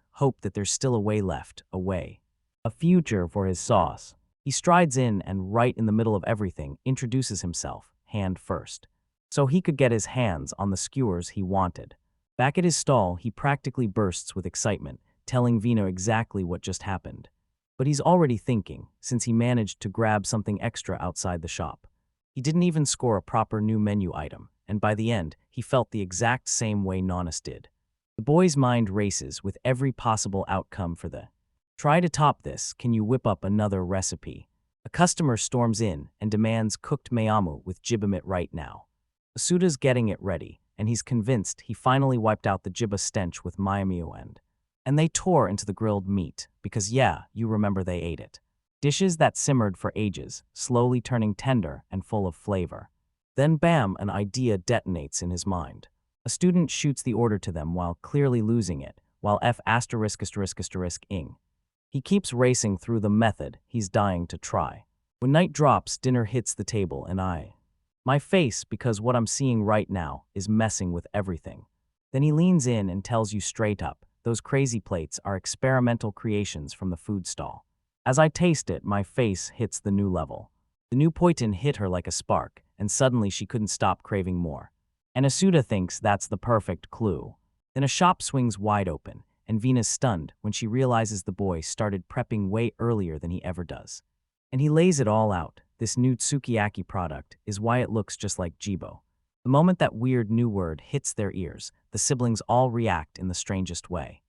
that there's still a way left, a future for his sauce. He strides in and right in the middle of everything, introduces himself, hand first, so he could get his hands on the skewers he wanted. Back at his stall, he practically bursts with excitement, telling Vino exactly what just happened. But he's already thinking, since he managed to grab something extra outside the shop. He didn't even score a proper new menu item, and by the end, he felt the exact same way Nanas did. The boy's mind races with every possible outcome for the try to top this, can you whip up another recipe? A customer storms in and demands cooked mayamu with jibamit right now. Asuda's getting it ready, and he's convinced he finally wiped out the jiba stench with mayamiu and they tore into the grilled meat, because yeah, you remember they ate it. Dishes that simmered for ages, slowly turning tender and full of flavor. Then bam, an idea detonates in his mind. A student shoots the order to them while clearly losing it, while F asterisk asterisk asterisk ing. He keeps racing through the method he's dying to try. When night drops, dinner hits the table and my face, because what I'm seeing right now is messing with everything. Then he leans in and tells you straight up, those crazy plates are experimental creations from the food stall. As I taste it, my face hits the new level. The new poitin hit her like a spark, and suddenly she couldn't stop craving more. And Asuda thinks that's the perfect clue. Then a shop swings wide open, and Vina's stunned when she realizes the boy started prepping way earlier than he ever does. And he lays it all out. This new Tsukiyaki product is why it looks just like Jibo. The moment that weird new word hits their ears, the siblings all react in the strangest way.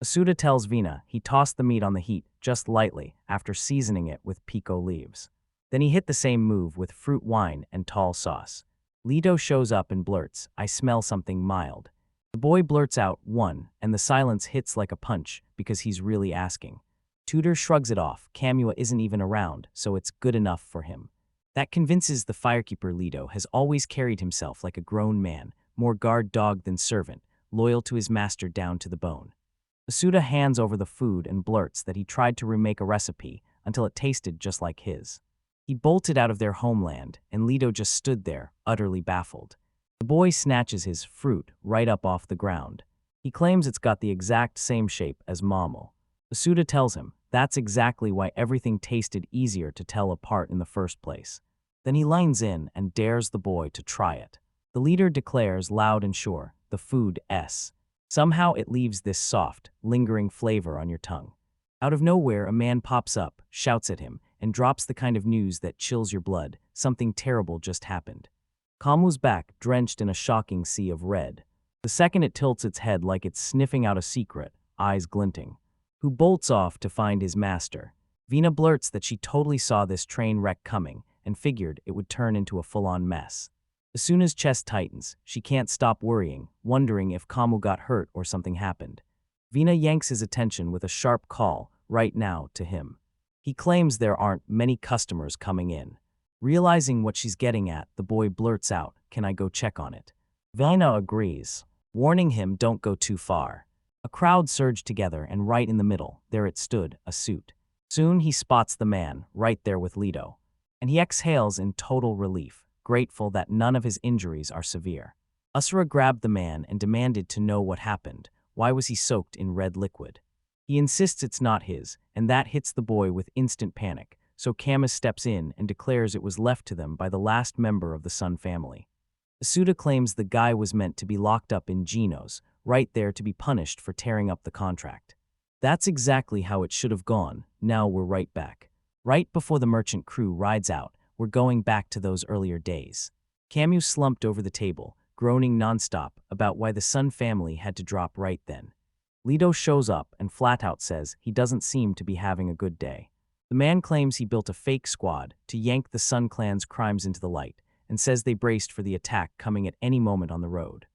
Asuda tells Vina he tossed the meat on the heat just lightly after seasoning it with pico leaves. Then he hit the same move with fruit wine and tall sauce. Lido shows up and blurts, "I smell something mild." The boy blurts out, "One," and the silence hits like a punch because he's really asking. Tudor shrugs it off. Kamua isn't even around, so it's good enough for him. That convinces the firekeeper Lido has always carried himself like a grown man, more guard dog than servant, loyal to his master down to the bone. Asuda hands over the food and blurts that he tried to remake a recipe until it tasted just like his. He bolted out of their homeland, and Lido just stood there, utterly baffled. The boy snatches his fruit right up off the ground. He claims it's got the exact same shape as Mamo. Asuda tells him that's exactly why everything tasted easier to tell apart in the first place. Then he lines in and dares the boy to try it. The leader declares loud and sure, the food S. Somehow it leaves this soft, lingering flavor on your tongue. Out of nowhere, a man pops up, shouts at him, and drops the kind of news that chills your blood. Something terrible just happened. Kamu's back, drenched in a shocking sea of red. The second it tilts its head like it's sniffing out a secret, eyes glinting. Who bolts off to find his master. Vina blurts that she totally saw this train wreck coming and figured it would turn into a full-on mess. Asuna's chest tightens. She can't stop worrying, wondering if Kamu got hurt or something happened. Vina yanks his attention with a sharp call, right now, to him. He claims there aren't many customers coming in. Realizing what she's getting at, the boy blurts out, "Can I go check on it?" Vina agrees, warning him don't go too far. A crowd surged together, and right in the middle, there it stood, a suit. Soon he spots the man, right there with Lido. And he exhales in total relief, grateful that none of his injuries are severe. Asura grabbed the man and demanded to know what happened. Why was he soaked in red liquid? He insists it's not his, and that hits the boy with instant panic, so Camus steps in and declares it was left to them by the last member of the Sun family. Asuda claims the guy was meant to be locked up in Geno's, right there to be punished for tearing up the contract. That's exactly how it should have gone. Now we're right back. Right before the merchant crew rides out, we're going back to those earlier days. Camus slumped over the table, groaning nonstop about why the Sun family had to drop right then. Lido shows up and flat out says he doesn't seem to be having a good day. The man claims he built a fake squad to yank the Sun clan's crimes into the light, and says they braced for the attack coming at any moment on the road.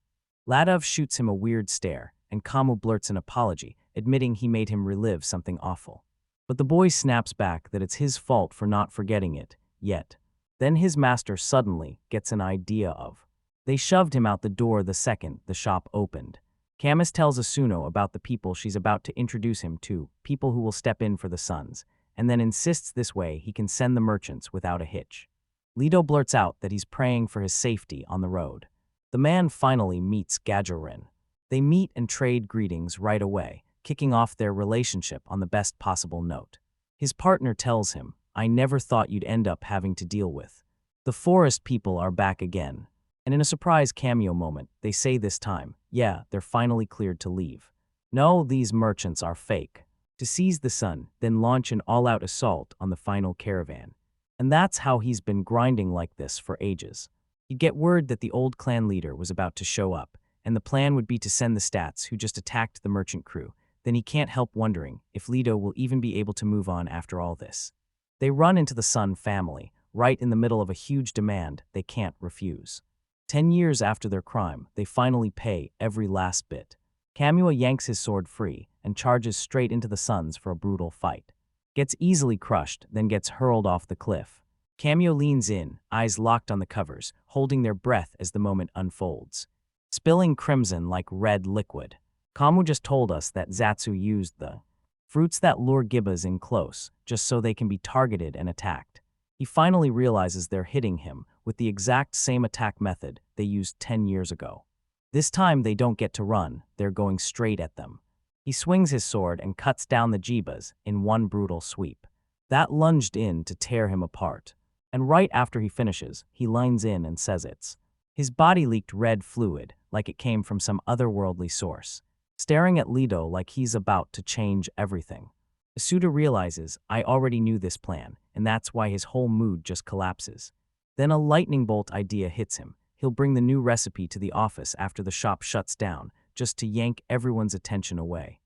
Ladov shoots him a weird stare, and Kamu blurts an apology, admitting he made him relive something awful. But the boy snaps back that it's his fault for not forgetting it, yet. Then his master suddenly gets an idea of. They shoved him out the door the second the shop opened. Camus tells Asuno about the people she's about to introduce him to, people who will step in for the Suns, and then insists this way he can send the merchants without a hitch. Lido blurts out that he's praying for his safety on the road. The man finally meets Gajorin. They meet and trade greetings right away, kicking off their relationship on the best possible note. His partner tells him, "I never thought you'd end up having to deal with. The forest people are back again." And in a surprise cameo moment, they say this time, yeah, they're finally cleared to leave. No, these merchants are fake. To seize the Sun, then launch an all-out assault on the final caravan. And that's how he's been grinding like this for ages. He'd get word that the old clan leader was about to show up, and the plan would be to send the stats who just attacked the merchant crew. Then he can't help wondering if Lido will even be able to move on after all this. They run into the Sun family, right in the middle of a huge demand they can't refuse. 10 years after their crime, they finally pay every last bit. Kamua yanks his sword free and charges straight into the Suns for a brutal fight. Gets easily crushed, then gets hurled off the cliff. Kamua leans in, eyes locked on the covers, holding their breath as the moment unfolds. Spilling crimson like red liquid. Kamu just told us that Zatsu used the fruits that lure Gibbas in close, just so they can be targeted and attacked. He finally realizes they're hitting him with the exact same attack method they used 10 years ago. This time they don't get to run, they're going straight at them. He swings his sword and cuts down the Jibas in one brutal sweep. That lunged in to tear him apart. And right after he finishes, he lines in and says it's. His body leaked red fluid, like it came from some otherworldly source, staring at Lido like he's about to change everything. Asuda realizes, I already knew this plan, and that's why his whole mood just collapses. Then a lightning bolt idea hits him. He'll bring the new recipe to the office after the shop shuts down, just to yank everyone's attention away.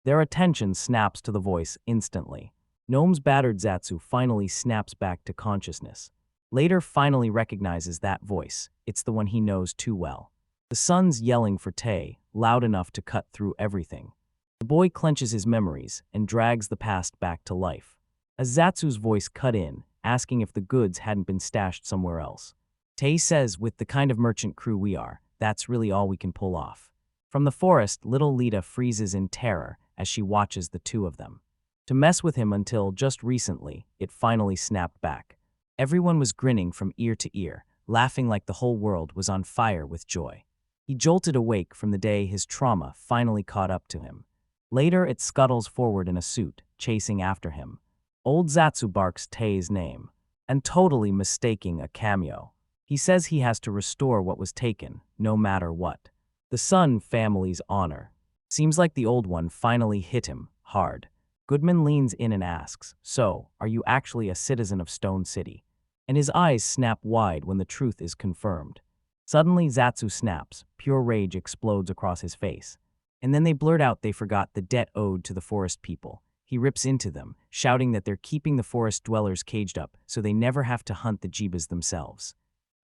Their attention snaps to the voice instantly. Gnome's battered Zatsu finally snaps back to consciousness. Later finally recognizes that voice. It's the one he knows too well. The son's yelling for Tay, loud enough to cut through everything. The boy clenches his memories and drags the past back to life. As Zatsu's voice cut in, asking if the goods hadn't been stashed somewhere else. Tay says, with the kind of merchant crew we are, that's really all we can pull off. From the forest, little Lita freezes in terror as she watches the two of them. To mess with him until, just recently, it finally snapped back. Everyone was grinning from ear to ear, laughing like the whole world was on fire with joy. He jolted awake from the day his trauma finally caught up to him. Later, it scuttles forward in a suit, chasing after him. Old Zatsu barks Tay's name, and totally mistaking a cameo. He says he has to restore what was taken, no matter what. The Sun family's honor. Seems like the old one finally hit him, hard. Goodman leans in and asks, so, are you actually a citizen of Stone City? And his eyes snap wide when the truth is confirmed. Suddenly, Zatsu snaps, pure rage explodes across his face. And then they blurt out they forgot the debt owed to the forest people. He rips into them, shouting that they're keeping the forest dwellers caged up so they never have to hunt the Jibas themselves.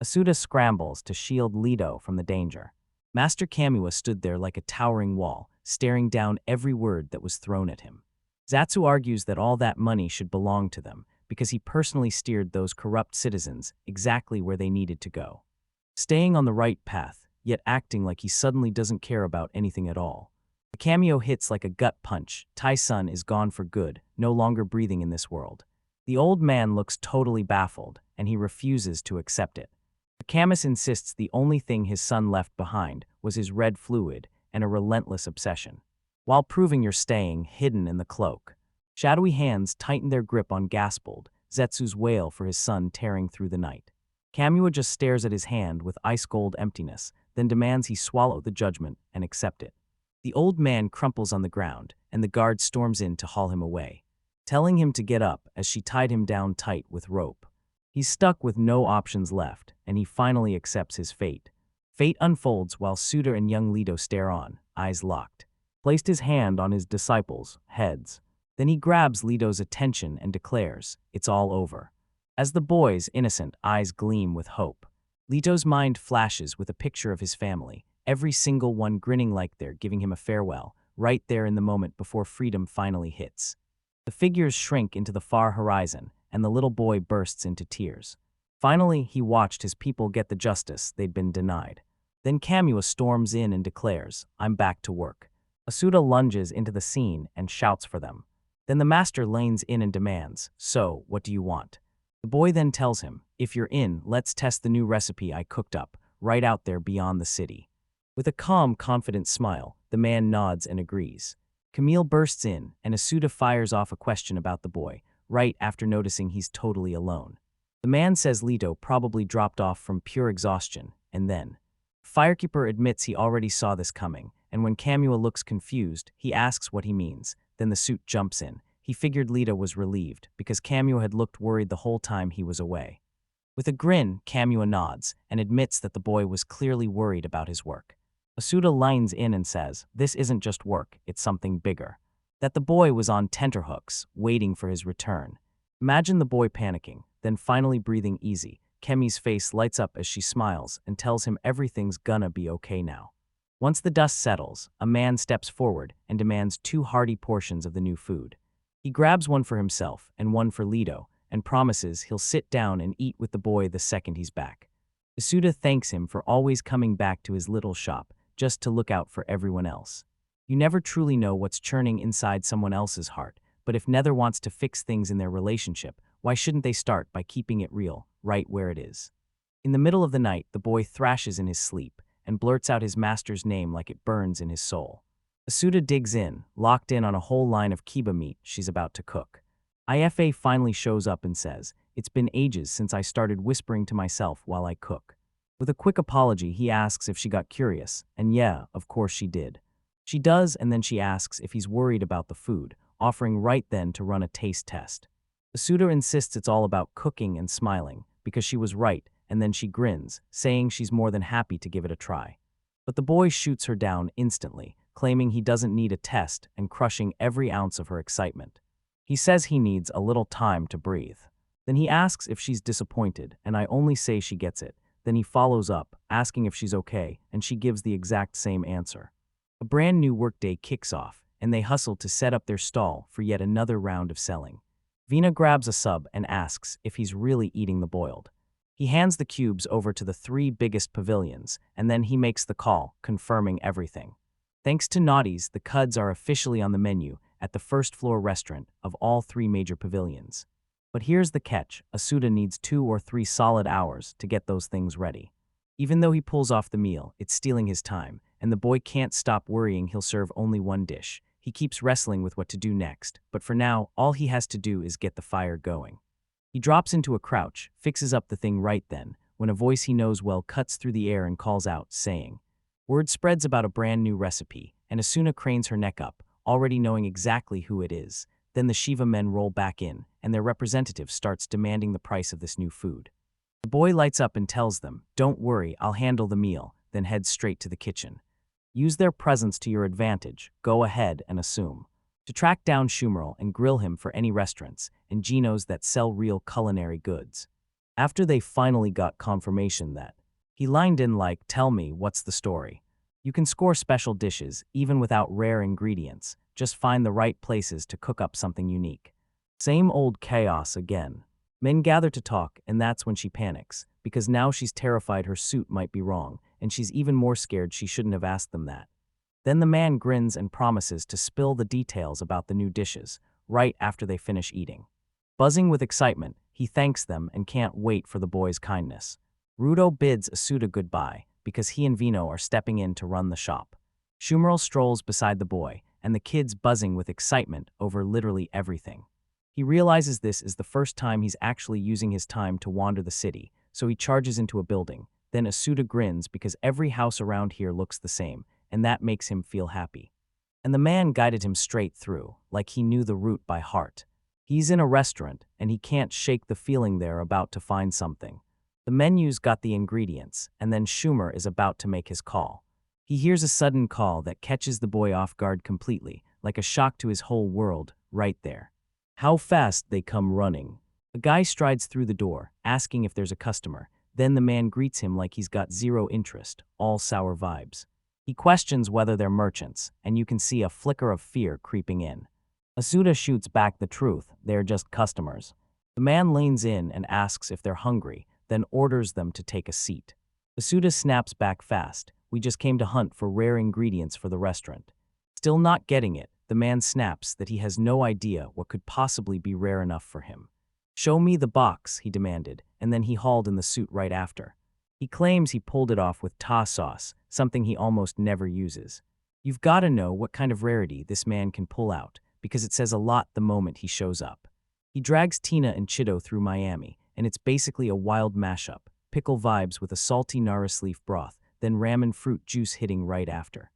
Asuda scrambles to shield Lido from the danger. Master Kamua stood there like a towering wall, staring down every word that was thrown at him. Zatsu argues that all that money should belong to them, because he personally steered those corrupt citizens exactly where they needed to go. Staying on the right path, yet acting like he suddenly doesn't care about anything at all. The cameo hits like a gut punch. Tai-sun is gone for good, no longer breathing in this world. The old man looks totally baffled, and he refuses to accept it. Camus insists the only thing his son left behind was his red fluid and a relentless obsession. While proving you're staying hidden in the cloak, shadowy hands tighten their grip on Gaspard, Zetsu's wail for his son tearing through the night. Kamua just stares at his hand with ice-cold emptiness, then demands he swallow the judgment and accept it. The old man crumples on the ground, and the guard storms in to haul him away, telling him to get up as she tied him down tight with rope. He's stuck with no options left, and he finally accepts his fate. Fate unfolds while Suda and young Lido stare on, eyes locked. Placed his hand on his disciples' heads. Then he grabs Lido's attention and declares, it's all over. As the boy's innocent eyes gleam with hope, Lido's mind flashes with a picture of his family, every single one grinning like they're giving him a farewell, right there in the moment before freedom finally hits. The figures shrink into the far horizon, and the little boy bursts into tears. Finally, he watched his people get the justice they'd been denied. Then Kamua storms in and declares, I'm back to work. Asuda lunges into the scene and shouts for them. Then the master lanes in and demands, so, what do you want? The boy then tells him, if you're in, let's test the new recipe I cooked up, right out there beyond the city. With a calm, confident smile, the man nods and agrees. Camille bursts in, and Asuda fires off a question about the boy, right after noticing he's totally alone. The man says Lido probably dropped off from pure exhaustion, and then. Firekeeper admits he already saw this coming, and when Kamua looks confused, he asks what he means. Then the suit jumps in. He figured Lido was relieved, because Kamua had looked worried the whole time he was away. With a grin, Kamua nods, and admits that the boy was clearly worried about his work. Asuda lines in and says, this isn't just work, it's something bigger. That the boy was on tenterhooks, waiting for his return. Imagine the boy panicking, then finally breathing easy. Kemi's face lights up as she smiles and tells him everything's gonna be okay now. Once the dust settles, a man steps forward and demands 2 hearty portions of the new food. He grabs one for himself and one for Lido, and promises he'll sit down and eat with the boy the second he's back. Asuda thanks him for always coming back to his little shop, just to look out for everyone else. You never truly know what's churning inside someone else's heart, but if neither wants to fix things in their relationship, why shouldn't they start by keeping it real, right where it is? In the middle of the night, the boy thrashes in his sleep and blurts out his master's name like it burns in his soul. Asuda digs in, locked in on a whole line of kiba meat she's about to cook. Ifa finally shows up and says, "It's been ages since I started whispering to myself while I cook." With a quick apology, he asks if she got curious, and yeah, of course she did. She does, and then she asks if he's worried about the food, offering right then to run a taste test. Asuda insists it's all about cooking and smiling, because she was right, and then she grins, saying she's more than happy to give it a try. But the boy shoots her down instantly, claiming he doesn't need a test and crushing every ounce of her excitement. He says he needs a little time to breathe. Then he asks if she's disappointed, and I only say she gets it. Then he follows up, asking if she's okay, and she gives the exact same answer. A brand new workday kicks off, and they hustle to set up their stall for yet another round of selling. Vina grabs a sub and asks if he's really eating the boiled. He hands the cubes over to the 3 biggest pavilions, and then he makes the call, confirming everything. Thanks to Naughties, the cuds are officially on the menu at the first-floor restaurant of all 3 major pavilions. But here's the catch, Asuda needs 2 or 3 solid hours to get those things ready. Even though he pulls off the meal, it's stealing his time, and the boy can't stop worrying he'll serve only one dish. He keeps wrestling with what to do next, but for now, all he has to do is get the fire going. He drops into a crouch, fixes up the thing right then, when a voice he knows well cuts through the air and calls out, saying, word spreads about a brand new recipe, and Asuna cranes her neck up, already knowing exactly who it is. Then the Shiva men roll back in, and their representative starts demanding the price of this new food. The boy lights up and tells them, "Don't worry, I'll handle the meal," then heads straight to the kitchen. Use their presence to your advantage, go ahead and assume. To track down Shumerl and grill him for any restaurants and Genos that sell real culinary goods. After they finally got confirmation that, he lined in like, "Tell me, what's the story?" You can score special dishes, even without rare ingredients, just find the right places to cook up something unique. Same old chaos again. Men gather to talk, and that's when she panics, because now she's terrified her suit might be wrong, and she's even more scared she shouldn't have asked them that. Then the man grins and promises to spill the details about the new dishes, right after they finish eating. Buzzing with excitement, he thanks them and can't wait for the boy's kindness. Rudo bids Asuda goodbye, because he and Vino are stepping in to run the shop. Shumerl strolls beside the boy, and the kid's buzzing with excitement over literally everything. He realizes this is the first time he's actually using his time to wander the city, so he charges into a building. Then Asuda grins because every house around here looks the same, and that makes him feel happy. And the man guided him straight through, like he knew the route by heart. He's in a restaurant, and he can't shake the feeling they're about to find something. The menu's got the ingredients, and then Schumer is about to make his call. He hears a sudden call that catches the boy off guard completely, like a shock to his whole world, right there. How fast they come running. A guy strides through the door, asking if there's a customer. Then the man greets him like he's got zero interest, all sour vibes. He questions whether they're merchants, and you can see a flicker of fear creeping in. Asuda shoots back the truth, they're just customers. The man leans in and asks if they're hungry, then orders them to take a seat. Asuda snaps back fast, "We just came to hunt for rare ingredients for the restaurant." Still not getting it, the man snaps that he has no idea what could possibly be rare enough for him. "Show me the box," he demanded, and then he hauled in the suit right after. He claims he pulled it off with ta sauce, something he almost never uses. You've got to know what kind of rarity this man can pull out, because it says a lot the moment he shows up. He drags Tina and Chido through Miami, and it's basically a wild mashup, pickle vibes with a salty Naris leaf broth, then ramen fruit juice hitting right after.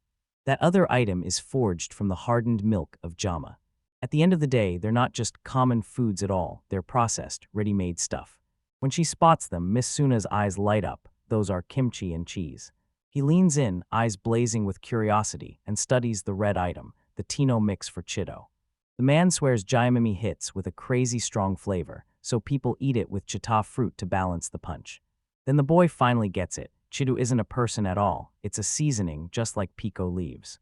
That other item is forged from the hardened milk of Jama. At the end of the day, they're not just common foods at all, they're processed, ready-made stuff. When she spots them, Miss Suna's eyes light up. Those are kimchi and cheese. He leans in, eyes blazing with curiosity, and studies the red item, the Tino mix for Chido. The man swears Jayamimi hits with a crazy strong flavor, so people eat it with chita fruit to balance the punch. Then the boy finally gets it. Chidu isn't a person at all, it's a seasoning just like pico leaves.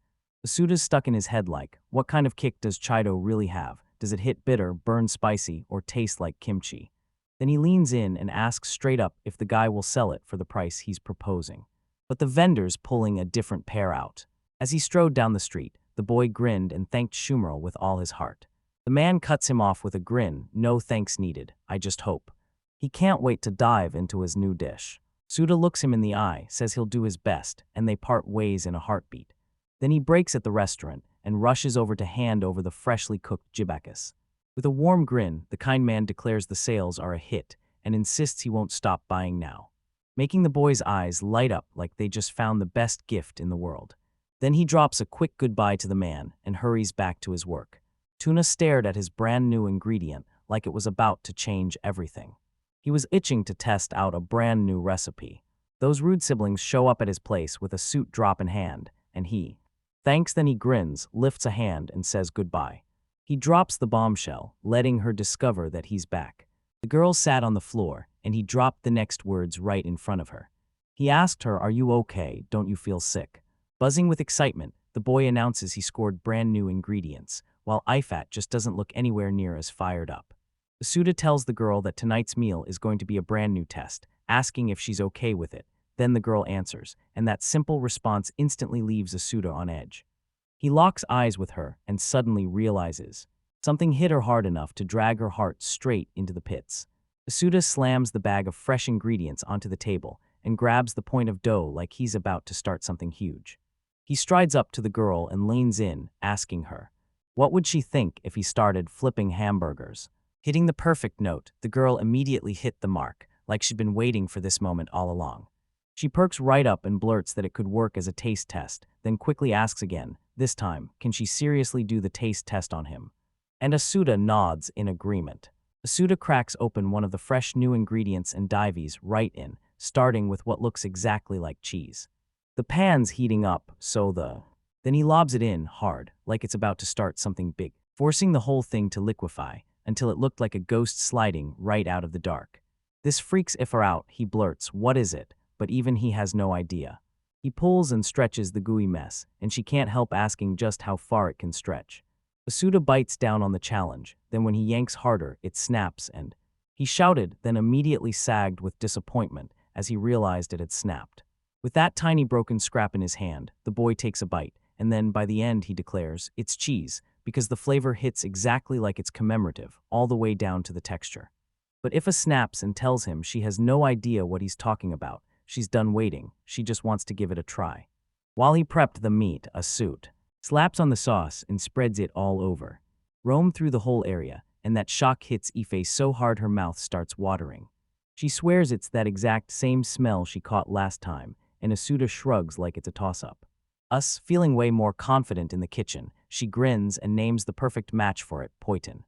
Asuda's stuck in his head like, what kind of kick does Chido really have? Does it hit bitter, burn spicy, or taste like kimchi? Then he leans in and asks straight up if the guy will sell it for the price he's proposing. But the vendor's pulling a different pair out. As he strode down the street, the The boy grinned and thanked Shumro with all his heart. The man cuts him off with a grin. No thanks needed, I just hope. He can't wait to dive into his new dish. Suda looks him in the eye, says he'll do his best, and they part ways in a heartbeat. Then he breaks at the restaurant and rushes over to hand over the freshly cooked jibakus. With a warm grin, the kind man declares the sales are a hit and insists he won't stop buying now, making the boy's eyes light up like they just found the best gift in the world. Then he drops a quick goodbye to the man and hurries back to his work. Tuna stared at his brand new ingredient like it was about to change everything. He was itching to test out a brand new recipe. Those rude siblings show up at his place with a suit drop in hand, and he thanks. Then he grins, lifts a hand, and says goodbye. He drops the bombshell, letting her discover that he's back. The girl sat on the floor, and he dropped the next words right in front of her. He asked her, "Are you okay? Don't you feel sick?" Buzzing with excitement, the boy announces he scored brand new ingredients, while Ifat just doesn't look anywhere near as fired up. Asuda tells the girl that tonight's meal is going to be a brand new test, asking if she's okay with it. Then the girl answers, and that simple response instantly leaves Asuda on edge. He locks eyes with her and suddenly realizes something hit her hard enough to drag her heart straight into the pits. Asuda slams the bag of fresh ingredients onto the table and grabs the point of dough like he's about to start something huge. He strides up to the girl and leans in, asking her, what would she think if he started flipping hamburgers? Hitting the perfect note, the girl immediately hit the mark, like she'd been waiting for this moment all along. She perks right up and blurts that it could work as a taste test, then quickly asks again, this time, can she seriously do the taste test on him? And Asuda nods in agreement. Asuda cracks open one of the fresh new ingredients and dives right in, starting with what looks exactly like cheese. The pan's heating up, then he lobs it in hard, like it's about to start something big, forcing the whole thing to liquefy, until it looked like a ghost sliding right out of the dark. This freaks Ifar out. He blurts, what is it? But even he has no idea. He pulls and stretches the gooey mess, and she can't help asking just how far it can stretch. Asuda bites down on the challenge, then when he yanks harder, it snaps and he shouted, then immediately sagged with disappointment as he realized it had snapped. With that tiny broken scrap in his hand, the boy takes a bite, and then by the end he declares, it's cheese, because the flavor hits exactly like it's commemorative, all the way down to the texture. But Ifa snaps and tells him she has no idea what he's talking about. She's done waiting, she just wants to give it a try. While he prepped the meat, Asut slaps on the sauce and spreads it all over. Roam through the whole area, and that shock hits Ife so hard her mouth starts watering. She swears it's that exact same smell she caught last time, and Asuda shrugs like it's a toss-up. Us, feeling way more confident in the kitchen, she grins and names the perfect match for it, Poitin.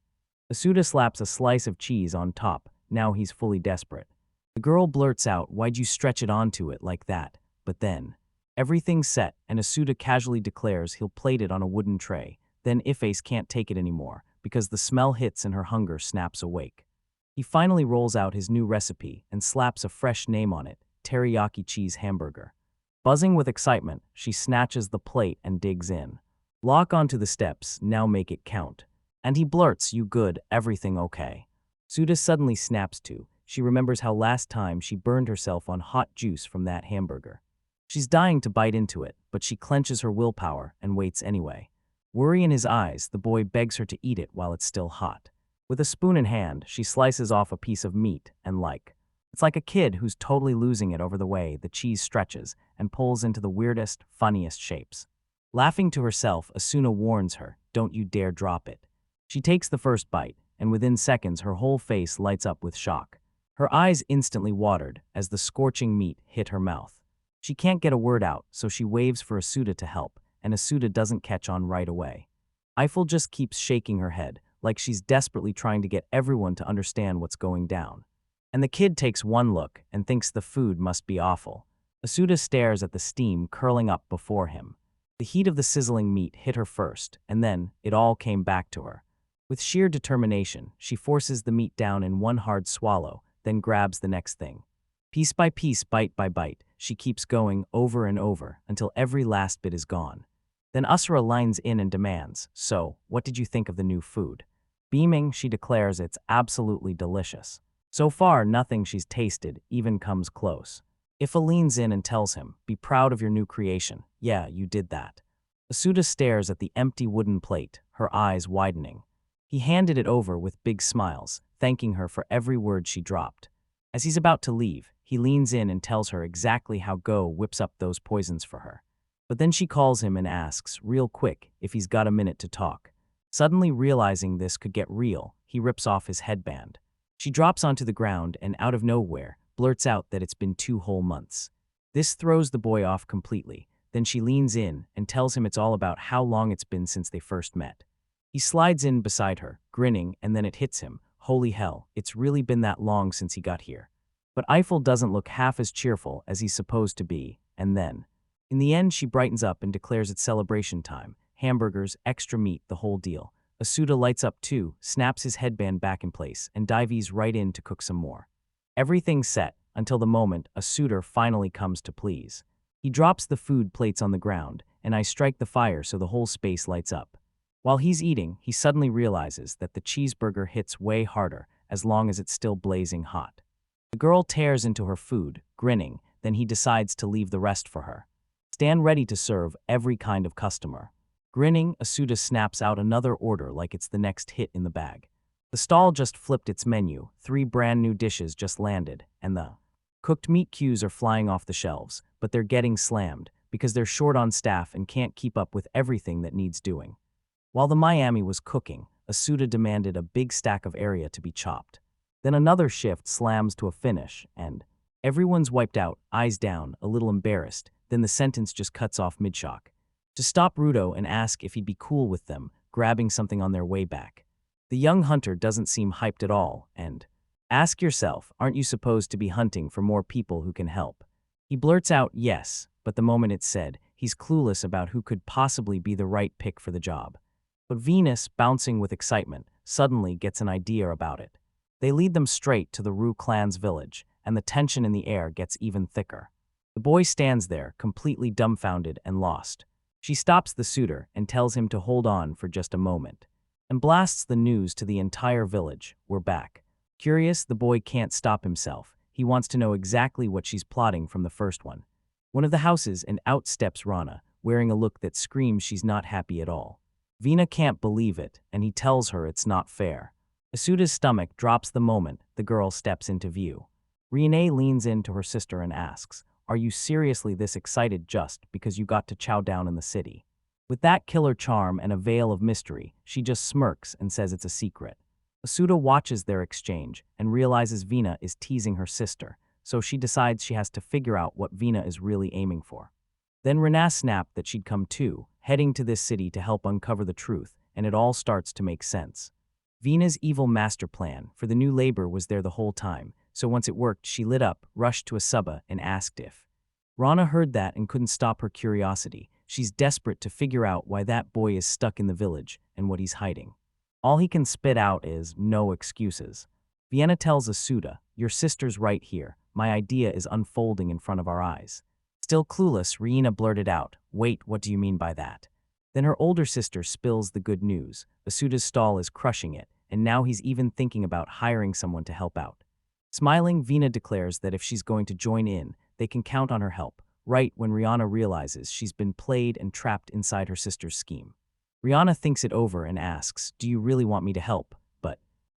Asuda slaps a slice of cheese on top, now he's fully desperate. The girl blurts out, why'd you stretch it onto it like that? But then, everything's set, and Asuda casually declares he'll plate it on a wooden tray. Then Iface can't take it anymore, because the smell hits and her hunger snaps awake. He finally rolls out his new recipe and slaps a fresh name on it, teriyaki cheese hamburger. Buzzing with excitement, she snatches the plate and digs in. Lock onto the steps, now make it count. And he blurts, you good, everything okay. Suda suddenly snaps to. She remembers how last time she burned herself on hot juice from that hamburger. She's dying to bite into it, but she clenches her willpower and waits anyway. Worry in his eyes, the boy begs her to eat it while it's still hot. With a spoon in hand, she slices off a piece of meat and it's like a kid who's totally losing it over the way the cheese stretches and pulls into the weirdest, funniest shapes. Laughing to herself, Asuna warns her, don't you dare drop it. She takes the first bite, and within seconds her whole face lights up with shock. Her eyes instantly watered as the scorching meat hit her mouth. She can't get a word out, so she waves for Asuda to help, and Asuda doesn't catch on right away. Eiffel just keeps shaking her head, like she's desperately trying to get everyone to understand what's going down. And the kid takes one look and thinks the food must be awful. Asuda stares at the steam curling up before him. The heat of the sizzling meat hit her first, and then it all came back to her. With sheer determination, she forces the meat down in one hard swallow, then grabs the next thing. Piece by piece, bite by bite, she keeps going over and over until every last bit is gone. Then Usra lines in and demands, so, what did you think of the new food? Beaming, she declares it's absolutely delicious. So far, nothing she's tasted even comes close. Ifa leans in and tells him, be proud of your new creation. Yeah, you did that. Asuda stares at the empty wooden plate, her eyes widening. He handed it over with big smiles, thanking her for every word she dropped. As he's about to leave, he leans in and tells her exactly how Go whips up those poisons for her. But then she calls him and asks, real quick, if he's got a minute to talk. Suddenly realizing this could get real, he rips off his headband. She drops onto the ground and, out of nowhere, blurts out that it's been 2 whole months. This throws the boy off completely. Then she leans in and tells him it's all about how long it's been since they first met. He slides in beside her, grinning, and then it hits him. Holy hell, it's really been that long since he got here. But Eiffel doesn't look half as cheerful as he's supposed to be, and then, in the end, she brightens up and declares it's celebration time. Hamburgers, extra meat, the whole deal. Asuda lights up too, snaps his headband back in place, and dives right in to cook some more. Everything's set, until the moment a suitor finally comes to please. He drops the food plates on the ground, and I strike the fire so the whole space lights up. While he's eating, he suddenly realizes that the cheeseburger hits way harder as long as it's still blazing hot. The girl tears into her food, grinning, then he decides to leave the rest for her. Stand ready to serve every kind of customer. Grinning, Asuda snaps out another order like it's the next hit in the bag. The stall just flipped its menu, 3 brand new dishes just landed, and the cooked meat cues are flying off the shelves, but they're getting slammed because they're short on staff and can't keep up with everything that needs doing. While the Miami was cooking, Asuda demanded a big stack of area to be chopped. Then another shift slams to a finish, and everyone's wiped out, eyes down, a little embarrassed. Then the sentence just cuts off mid-shock. To stop Rudo and ask if he'd be cool with them, grabbing something on their way back. The young hunter doesn't seem hyped at all, and ask yourself, aren't you supposed to be hunting for more people who can help? He blurts out yes, but the moment it's said, he's clueless about who could possibly be the right pick for the job. But Venus, bouncing with excitement, suddenly gets an idea about it. They lead them straight to the Rue clan's village, and the tension in the air gets even thicker. The boy stands there, completely dumbfounded and lost. She stops the suitor and tells him to hold on for just a moment, and blasts the news to the entire village. We're back. Curious, the boy can't stop himself. He wants to know exactly what she's plotting from the first one. One of the houses, and out steps Rana, wearing a look that screams she's not happy at all. Vina can't believe it, and he tells her it's not fair. Asuda's stomach drops the moment the girl steps into view. Renee leans in to her sister and asks, are you seriously this excited just because you got to chow down in the city? With that killer charm and a veil of mystery, she just smirks and says it's a secret. Asuda watches their exchange and realizes Vina is teasing her sister, so she decides she has to figure out what Vina is really aiming for. Then Renee snapped that she'd come too, heading to this city to help uncover the truth, and it all starts to make sense. Vina's evil master plan for the new labor was there the whole time, so once it worked, she lit up, rushed to Asuba, and asked if. Rana heard that and couldn't stop her curiosity. She's desperate to figure out why that boy is stuck in the village and what he's hiding. All he can spit out is no excuses. Vienna tells Asuda, your sister's right here. My idea is unfolding in front of our eyes. Still clueless, Riina blurted out, wait, what do you mean by that? Then her older sister spills the good news. Asuda's stall is crushing it, and now he's even thinking about hiring someone to help out. Smiling, Vina declares that if she's going to join in, they can count on her help, right when Rihanna realizes she's been played and trapped inside her sister's scheme. Rihanna thinks it over and asks, do you really want me to help?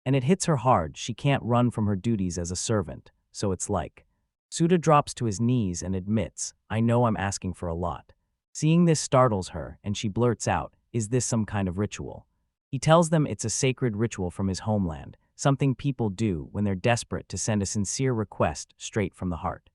And it hits her hard, she can't run from her duties as a servant, so it's like. Suda drops to his knees and admits, I know I'm asking for a lot. Seeing this startles her, and she blurts out, is this some kind of ritual? He tells them it's a sacred ritual from his homeland, something people do when they're desperate to send a sincere request straight from the heart.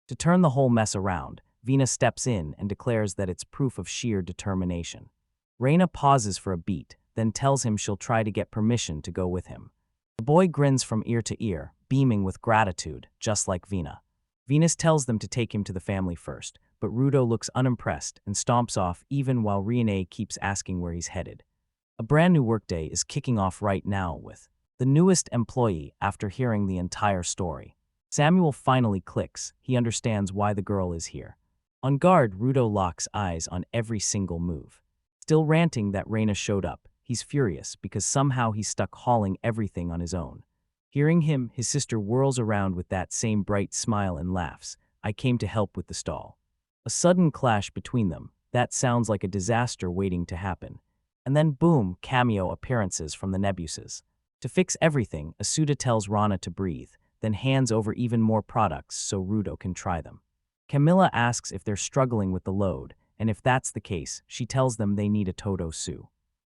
To turn the whole mess around, Vina steps in and declares that it's proof of sheer determination. Reina pauses for a beat, then tells him she'll try to get permission to go with him. The boy grins from ear to ear, beaming with gratitude, just like Vina. Venus tells them to take him to the family first, but Rudo looks unimpressed and stomps off even while Renee keeps asking where he's headed. A brand new workday is kicking off right now with the newest employee after hearing the entire story. Samuel finally clicks, he understands why the girl is here. On guard, Rudo locks eyes on every single move. Still ranting that Reina showed up, he's furious because somehow he's stuck hauling everything on his own. Hearing him, his sister whirls around with that same bright smile and laughs, I came to help with the stall. A sudden clash between them, That sounds like a disaster waiting to happen. And then boom, cameo appearances from the Nebuses. To fix everything, Asuda tells Rana to breathe, then hands over even more products so Rudo can try them. Camilla asks if they're struggling with the load, and if that's the case, she tells them they need a Todo Su.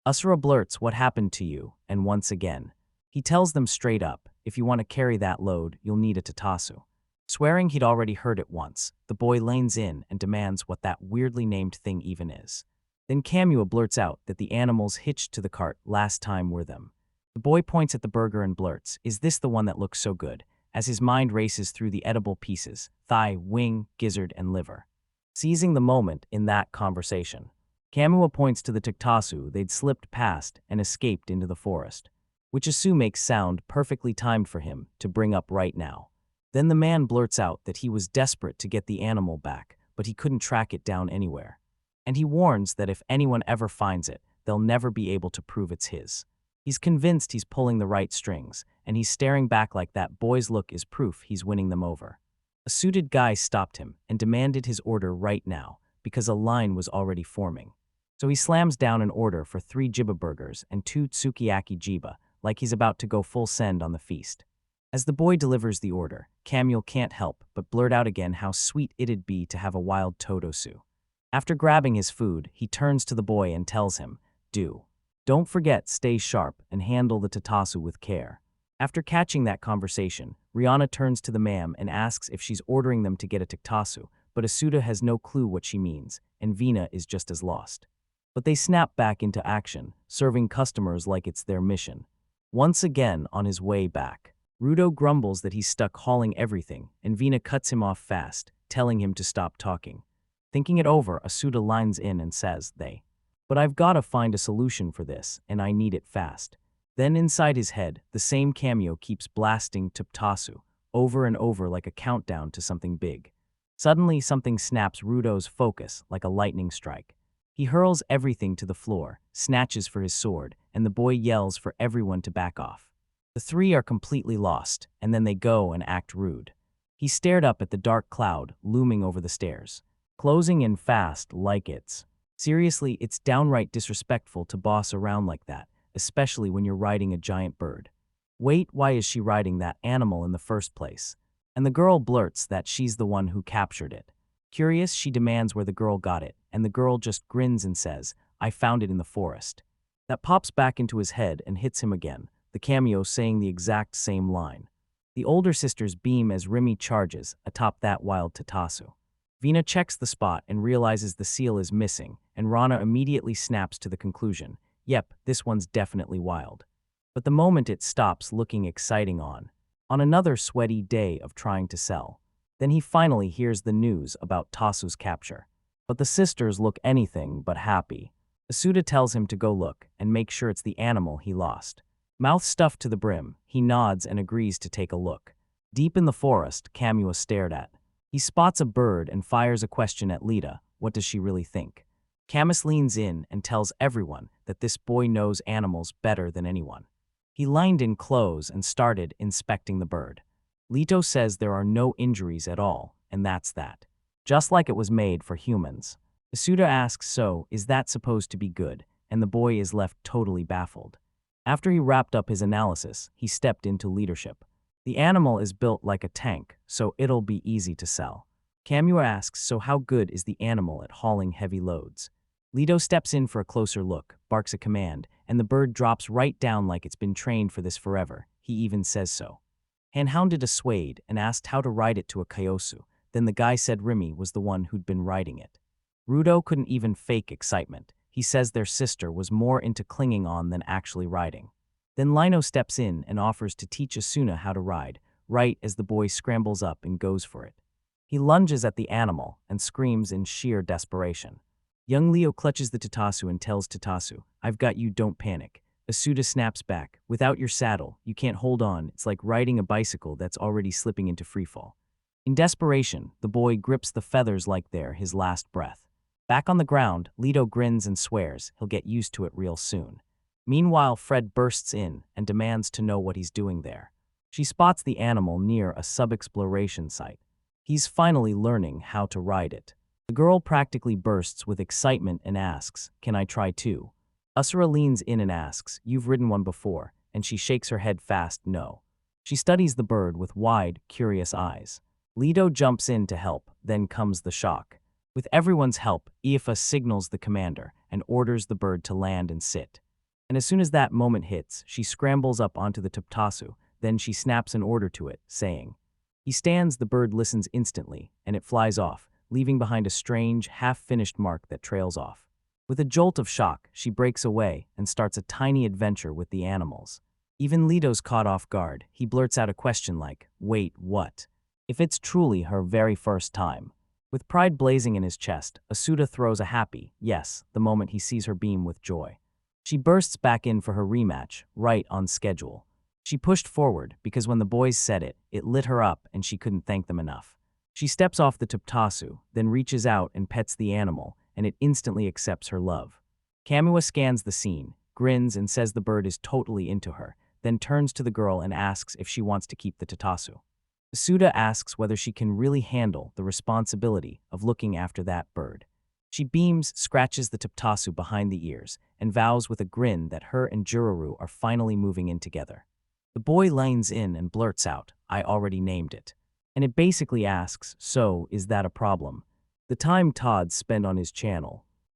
Usura blurts what happened to you, and once again, he tells them straight up, if you want to carry that load, you'll need a Tatasu. Swearing he'd already heard it once, the boy lanes in and demands what that weirdly named thing even is. Then Kamua blurts out that the animals hitched to the cart last time were them. The boy points at the burger and blurts, is this the one that looks so good, as his mind races through the edible pieces, thigh, wing, gizzard, and liver. Seizing the moment in that conversation, Kamua points to the Tiktasu they'd slipped past and escaped into the forest, which Asu makes sound perfectly timed for him to bring up right now. Then the man blurts out that he was desperate to get the animal back, but he couldn't track it down anywhere. And he warns that if anyone ever finds it, they'll never be able to prove it's his. He's convinced he's pulling the right strings, and he's staring back like that boy's look is proof he's winning them over. A suited guy stopped him and demanded his order right now, because a line was already forming. So he slams down an order for 3 jiba burgers and 2 tsukiyaki jiba, like he's about to go full send on the feast. As the boy delivers the order, Camille can't help but blurt out again how sweet it'd be to have a wild Todosu. After grabbing his food, he turns to the boy and tells him, Don't forget, stay sharp and handle the Tatasu with care. After catching that conversation, Rihanna turns to the ma'am and asks if she's ordering them to get a Tiktasu, but Asuda has no clue what she means, and Vina is just as lost. But they snap back into action, serving customers like it's their mission. Once again on his way back, Rudo grumbles that he's stuck hauling everything, and Vina cuts him off fast, telling him to stop talking. Thinking it over, Asuda lines in and says, But I've gotta find a solution for this, and I need it fast. Then inside his head, the same cameo keeps blasting Tuptasu, over and over like a countdown to something big. Suddenly, something snaps Rudo's focus like a lightning strike. He hurls everything to the floor, snatches for his sword, and the boy yells for everyone to back off. The 3 are completely lost, and then they go and act rude. He stared up at the dark cloud looming over the stairs, closing in fast like seriously, it's downright disrespectful to boss around like that, especially when you're riding a giant bird. Wait, why is she riding that animal in the first place? And the girl blurts that she's the one who captured it. Curious, she demands where the girl got it, and the girl just grins and says, I found it in the forest. That pops back into his head and hits him again, the cameo saying the exact same line. The older sisters beam as Remy charges atop that wild Tatasu. Vina checks the spot and realizes the seal is missing, and Rana immediately snaps to the conclusion, yep, this one's definitely wild. But the moment it stops looking exciting on another sweaty day of trying to sell, then he finally hears the news about Tasu's capture. But the sisters look anything but happy. Asuda tells him to go look and make sure it's the animal he lost. Mouth stuffed to the brim, he nods and agrees to take a look. Deep in the forest, Kamua stared at. He spots a bird and fires a question at Lita. What does she really think? Camus leans in and tells everyone that this boy knows animals better than anyone. He lined in close and started inspecting the bird. Lito says there are no injuries at all, and that's that. Just like it was made for humans. Asuda asks, so, is that supposed to be good? And the boy is left totally baffled. After he wrapped up his analysis, he stepped into leadership. The animal is built like a tank, so it'll be easy to sell. Kamua asks, so how good is the animal at hauling heavy loads? Lito steps in for a closer look, barks a command, and the bird drops right down like it's been trained for this forever. He even says so. Han hounded a Suede and asked how to ride it to a Kyosu. Then the guy said Remy was the one who'd been riding it. Rudo couldn't even fake excitement. He says their sister was more into clinging on than actually riding. Then Lino steps in and offers to teach Asuna how to ride, right as the boy scrambles up and goes for it. He lunges at the animal and screams in sheer desperation. Young Leo clutches the Tatasu and tells Tatasu, I've got you, don't panic. Asuda snaps back, without your saddle, you can't hold on, it's like riding a bicycle that's already slipping into freefall. In desperation, the boy grips the feathers like they're his last breath. Back on the ground, Lito grins and swears he'll get used to it real soon. Meanwhile, Fred bursts in and demands to know what he's doing there. She spots the animal near a sub-exploration site. He's finally learning how to ride it. The girl practically bursts with excitement and asks, "Can I try too?" Usura leans in and asks, "You've ridden one before," and she shakes her head fast no. She studies the bird with wide, curious eyes. Leto jumps in to help, then comes the shock. With everyone's help, Ifa signals the commander and orders the bird to land and sit. And as soon as that moment hits, she scrambles up onto the tuptasu, then she snaps an order to it, saying. He stands, the bird listens instantly, and it flies off, leaving behind a strange, half-finished mark that trails off. With a jolt of shock, she breaks away and starts a tiny adventure with the animals. Even Leto's caught off guard. He blurts out a question like, "Wait, what?" If it's truly her very first time. With pride blazing in his chest, Asuda throws a happy yes the moment he sees her beam with joy. She bursts back in for her rematch, right on schedule. She pushed forward because when the boys said it, it lit her up and she couldn't thank them enough. She steps off the tuptasu, then reaches out and pets the animal, and it instantly accepts her love. Kamua scans the scene, grins and says the bird is totally into her, then turns to the girl and asks if she wants to keep the tutasu. Asuda asks whether she can really handle the responsibility of looking after that bird. She beams, scratches the tuptasu behind the ears, and vows with a grin that her and Jururu are finally moving in together. The boy leans in and blurts out, "I already named it." And it basically asks, so, is that a problem? The time Todd spent on his channel,